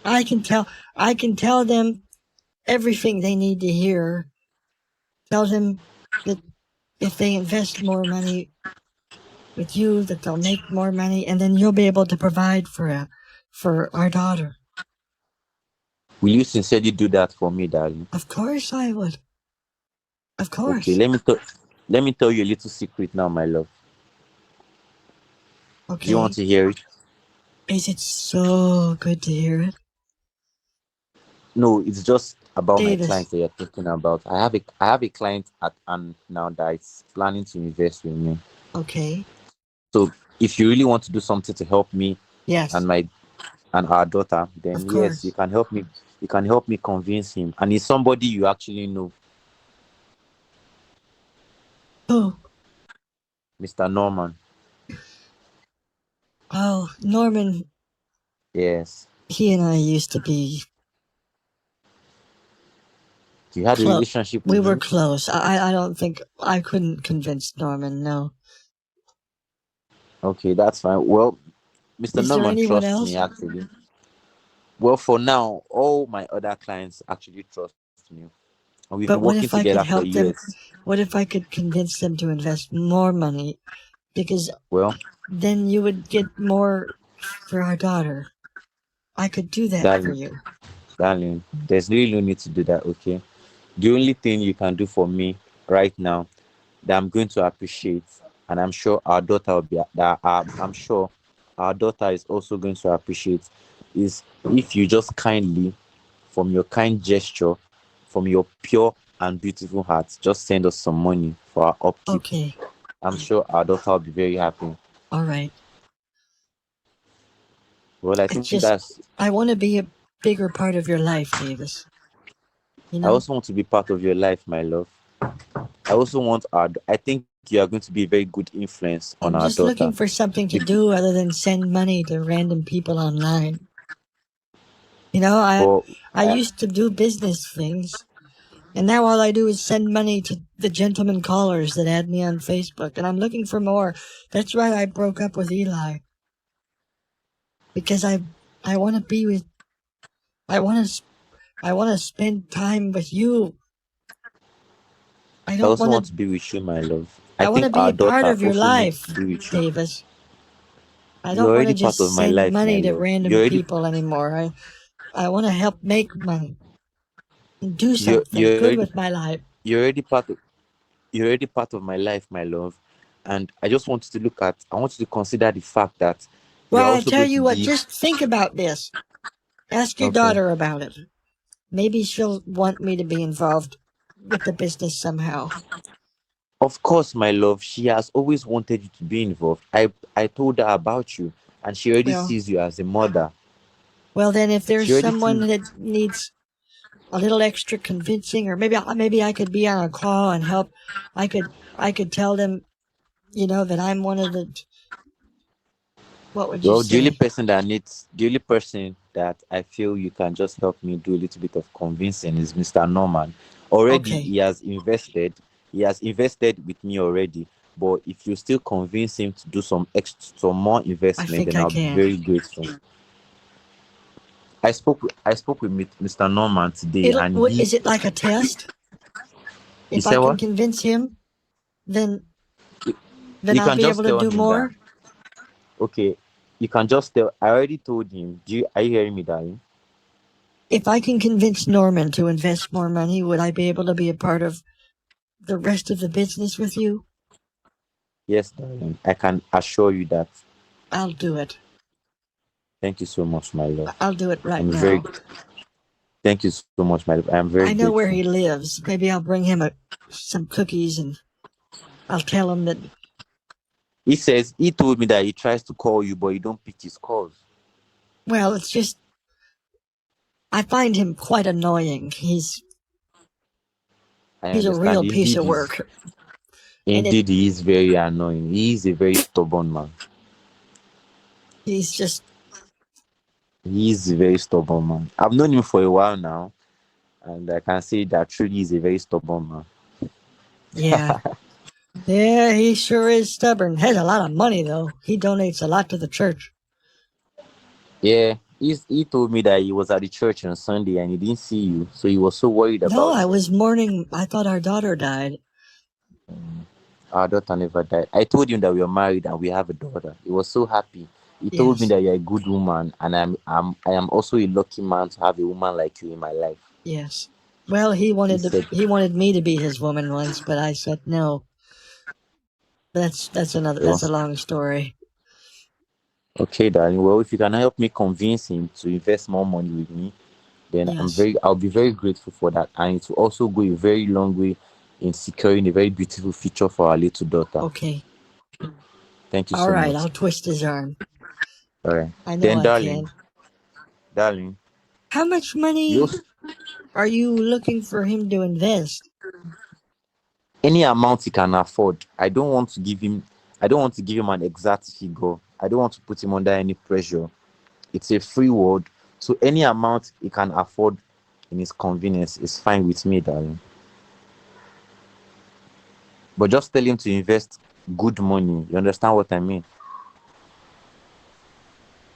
Speaker 7: I can tell them everything they need to hear. Tell them that if they invest more money with you, that they'll make more money, and then you'll be able to provide for our daughter.
Speaker 6: Will you sincerely do that for me, darling?
Speaker 7: Of course I would. Of
Speaker 6: Okay,
Speaker 7: course.
Speaker 6: let me tell you a little secret now, my love. Do you want
Speaker 7: Okay.
Speaker 6: to hear it?
Speaker 7: Is it so good to hear it?
Speaker 6: No, it's just about my
Speaker 7: Davis,
Speaker 6: clients that you're talking about. I have a client at and now that is planning to invest with me.
Speaker 7: okay.
Speaker 6: So if you really want to do something to help me
Speaker 7: Yes,
Speaker 6: and my and our daughter,
Speaker 7: of
Speaker 6: then yes, you
Speaker 7: course.
Speaker 6: can help me. You can help me convince him. And it's somebody you actually know,
Speaker 7: Oh,
Speaker 6: Mr. Norman.
Speaker 7: oh, Norman,
Speaker 6: Yes.
Speaker 7: he and I used to be
Speaker 6: You had a
Speaker 7: close.
Speaker 6: relationship
Speaker 7: We
Speaker 6: with
Speaker 7: were
Speaker 6: him?
Speaker 7: close. I don't think I couldn't convince Norman, no.
Speaker 6: Okay, that's fine. Well, Mr.
Speaker 7: Is there
Speaker 6: Norman
Speaker 7: anyone
Speaker 6: trusts
Speaker 7: else?
Speaker 6: me actually. Well, for now, all my other clients actually trust me. And we've been
Speaker 7: But what
Speaker 6: working
Speaker 7: if I could
Speaker 6: together for
Speaker 7: help them?
Speaker 6: years.
Speaker 7: What if I could convince them to invest more money? Because
Speaker 6: Well,
Speaker 7: then you would get more for our daughter. I could do that for
Speaker 6: darling,
Speaker 7: you.
Speaker 6: darling, there's really no need to do that, okay? The only thing you can do for me right now that I'm going to appreciate, and I'm sure our daughter will be that I'm sure our daughter is also going to appreciate, is if you just kindly, from your kind gesture, from your pure and beautiful heart, just send us some money for our upkeep.
Speaker 7: Okay.
Speaker 6: I'm sure our daughter will be very happy.
Speaker 7: All right.
Speaker 6: Well, I
Speaker 7: It's
Speaker 6: think
Speaker 7: just,
Speaker 6: that's.
Speaker 7: I want to be a bigger part of your life, Davis. You
Speaker 6: I
Speaker 7: know?
Speaker 6: also want to be part of your life, my love. I also want our. I think you are going to be a very good influence on
Speaker 7: I'm
Speaker 6: our
Speaker 7: just looking
Speaker 6: daughter.
Speaker 7: for something to
Speaker 6: Bec-
Speaker 7: do other than send money to random people online. You know,
Speaker 6: For
Speaker 7: I used to do business things, and now all I do is send money to the gentleman callers that add me on Facebook, and I'm looking for more. That's why I broke up with Eli, because I want to be with I want to spend time with you. I
Speaker 6: I
Speaker 7: don't
Speaker 6: also
Speaker 7: want
Speaker 6: want
Speaker 7: to
Speaker 6: to be with you, my love. I
Speaker 7: I want
Speaker 6: think
Speaker 7: to be
Speaker 6: our
Speaker 7: a part
Speaker 6: daughter
Speaker 7: of your
Speaker 6: also needs
Speaker 7: life,
Speaker 6: to be with you.
Speaker 7: Davis. I
Speaker 6: You're
Speaker 7: don't want to
Speaker 6: already part
Speaker 7: just
Speaker 6: of my
Speaker 7: send
Speaker 6: life, my
Speaker 7: money to
Speaker 6: love.
Speaker 7: random people anymore. I want to help make money and do something
Speaker 6: You're
Speaker 7: good
Speaker 6: already
Speaker 7: with my life.
Speaker 6: you're already part of you're already part of my life, my love. And I just want you to look at. I want you to consider the fact that you're
Speaker 7: Well, I
Speaker 6: also
Speaker 7: tell
Speaker 6: going to
Speaker 7: you what,
Speaker 6: be
Speaker 7: just think about this. Ask your
Speaker 6: okay.
Speaker 7: daughter about it. Maybe she'll want me to be involved with the business somehow.
Speaker 6: Of course, my love. She has always wanted you to be involved. I told her about you, and she already
Speaker 7: Well,
Speaker 6: sees you as a mother.
Speaker 7: well then if there's
Speaker 6: She already
Speaker 7: someone
Speaker 6: sees.
Speaker 7: that needs a little extra convincing, or maybe I could be on a call and help. I could tell them, you know, that I'm one of the, what would you
Speaker 6: Well,
Speaker 7: say?
Speaker 6: the only person that I feel you can just help me do a little bit of convincing is Mr. Norman. Already,
Speaker 7: Okay,
Speaker 6: he has invested with me already. But if you still convince him to do some more
Speaker 7: I
Speaker 6: investment,
Speaker 7: think
Speaker 6: then
Speaker 7: I
Speaker 6: I'll be
Speaker 7: can.
Speaker 6: very grateful. I spoke with Mr. Norman today, and
Speaker 7: Is it like a test?
Speaker 6: he
Speaker 7: If
Speaker 6: said
Speaker 7: I can
Speaker 6: what?
Speaker 7: convince him, then
Speaker 6: You
Speaker 7: I'll
Speaker 6: can
Speaker 7: be
Speaker 6: just
Speaker 7: able to
Speaker 6: tell
Speaker 7: do
Speaker 6: him that.
Speaker 7: more.
Speaker 6: Okay, you can just tell. I already told him. Are you hearing me, darling?
Speaker 7: If I can convince Norman to invest more money, would I be able to be a part of the rest of the business with you?
Speaker 6: Yes, darling. I can assure you that.
Speaker 7: I'll do it.
Speaker 6: Thank you so much, my love.
Speaker 7: I'll do it right
Speaker 6: I'm very.
Speaker 7: now.
Speaker 6: Thank you so much, my love. I'm very
Speaker 7: I know where
Speaker 6: grateful.
Speaker 7: he lives. Maybe I'll bring him some cookies and I'll tell him that.
Speaker 6: He told me that he tries to call you, but you don't pick his calls.
Speaker 7: Well, it's just I find him quite annoying. He's
Speaker 6: I
Speaker 7: a
Speaker 6: understand.
Speaker 7: real piece of work.
Speaker 6: Indeed, he is very annoying. He is a very stubborn man.
Speaker 7: He's just
Speaker 6: He is a very stubborn man. I've known him for a while now, and I can say that truly he's a very stubborn man.
Speaker 7: yeah. Yeah, he sure is stubborn. Has a lot of money though. He donates a lot to the church.
Speaker 6: Yeah, he told me that he was at the church on Sunday and he didn't see you, so he was so worried
Speaker 7: No,
Speaker 6: about
Speaker 7: I
Speaker 6: you.
Speaker 7: was mourning. I thought our daughter died.
Speaker 6: Our daughter never died. I told him that we are married and we have a daughter. He was so happy. He told me
Speaker 7: Yes.
Speaker 6: that you're a good woman, and I am also a lucky man to have a woman like you in my life.
Speaker 7: Yes. Well, he wanted me to be his woman once, but I said no. That's a long story.
Speaker 6: Okay, darling. Well, if you can help me convince him to invest more money with me, then
Speaker 7: Yes.
Speaker 6: I'll be very grateful for that. And it will also go a very long way in securing a very beautiful future for our little daughter.
Speaker 7: Okay.
Speaker 6: Thank you
Speaker 7: All
Speaker 6: so
Speaker 7: right,
Speaker 6: much.
Speaker 7: I'll twist his arm.
Speaker 6: All right.
Speaker 7: I know
Speaker 6: Then,
Speaker 7: I can.
Speaker 6: darling,
Speaker 7: How much money
Speaker 6: you
Speaker 7: are you looking for him to invest?
Speaker 6: any amount he can afford. I don't want to give him an exact figure. I don't want to put him under any pressure. It's a free word. So any amount he can afford in his convenience is fine with me, darling. But just tell him to invest good money. You understand what I mean?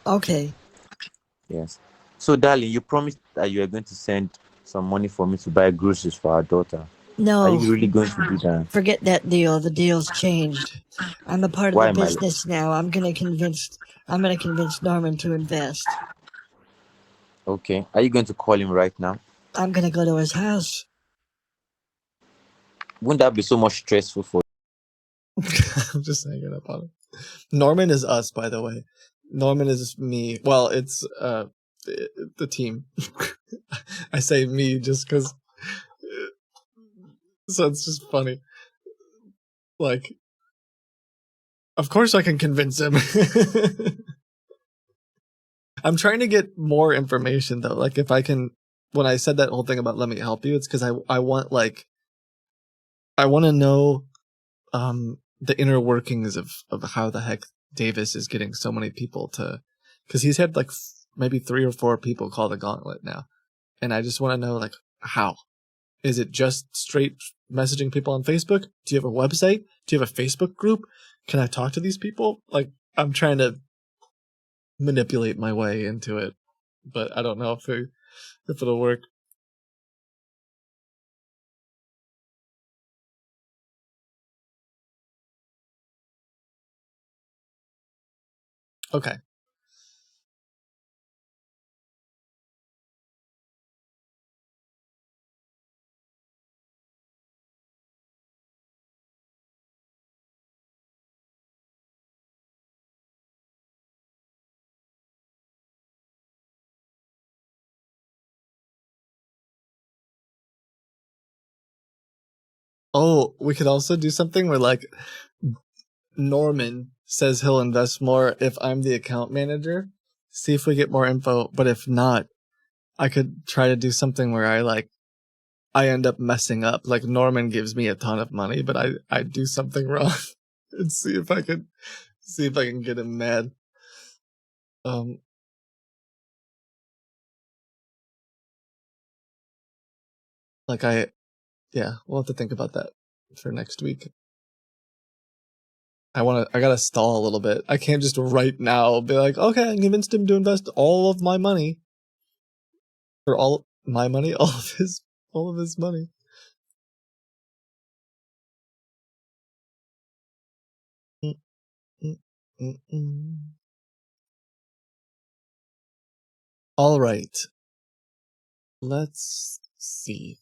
Speaker 7: Okay.
Speaker 6: Yes. So, darling, you promised that you are going to send some money for me to buy groceries for our daughter. Are
Speaker 7: No,
Speaker 6: you really going to do that?
Speaker 7: forget that deal. The deal's changed. I'm a part of the
Speaker 6: Why, my love?
Speaker 7: business now. I'm gonna convince Norman to invest.
Speaker 6: Okay. Are you going to call him right now?
Speaker 7: I'm gonna go to his house.
Speaker 6: Wouldn't that be so much stressful for
Speaker 1: I'm just hanging up on him. Norman is us, by the way. Norman is me. Well, it's the team. I say me just because. So it's just funny. Like, of course I can convince him. I'm trying to get more information though. Like, if I can, when I said that whole thing about let me help you, it's because I want to know the inner workings of how the heck Davis is getting so many people to, because he's had like maybe 3 or 4 people call the gauntlet now, and I just want to know like how. Is it just straight messaging people on Facebook? Do you have a website? Do you have a Facebook group? Can I talk to these people? Like, I'm trying to manipulate my way into it, but I don't know if it'll work. Okay. Oh, we could also do something where like Norman says he'll invest more if I'm the account manager. See if we get more info, but if not, I could try to do something where I end up messing up. Like Norman gives me a ton of money, but I do something wrong and see if I can get him mad. We'll have to think about that for next week. I gotta stall a little bit. I can't just right now be like, okay, I convinced him to invest all of my money. For all my money, all of his money. All right. Let's see.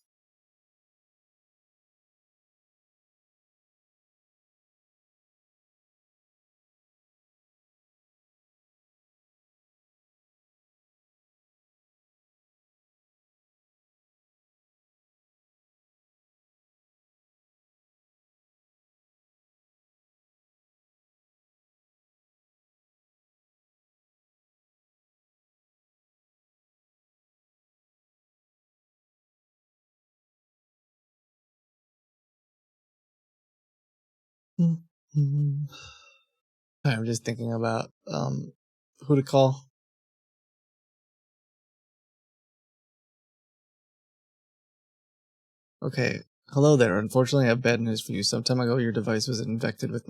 Speaker 1: I'm just thinking about who to call. Okay. Hello there. Unfortunately, I have bad news for you. Some time ago, your device was infected with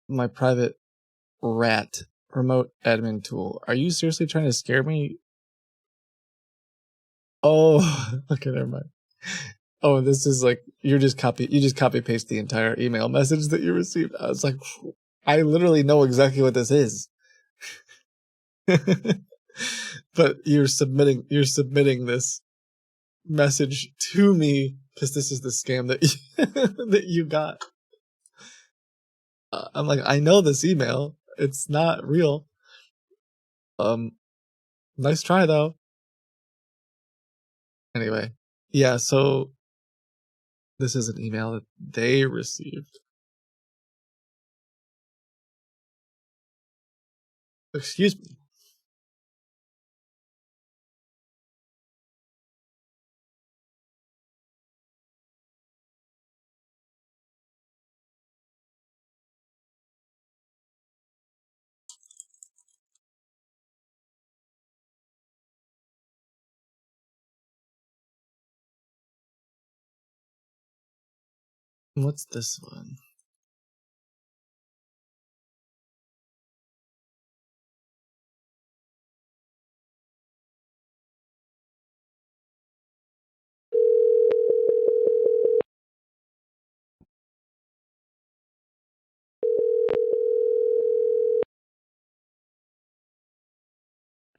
Speaker 1: my private rat remote admin tool. Are you seriously trying to scare me? Oh, okay, never mind. Oh, this is like you just copy paste the entire email message that you received. I was like, I literally know exactly what this is. But you're submitting this message to me because this is the scam that that you got. I'm like, I know this email. It's not real. Nice try though. Anyway, yeah, so this is an email that they received. Excuse me. What's this one?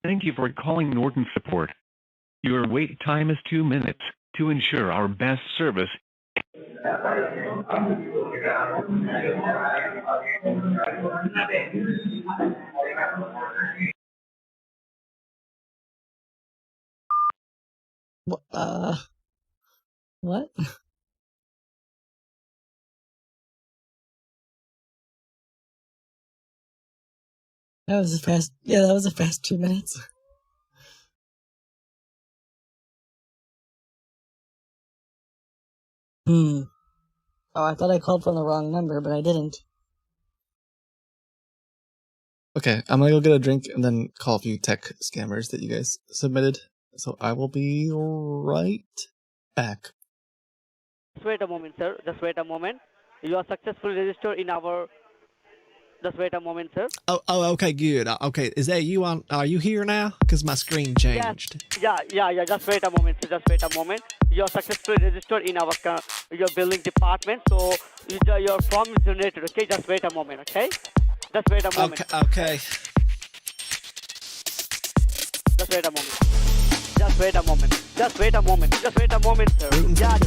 Speaker 9: Thank you for calling Norton Support. Your wait time is 2 minutes. To ensure our best service,
Speaker 7: What? That was a fast. Yeah, that was a fast 2 minutes. Oh, I thought I called from the wrong number, but I didn't.
Speaker 1: Okay, I'm gonna go get a drink and then call a few tech scammers that you guys submitted. So I will be right back.
Speaker 10: Just wait a moment, sir. Just wait a moment. You are successfully registered in our. Just wait a moment, sir.
Speaker 11: Oh, okay, good. Okay, is that you on? Are you here now? Because my screen changed.
Speaker 10: Yes. Yeah. Just wait a moment, sir. Just wait a moment. You are successfully registered in our your billing department, so your form is generated. Okay, just wait a moment. Okay, just wait a moment.
Speaker 11: Okay.
Speaker 10: Just wait a moment. Just wait a moment. Just wait a moment. Just wait a moment, sir. Yeah,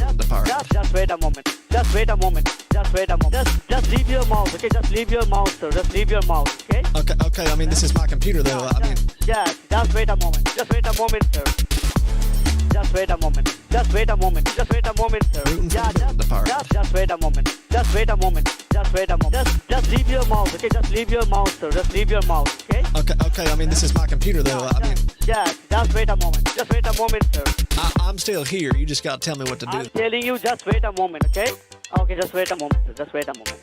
Speaker 10: just wait a moment. Just wait a moment. Just wait a moment. Just leave your mouse, okay? Just leave your mouse, sir. Just leave your mouse, okay?
Speaker 11: Okay. I mean, this is my computer, though.
Speaker 10: Just wait a moment. Just wait a moment, sir. Just wait a moment. Just wait a moment. Just wait a moment, sir. Just wait a moment. Just wait a moment. Just wait a moment. Just leave your mouse, okay? Just leave your mouse, sir. Just leave your mouse, okay?
Speaker 11: Okay. I mean, this is my computer, though.
Speaker 10: Just wait a moment. Just wait a moment, sir.
Speaker 11: I'm still here. You just gotta tell me what to do.
Speaker 10: I'm telling you, just wait a moment, okay? Okay, just wait a moment, sir. Just wait a moment.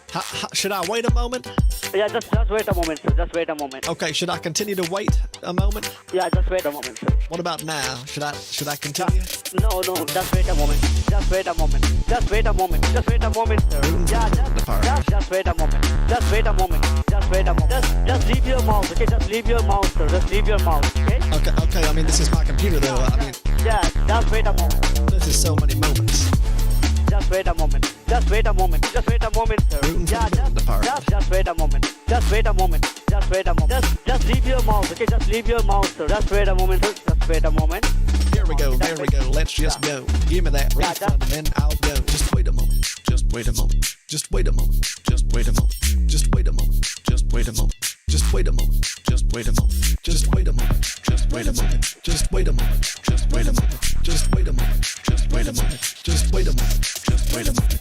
Speaker 11: Should I wait a moment?
Speaker 10: Yeah, just wait a moment, sir. Just wait a moment.
Speaker 11: Okay, should I continue to wait a moment?
Speaker 10: Yeah, just wait a moment, sir.
Speaker 11: What about now? Should I continue?
Speaker 10: No, just wait a moment. Just wait a moment. Just wait a moment. Just wait a moment, sir. Yeah, just wait a moment. Just wait a moment. Just wait a moment. Just leave your mouse, okay? Just leave your mouse, sir. Just leave your mouse, okay?
Speaker 11: Okay. I mean, this is my computer, though. I mean,
Speaker 10: yeah, just wait a moment.
Speaker 11: This is so many moments.
Speaker 10: Just wait a moment. Just wait a moment. Just wait a moment, sir. Yeah, just wait a moment. Just wait a moment. Just wait a moment. Just leave your mouse, okay? Just leave your mouse, sir. Just wait a moment, sir. Just wait a moment.
Speaker 11: There we go. Let's just go. Give me that refund and then I'll go. Just wait a moment. Just wait a moment. Just wait a moment. Just wait a moment. Just wait a moment. Just wait a moment. Just wait a moment. Just wait a moment. Just wait a moment. Just wait a moment. Just wait a moment. Just wait a moment. Just wait a moment. Just wait a moment. Just wait a moment. Just wait a moment.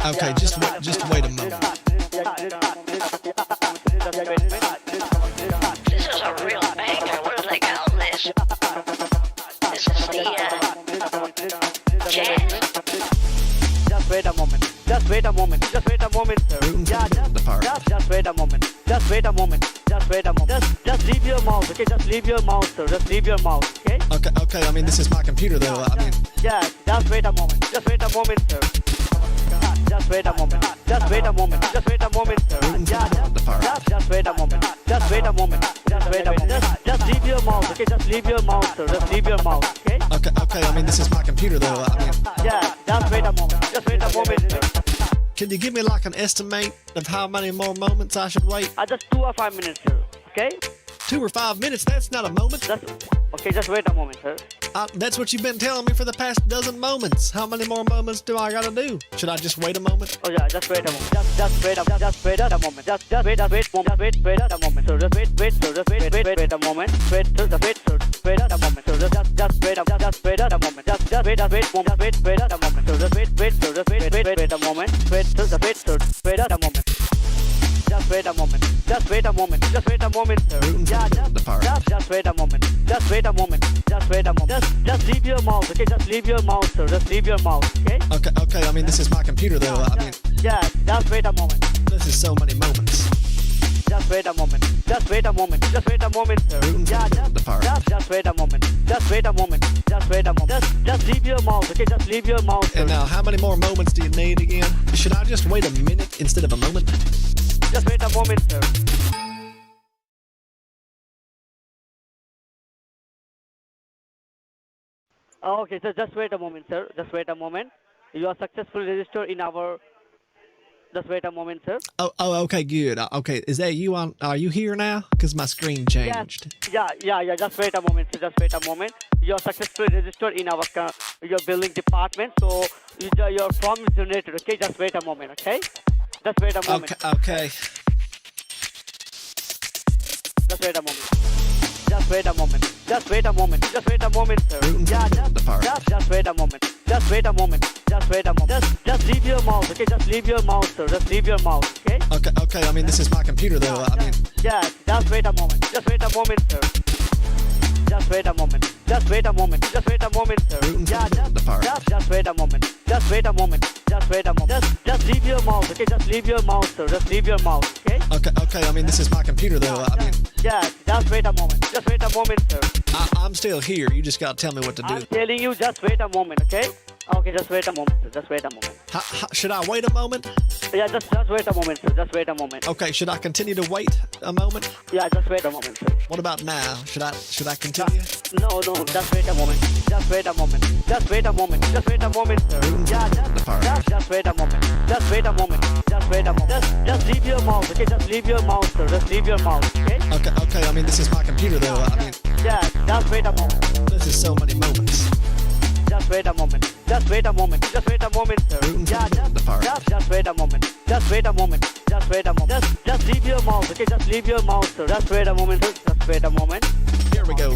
Speaker 11: Okay, just wait a moment.
Speaker 12: This is a real banger. Where do they call this? This is the jazz.
Speaker 10: Just wait a moment. Just wait a moment. Just wait a moment, sir. Yeah, just wait a moment. Just wait a moment. Just wait a moment. Just leave your mouse, okay? Just leave your mouse, sir. Just leave your mouse, okay?
Speaker 11: Okay. I mean, this is my computer, though. I mean,
Speaker 10: yeah, just wait a moment. Just wait a moment, sir. Just wait a moment. Just wait a moment. Just wait a moment, sir. Yeah, just wait a moment. Just wait a moment. Just wait a moment. Just leave your mouse, okay? Just leave your mouse, sir. Just leave your mouse, okay?
Speaker 11: Okay. I mean, this is my computer, though. I mean,
Speaker 10: yeah, just wait a moment. Just wait a moment, sir.
Speaker 11: Can you give me like an estimate of how many more moments I should wait?
Speaker 10: Just 2 or 5 minutes, sir. Okay?
Speaker 11: 2 or 5 minutes? That's not a moment.
Speaker 10: Okay, just wait a moment, sir.
Speaker 11: That's what you've been telling me for the past dozen moments. How many more moments do I gotta do? Should I just wait a moment?
Speaker 10: Oh yeah, just wait a moment. Just wait a moment. Just wait a moment. Just wait a moment. So just wait a moment. Wait a moment. So just wait a moment. Just wait a moment. So just wait a moment. Wait a moment. Wait a moment. Just wait a moment. Just wait a moment. Just wait a moment, sir. Yeah, just wait a moment. Just wait a moment. Just wait a moment. Just leave your mouse, okay? Just leave your mouse, sir. Just leave your mouse, okay?
Speaker 11: Okay. I mean, this is my computer, though. I mean,
Speaker 10: yeah, just wait a moment.
Speaker 11: This is so many moments.
Speaker 10: Just wait a moment. Just wait a moment. Just wait a moment, sir. Yeah, just wait a moment. Just wait a moment. Just wait a moment. Just leave your mouse, okay? Just leave your mouse, sir.
Speaker 11: And now, how many more moments do you need again? Should I just wait a minute instead of a moment?
Speaker 10: Just wait a moment, sir. Okay, so just wait a moment, sir. Just wait a moment. You are successfully registered in our... Just wait a moment, sir.
Speaker 11: Oh, okay, good. Okay, is that you on? Are you here now? Because my screen changed.
Speaker 10: Yeah. Just wait a moment, sir. Just wait a moment. You are successfully registered in our your billing department, so your form is generated. Okay, just wait a moment. Okay, just wait a moment.
Speaker 11: Okay.
Speaker 10: Just wait a moment. Just wait a moment. Just wait a moment. Just wait a moment, sir. Yeah, just wait a moment. Just wait a moment. Just wait a moment. Just leave your mouse, okay? Just leave your mouse, sir. Just leave your mouse, okay?
Speaker 11: Okay. I mean, this is my computer, though. I mean,
Speaker 10: yeah, just wait a moment. Just wait a moment, sir. Just wait a moment. Just wait a moment. Just wait a moment, sir. Yeah, just wait a moment. Just wait a moment. Just wait a moment. Just leave your mouse, okay? Just leave your mouse, sir. Just leave your mouse, okay?
Speaker 11: Okay. I mean, this is my computer, though. I mean,
Speaker 10: yeah, just wait a moment. Just wait a moment, sir.
Speaker 11: I'm still here. You just gotta tell me what to do.
Speaker 10: I'm telling you, just wait a moment, okay? Okay, just wait a moment, sir. Just wait a moment.
Speaker 11: Should I wait a moment?
Speaker 10: Yeah, just wait a moment, sir. Just wait a moment.
Speaker 11: Okay, should I continue to wait a moment?
Speaker 10: Yeah, just wait a moment, sir.
Speaker 11: What about now? Should I continue?
Speaker 10: No, just wait a moment. Just wait a moment. Just wait a moment. Just wait a moment, sir. Yeah, just wait a moment. Just wait a moment. Just wait a moment. Just leave your mouse, okay? Just leave your mouse, sir. Just leave your mouse, okay?
Speaker 11: Okay. I mean, this is my computer, though. I mean,
Speaker 10: yeah, just wait a moment.
Speaker 11: This is so many moments.
Speaker 10: Just wait a moment. Just wait a moment. Just wait a moment, sir. Yeah, just wait a moment. Just wait a moment. Just wait a moment. Just leave your mouse, okay? Just leave your mouse, sir. Just wait a moment, sir. Just wait a moment.
Speaker 11: There we go.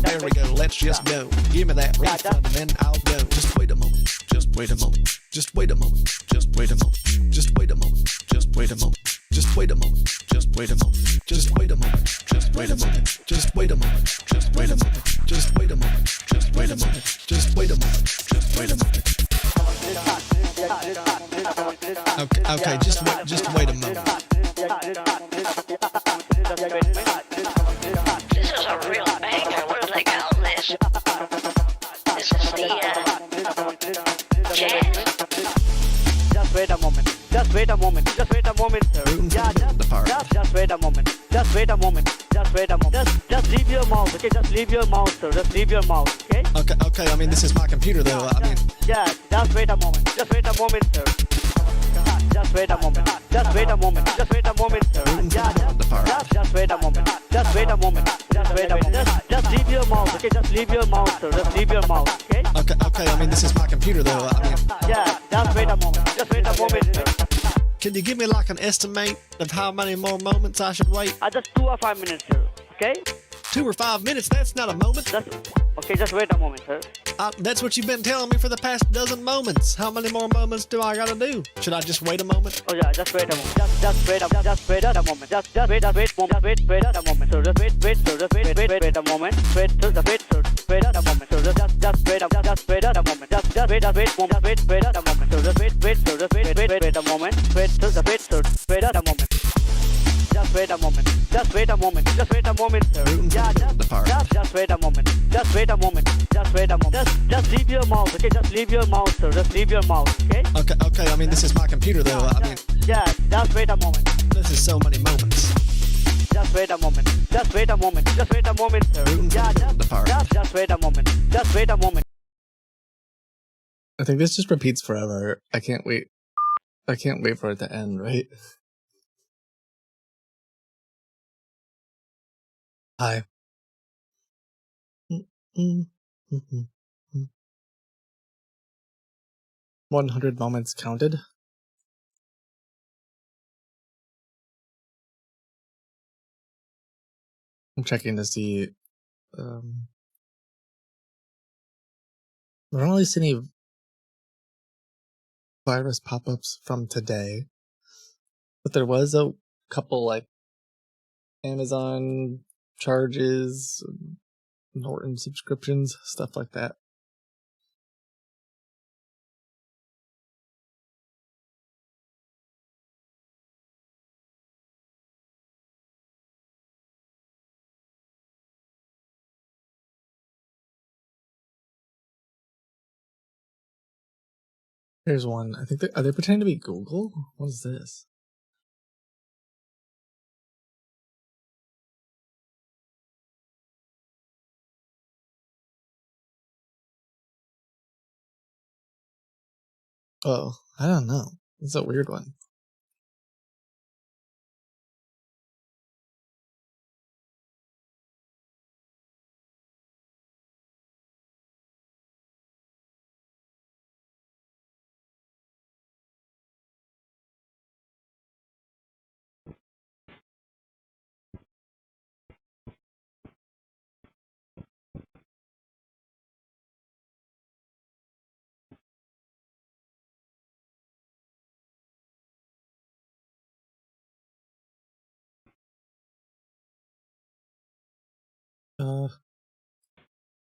Speaker 11: Let's just go. Give me that refund and then I'll go. Just wait a moment. Just wait a moment. Just wait a moment. Just wait a moment. Just wait a moment. Just wait a moment. Just wait a moment. Just wait a moment. Just wait a moment. Just wait a moment. Just wait a moment. Just wait a moment. Just wait a moment. Just wait a moment. Just wait a moment. Just wait a moment. Okay, just wait a moment.
Speaker 12: This is a real banger. Where do they call this? This is the jazz.
Speaker 10: Just wait a moment. Just wait a moment. Just wait a moment, sir. Yeah, just wait a moment. Just wait a moment. Just wait a moment. Just leave your mouse, okay? Just leave your mouse, sir. Just leave your mouse, okay?
Speaker 11: Okay. I mean, this is my computer, though. I mean,
Speaker 10: Yeah, just wait a moment. Just wait a moment, sir. Just wait a moment. Just wait a moment. Just wait a moment, sir. Yeah, just wait a moment. Just wait a moment. Just wait a moment. Just leave your mouse, okay? Just leave your mouse, sir. Just leave your mouse, okay?
Speaker 11: Okay. I mean, this is my computer, though. I mean,
Speaker 10: Yeah, just wait a moment. Just wait a moment, sir.
Speaker 11: can you give me like an estimate of how many more moments I should wait?
Speaker 10: Just 2 or 5 minutes, sir. Okay?
Speaker 11: 2 or 5 minutes? That's not a moment.
Speaker 10: Okay, just wait a moment, sir.
Speaker 11: That's what you've been telling me for the past dozen moments. How many more moments do I gotta do? Should I just wait a moment?
Speaker 10: Oh yeah, just wait a moment. Just wait a moment. Just wait a moment. Just wait a moment. So just wait a moment. Wait a moment. So just wait a moment. Just wait a moment. So just wait a moment. Wait a moment. Just wait a moment. Just wait a moment. Just wait a moment, sir. Yeah, just wait a moment. Just wait a moment. Just wait a moment. Just leave your mouse, okay? Just leave your mouse, sir. Just leave your mouse, okay?
Speaker 11: Okay. I mean, this is my computer, though. I mean,
Speaker 10: Yeah, just wait a moment.
Speaker 11: this is so many moments.
Speaker 10: Just wait a moment. Just wait a moment. Just wait a moment, sir. Yeah, just wait a moment. Just wait a moment.
Speaker 1: I think this just repeats forever. I can't wait for it to end, right? Hi. 100 moments counted. I'm checking to see. I don't really see any virus pop-ups from today, but there was a couple like Amazon charges, Norton subscriptions, stuff like that. Here's one. I think are they pretending to be Google? What is this? Oh, I don't know. It's a weird one.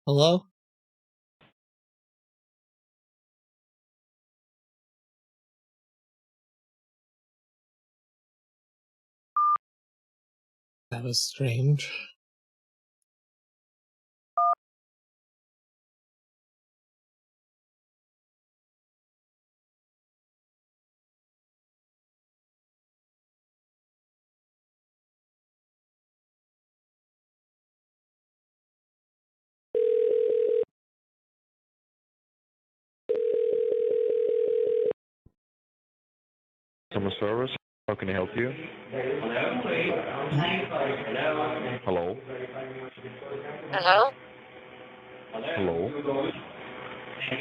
Speaker 1: Hello? That was strange.
Speaker 13: Customer service, how can I help you? Hello?
Speaker 2: Hello?
Speaker 13: Hello?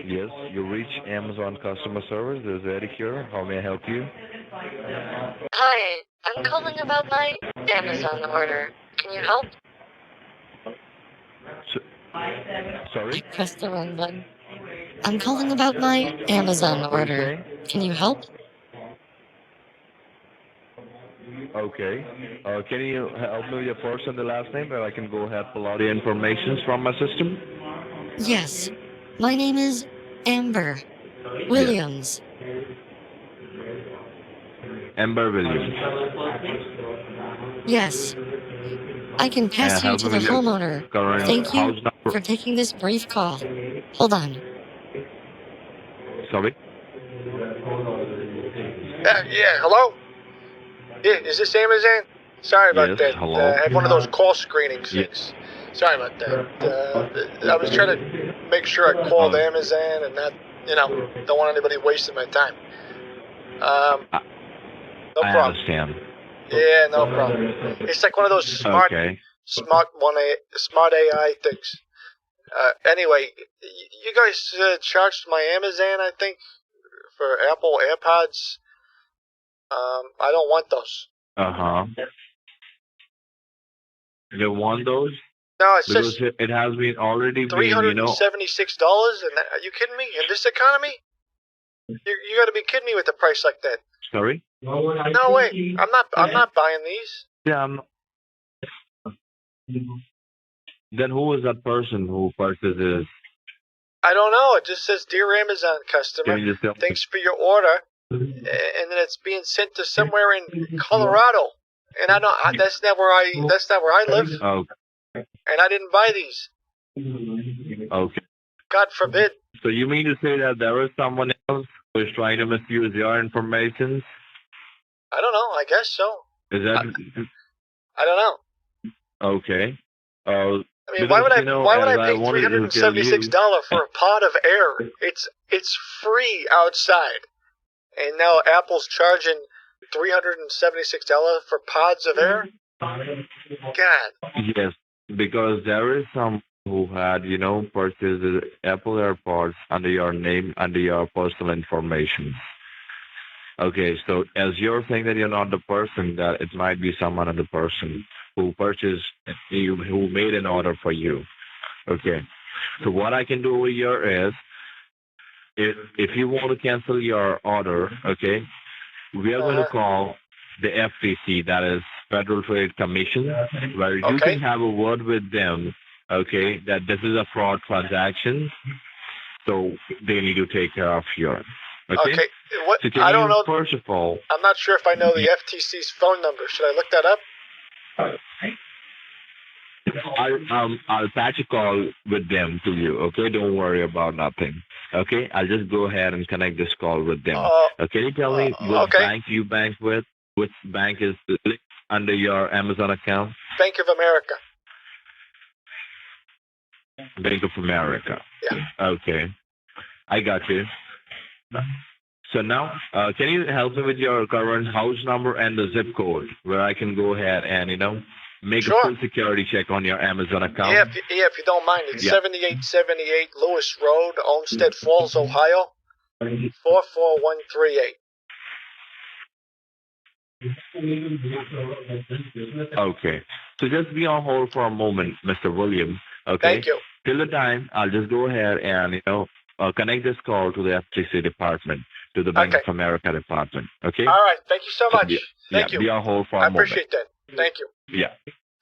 Speaker 13: Yes, you reached Amazon customer service. This is Eric here. How may I help you?
Speaker 2: Hi, I'm calling about my Amazon order. Can you help?
Speaker 13: Sorry?
Speaker 2: I pressed the wrong button. I'm calling about my Amazon order. Can you help?
Speaker 13: Okay. Can you help me with your first and the last name, and I can go ahead and pull out the information from my system?
Speaker 2: Yes. My name is Amber Williams.
Speaker 13: Amber Williams.
Speaker 2: Yes. I can pass you
Speaker 13: Help
Speaker 2: to
Speaker 13: me
Speaker 2: the
Speaker 13: with your
Speaker 2: homeowner.
Speaker 13: current
Speaker 2: Thank you
Speaker 13: house number.
Speaker 2: for taking this brief call. Hold on.
Speaker 13: Sorry?
Speaker 4: Yeah, hello? Yeah, is this Amazon? Sorry about
Speaker 13: Yes,
Speaker 4: that.
Speaker 13: hello?
Speaker 4: I have one of those call screening
Speaker 13: Yeah.
Speaker 4: things. Sorry about that. I was trying to make sure I called
Speaker 13: Oh,
Speaker 4: Amazon and not, don't want anybody wasting my time. No
Speaker 13: I
Speaker 4: problem.
Speaker 13: understand.
Speaker 4: Yeah, no problem. It's like one of those
Speaker 13: Okay.
Speaker 4: smart AI things. Anyway, you guys charged my Amazon, I think, for Apple AirPods. I don't want those.
Speaker 13: Uh-huh. You want those?
Speaker 4: No, it
Speaker 13: Because
Speaker 4: says
Speaker 13: it has been already been,
Speaker 4: $376, and are you kidding me? In this economy? You got to be kidding me with a price like that.
Speaker 13: sorry?
Speaker 4: No way. I'm not buying these.
Speaker 13: Yeah, then who is that person who purchases?
Speaker 4: I don't know. It just says, "Dear Amazon customer,
Speaker 13: Can you just tell me?
Speaker 4: thanks for your order," and then it's being sent to somewhere in Colorado, and that's not where I live,
Speaker 13: Oh,
Speaker 4: and I didn't buy these.
Speaker 13: okay.
Speaker 4: God forbid.
Speaker 13: So you mean to say that there is someone else who is trying to misuse your information?
Speaker 4: I don't know. I guess so.
Speaker 13: Is that
Speaker 4: I don't know.
Speaker 13: okay?
Speaker 4: I mean,
Speaker 13: Because
Speaker 4: why would
Speaker 13: as
Speaker 4: I
Speaker 13: I
Speaker 4: pay
Speaker 13: wanted to tell you,
Speaker 4: $376 for a pod of air? It's free outside, and now Apple's charging $376 for pods of air. God.
Speaker 13: yes, because there is some who had, purchased the Apple AirPods under your name, under your personal information. Okay, so as you're saying that you're not the person, that it might be some other person who purchased you, who made an order for you. Okay, so what I can do over here is, if you want to cancel your order, okay, we are going to call the FTC, that is Federal Trade Commission, where you can have a word with them, okay, that this is a fraud transaction, so they need to take care of yours. Okay.
Speaker 4: What?
Speaker 13: So
Speaker 4: I don't know.
Speaker 13: First of all,
Speaker 4: I'm not sure if I know the FTC's phone number. Should I look that up?
Speaker 13: I'll patch a call with them to you. Okay, don't worry about nothing. Okay, I'll just go ahead and connect this call with them. Can you tell me which bank you bank with? Which bank is under your Amazon account?
Speaker 4: Bank of America.
Speaker 13: Bank of America.
Speaker 4: Yeah.
Speaker 13: Okay, I got you. So now, can you help me with your current house number and the zip code where I can go ahead and, make a full security check on your Amazon account?
Speaker 4: Yeah, if you don't mind. It's 7878 Lewis Road, Olmsted Falls, Ohio, 44138.
Speaker 13: Okay. So just be on hold for a moment, Mr. Williams. Okay.
Speaker 4: Thank you.
Speaker 13: Till the time, I'll just go ahead and, connect this call to the FTC department, to the Bank of America department. Okay?
Speaker 4: All right. Thank you so much. Thank you.
Speaker 13: Be on hold for a
Speaker 4: I
Speaker 13: moment.
Speaker 4: appreciate that. Thank you.
Speaker 13: Yeah.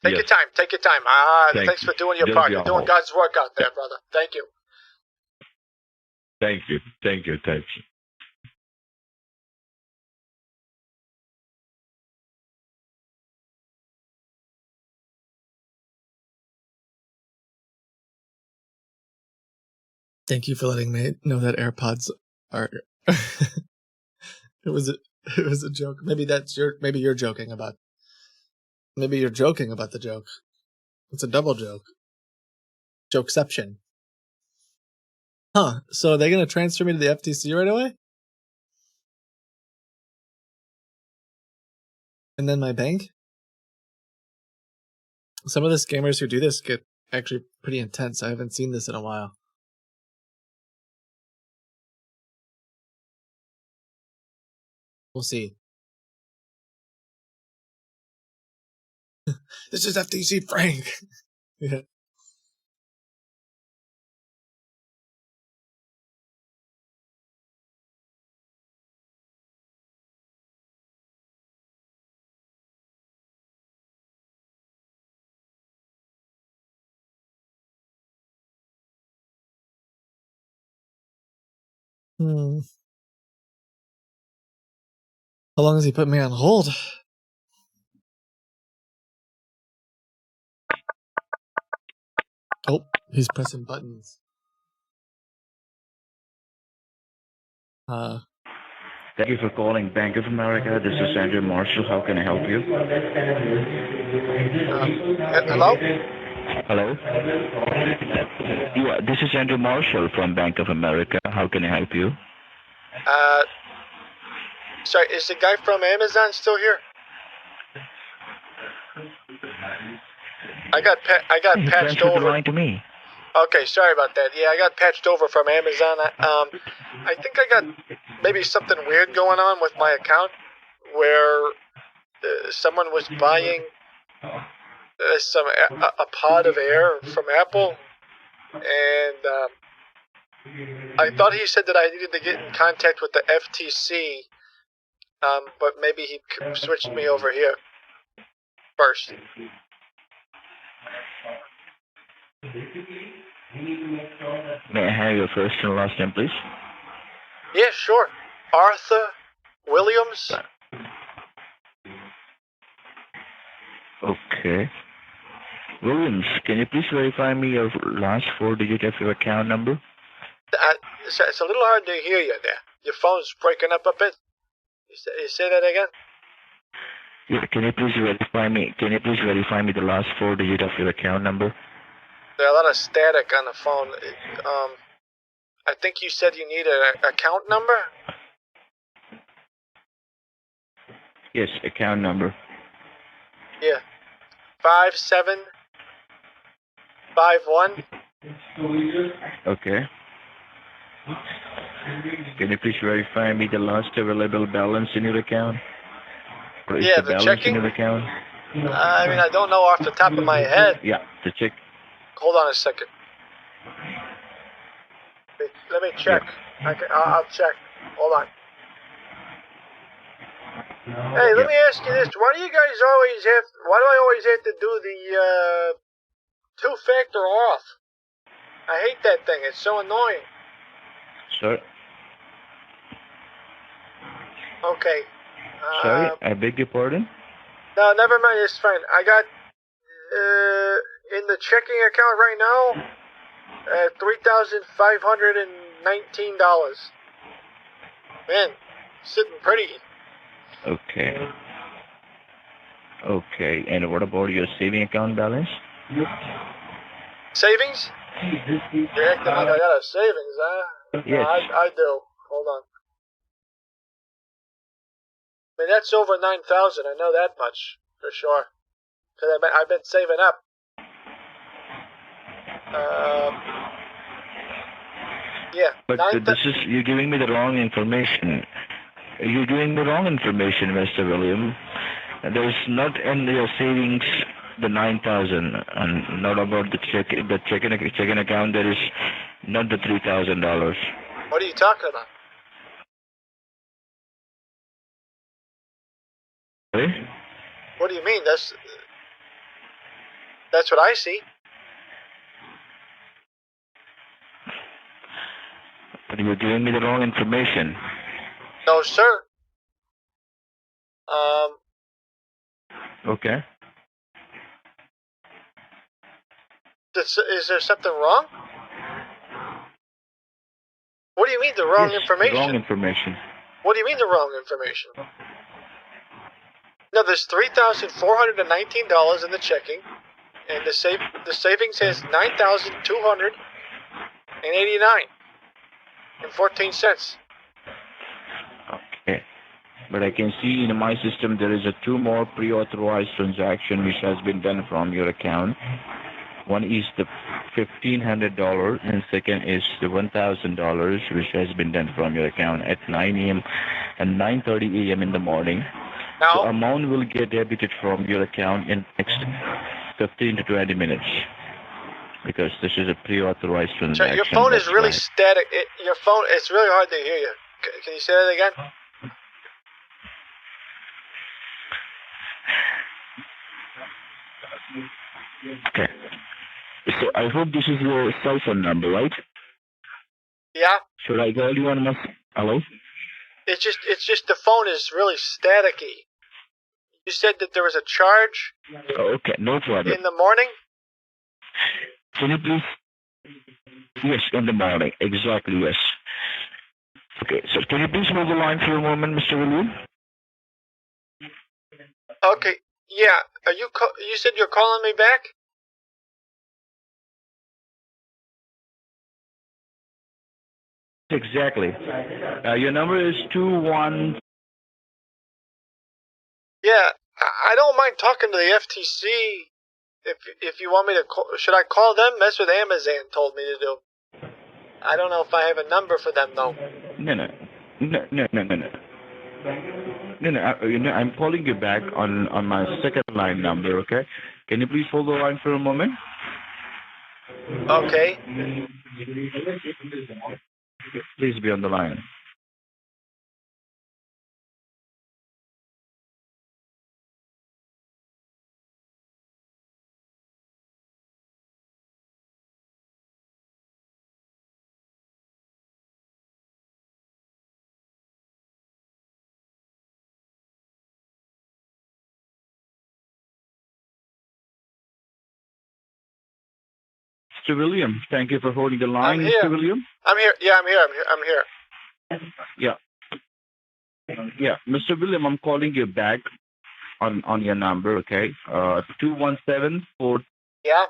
Speaker 4: Take your time. Take your time. Thanks for doing your
Speaker 13: Just
Speaker 4: part.
Speaker 13: be
Speaker 4: You're
Speaker 13: on
Speaker 4: doing
Speaker 13: hold.
Speaker 4: God's work out there, brother. Thank you.
Speaker 13: Thank you. Thank you. Thank you.
Speaker 1: Thank you for letting me know that AirPods are. It was a joke. Maybe you're joking about. Maybe you're joking about the joke. It's a double joke. Jokeception. Huh. So are they going to transfer me to the FTC right away? And then my bank? Some of the scammers who do this get actually pretty intense. I haven't seen this in a while. We'll see. This is FTC Frank. Yeah. How long has he put me on hold? Oh, he's pressing buttons.
Speaker 14: Thank you for calling Bank of America. This is Andrew Marshall. How can I help you?
Speaker 4: Hello?
Speaker 14: Hello? Yeah, this is Andrew Marshall from Bank of America. How can I help you?
Speaker 4: Sorry, is the guy from Amazon still here? I got patched
Speaker 14: Transfer the
Speaker 4: over.
Speaker 14: line to me.
Speaker 4: Okay, sorry about that. Yeah, I got patched over from Amazon. I think I got maybe something weird going on with my account, where someone was buying a pod of air from Apple, and I thought he said that I needed to get in contact with the FTC, but maybe he switched me over here first.
Speaker 14: May I have your first and last name, please?
Speaker 4: Yeah, sure. Arthur Williams.
Speaker 14: Okay. Williams, can you please verify me your last 4 digits of your account number?
Speaker 4: It's a little hard to hear you there. Your phone's breaking up a bit. You say that again?
Speaker 14: Yeah, can you please verify me? Can you please verify me the last 4 digits of your account number?
Speaker 4: There's a lot of static on the phone. I think you said you need an account number?
Speaker 14: Yes, account number.
Speaker 4: Yeah. 5751.
Speaker 14: Okay. Can you please verify me the last available balance in your account? Or is
Speaker 4: Yeah,
Speaker 14: the
Speaker 4: the
Speaker 14: balance
Speaker 4: checking?
Speaker 14: in your account?
Speaker 4: I mean, I don't know off the top of my head.
Speaker 14: Yeah, the check.
Speaker 4: Hold on a second. Let me check. I'll check. Hold on. Hey, let me ask you this. Why do I always have to do the two-factor off? I hate that thing. It's so annoying.
Speaker 14: Sorry.
Speaker 4: Okay.
Speaker 14: Sorry, I beg your pardon?
Speaker 4: No, never mind. It's fine. I got in the checking account right now $3,519. Man, sitting pretty.
Speaker 14: Okay. Okay, and what about your saving account balance?
Speaker 4: Savings? You're acting like I got a savings, huh?
Speaker 14: Yes.
Speaker 4: No, I do. Hold on. I mean, that's over 9,000. I know that much for sure. Because I've been saving up. Yeah.
Speaker 14: But you're giving me the wrong information. You're giving me wrong information, Mr. William. There's not in your savings the 9,000, and not about the checking account. There is not the $3,000.
Speaker 4: What are you talking about?
Speaker 14: Sorry?
Speaker 4: What do you mean? That's what I see.
Speaker 14: But you're giving me the wrong information.
Speaker 4: No, sir.
Speaker 14: Okay.
Speaker 4: Is there something wrong? What do you mean the wrong information?
Speaker 14: Wrong information.
Speaker 4: What do you mean the wrong information? No, there's $3,419 in the checking, and the savings has $9,289.14.
Speaker 14: Okay. But I can see in my system there is two more pre-authorized transaction which has been done from your account. One is the $1,500 and second is the $1,000 which has been done from your account at 9 a.m. and 9:30 a.m. in the morning.
Speaker 4: Now,
Speaker 14: the amount will get debited from your account in next 15 to 20 minutes because this is a pre-authorized transaction.
Speaker 4: Your phone is really static. It's really hard to hear you. Can you say that again?
Speaker 14: Okay. So I hope this is your cell phone number, right?
Speaker 4: Yeah.
Speaker 14: Should I call you on my... Hello?
Speaker 4: It's just the phone is really staticky. You said that there was a charge
Speaker 14: Okay, no problem.
Speaker 4: in the morning?
Speaker 14: Can you please? Yes, in the morning. Exactly, yes. Okay, so can you please hold the line for a moment, Mr. William?
Speaker 4: Okay, yeah. You said you're calling me back?
Speaker 14: Exactly. Your number is 21.
Speaker 4: Yeah, I don't mind talking to the FTC. If you want me to call, should I call them? That's what Amazon told me to do. I don't know if I have a number for them though.
Speaker 14: No. I'm calling you back on my second line number, okay? Can you please hold the line for a moment?
Speaker 4: Okay.
Speaker 14: Please be on the line. Mr. William, thank you for holding the line,
Speaker 4: I'm here.
Speaker 14: Mr. William.
Speaker 4: I'm here. Yeah, I'm here.
Speaker 14: Yeah, Mr. William, I'm calling you back on your number, okay? 2174.
Speaker 4: Yeah.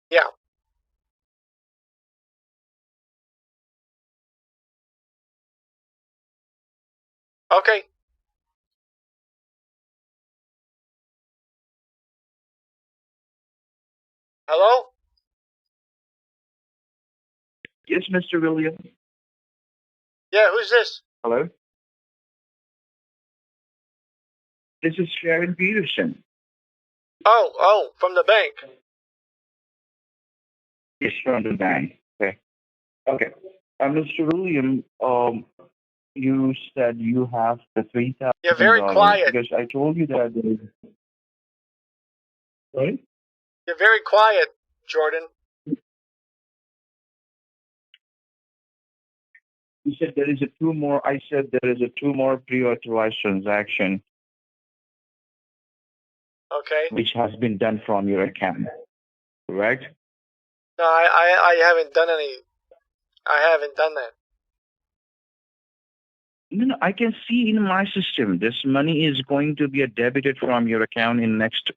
Speaker 4: Yeah. Okay. Hello?
Speaker 14: Yes, Mr. William.
Speaker 4: Yeah, who's this?
Speaker 14: Hello? This is Sharon Peterson.
Speaker 4: Oh, from the bank.
Speaker 14: Yes, from the bank. Okay. Mr. William, you said you have the $3,000.
Speaker 4: You're very quiet.
Speaker 14: Because I told you that there is... Sorry?
Speaker 4: You're very quiet, Jordan.
Speaker 14: You said there is a two more. I said there is a two more pre-authorized transaction
Speaker 4: Okay.
Speaker 14: which has been done from your account, correct?
Speaker 4: No, I haven't done any. I haven't done that.
Speaker 14: No, I can see in my system this money is going to be debited from your account in next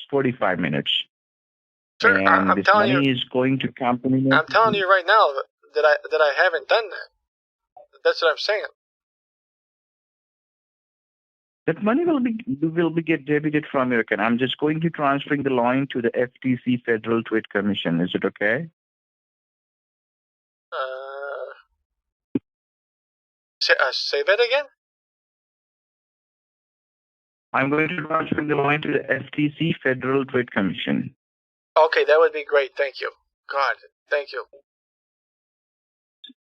Speaker 14: 45 minutes.
Speaker 4: Sir,
Speaker 14: And
Speaker 4: I'm
Speaker 14: this
Speaker 4: telling
Speaker 14: money
Speaker 4: you.
Speaker 14: is going to company.
Speaker 4: I'm telling you right now that I haven't done that. That's what I'm saying.
Speaker 14: That money will be get debited from your account. I'm just going to transferring the line to the FTC Federal Trade Commission. Is it okay?
Speaker 4: Say that again?
Speaker 14: I'm going to transfer the line to the FTC Federal Trade Commission.
Speaker 4: Okay, that would be great. Thank you. God, thank you.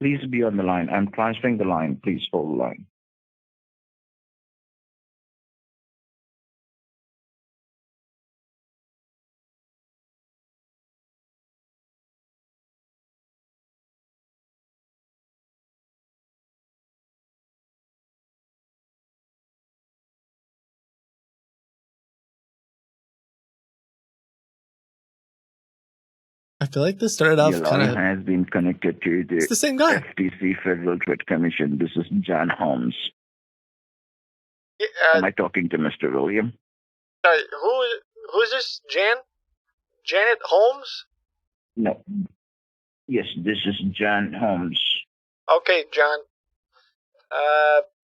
Speaker 14: Please be on the line. I'm transferring the line. Please hold the line.
Speaker 1: I feel like this started off
Speaker 14: Your
Speaker 1: kind
Speaker 14: line
Speaker 1: of.
Speaker 14: has been connected to the
Speaker 1: It's the same guy.
Speaker 14: FTC Federal Trade Commission. This is John Holmes.
Speaker 4: Yeah,
Speaker 14: Am I talking to Mr. William?
Speaker 4: Who's this? Janet Holmes?
Speaker 14: No. Yes, this is John Holmes.
Speaker 4: Okay, John.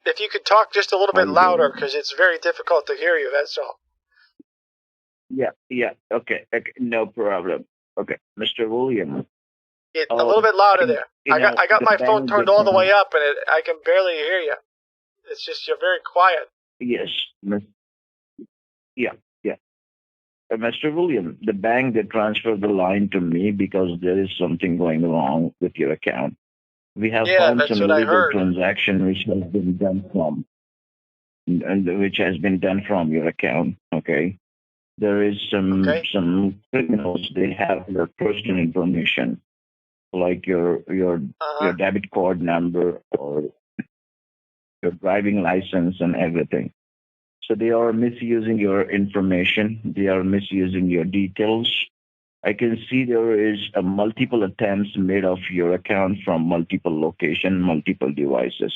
Speaker 4: If you could talk just a little bit louder, because it's very difficult to hear you. That's all.
Speaker 14: Yeah. Okay. No problem. Okay, Mr. William.
Speaker 4: A little bit louder there. I got my phone turned all the way
Speaker 14: up.
Speaker 4: up, and I can barely hear you. It's just you're very quiet.
Speaker 14: Yes. Yeah. Mr. William, the bank that transferred the line to me because there is something going wrong with your account. We have found
Speaker 4: that's
Speaker 14: some
Speaker 4: what I
Speaker 14: illegal
Speaker 4: heard.
Speaker 14: transaction which has been done from your account. Okay. There is some criminals. They have your personal information. like your debit card number or your driving license and everything. So they are misusing your information. They are misusing your details. I can see there is a multiple attempts made of your account from multiple location, multiple devices.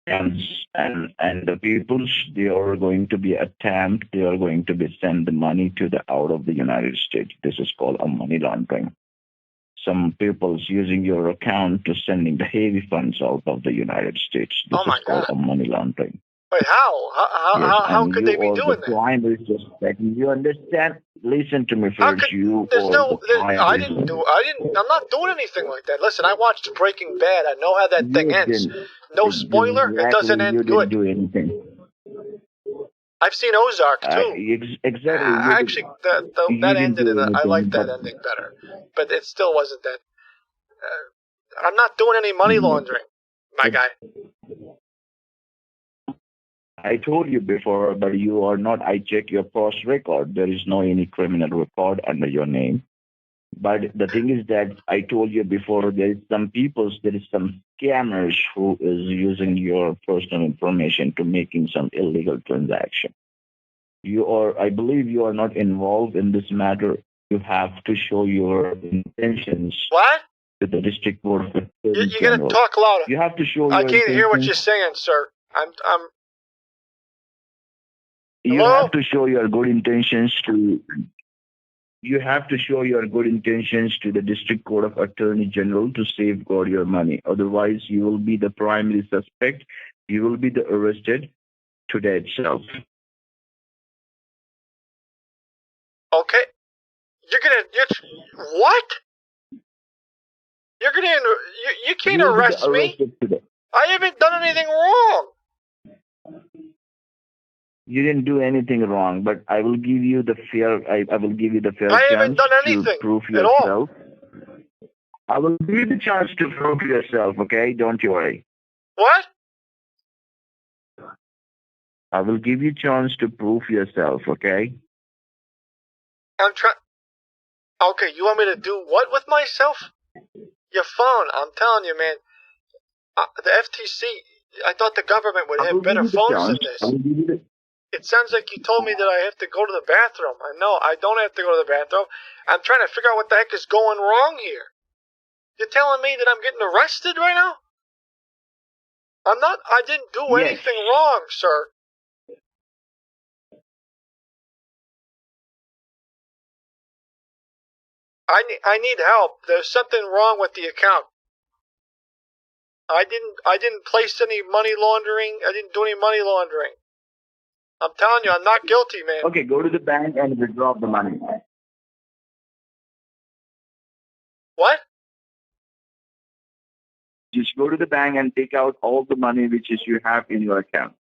Speaker 14: And the peoples, they are going to be attempt, they are going to be send the money to the out of the United States. This is called a money laundering. Some people's using your account to sending the heavy funds out of the United States. This is called a money laundering.
Speaker 4: Wait, how? How could they be doing that?
Speaker 14: Primary suspect. You understand? Listen to me first.
Speaker 4: I'm not doing anything like that. Listen, I watched Breaking Bad. I know how that thing ends. No spoiler, it doesn't end good.
Speaker 14: You didn't do anything.
Speaker 4: I've seen Ozark too.
Speaker 14: Exactly.
Speaker 4: Actually, that ended, and I liked that ending better. But it still wasn't that. I'm not doing any money laundering, my guy.
Speaker 14: I told you before, but you are not. I check your past record. There is no any criminal record under your name. But the thing is that I told you before, there is some scammers who is using your personal information to making some illegal transaction. I believe you are not involved in this matter. You have to show your intentions.
Speaker 4: What?
Speaker 14: To the district board.
Speaker 4: You gotta talk louder.
Speaker 14: You have to show.
Speaker 4: I can't hear what you're saying, sir.
Speaker 14: You have to show your good intentions to. You have to show your good intentions to the District Court of Attorney General to safeguard your money. Otherwise, you will be the primary suspect. You will be arrested today itself.
Speaker 4: Okay. What? You can't arrest me.
Speaker 14: Today.
Speaker 4: I haven't done anything wrong.
Speaker 14: You didn't do anything wrong, but I will give you the fair. I will give you the fair
Speaker 4: I
Speaker 14: chance
Speaker 4: haven't done anything
Speaker 14: to prove
Speaker 4: at all.
Speaker 14: yourself. I will give you the chance to prove yourself. Okay, don't you worry.
Speaker 4: What?
Speaker 14: I will give you a chance to prove yourself. Okay.
Speaker 4: I'm trying. Okay, you want me to do what with myself? Your phone. I'm telling you, man. The FTC. I thought the government would have better phones than this. It sounds like you told me that I have to go to the bathroom. I know, I don't have to go to the bathroom. I'm trying to figure out what the heck is going wrong here. You're telling me that I'm getting arrested right now? I'm not. I didn't do anything wrong, sir. I need help. There's something wrong with the account. I didn't place any money laundering. I didn't do any money laundering. I'm telling you, I'm not guilty, man.
Speaker 14: Okay, go to the bank and withdraw the money.
Speaker 4: What?
Speaker 14: Just go to the bank and take out all the money which is you have in your account.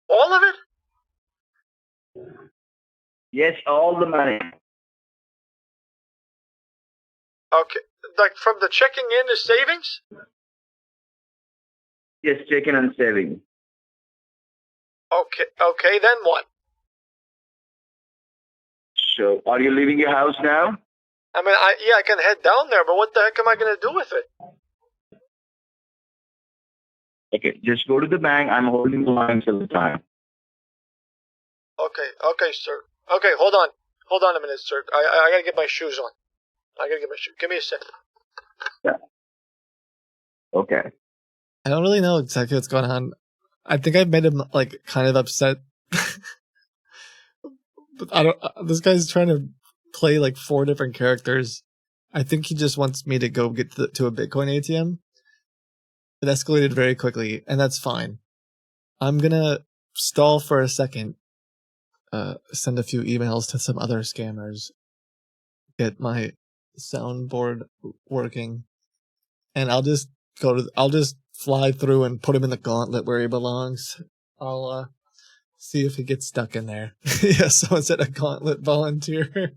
Speaker 4: All of it?
Speaker 14: Yes, all the money.
Speaker 4: Okay, like from the checking in to savings?
Speaker 14: Yes, checking and saving.
Speaker 4: Okay, then what?
Speaker 14: So, are you leaving your house now?
Speaker 4: I mean, I can head down there, but what the heck am I going to do with it?
Speaker 14: Okay, just go to the bank. I'm holding the line till the time.
Speaker 4: Okay, sir. Okay, hold on a minute, sir. I got to get my shoes on. I got to get my shoes. Give me a second.
Speaker 14: Yeah. Okay.
Speaker 1: I don't really know exactly what's going on. I think I made him like kind of upset. But I don't. This guy's trying to play like 4 different characters. I think he just wants me to go get to a Bitcoin ATM. It escalated very quickly, and that's fine. I'm gonna stall for a second. Send a few emails to some other scammers. Get my soundboard working, and I'll just fly through and put him in the gauntlet where he belongs. I'll see if he gets stuck in there. Yeah, someone said a gauntlet volunteer.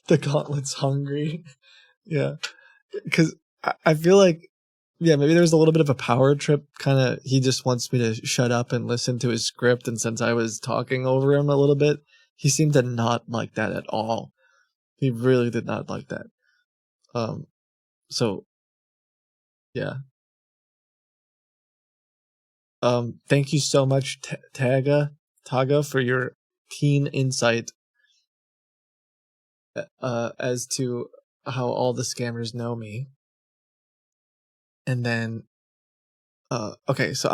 Speaker 1: The gauntlet's hungry. Yeah, because I feel like, yeah, maybe there's a little bit of a power trip. Kind of, he just wants me to shut up and listen to his script. And since I was talking over him a little bit, he seemed to not like that at all. He really did not like that. So yeah. Thank you so much, Taga, for your keen insight as to how all the scammers know me. And then, okay, so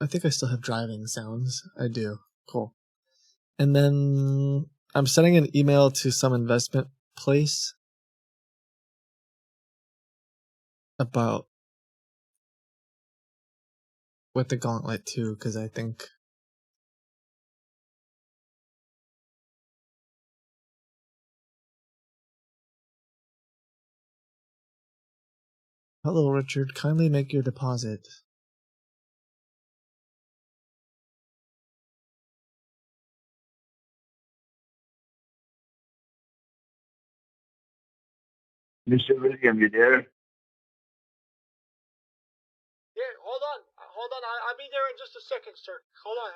Speaker 1: I think I still have driving sounds. I do. Cool. And then I'm sending an email to some investment place about with the gauntlet too, because I think hello, Richard. Kindly make your deposit.
Speaker 14: Mr. William, you there?
Speaker 4: Yeah, hold on. I'll be there in just a second, sir. Hold on.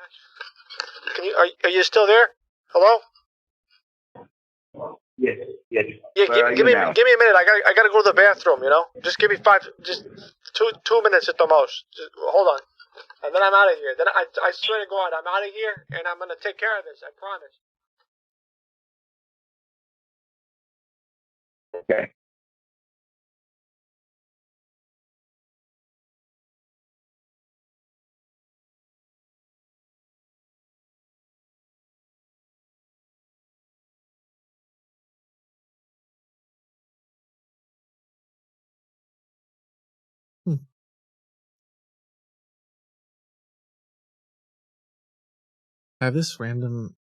Speaker 4: Are you still there? Hello?
Speaker 14: Yes.
Speaker 4: Yeah,
Speaker 14: Where
Speaker 4: give me
Speaker 14: are you now?
Speaker 4: a minute. I gotta go to the bathroom. Just give me two minutes at the most. Just hold on, and then I'm out of here. Then I swear to God, I'm out of here, and I'm gonna take care of this. I promise.
Speaker 14: Okay.
Speaker 1: I have this random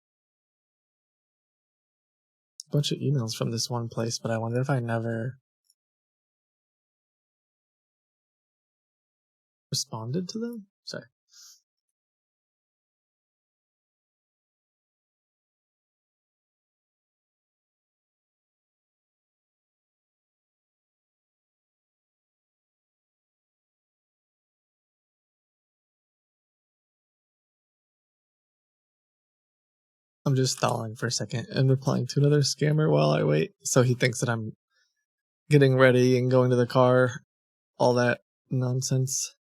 Speaker 1: bunch of emails from this one place, but I wonder if I never responded to them? Sorry. I'm just stalling for a second and replying to another scammer while I wait, so he thinks that I'm getting ready and going to the car, all that nonsense.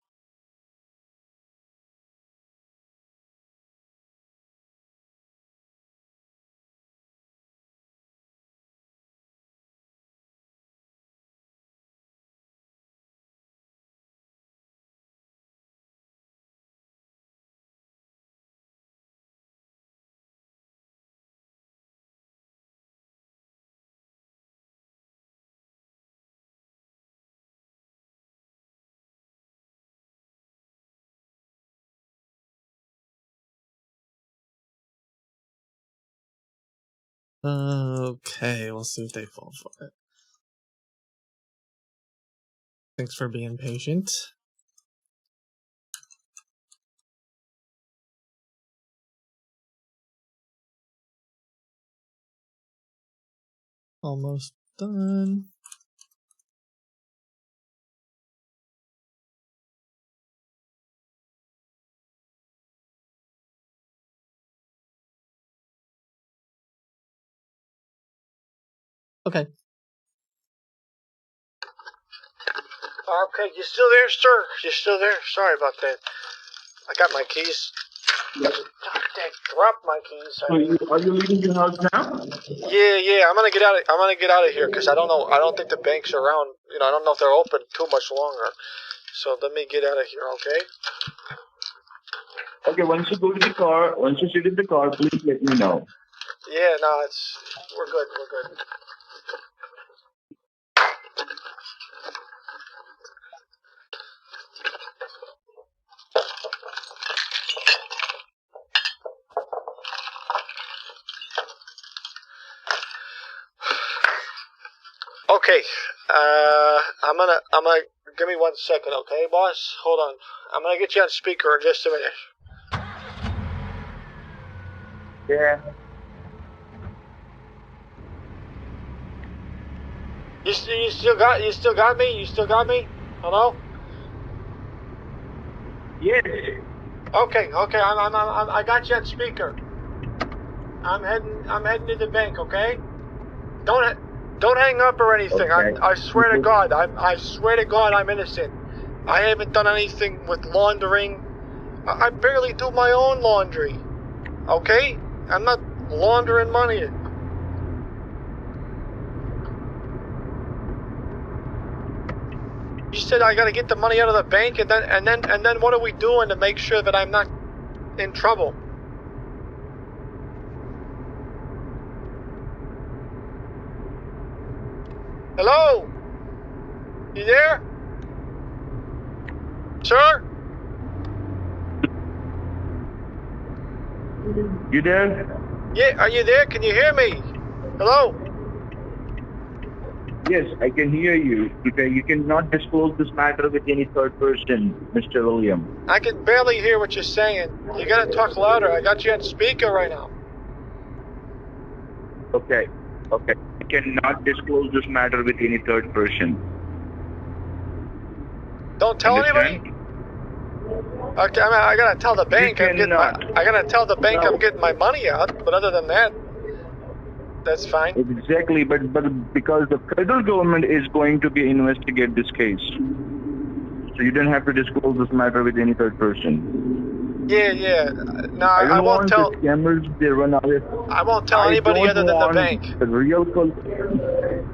Speaker 1: Okay, we'll see if they fall for it. Thanks for being patient. Almost done. Okay.
Speaker 4: Okay, you still there, sir? You still there? Sorry about that. I got my keys.
Speaker 14: Yes.
Speaker 4: I dropped my keys.
Speaker 14: So are you leaving your house now?
Speaker 4: Yeah. I'm gonna get out of here because I don't know. I don't think the bank's around. I don't know if they're open too much longer. So let me get out of here, okay?
Speaker 14: Okay, once you go to the car, once you sit in the car, please let me know.
Speaker 4: Yeah, no, we're good. Okay, I'm gonna give me 1 second, okay, boss? Hold on. I'm gonna get you on speaker in just a minute.
Speaker 14: Yeah.
Speaker 4: You still got me? You still got me? Hello?
Speaker 14: Yes.
Speaker 4: Okay. I got you on speaker. I'm heading to the bank, okay? Don't hang up or anything.
Speaker 14: Okay.
Speaker 4: I swear to God, I swear to God, I'm innocent. I haven't done anything with laundering. I barely do my own laundry. Okay? I'm not laundering money. You said I gotta get the money out of the bank, and then what are we doing to make sure that I'm not in trouble? Hello? You there? Sir?
Speaker 14: You there?
Speaker 4: Yeah, are you there? Can you hear me? Hello?
Speaker 14: Yes, I can hear you. You cannot disclose this matter with any third person, Mr. William.
Speaker 4: I can barely hear what you're saying. You gotta talk louder. I got you on speaker right now.
Speaker 14: Okay. You cannot disclose this matter with any third person.
Speaker 4: Don't tell anybody? Okay, I gotta tell the bank I'm getting my money out, but other than that, that's fine.
Speaker 14: Exactly, but because the federal government is going to be investigate this case, so you don't have to disclose this matter with any third person.
Speaker 4: Yeah. No, I won't tell.
Speaker 14: The scammers, they run away.
Speaker 4: I won't tell anybody other than the bank.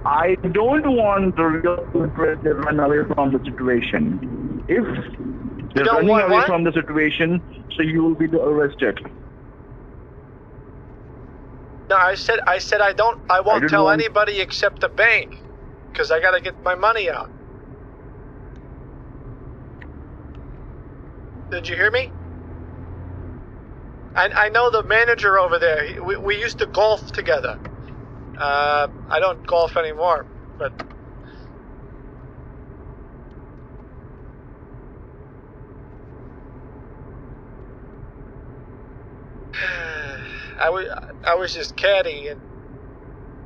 Speaker 14: I don't want the real culprit to run away from the situation. If they're running away from the situation, so you will be arrested.
Speaker 4: No, I said I won't tell anybody except the bank, because I gotta get my money out. Did you hear me? I know the manager over there. We used to golf together. I don't golf anymore, but I was his caddy, and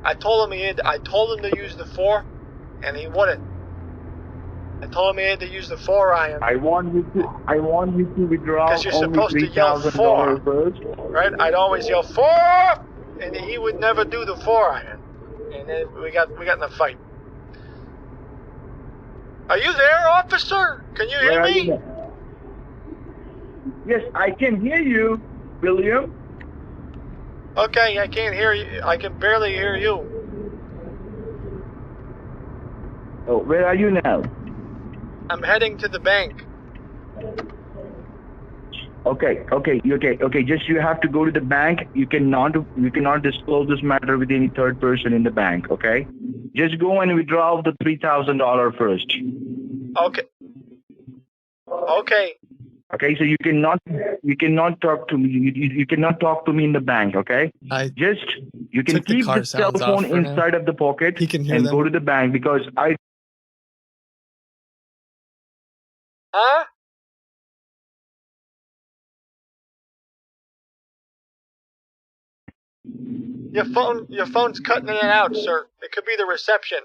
Speaker 4: I told him to use the 4, and he wouldn't. I told him he had to use the 4 iron.
Speaker 14: I want you to withdraw
Speaker 4: because you're supposed to yell 4
Speaker 14: first.
Speaker 4: Right? I'd always yell 4, and he would never do the 4 iron, and then we got in a fight. Are you there, officer? Can you hear me?
Speaker 14: Yes, I can hear you, William.
Speaker 4: Okay, I can't hear you. I can barely hear you.
Speaker 14: Oh, where are you now?
Speaker 4: I'm heading to the bank.
Speaker 14: Okay. Just you have to go to the bank. You cannot disclose this matter with any third person in the bank. Okay. Just go and withdraw the $3,000 first.
Speaker 4: Okay.
Speaker 14: Okay. So you cannot talk to me. You cannot talk to me in the bank. Okay. You can keep the cell phone inside of the pocket and go to the bank because I.
Speaker 4: Huh? Your phone's cutting in and out, sir. It could be the reception.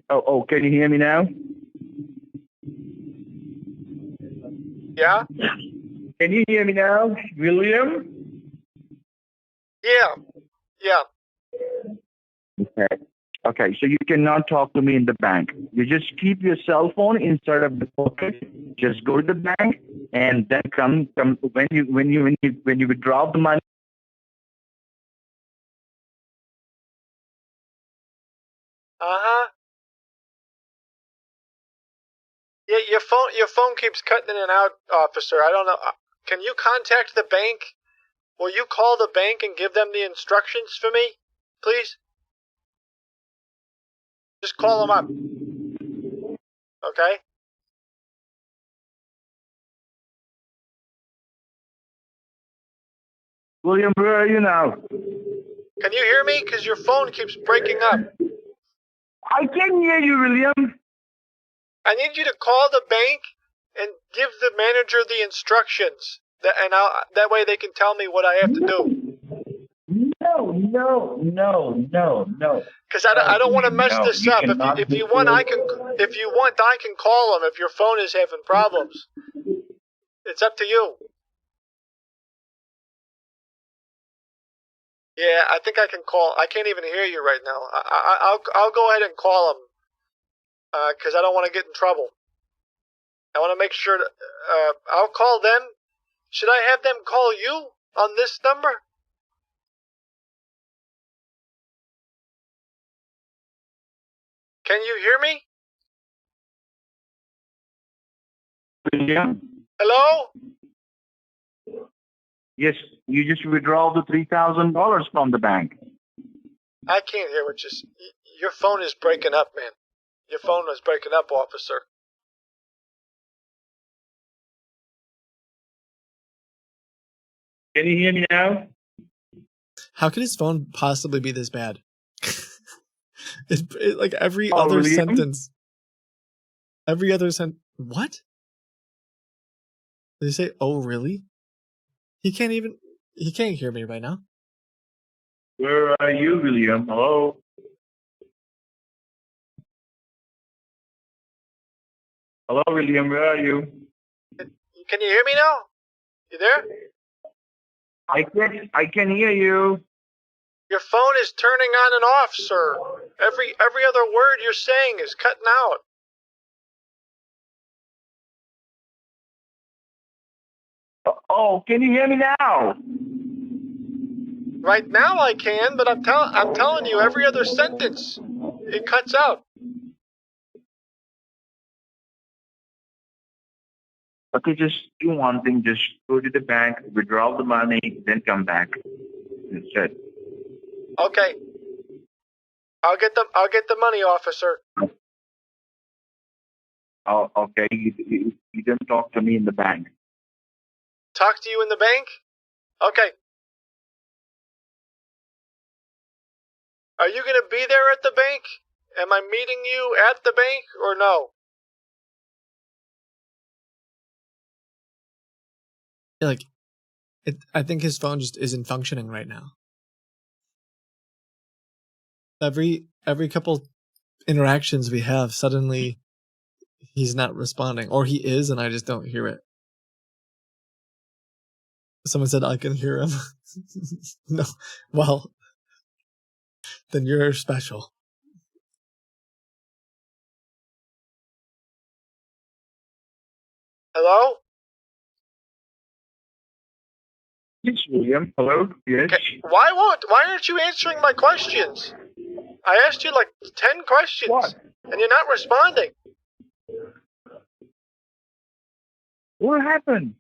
Speaker 14: Oh, can you hear me now?
Speaker 4: Yeah?
Speaker 14: Can you hear me now, William?
Speaker 4: Yeah.
Speaker 14: Okay, so you cannot talk to me in the bank. You just keep your cell phone inside of the pocket. Just go to the bank and then come when you withdraw the money.
Speaker 4: Yeah, your phone keeps cutting in and out, officer. I don't know. Can you contact the bank? Will you call the bank and give them the instructions for me, please? Just call them up. Okay?
Speaker 14: William, where are you now?
Speaker 4: Can you hear me? Because your phone keeps breaking up.
Speaker 14: I can hear you, William.
Speaker 4: I need you to call the bank and give the manager the instructions. That way they can tell me what I have to do.
Speaker 14: No.
Speaker 4: Because I don't want to mess this up. If you want, I can call them if your phone is having problems. It's up to you. Yeah, I think I can call. I can't even hear you right now. I'll go ahead and call them because I don't want to get in trouble. I want to make sure that I'll call them. Should I have them call you on this number? Can you hear me?
Speaker 14: Yeah.
Speaker 4: Hello?
Speaker 14: Yes, you just withdraw the $3,000 from the bank.
Speaker 4: I can't hear what your phone is breaking up, man. Your phone was breaking up, officer.
Speaker 14: Can you hear me now?
Speaker 1: How could his phone possibly be this bad? Like every
Speaker 14: Oh,
Speaker 1: other
Speaker 14: William?
Speaker 1: sentence. Every other sentence. What? Did he say, oh, really? He can't hear me right now.
Speaker 14: Where are you, William? Hello? Hello, William, where are you?
Speaker 4: Can you hear me now? You there?
Speaker 14: I can hear you.
Speaker 4: Your phone is turning on and off, sir. Every other word you're saying is cutting out.
Speaker 14: Oh, can you hear me now?
Speaker 4: Right now I can, but I'm telling you, every other sentence it cuts out.
Speaker 14: Okay, just do one thing. Just go to the bank, withdraw the money, then come back. Instead.
Speaker 4: Okay. I'll get the money, officer.
Speaker 14: Oh, okay. You didn't talk to me in the bank.
Speaker 4: Talk to you in the bank? Okay. Are you going to be there at the bank? Am I meeting you at the bank or no?
Speaker 1: Like, I think his phone just isn't functioning right now. Every couple interactions we have, suddenly he's not responding, or he is, and I just don't hear it. Someone said I can hear him. No, well, then you're special.
Speaker 4: Hello?
Speaker 14: Yes, William. Hello? Yes.
Speaker 4: Okay. Why aren't you answering my questions? I asked you like 10 questions.
Speaker 14: What?
Speaker 4: And you're not responding.
Speaker 14: What happened?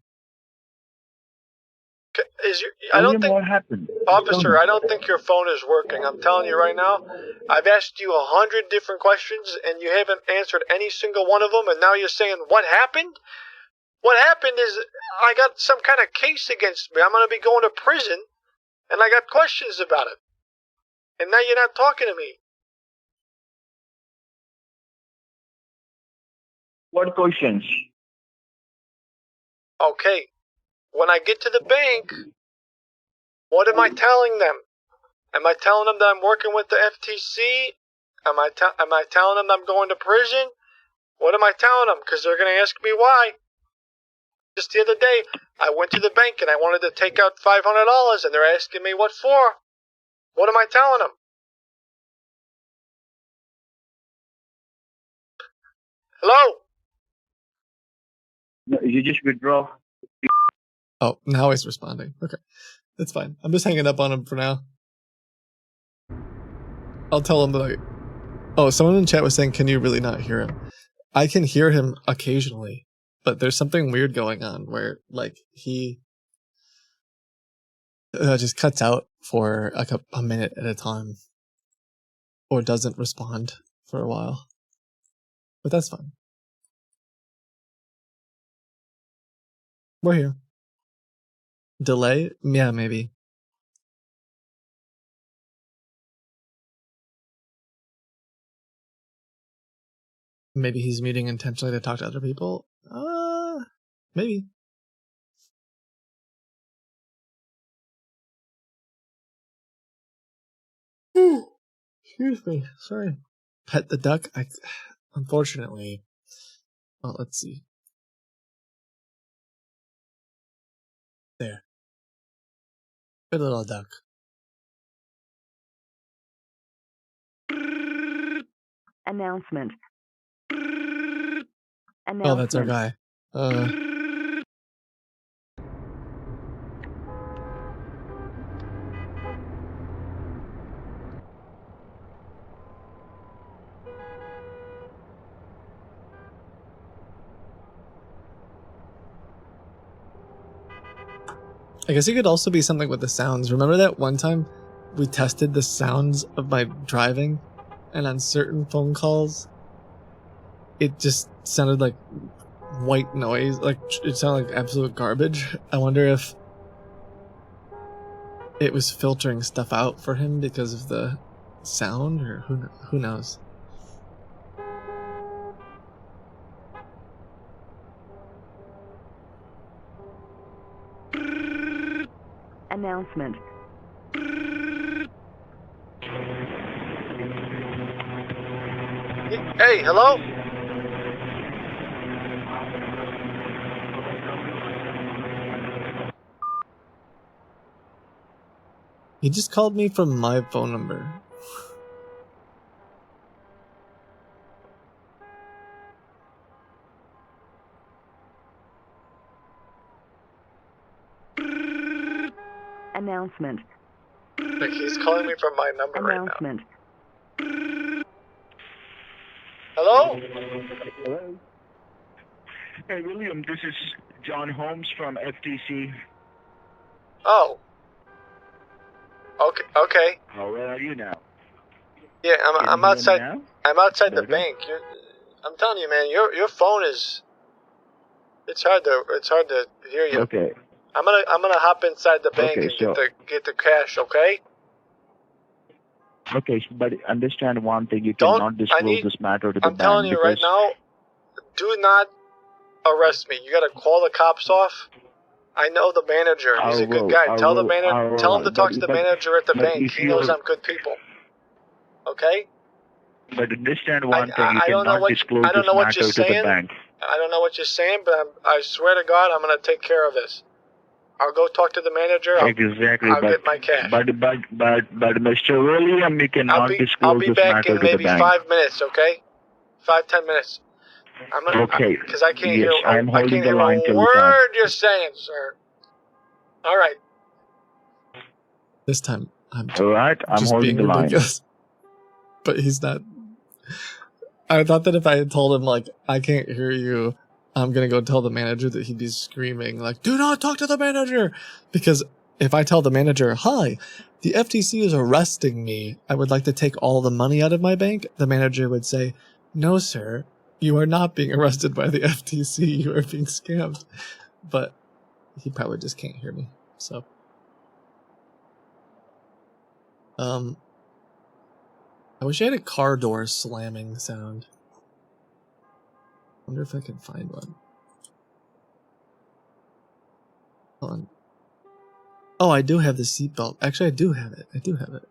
Speaker 4: What
Speaker 14: happened?
Speaker 4: Officer, I don't think your phone is working. I'm telling you right now. I've asked you 100 different questions and you haven't answered any single one of them, and now you're saying, what happened? What happened is I got some kind of case against me. I'm going to be going to prison, and I got questions about it. And now you're not talking to me.
Speaker 14: What questions?
Speaker 4: Okay. When I get to the bank, what am I telling them? Am I telling them that I'm working with the FTC? Am I telling them that I'm going to prison? What am I telling them? Because they're going to ask me why. Just the other day, I went to the bank and I wanted to take out $500, and they're asking me what for. What am I telling them? Hello?
Speaker 14: No, you just withdraw.
Speaker 1: Oh, now he's responding. Okay, that's fine. I'm just hanging up on him for now. I'll tell him that oh, someone in the chat was saying, can you really not hear him? I can hear him occasionally, but there's something weird going on where, like, he just cuts out for a minute at a time, or doesn't respond for a while. But that's fine. We're here. Delay? Yeah, maybe. Maybe he's muting intentionally to talk to other people? Maybe. Excuse me. Sorry. Pet the duck? Unfortunately. Well, let's see. There. Good little duck.
Speaker 15: Announcement.
Speaker 1: Oh, that's our guy. I guess it could also be something with the sounds. Remember that one time we tested the sounds of my driving, and on certain phone calls, it just sounded like white noise. Like it sounded like absolute garbage. I wonder if it was filtering stuff out for him because of the sound, or who knows.
Speaker 15: Announcement.
Speaker 4: Hey, hello?
Speaker 1: He just called me from my phone number.
Speaker 15: Announcement.
Speaker 4: Like he's calling me from my number
Speaker 15: Announcement.
Speaker 4: right now. Hello?
Speaker 14: Hello. Hey, William, this is John Holmes from FTC.
Speaker 4: Oh. Okay.
Speaker 14: Oh, where are you now?
Speaker 4: Yeah,
Speaker 14: Can
Speaker 4: I'm
Speaker 14: you hear me
Speaker 4: outside.
Speaker 14: now?
Speaker 4: I'm outside the
Speaker 14: Better?
Speaker 4: bank. I'm telling you, man, your phone is. It's hard to hear you.
Speaker 14: Okay.
Speaker 4: I'm gonna hop inside the bank
Speaker 14: Okay,
Speaker 4: and
Speaker 14: so-
Speaker 4: get the cash. Okay.
Speaker 14: Okay, but understand one thing: you cannot disclose this matter to the
Speaker 4: I'm telling
Speaker 14: bank
Speaker 4: you right
Speaker 14: because
Speaker 4: now. Do not arrest me. You gotta call the cops off. I know the manager. He's a good guy. Tell him to talk to the manager at the bank.
Speaker 14: if
Speaker 4: He knows
Speaker 14: you're-
Speaker 4: I'm good people. Okay?
Speaker 14: But understand one thing: you
Speaker 4: I don't know
Speaker 14: cannot
Speaker 4: what
Speaker 14: disclose
Speaker 4: I don't
Speaker 14: this
Speaker 4: know what
Speaker 14: matter
Speaker 4: you're
Speaker 14: to the
Speaker 4: saying.
Speaker 14: bank.
Speaker 4: I don't know what you're saying, but I swear to God, I'm gonna take care of this. I'll go talk to the manager.
Speaker 14: Exactly,
Speaker 4: I'll
Speaker 14: but
Speaker 4: get my cash.
Speaker 14: but Mr. William, you cannot
Speaker 4: I'll
Speaker 14: disclose
Speaker 4: be
Speaker 14: this
Speaker 4: back
Speaker 14: matter
Speaker 4: in
Speaker 14: to the
Speaker 4: maybe
Speaker 14: bank.
Speaker 4: 5 minutes. Okay? 5-10 minutes. I'm gonna.
Speaker 14: Okay.
Speaker 4: Because I can't
Speaker 14: Yes,
Speaker 4: hear.
Speaker 14: I'm
Speaker 4: I
Speaker 14: holding
Speaker 4: can't
Speaker 14: the
Speaker 4: hear
Speaker 14: line
Speaker 4: a
Speaker 14: till you talk.
Speaker 4: word you're saying, sir. All right.
Speaker 1: This time, I'm
Speaker 14: All right, I'm
Speaker 1: just
Speaker 14: holding
Speaker 1: being
Speaker 14: the line.
Speaker 1: ridiculous. But he's not. I thought that if I had told him, like, I can't hear you, I'm gonna go tell the manager, that he'd be screaming, like, do not talk to the manager! Because if I tell the manager, hi, the FTC is arresting me, I would like to take all the money out of my bank, the manager would say, no, sir, you are not being arrested by the FTC, you are being scammed. But he probably just can't hear me, so. I wish I had a car door slamming sound. Wonder if I can find one. Hold on. Oh, I do have the seatbelt. Actually, I do have it. I do have it.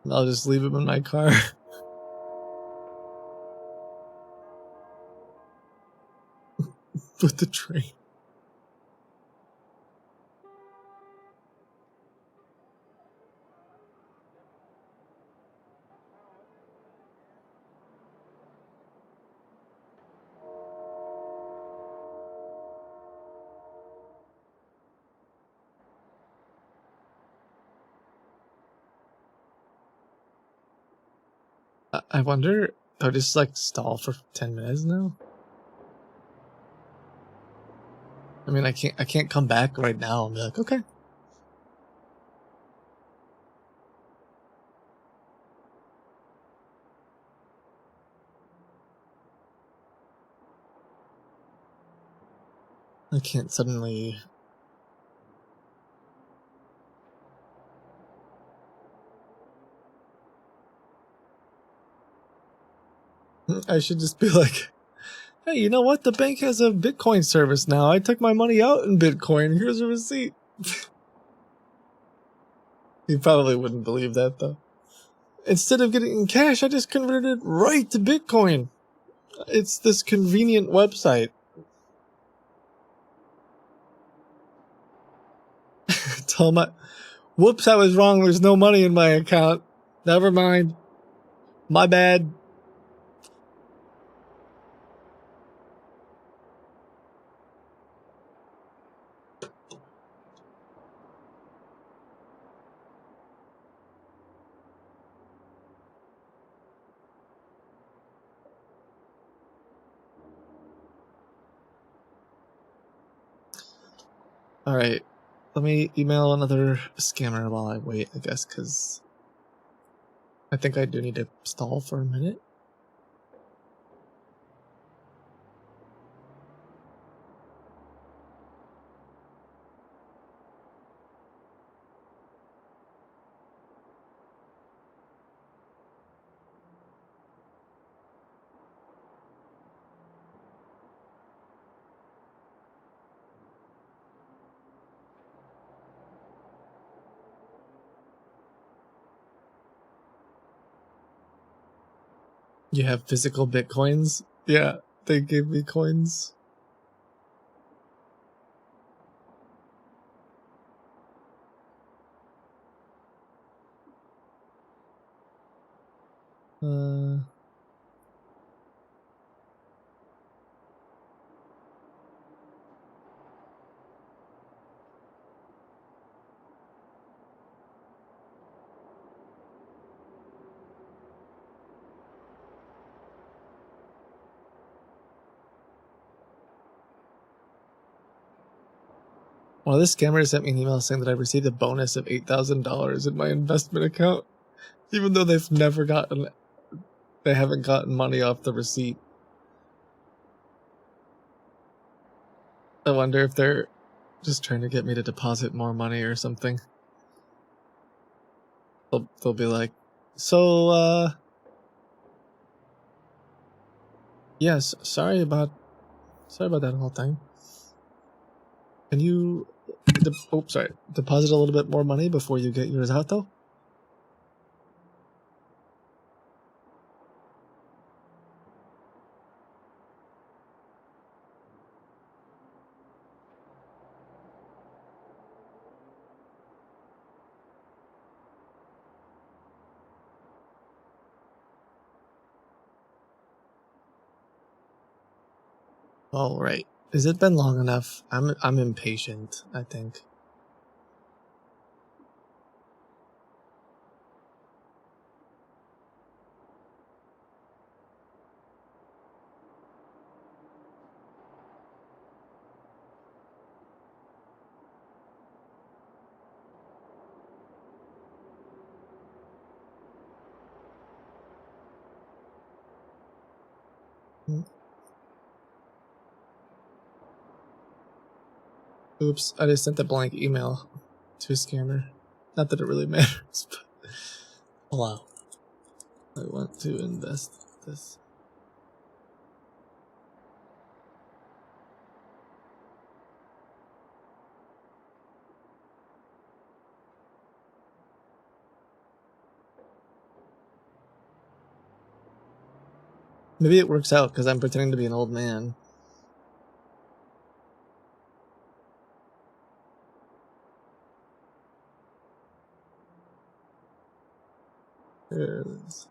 Speaker 1: I'll just leave him in my car. With the train. I wonder, I'll just like stall for 10 minutes now? I mean, I can't come back right now and be like, okay. I can't suddenly... I should just be like, Hey, you know what? The bank has a Bitcoin service now. I took my money out in Bitcoin. Here's a receipt. You probably wouldn't believe that, though. Instead of getting it in cash, I just converted it right to Bitcoin. It's this convenient website. Tell my... Whoops, I was wrong. There's no money in my account. Never mind. My bad. Alright. Let me email another scammer while I wait, I guess, because I think I do need to stall for a minute. You have physical bitcoins? Yeah, they gave me coins. Well, this scammer sent me an email saying that I received a bonus of $8,000 in my investment account, even though they haven't gotten money off the receipt. I wonder if they're just trying to get me to deposit more money or something. They'll be like, so, yes, sorry about that whole thing. Can you, deposit a little bit more money before you get yours out, though? All right. Has it been long enough? I'm impatient, I think. Oops, I just sent a blank email to a scammer. Not that it really matters, but hello. I want to invest this. Maybe it works out because I'm pretending to be an old man. There it is.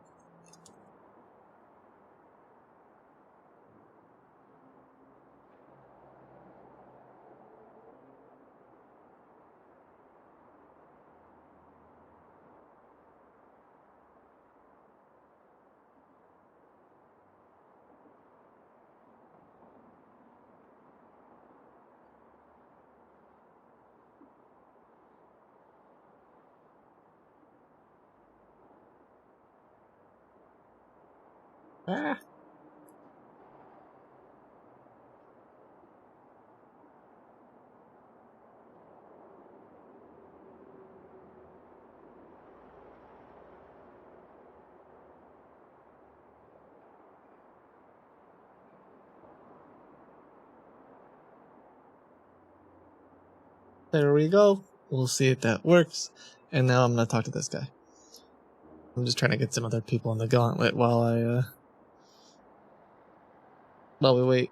Speaker 1: Ah. There we go. We'll see if that works. And now I'm gonna talk to this guy. I'm just trying to get some other people in the gauntlet while we wait.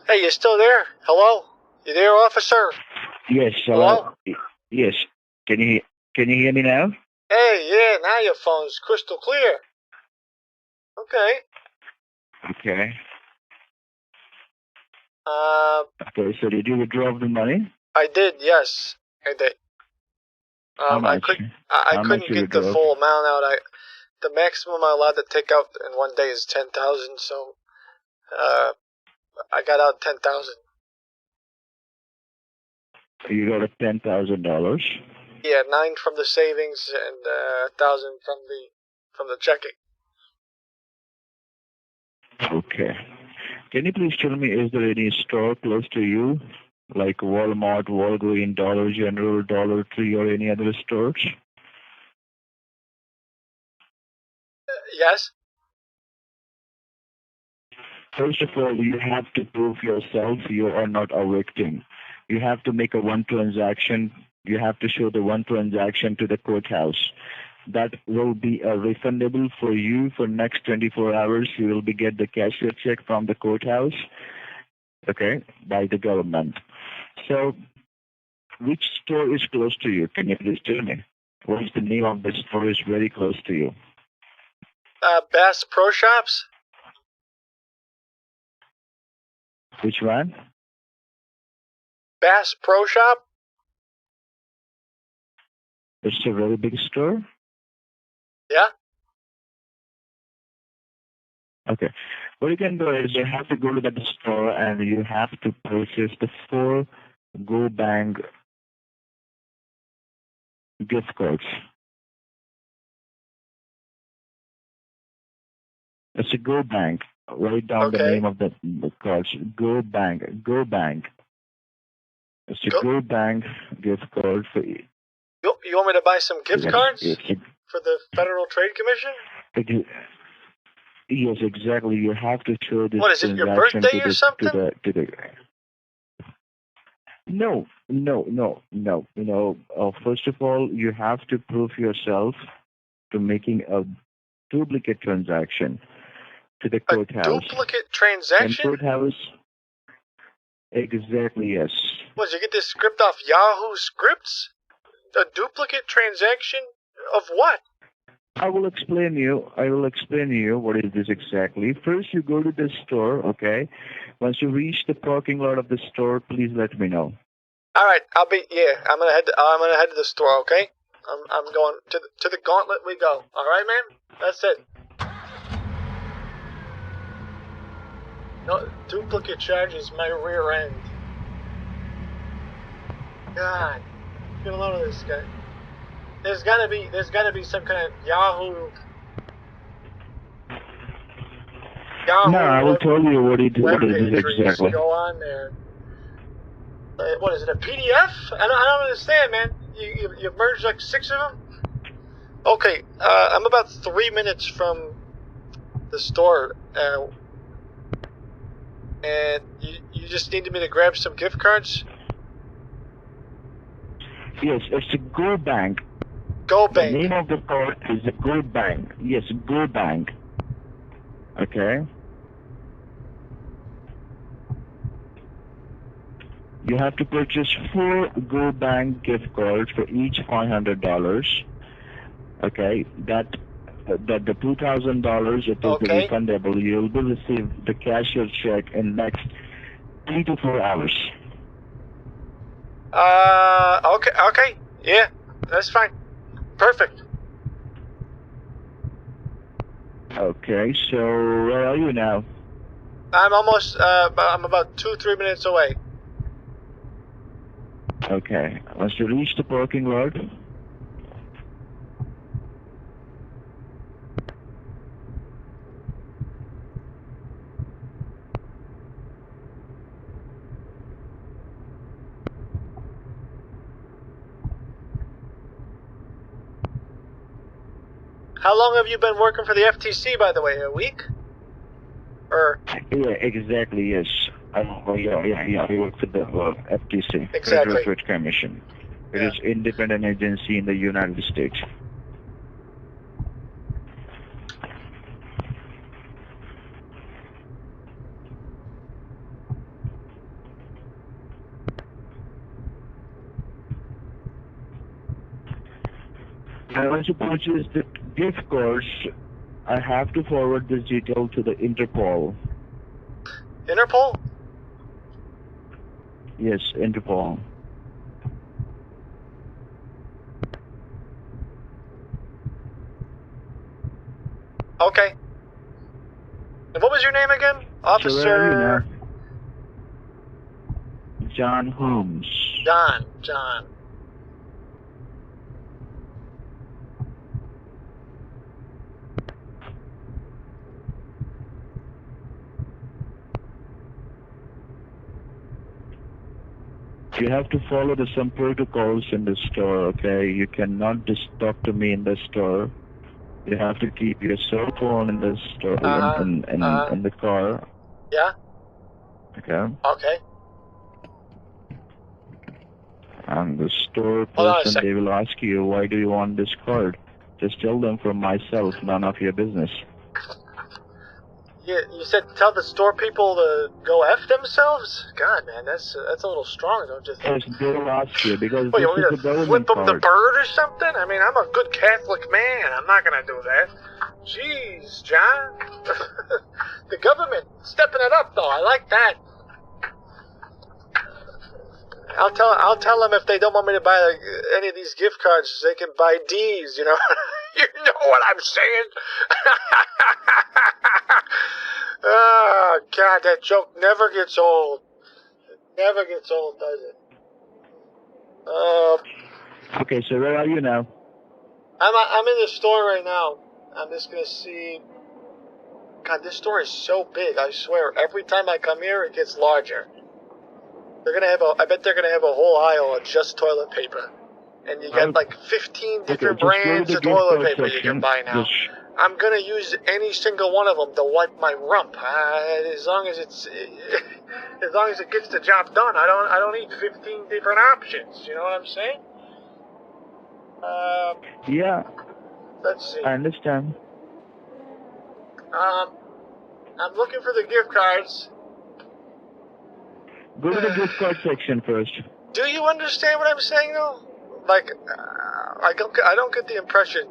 Speaker 4: Hey, you still there? Hello? You there, officer?
Speaker 14: Yes,
Speaker 4: Hello?
Speaker 14: Yes. Can you hear me now?
Speaker 4: Hey, yeah, now your phone's crystal clear. Okay.
Speaker 14: Okay.
Speaker 4: Okay,
Speaker 14: so did you withdraw the money?
Speaker 4: I did, yes. I did.
Speaker 14: How much?
Speaker 4: I
Speaker 14: How much
Speaker 4: couldn't
Speaker 14: you
Speaker 4: get the
Speaker 14: withdrew?
Speaker 4: full amount out. The maximum I'm allowed to take out in one day is 10,000, so I got out 10,000.
Speaker 14: You got a $10,000.
Speaker 4: Yeah, 9 from the savings and 1,000 from the checking.
Speaker 14: Okay. Can you please tell me, is there any store close to you, like Walmart, Walgreens, Dollar General, Dollar Tree, or any other stores?
Speaker 4: Yes.
Speaker 14: First of all, you have to prove yourself you are not a victim. You have to make a one transaction. You have to show the one transaction to the courthouse. That will be refundable for you for next 24 hours. You will get the cashier check from the courthouse, okay, by the government. So, which store is close to you? Can you please tell me? What is the name of the store is very close to you?
Speaker 4: Bass Pro Shops?
Speaker 14: Which one?
Speaker 4: Bass Pro Shop?
Speaker 14: It's a very big store?
Speaker 4: Yeah.
Speaker 14: Okay. What you can do is you have to go to the store and you have to purchase the 4 GoBank gift cards. It's a GoBank. Write down the name of the cards. GoBank. It's a GoBank gift card for you.
Speaker 4: You want me to buy some gift cards
Speaker 14: Yes,
Speaker 4: for the Federal Trade Commission?
Speaker 14: Yes, exactly. You have to show this
Speaker 4: What is it, your
Speaker 14: transaction
Speaker 4: birthday
Speaker 14: to
Speaker 4: or
Speaker 14: the,
Speaker 4: something?
Speaker 14: to the. No. First of all, you have to prove yourself to making a duplicate transaction to the courthouse.
Speaker 4: Duplicate transaction?
Speaker 14: And courthouse. Exactly. Yes.
Speaker 4: What, you get this script off Yahoo Scripts? A duplicate transaction of what?
Speaker 14: I will explain you what is this exactly. First, you go to the store, okay? Once you reach the parking lot of the store, please let me know.
Speaker 4: All right, I'm gonna head to the store, okay? I'm going to the gauntlet we go. All right, man? That's it. No duplicate charges my rear end. God, get a load of this guy. There's gotta be some kind of Yahoo.
Speaker 14: No, I will tell you what it is
Speaker 4: exactly. Go on there. What is it? A PDF? I don't understand, man. You merged like 6 of them. Okay, I'm about 3 minutes from the store, and you just needed me to grab some gift cards.
Speaker 14: Yes, it's a GoBank.
Speaker 4: GoBank.
Speaker 14: The name of the card is a GoBank. Yes, GoBank. Okay. You have to purchase 4 GoBank gift cards for each $500. Okay, that the $2,000 it is refundable. You will receive the cashier check in next 3 to 4 hours.
Speaker 4: Okay, yeah, that's fine. Perfect.
Speaker 14: Okay, so where are you now?
Speaker 4: I'm almost, I'm about 2-3 minutes away.
Speaker 14: Okay. Once you reach the parking lot,
Speaker 4: How long have you been working for the FTC, by the way? A week? Or
Speaker 14: yeah, exactly, yes. I work for the FTC,
Speaker 4: Exactly.
Speaker 14: Federal Trade Commission. It is independent agency in the United States. And once you purchase the gift cards, I have to forward this detail to the Interpol.
Speaker 4: Interpol?
Speaker 14: Yes, Interpol.
Speaker 4: Okay. And what was your name again?
Speaker 14: So where are you
Speaker 4: Officer
Speaker 14: now? John Holmes.
Speaker 4: John.
Speaker 14: You have to follow some protocols in the store, okay? You cannot just talk to me in the store. You have to keep your cell phone in the store, in the car.
Speaker 4: Yeah?
Speaker 14: Okay?
Speaker 4: Okay.
Speaker 14: And the store
Speaker 4: Hold on a
Speaker 14: person,
Speaker 4: sec.
Speaker 14: they will ask you, why do you want this card? Just tell them from myself, none of your business.
Speaker 4: You said tell the store people to go F themselves? God, man, that's a little strong, don't you think?
Speaker 14: Yes, they will ask you, because
Speaker 4: What, you
Speaker 14: this
Speaker 4: want
Speaker 14: is
Speaker 4: me
Speaker 14: a
Speaker 4: to
Speaker 14: government
Speaker 4: flip them the
Speaker 14: card.
Speaker 4: bird or something? I mean, I'm a good Catholic man. I'm not gonna do that. Jeez, John. The government stepping it up, though. I like that. I'll tell them if they don't want me to buy any of these gift cards, they can buy D's. You know, you know what I'm saying? Oh God, that joke never gets old. It never gets old, does it?
Speaker 14: Okay, so where are you now?
Speaker 4: I'm in the store right now. I'm just gonna see. God, this store is so big. I swear, every time I come here, it gets larger. I bet they're gonna have a whole aisle of just toilet paper, and you get like 15 different brands of toilet paper you can buy now. I'm gonna use any single one of them to wipe my rump. As long as it gets the job done. I don't need 15 different options. You know what I'm saying?
Speaker 14: Yeah,
Speaker 4: Let's see.
Speaker 14: I understand.
Speaker 4: I'm looking for the gift cards.
Speaker 14: Go to the gift card section first.
Speaker 4: Do you understand what I'm saying, though? Like, I don't get the impression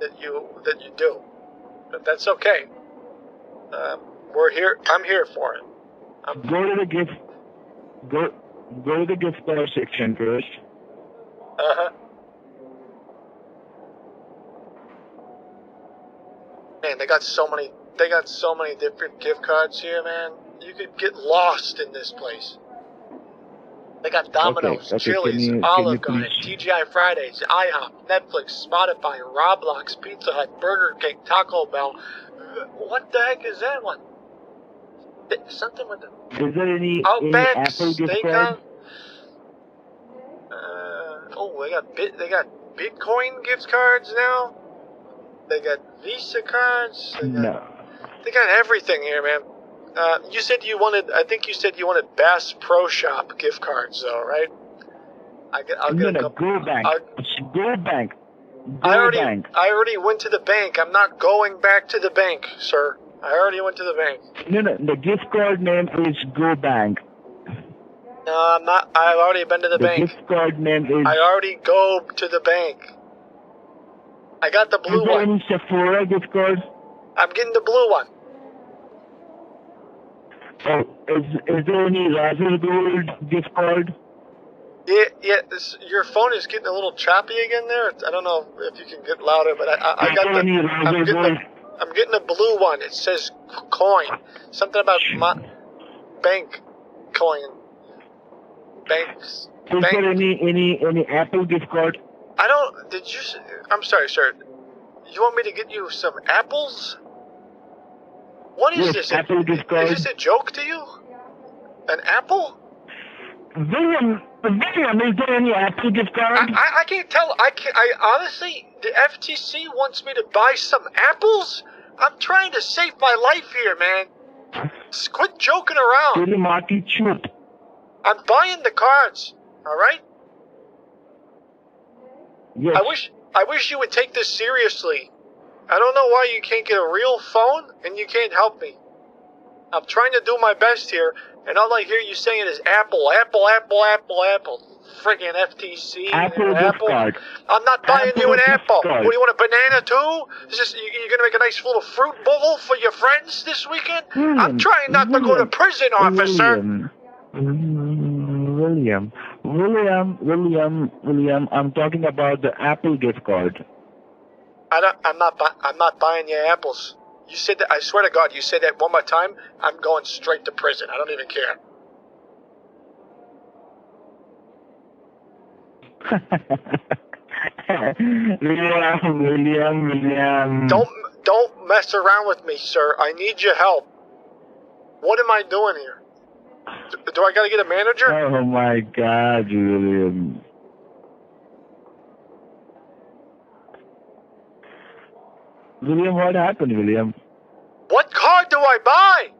Speaker 4: that you do, but that's okay. We're here. I'm here for it.
Speaker 14: Go to the gift card section first.
Speaker 4: Man, they got so many different gift cards here, man. You could get lost in this place. They got Domino's, Chili's, Olive Garden, TGI Fridays, IHOP, Netflix, Spotify, Roblox, Pizza Hut, Burger King, Taco Bell. What the heck is that one? Something with the
Speaker 14: Is there any
Speaker 4: Outback
Speaker 14: Apple gift card?
Speaker 4: Steakhouse. They got Bitcoin gift cards now. They got Visa cards. They got everything here, man. You said you wanted. I think you said you wanted Bass Pro Shop gift cards, though, right? I'll get a couple.
Speaker 14: Go bank. Go bank.
Speaker 4: I already went to the bank. I'm not going back to the bank, sir. I already went to the bank.
Speaker 14: No. The gift card name is Go Bank.
Speaker 4: No, I'm not. I've already been to the bank.
Speaker 14: The gift card name is.
Speaker 4: I already go to the bank. I got the blue
Speaker 14: Is there
Speaker 4: one.
Speaker 14: any Sephora gift card?
Speaker 4: I'm getting the blue one.
Speaker 14: Oh, is there any Razzle Gold gift card?
Speaker 4: Yeah. Your phone is getting a little choppy again there. I don't know if you can get louder, but I'm getting a blue one. It says coin. Something about bank coin. banks.
Speaker 14: Is there any Apple gift card?
Speaker 4: I don't. Did you? I'm sorry, sir. You want me to get you some apples? What is
Speaker 14: Yes,
Speaker 4: this?
Speaker 14: Apple gift card.
Speaker 4: Is this a joke to you? An apple?
Speaker 14: William, is there any Apple gift card?
Speaker 4: I can't tell. I honestly, the FTC wants me to buy some apples. I'm trying to save my life here, man. Just quit joking around.
Speaker 14: William Marty Chute.
Speaker 4: I'm buying the cards. All right.
Speaker 14: Yes.
Speaker 4: I wish you would take this seriously. I don't know why you can't get a real phone and you can't help me. I'm trying to do my best here, and all I hear you saying is Apple, Apple, Apple, Apple, Apple. Friggin' FTC.
Speaker 14: Apple gift card.
Speaker 4: I'm not buying
Speaker 14: Apple
Speaker 4: you an
Speaker 14: gift
Speaker 4: apple.
Speaker 14: card.
Speaker 4: What, do you want a banana too? Is this, you're gonna make a nice little fruit bowl for your friends this weekend? I'm trying not to go to prison, officer.
Speaker 14: William, I'm talking about the Apple gift card.
Speaker 4: I'm not buying your apples. You said that. I swear to God, you said that one more time. I'm going straight to prison. I don't even care.
Speaker 14: William.
Speaker 4: Don't mess around with me, sir. I need your help. What am I doing here? Do I gotta get a manager?
Speaker 14: Oh my God, William. William, what happened, William?
Speaker 4: What card do I buy?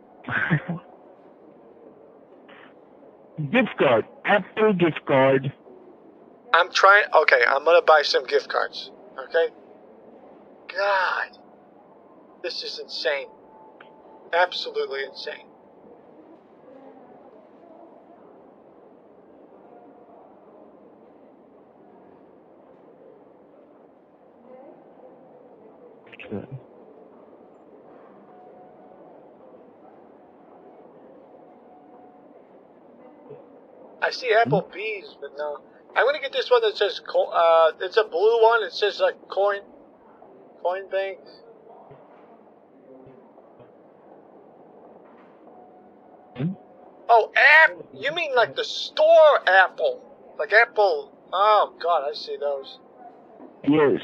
Speaker 14: Gift card. Apple gift card.
Speaker 4: I'm trying. Okay, I'm gonna buy some gift cards. Okay. God, this is insane. Absolutely insane. I see Applebee's, but no. I'm gonna get this one that says, it's a blue one. It says like Coin Bank. Oh, you mean like the store Apple? Like Apple, oh God, I see those.
Speaker 14: Yes.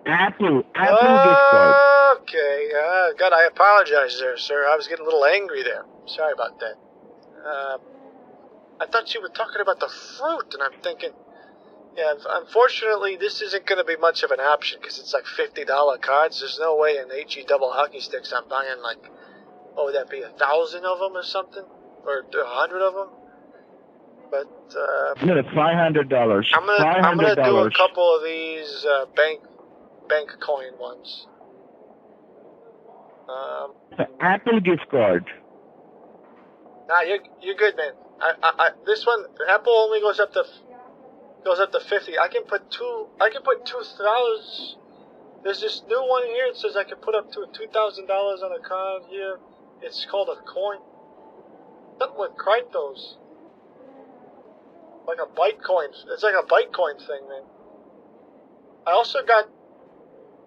Speaker 14: Apple gift card.
Speaker 4: Okay, God, I apologize there, sir. I was getting a little angry there. Sorry about that. I thought you were talking about the fruit, and I'm thinking, yeah, unfortunately, this isn't going to be much of an option because it's like $50 cards. There's no way in HE double hockey sticks I'm buying like, what would that be, 1,000 of them or something? Or 100 of them? But,
Speaker 14: no, it's $500.
Speaker 4: I'm gonna do a couple of these bank coin ones.
Speaker 14: Apple gift card.
Speaker 4: Nah, you're good, man. This one, Apple only goes up to 50. I can put $2,000. There's this new one here. It says I can put up to $2,000 on a card here. It's called a coin. Something with Kryptos. Like a Bitcoin. It's like a Bitcoin thing, man. I also got,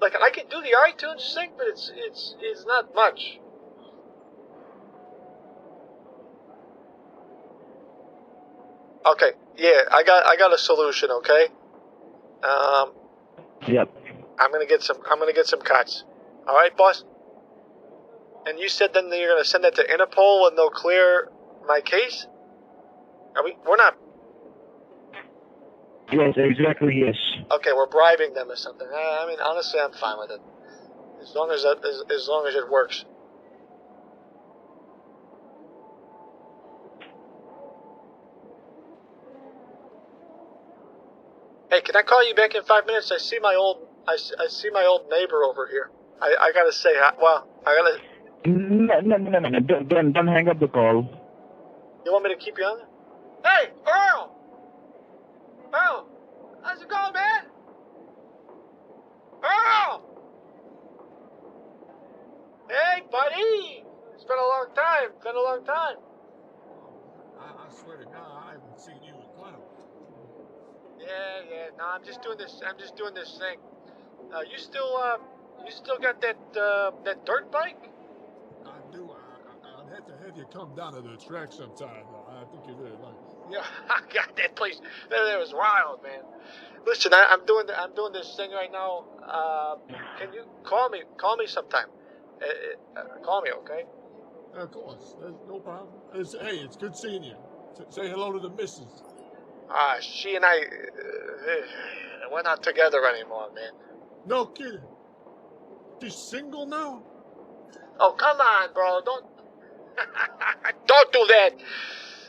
Speaker 4: like, I can do the iTunes thing, but it's not much. Okay, yeah, I got a solution. Okay.
Speaker 14: Yep.
Speaker 4: I'm gonna get some cuts. All right, boss. And you said then that you're gonna send that to Interpol and they'll clear my case. We're not.
Speaker 14: Yes, exactly. Yes.
Speaker 4: Okay, we're bribing them or something. I mean, honestly, I'm fine with it, as long as it works. Hey, can I call you back in 5 minutes? I see my old neighbor over here. I gotta say hi. Well, I gotta.
Speaker 14: No. Don't hang up the call.
Speaker 4: You want me to keep you on there? Hey, Earl! Earl! How's it going, man? Earl! Hey, buddy! It's been a long time.
Speaker 16: I swear to God, I haven't seen you in quite a while.
Speaker 4: Yeah. No, I'm just doing this thing. You still got that dirt bike?
Speaker 16: I do. I'd have to have you come down to the track sometime. I think you'd really like it.
Speaker 4: Yeah, God, that place, that was wild, man. Listen, I'm doing this thing right now. Can you call me sometime? Call me, okay?
Speaker 16: Of course, no problem. Hey, it's good seeing you. Say hello to the missus.
Speaker 4: She and I, we're not together anymore, man.
Speaker 16: No kidding. She's single now?
Speaker 4: Oh, come on, bro. Don't do that.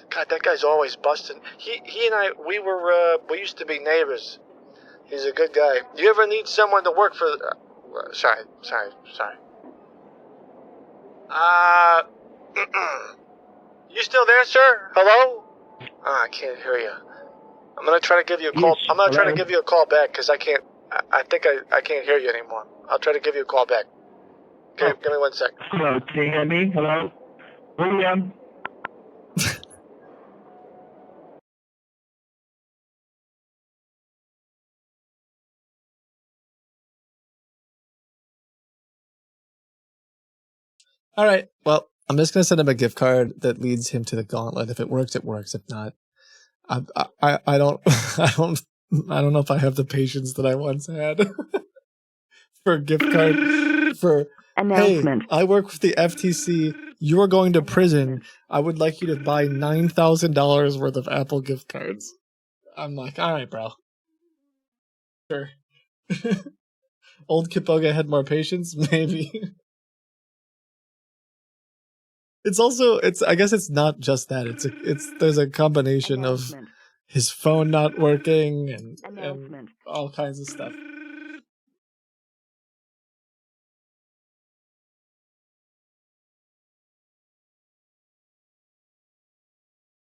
Speaker 4: God, that guy's always busting. He and I, we used to be neighbors. He's a good guy. You ever need someone to work for? Sorry. You still there, sir? Hello? I can't hear you. I'm gonna try to give you a call.
Speaker 8: Yes,
Speaker 4: I'm gonna try to
Speaker 8: hello?
Speaker 4: give you a call back because I can't. I think I can't hear you anymore. I'll try to give you a call back. Okay, give me 1 sec.
Speaker 8: Hello, can you hear me? Hello? William?
Speaker 1: All right. Well, I'm just gonna send him a gift card that leads him to the gauntlet. If it works, it works. If not, I don't I don't know if I have the patience that I once had for a gift card for.
Speaker 15: Announcement.
Speaker 1: Hey, I work with the FTC. You're going to prison. I would like you to buy $9,000 worth of Apple gift cards. I'm like, all right, bro. Sure. Old Kipoga had more patience, maybe. I guess it's not just that. There's a combination of his phone not working and all kinds of stuff.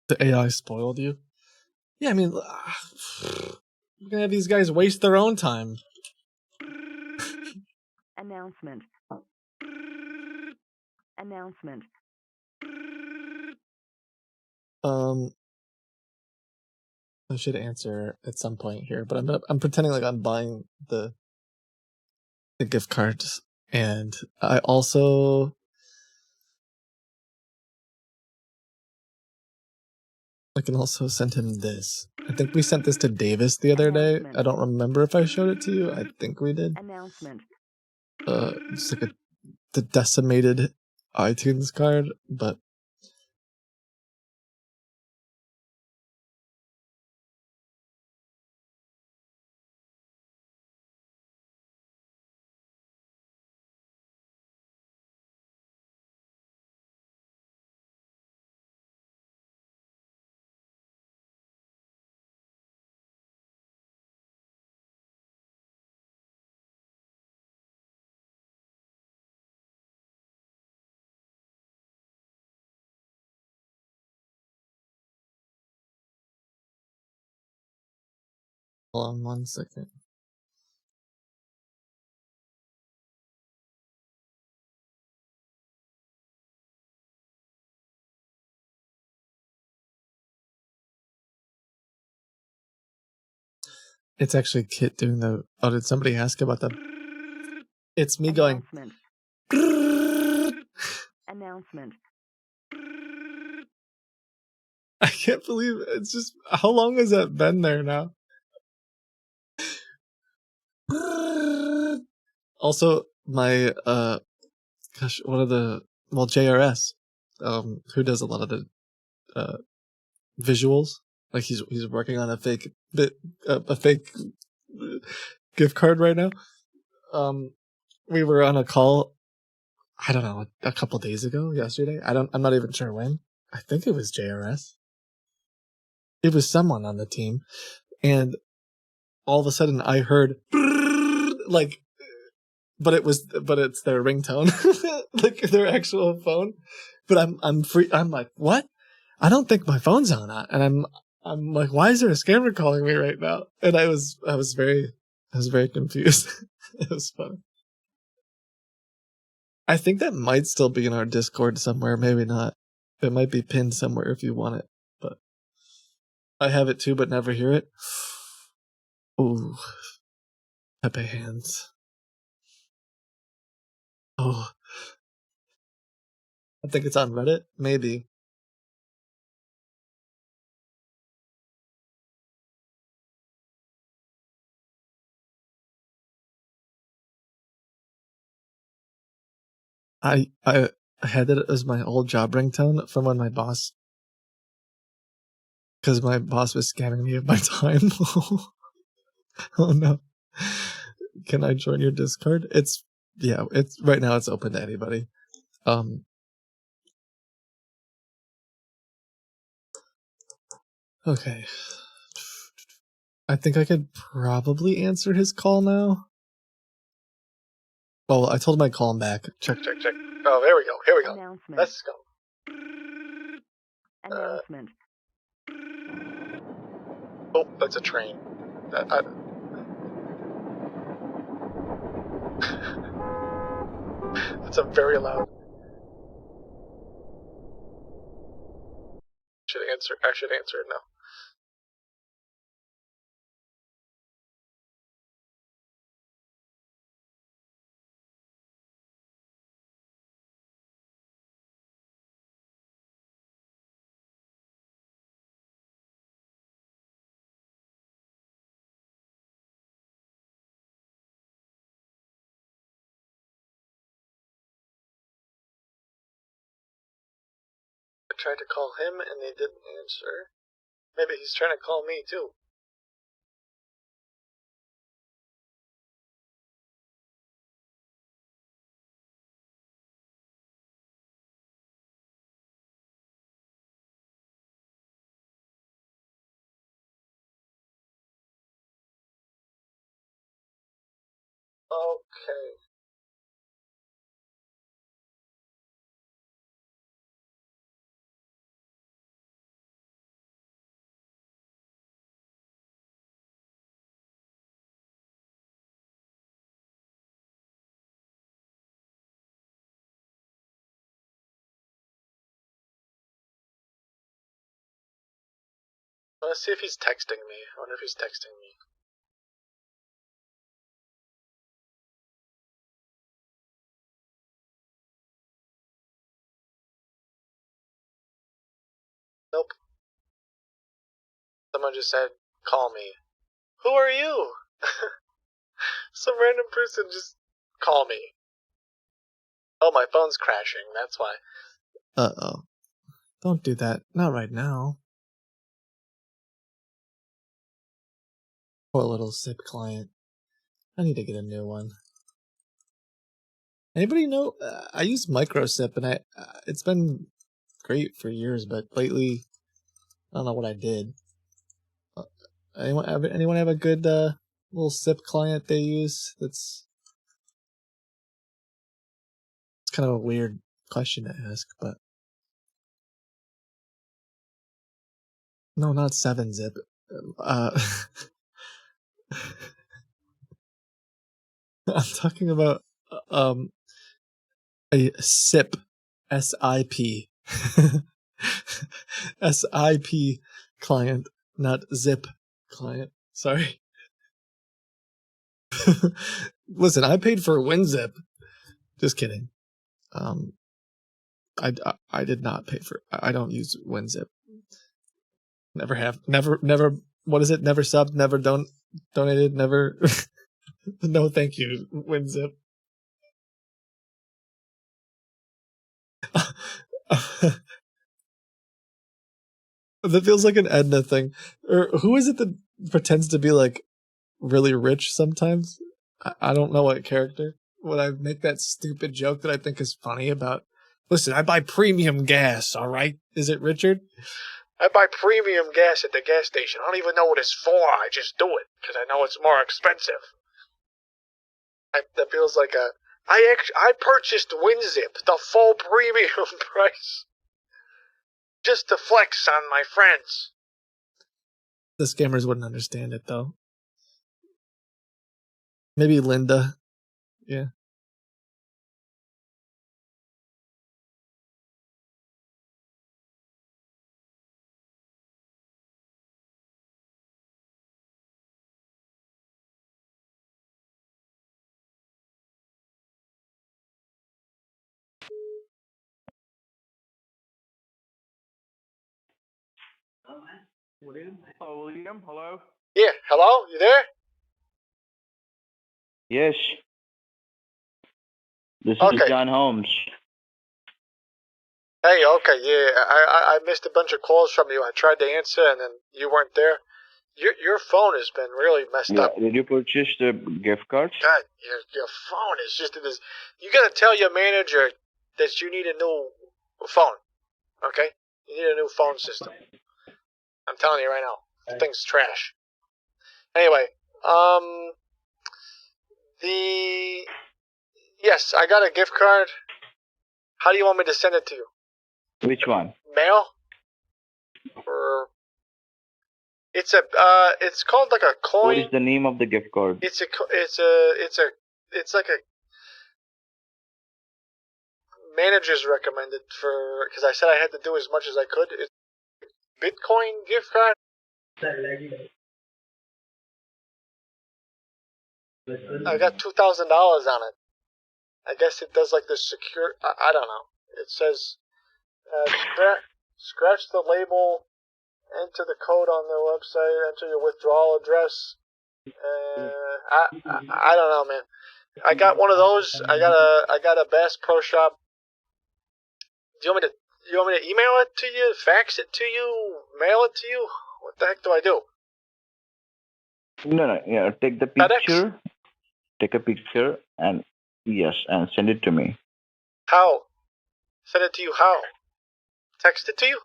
Speaker 1: The AI spoiled you? Yeah, I mean, you're gonna have these guys waste their own time.
Speaker 15: Announcement. Announcement.
Speaker 1: I should answer at some point here, but I'm pretending like I'm buying the gift cards, and I also I can also send him this. I think we sent this to Davis the other day. I don't remember if I showed it to you. I think we did.
Speaker 15: Announcement.
Speaker 1: It's like the decimated iTunes card, but hold on 1 second. It's actually Kit doing the. Oh, did somebody ask about the? It's me going.
Speaker 15: Announcement.
Speaker 1: I can't believe it's just. How long has that been there now? Also, my gosh, one of the JRS, who does a lot of the visuals. Like he's working on a fake gift card right now. We were on a call. I don't know, a couple days ago, yesterday. I'm not even sure when. I think it was JRS. It was someone on the team, and all of a sudden I heard like, but it's their ringtone, like their actual phone. But I'm free. I'm like, what? I don't think my phone's on that, and I'm like, why is there a scammer calling me right now? And I was very confused. It was fun. I think that might still be in our Discord somewhere. Maybe not. It might be pinned somewhere if you want it. But I have it too, but never hear it. Ooh, Pepe hands. Oh, I think it's on Reddit. Maybe. I had it as my old job ringtone from when my boss, because my boss was scamming me of my time. Oh no. Can I join your Discord? It's right now it's open to anybody. Okay. I think I could probably answer his call now. Well, I told him I'd call him back. Check.
Speaker 4: Oh, there we go. Here we go.
Speaker 15: Announcement.
Speaker 4: Let's go.
Speaker 15: Announcement.
Speaker 4: Oh, that's a train. That's a very loud. I should answer it now. I tried to call him and they didn't answer. Maybe he's trying to call me too. Okay. Let's see if he's texting me. I wonder if he's texting me. Nope. Someone just said, call me. Who are you? Some random person just call me. Oh, my phone's crashing, that's why.
Speaker 1: Uh-oh. Don't do that. Not right now. Poor little SIP client. I need to get a new one. Anybody know? I use MicroSip and it's been great for years, but lately, I don't know what I did. Anyone have a good little SIP client they use? It's kind of a weird question to ask, but no, not 7-zip. I'm talking about a SIP, S-I-P, S-I-P client, not zip client. Sorry. Listen, I paid for WinZip. Just kidding. I did not pay for. I don't use WinZip. Never have. Never. What is it? Never subbed. Never donated. Never. No, thank you, WinZip. That feels like an Edna thing. Or who is it that pretends to be like really rich sometimes? I don't know what character. When I make that stupid joke that I think is funny about, listen, I buy premium gas, alright? Is it Richard?
Speaker 4: I buy premium gas at the gas station. I don't even know what it's for. I just do it because I know it's more expensive. That feels like I purchased WinZip, the full premium price, just to flex on my friends.
Speaker 1: The scammers wouldn't understand it though. Maybe Linda. Yeah.
Speaker 17: William? Oh, William, hello?
Speaker 4: Yeah, hello? You there?
Speaker 14: Yes. This is
Speaker 4: Okay.
Speaker 14: John Holmes.
Speaker 4: Hey, okay, yeah, I missed a bunch of calls from you. I tried to answer, and then you weren't there. Your phone has been really messed
Speaker 14: Yeah.
Speaker 4: up.
Speaker 14: Did you purchase the gift cards?
Speaker 4: God, your phone is just this. You gotta tell your manager that you need a new phone. Okay, you need a new phone system. I'm telling you right now, the thing's trash. Anyway, yes, I got a gift card. How do you want me to send it to you?
Speaker 14: Which one?
Speaker 4: Mail? Or it's called like a coin.
Speaker 14: What is the name of the gift card?
Speaker 4: It's like a manager's recommended because I said I had to do as much as I could. It's Bitcoin gift card. I got $2,000 on it. I guess it does like the secure. I don't know. It says scratch the label, enter the code on the website, enter your withdrawal address. I don't know, man. I got one of those. I got a Bass Pro Shop. Do you want me to email it to you, fax it to you, mail it to you? What the heck do I do?
Speaker 14: No. Yeah. Take the picture. Take a picture and and send it to me.
Speaker 4: How? Send it to you how? Text it to you?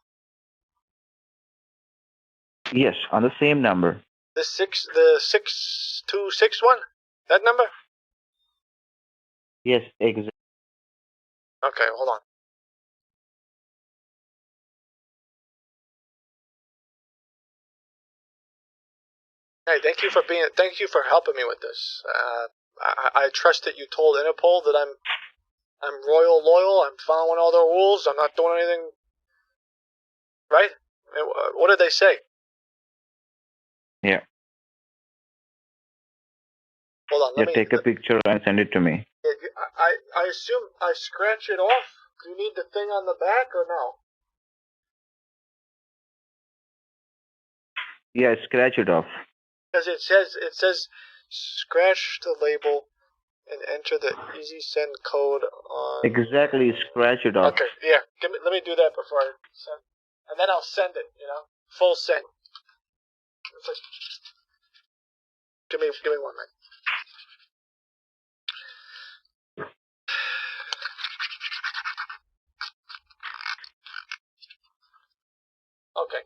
Speaker 14: Yes, on the same number.
Speaker 4: The 6261? That number?
Speaker 14: Yes, exactly.
Speaker 4: Okay, hold on. Hey, thank you for helping me with this. I trust that you told Interpol that I'm royal loyal. I'm following all the rules. I'm not doing anything. Right? What did they say?
Speaker 14: Yeah.
Speaker 4: Hold on.
Speaker 14: Take a picture and send it to me.
Speaker 4: I assume I scratch it off. Do you need the thing on the back or no?
Speaker 14: Yeah, scratch it off.
Speaker 4: Because it says scratch the label and enter the easy send code on.
Speaker 14: Exactly, scratch it off.
Speaker 4: Okay, yeah. Let me do that before I send, and then I'll send it. Full send. Give me 1 minute. Okay.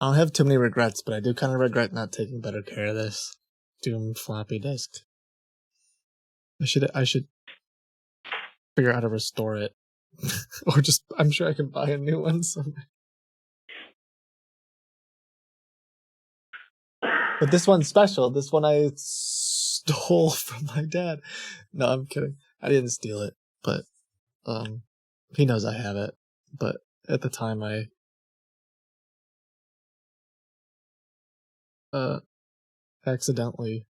Speaker 1: I don't have too many regrets, but I do kind of regret not taking better care of this Doom floppy disk. I should figure out how to restore it. Or just, I'm sure I can buy a new one somewhere. But this one's special. This one I stole from my dad. No, I'm kidding. I didn't steal it, but he knows I have it. But at the time I accidentally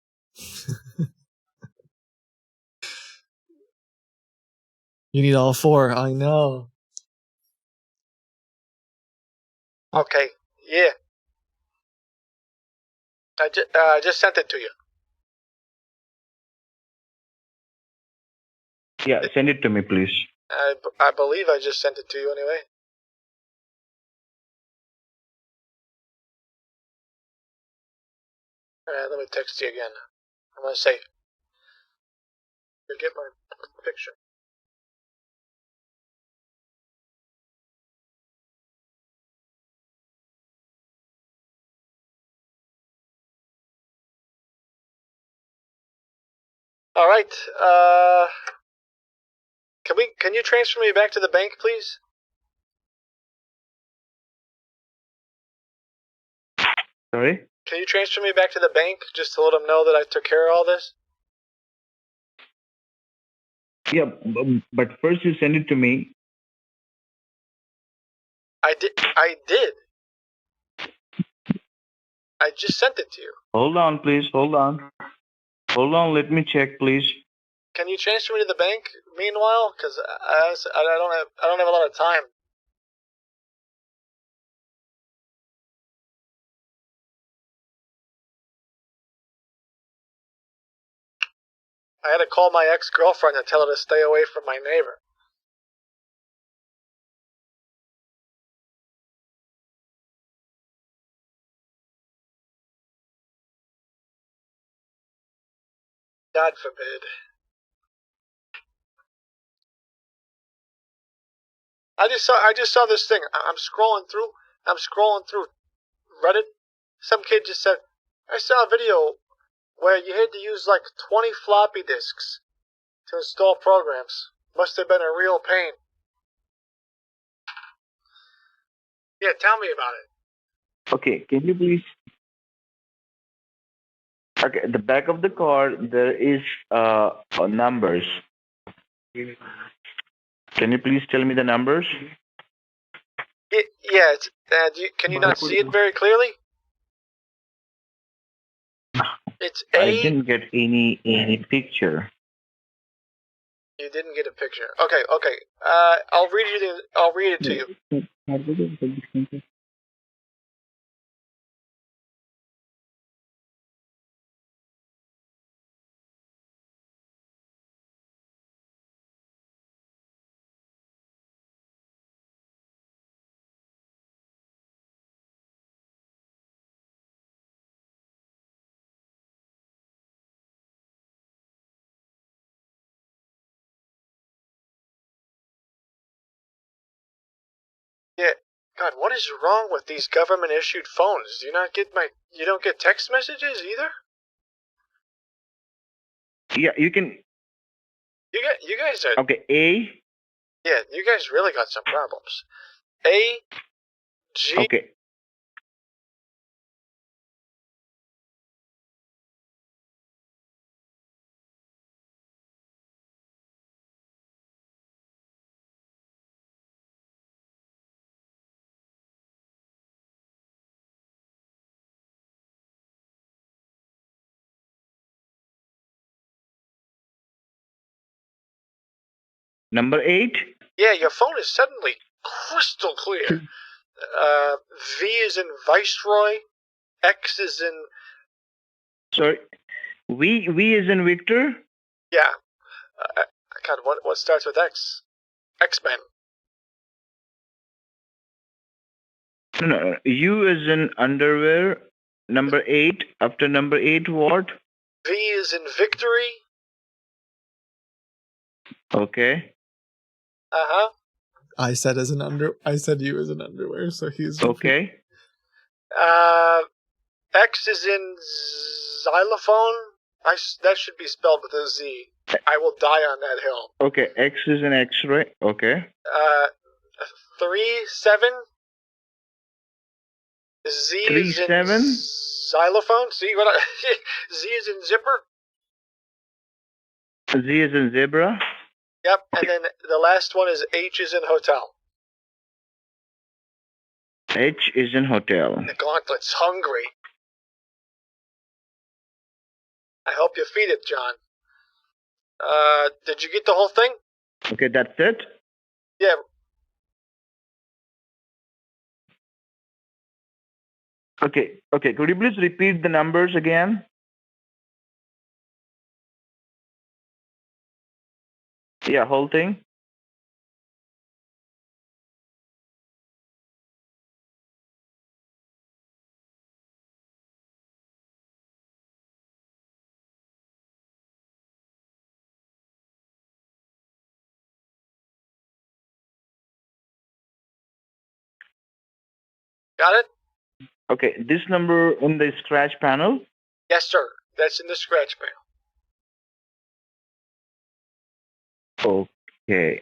Speaker 1: You need all 4, I know.
Speaker 4: Okay, yeah. I just sent it to you.
Speaker 14: Yeah, send it to me, please.
Speaker 4: I believe I just sent it to you anyway. Let me text you again. I'm gonna say, you get my picture. All right. Can you transfer me back to the bank, please?
Speaker 14: Sorry?
Speaker 4: Can you transfer me back to the bank just to let them know that I took care of all this?
Speaker 14: Yeah, but first you send it to me.
Speaker 4: I did. I just sent it to you.
Speaker 14: Hold on, please. Hold on. Hold on. Let me check, please.
Speaker 4: Can you transfer me to the bank meanwhile? Because I don't have a lot of time. I had to call my ex-girlfriend and tell her to stay away from my neighbor. God forbid. I just saw this thing. I'm scrolling through Reddit. Some kid just said, I saw a video where you had to use like 20 floppy disks to install programs. Must have been a real pain. Yeah, tell me about it.
Speaker 14: Okay, can you please? Okay, at the back of the card there is numbers. Can you please tell me the numbers?
Speaker 4: Yeah, can you not see it very clearly? It's
Speaker 14: I
Speaker 4: A.
Speaker 14: didn't get any picture.
Speaker 4: You didn't get a picture. Okay. I'll read it to you. Yeah. God, what is wrong with these government-issued phones? You don't get text messages either?
Speaker 14: Yeah, you can.
Speaker 4: You guys are.
Speaker 14: Okay, A.
Speaker 4: Yeah, you guys really got some problems. A. G.
Speaker 14: Okay. Number 8.
Speaker 4: Yeah, your phone is suddenly crystal clear. V is in Viceroy. X is in.
Speaker 14: Sorry. V is in Victor.
Speaker 4: Yeah. God, what starts with X? X-Men.
Speaker 14: No. U is in underwear. Number 8. After number 8, what?
Speaker 4: V is in Victory.
Speaker 14: Okay.
Speaker 4: Uh-huh.
Speaker 1: I said you as an underwear, so he's
Speaker 14: okay.
Speaker 4: X is in xylophone. That should be spelled with a Z. I will die on that hill.
Speaker 14: Okay, X is an X-ray. Okay.
Speaker 4: 3, 7. Z
Speaker 14: 3,
Speaker 4: is in
Speaker 14: 7.
Speaker 4: xylophone. See what Z is in zipper.
Speaker 14: Z is in zebra.
Speaker 4: Yep, and then the last one is H is in hotel.
Speaker 14: H is in hotel.
Speaker 4: The gauntlet's hungry. I hope you feed it, John. Did you get the whole thing?
Speaker 14: Okay, that's it?
Speaker 4: Yeah.
Speaker 14: Okay, could you please repeat the numbers again? Yeah, whole thing.
Speaker 4: Got it?
Speaker 14: Okay, this number in the scratch panel?
Speaker 4: Yes, sir. That's in the scratch panel.
Speaker 14: Okay.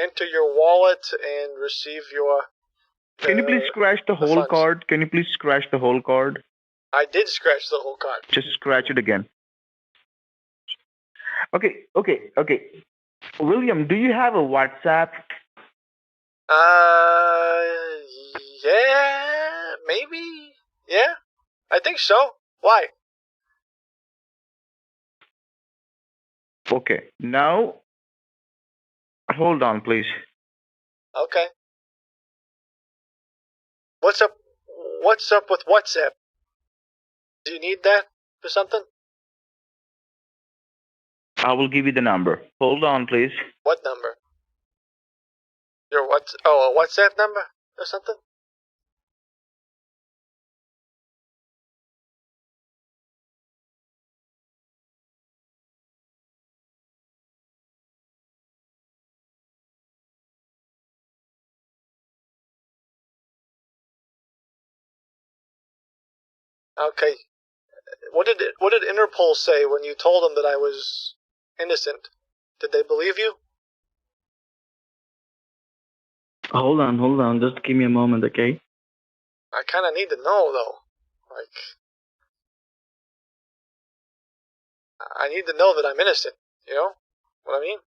Speaker 4: enter your wallet and receive your.
Speaker 14: Can you please scratch the whole
Speaker 4: funds.
Speaker 14: card? Can you please scratch the whole card?
Speaker 4: I did scratch the whole card.
Speaker 14: Just scratch it again. Okay. William, do you have a WhatsApp?
Speaker 4: Yeah, maybe. Yeah, I think so. Why?
Speaker 14: Okay. Now, hold on, please.
Speaker 4: Okay. What's up? What's up with WhatsApp? Do you need that for something?
Speaker 14: I will give you the number. Hold on, please.
Speaker 4: What number? Your what? Oh, a WhatsApp number or something? Okay. What did Interpol say when you told them that I was innocent? Did they believe you?
Speaker 18: Hold on. Just give me a moment, okay?
Speaker 4: I kind of need to know though. Like, I need to know that I'm innocent. You know what I mean?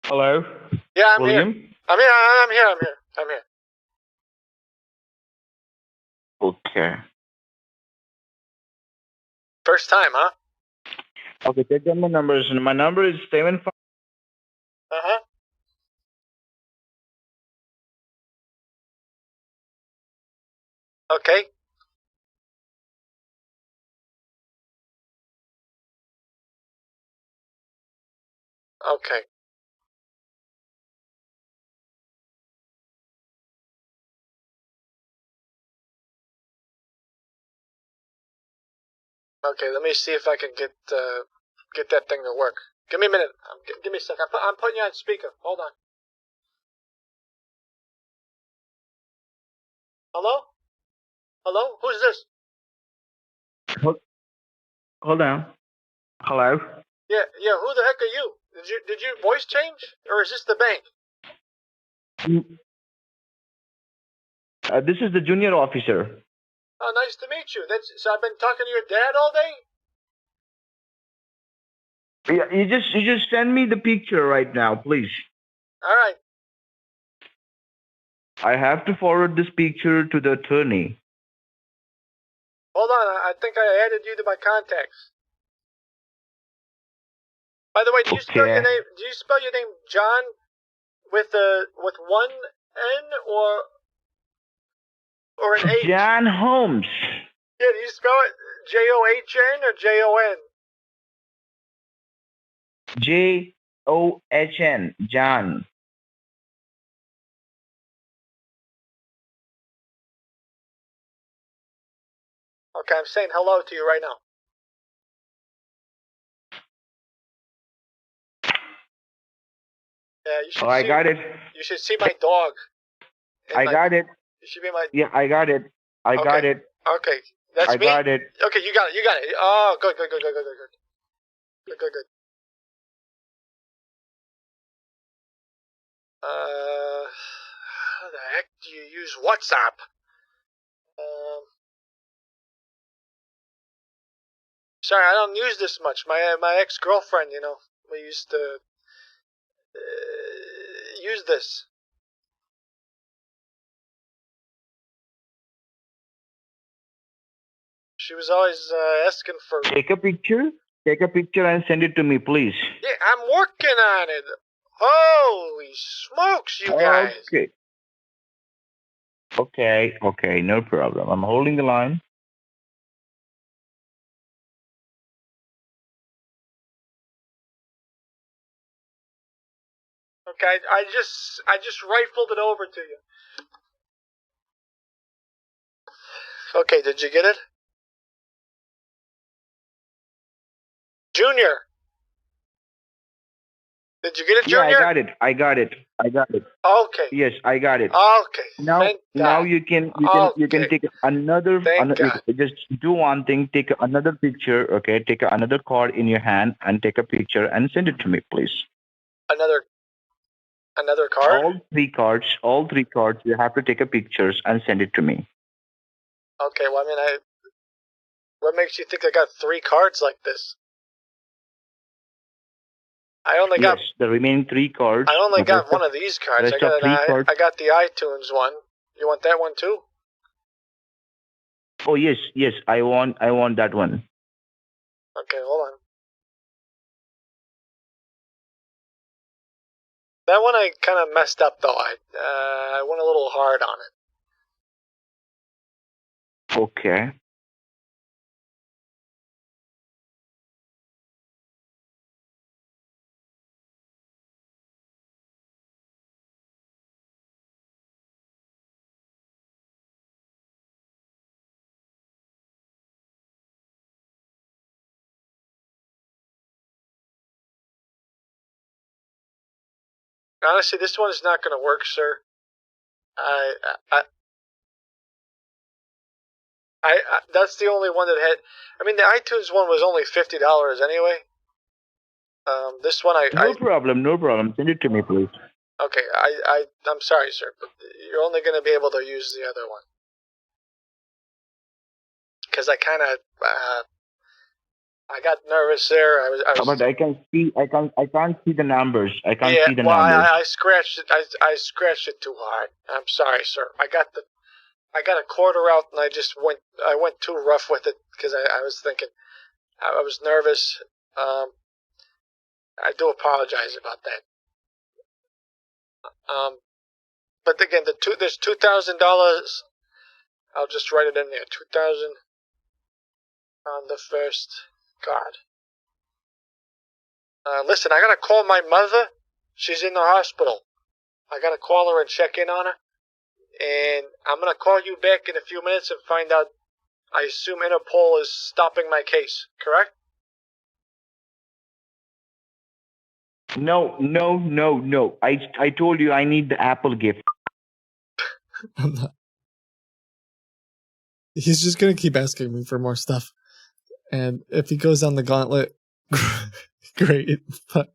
Speaker 14: Hello?
Speaker 4: Yeah, I'm
Speaker 14: William?
Speaker 4: here. I'm here.
Speaker 14: Okay.
Speaker 4: First time, huh?
Speaker 14: Okay, take down my numbers. My number is 75.
Speaker 4: Uh-huh. Okay. Okay. Okay, let me see if I can get that thing to work. Give me a minute. Give me a sec. I'm putting you on speaker. Hold on. Hello? Hello? Who's this?
Speaker 14: Hold on. Hello?
Speaker 4: Yeah. Who the heck are you? Did you voice change, or is this the bank?
Speaker 14: This is the junior officer.
Speaker 4: Oh, nice to meet you. So I've been talking to your dad all day.
Speaker 14: Yeah, you just send me the picture right now, please.
Speaker 4: All right.
Speaker 14: I have to forward this picture to the attorney.
Speaker 4: Hold on. I think I added you to my contacts. By the way, do you spell your name? Do you spell your name John with one N or an H?
Speaker 14: John Holmes.
Speaker 4: Yeah, do you spell it John or Jon?
Speaker 14: John. John.
Speaker 4: Okay, I'm saying hello to you right now. Yeah, you should.
Speaker 14: I got it.
Speaker 4: You should see my dog.
Speaker 14: I got it.
Speaker 4: You should be my.
Speaker 14: Yeah, I got it. I got it.
Speaker 4: Okay, that's
Speaker 14: I
Speaker 4: me.
Speaker 14: got it.
Speaker 4: Okay, you got it. Oh, good. Good. How the heck do you use WhatsApp? Sorry, I don't use this much. My ex-girlfriend, we used to use this. She was always asking for.
Speaker 14: Take a picture. Take a picture and send it to me, please.
Speaker 4: Yeah, I'm working on it. Holy smokes, you guys!
Speaker 14: Okay, no problem. I'm holding the line.
Speaker 4: Okay, I just rifled it over to you. Okay, did you get it? Junior. Did you get it,
Speaker 14: Yeah,
Speaker 4: Junior?
Speaker 14: I got it.
Speaker 4: Okay.
Speaker 14: Yes, I got it.
Speaker 4: Okay.
Speaker 14: Now,
Speaker 4: Thank
Speaker 14: now
Speaker 4: God.
Speaker 14: you can take another. Just do one thing. Take another picture. Okay, take another card in your hand and take a picture and send it to me, please.
Speaker 4: Another card?
Speaker 14: All three cards. You have to take a pictures and send it to me.
Speaker 4: Okay, well, what makes you think I got 3 cards like this? I only got
Speaker 14: the remaining 3 cards.
Speaker 4: I only
Speaker 14: the
Speaker 4: got
Speaker 14: rest
Speaker 4: one
Speaker 14: of-
Speaker 4: of these cards. I
Speaker 14: rest
Speaker 4: got
Speaker 14: of 3 cards.
Speaker 4: I got the iTunes one. You want that one too?
Speaker 14: Oh yes, I want that one.
Speaker 4: Okay, hold on. That one I kind of messed up though. I went a little hard on it.
Speaker 14: Okay.
Speaker 4: Honestly, this one is not going to work, sir. That's the only one that had. I mean, the iTunes one was only $50 anyway. This one
Speaker 14: No problem. Send it to me, please.
Speaker 4: Okay, I'm sorry, sir, but you're only going to be able to use the other one. Because I kind of, I got nervous there. I was
Speaker 14: But I can see. I can't see the numbers. I can't
Speaker 4: yeah,
Speaker 14: see the
Speaker 4: well,
Speaker 14: numbers.
Speaker 4: I scratched it. I scratched it too hard. I'm sorry, sir. I got a quarter out, and I went too rough with it because I was thinking, I was nervous. I do apologize about that. But again, there's $2,000. I'll just write it in there. 2,000 on the first card. Listen, I gotta call my mother. She's in the hospital. I gotta call her and check in on her. And I'm gonna call you back in a few minutes and find out. I assume Interpol is stopping my case, correct?
Speaker 14: No. I told you I need the Apple gift.
Speaker 1: I'm not. He's just gonna keep asking me for more stuff, and if he goes on the gauntlet, great. But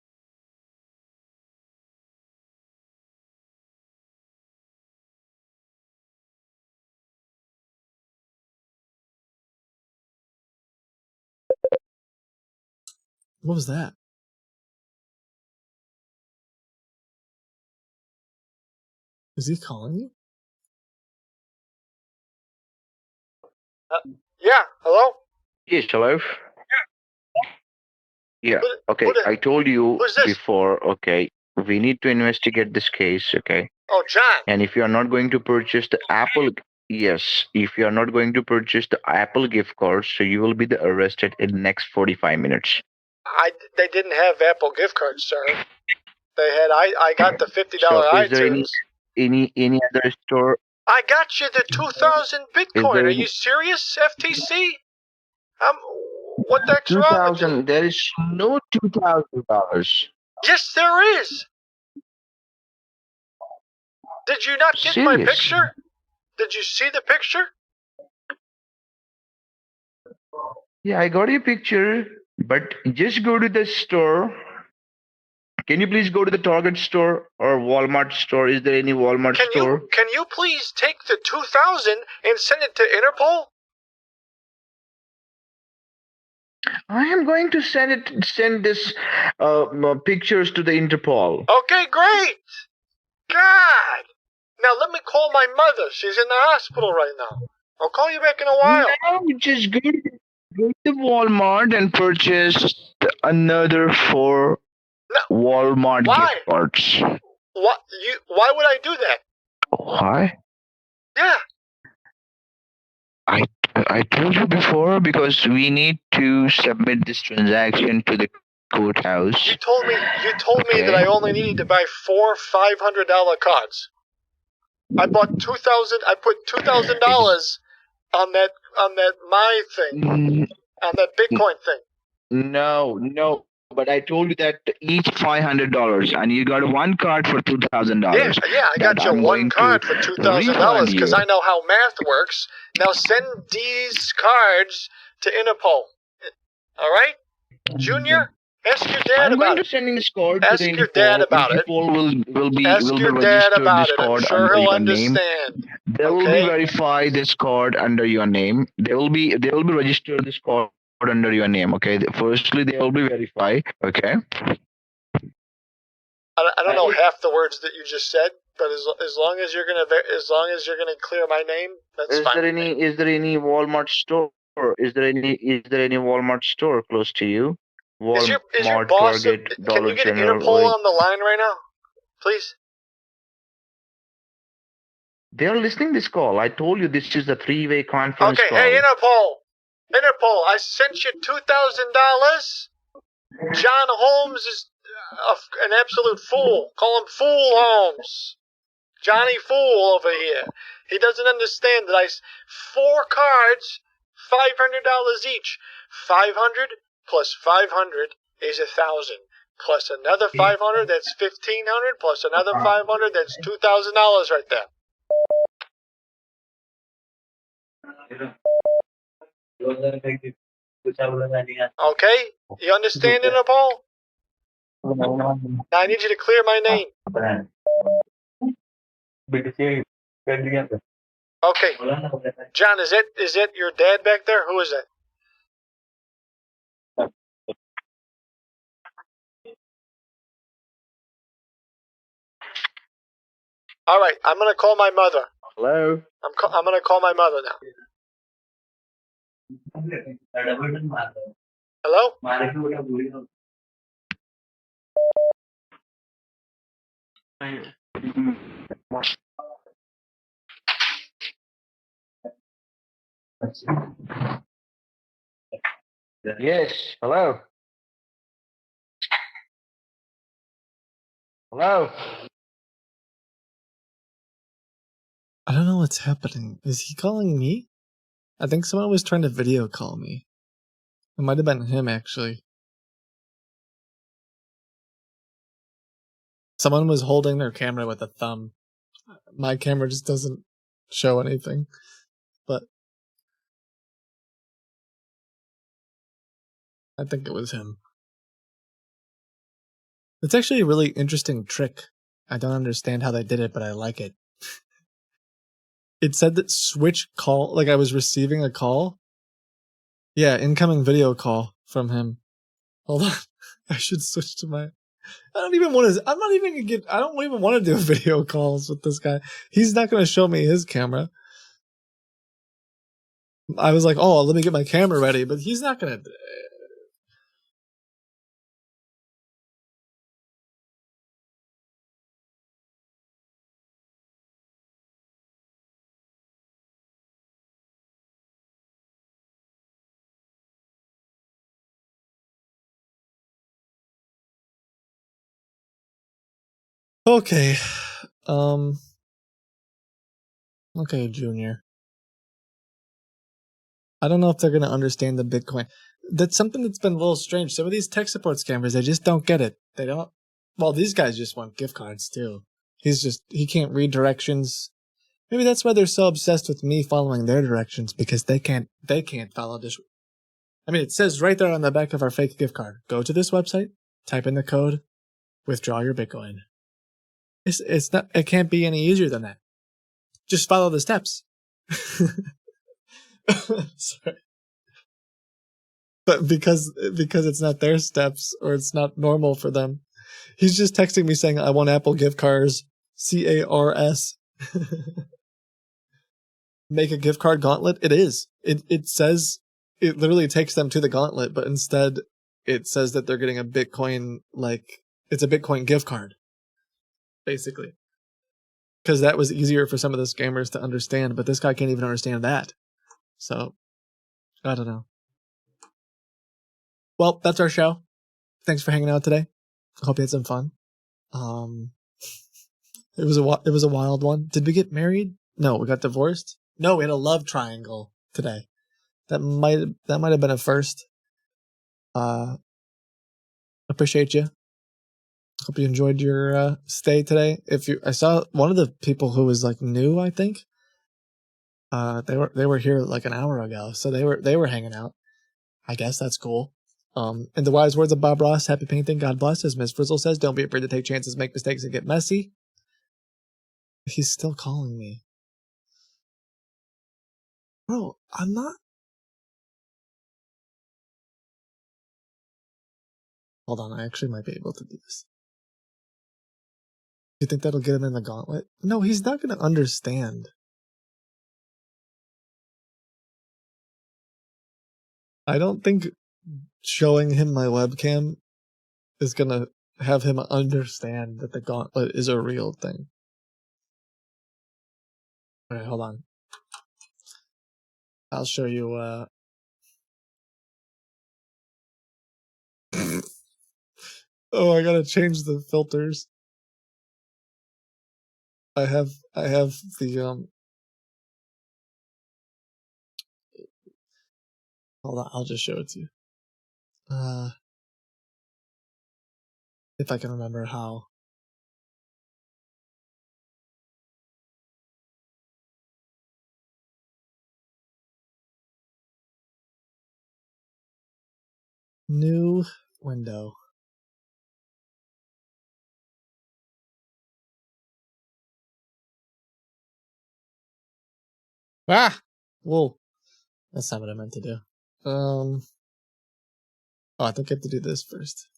Speaker 1: what was that? Is he calling you?
Speaker 4: Yeah. Hello.
Speaker 14: Yes, hello. Yeah. Okay. I told you before. Okay. We need to investigate this case. Okay.
Speaker 4: Oh, John.
Speaker 14: And if you are not going to purchase the Apple, yes, if you are not going to purchase the Apple gift card, so you will be arrested in the next 45 minutes.
Speaker 4: They didn't have Apple gift cards, sir. They had. I got the $50
Speaker 14: So
Speaker 4: iTunes.
Speaker 14: is there any other store?
Speaker 4: I got you the 2,000 Bitcoin.
Speaker 14: there
Speaker 4: Are
Speaker 14: any-
Speaker 4: you serious, FTC? What the heck's wrong with you?
Speaker 14: 2,000. There is no $2,000.
Speaker 4: Yes, there is. Did you not get my
Speaker 14: Serious?
Speaker 4: picture? Did you see the picture?
Speaker 14: Yeah, I got your picture, but just go to the store. Can you please go to the Target store or Walmart store? Is there any Walmart store?
Speaker 4: Can you please take the 2,000 and send it to Interpol?
Speaker 14: I am going to send this pictures to the Interpol.
Speaker 4: Okay, great. God. Now let me call my mother. She's in the hospital right now. I'll call you back in a while.
Speaker 14: No, just go to Walmart and purchase another 4 Walmart gift cards.
Speaker 4: Why would I do that?
Speaker 14: Why?
Speaker 4: Yeah.
Speaker 14: I told you before, because we need to submit this transaction to the courthouse.
Speaker 4: You told me that I only needed to buy 4 $500 cards. I bought 2,000. I put $2,000 on that my thing, on that Bitcoin thing.
Speaker 14: No.
Speaker 19: but I told you that each $500, and you got one card for $2,000.
Speaker 4: Yeah, I got you one card for $2,000 because I know how math works. Now send these cards to Interpol. All right, Junior? Ask your dad
Speaker 19: I'm
Speaker 4: about
Speaker 19: going
Speaker 4: it.
Speaker 19: to send in this card
Speaker 4: Ask
Speaker 19: to the
Speaker 4: your dad
Speaker 19: Interpol.
Speaker 4: about it.
Speaker 19: Interpol will be
Speaker 4: Ask your dad
Speaker 19: registered
Speaker 4: about
Speaker 19: this
Speaker 4: it. I'm
Speaker 19: card
Speaker 4: sure
Speaker 19: under
Speaker 4: he'll
Speaker 19: your name.
Speaker 4: understand.
Speaker 19: They will be verify this card under your name. They will be register this card under your name. Okay. Firstly, they will be verified. Okay.
Speaker 4: I don't know half the words that you just said, but as long as you're gonna clear my name, that's fine.
Speaker 19: Is there any Walmart store? Is there any Walmart store close to you?
Speaker 4: Is your
Speaker 19: Walmart,
Speaker 4: boss?
Speaker 19: Target,
Speaker 4: Can
Speaker 19: Dollar
Speaker 4: you get
Speaker 19: General.
Speaker 4: Interpol on the line right now, please?
Speaker 19: They are listening this call. I told you this is a three-way conference
Speaker 4: Okay,
Speaker 19: call.
Speaker 4: hey Interpol, I sent you $2,000. John Holmes is an absolute fool. Call him Fool Holmes. Johnny Fool over here. He doesn't understand that 4 cards, $500 each. 500 plus 500 is 1,000. Plus another 500, that's 1,500. Plus another 500, that's $2,000 right there. Okay, you understand, Interpol? Now I need you to clear my name. Okay, John, is that your dad back there? Who is that? All right, I'm gonna call my mother.
Speaker 19: Hello.
Speaker 4: I'm gonna call my mother now. Hello?
Speaker 19: Yes. Hello. Hello.
Speaker 1: I don't know what's happening. Is he calling me? I think someone was trying to video call me. It might have been him, actually. Someone was holding their camera with a thumb. My camera just doesn't show anything. But I think it was him. It's actually a really interesting trick. I don't understand how they did it, but I like it. It said that switch call, like I was receiving a call. Yeah, incoming video call from him. Hold on. I should switch to my... I don't even want to do video calls with this guy. He's not going to show me his camera. I was like, oh, let me get my camera ready, but he's not going to... Okay. Okay, Junior. I don't know if they're going to understand the Bitcoin. That's something that's been a little strange. Some of these tech support scammers, they just don't get it. They don't... Well, these guys just want gift cards, too. He can't read directions. Maybe that's why they're so obsessed with me following their directions, because they can't follow this. I mean, it says right there on the back of our fake gift card, go to this website, type in the code, withdraw your Bitcoin. It's not, it can't be any easier than that. Just follow the steps. Sorry. But because it's not their steps, or it's not normal for them, he's just texting me saying, I want Apple gift cards, CARS. Make a gift card gauntlet. It is. It says, it literally takes them to the gauntlet, but instead it says that they're getting a Bitcoin, like, it's a Bitcoin gift card. Basically. Because that was easier for some of the scammers to understand, but this guy can't even understand that. So, I don't know. Well, that's our show. Thanks for hanging out today. I hope you had some fun. It was a wild one. Did we get married? No, we got divorced. No, we had a love triangle today. That might have been a first. Appreciate you. Hope you enjoyed your stay today. I saw one of the people who was like new, I think. They were here like an hour ago, so they were hanging out. I guess that's cool. In the wise words of Bob Ross, happy painting, God bless. As Miss Frizzle says, don't be afraid to take chances, make mistakes, and get messy. He's still calling me. Bro, I'm not. Hold on, I actually might be able to do this. You think that'll get him in the gauntlet? No, he's not going to understand. I don't think showing him my webcam is going to have him understand that the gauntlet is a real thing. Alright, hold on. I'll show you, Oh, I gotta change the filters. I have the, hold on, I'll just show it to you. If I can remember how. New window. Ah! Whoa. That's not what I meant to do. Oh, I think I have to do this first.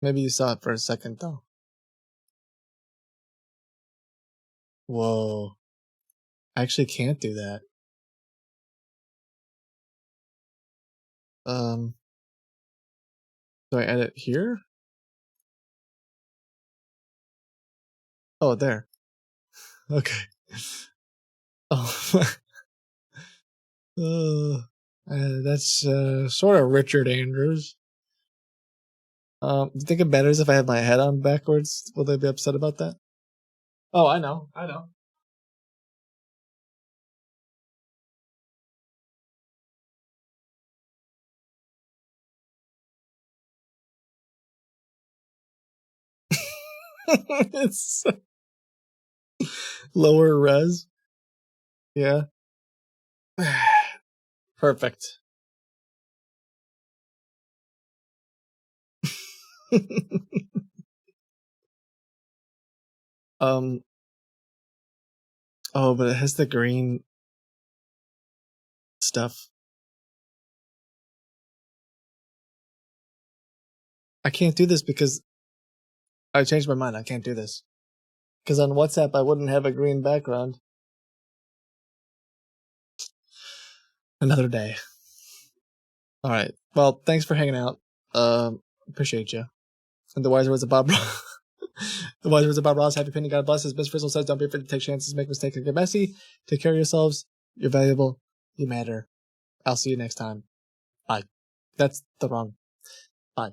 Speaker 1: Maybe you saw it for a second, though. Whoa. I actually can't do that. Do I edit here? Oh, there. Okay. Oh. That's sort of Richard Andrews. Do you think it matters if I have my head on backwards? Will they be upset about that? Oh, I know. It's lower res. Yeah. Perfect. Oh, but it has the green stuff. I can't do this because I changed my mind. I can't do this. Because on WhatsApp, I wouldn't have a green background. Another day. All right. Well, thanks for hanging out. Appreciate you. And the wise words of Bob Ross. The wise words of Bob Ross. Happy painting. God bless. As Miss Frizzle says, don't be afraid to take chances, make mistakes, and get messy. Take care of yourselves. You're valuable. You matter. I'll see you next time. Bye. That's the wrong. Bye.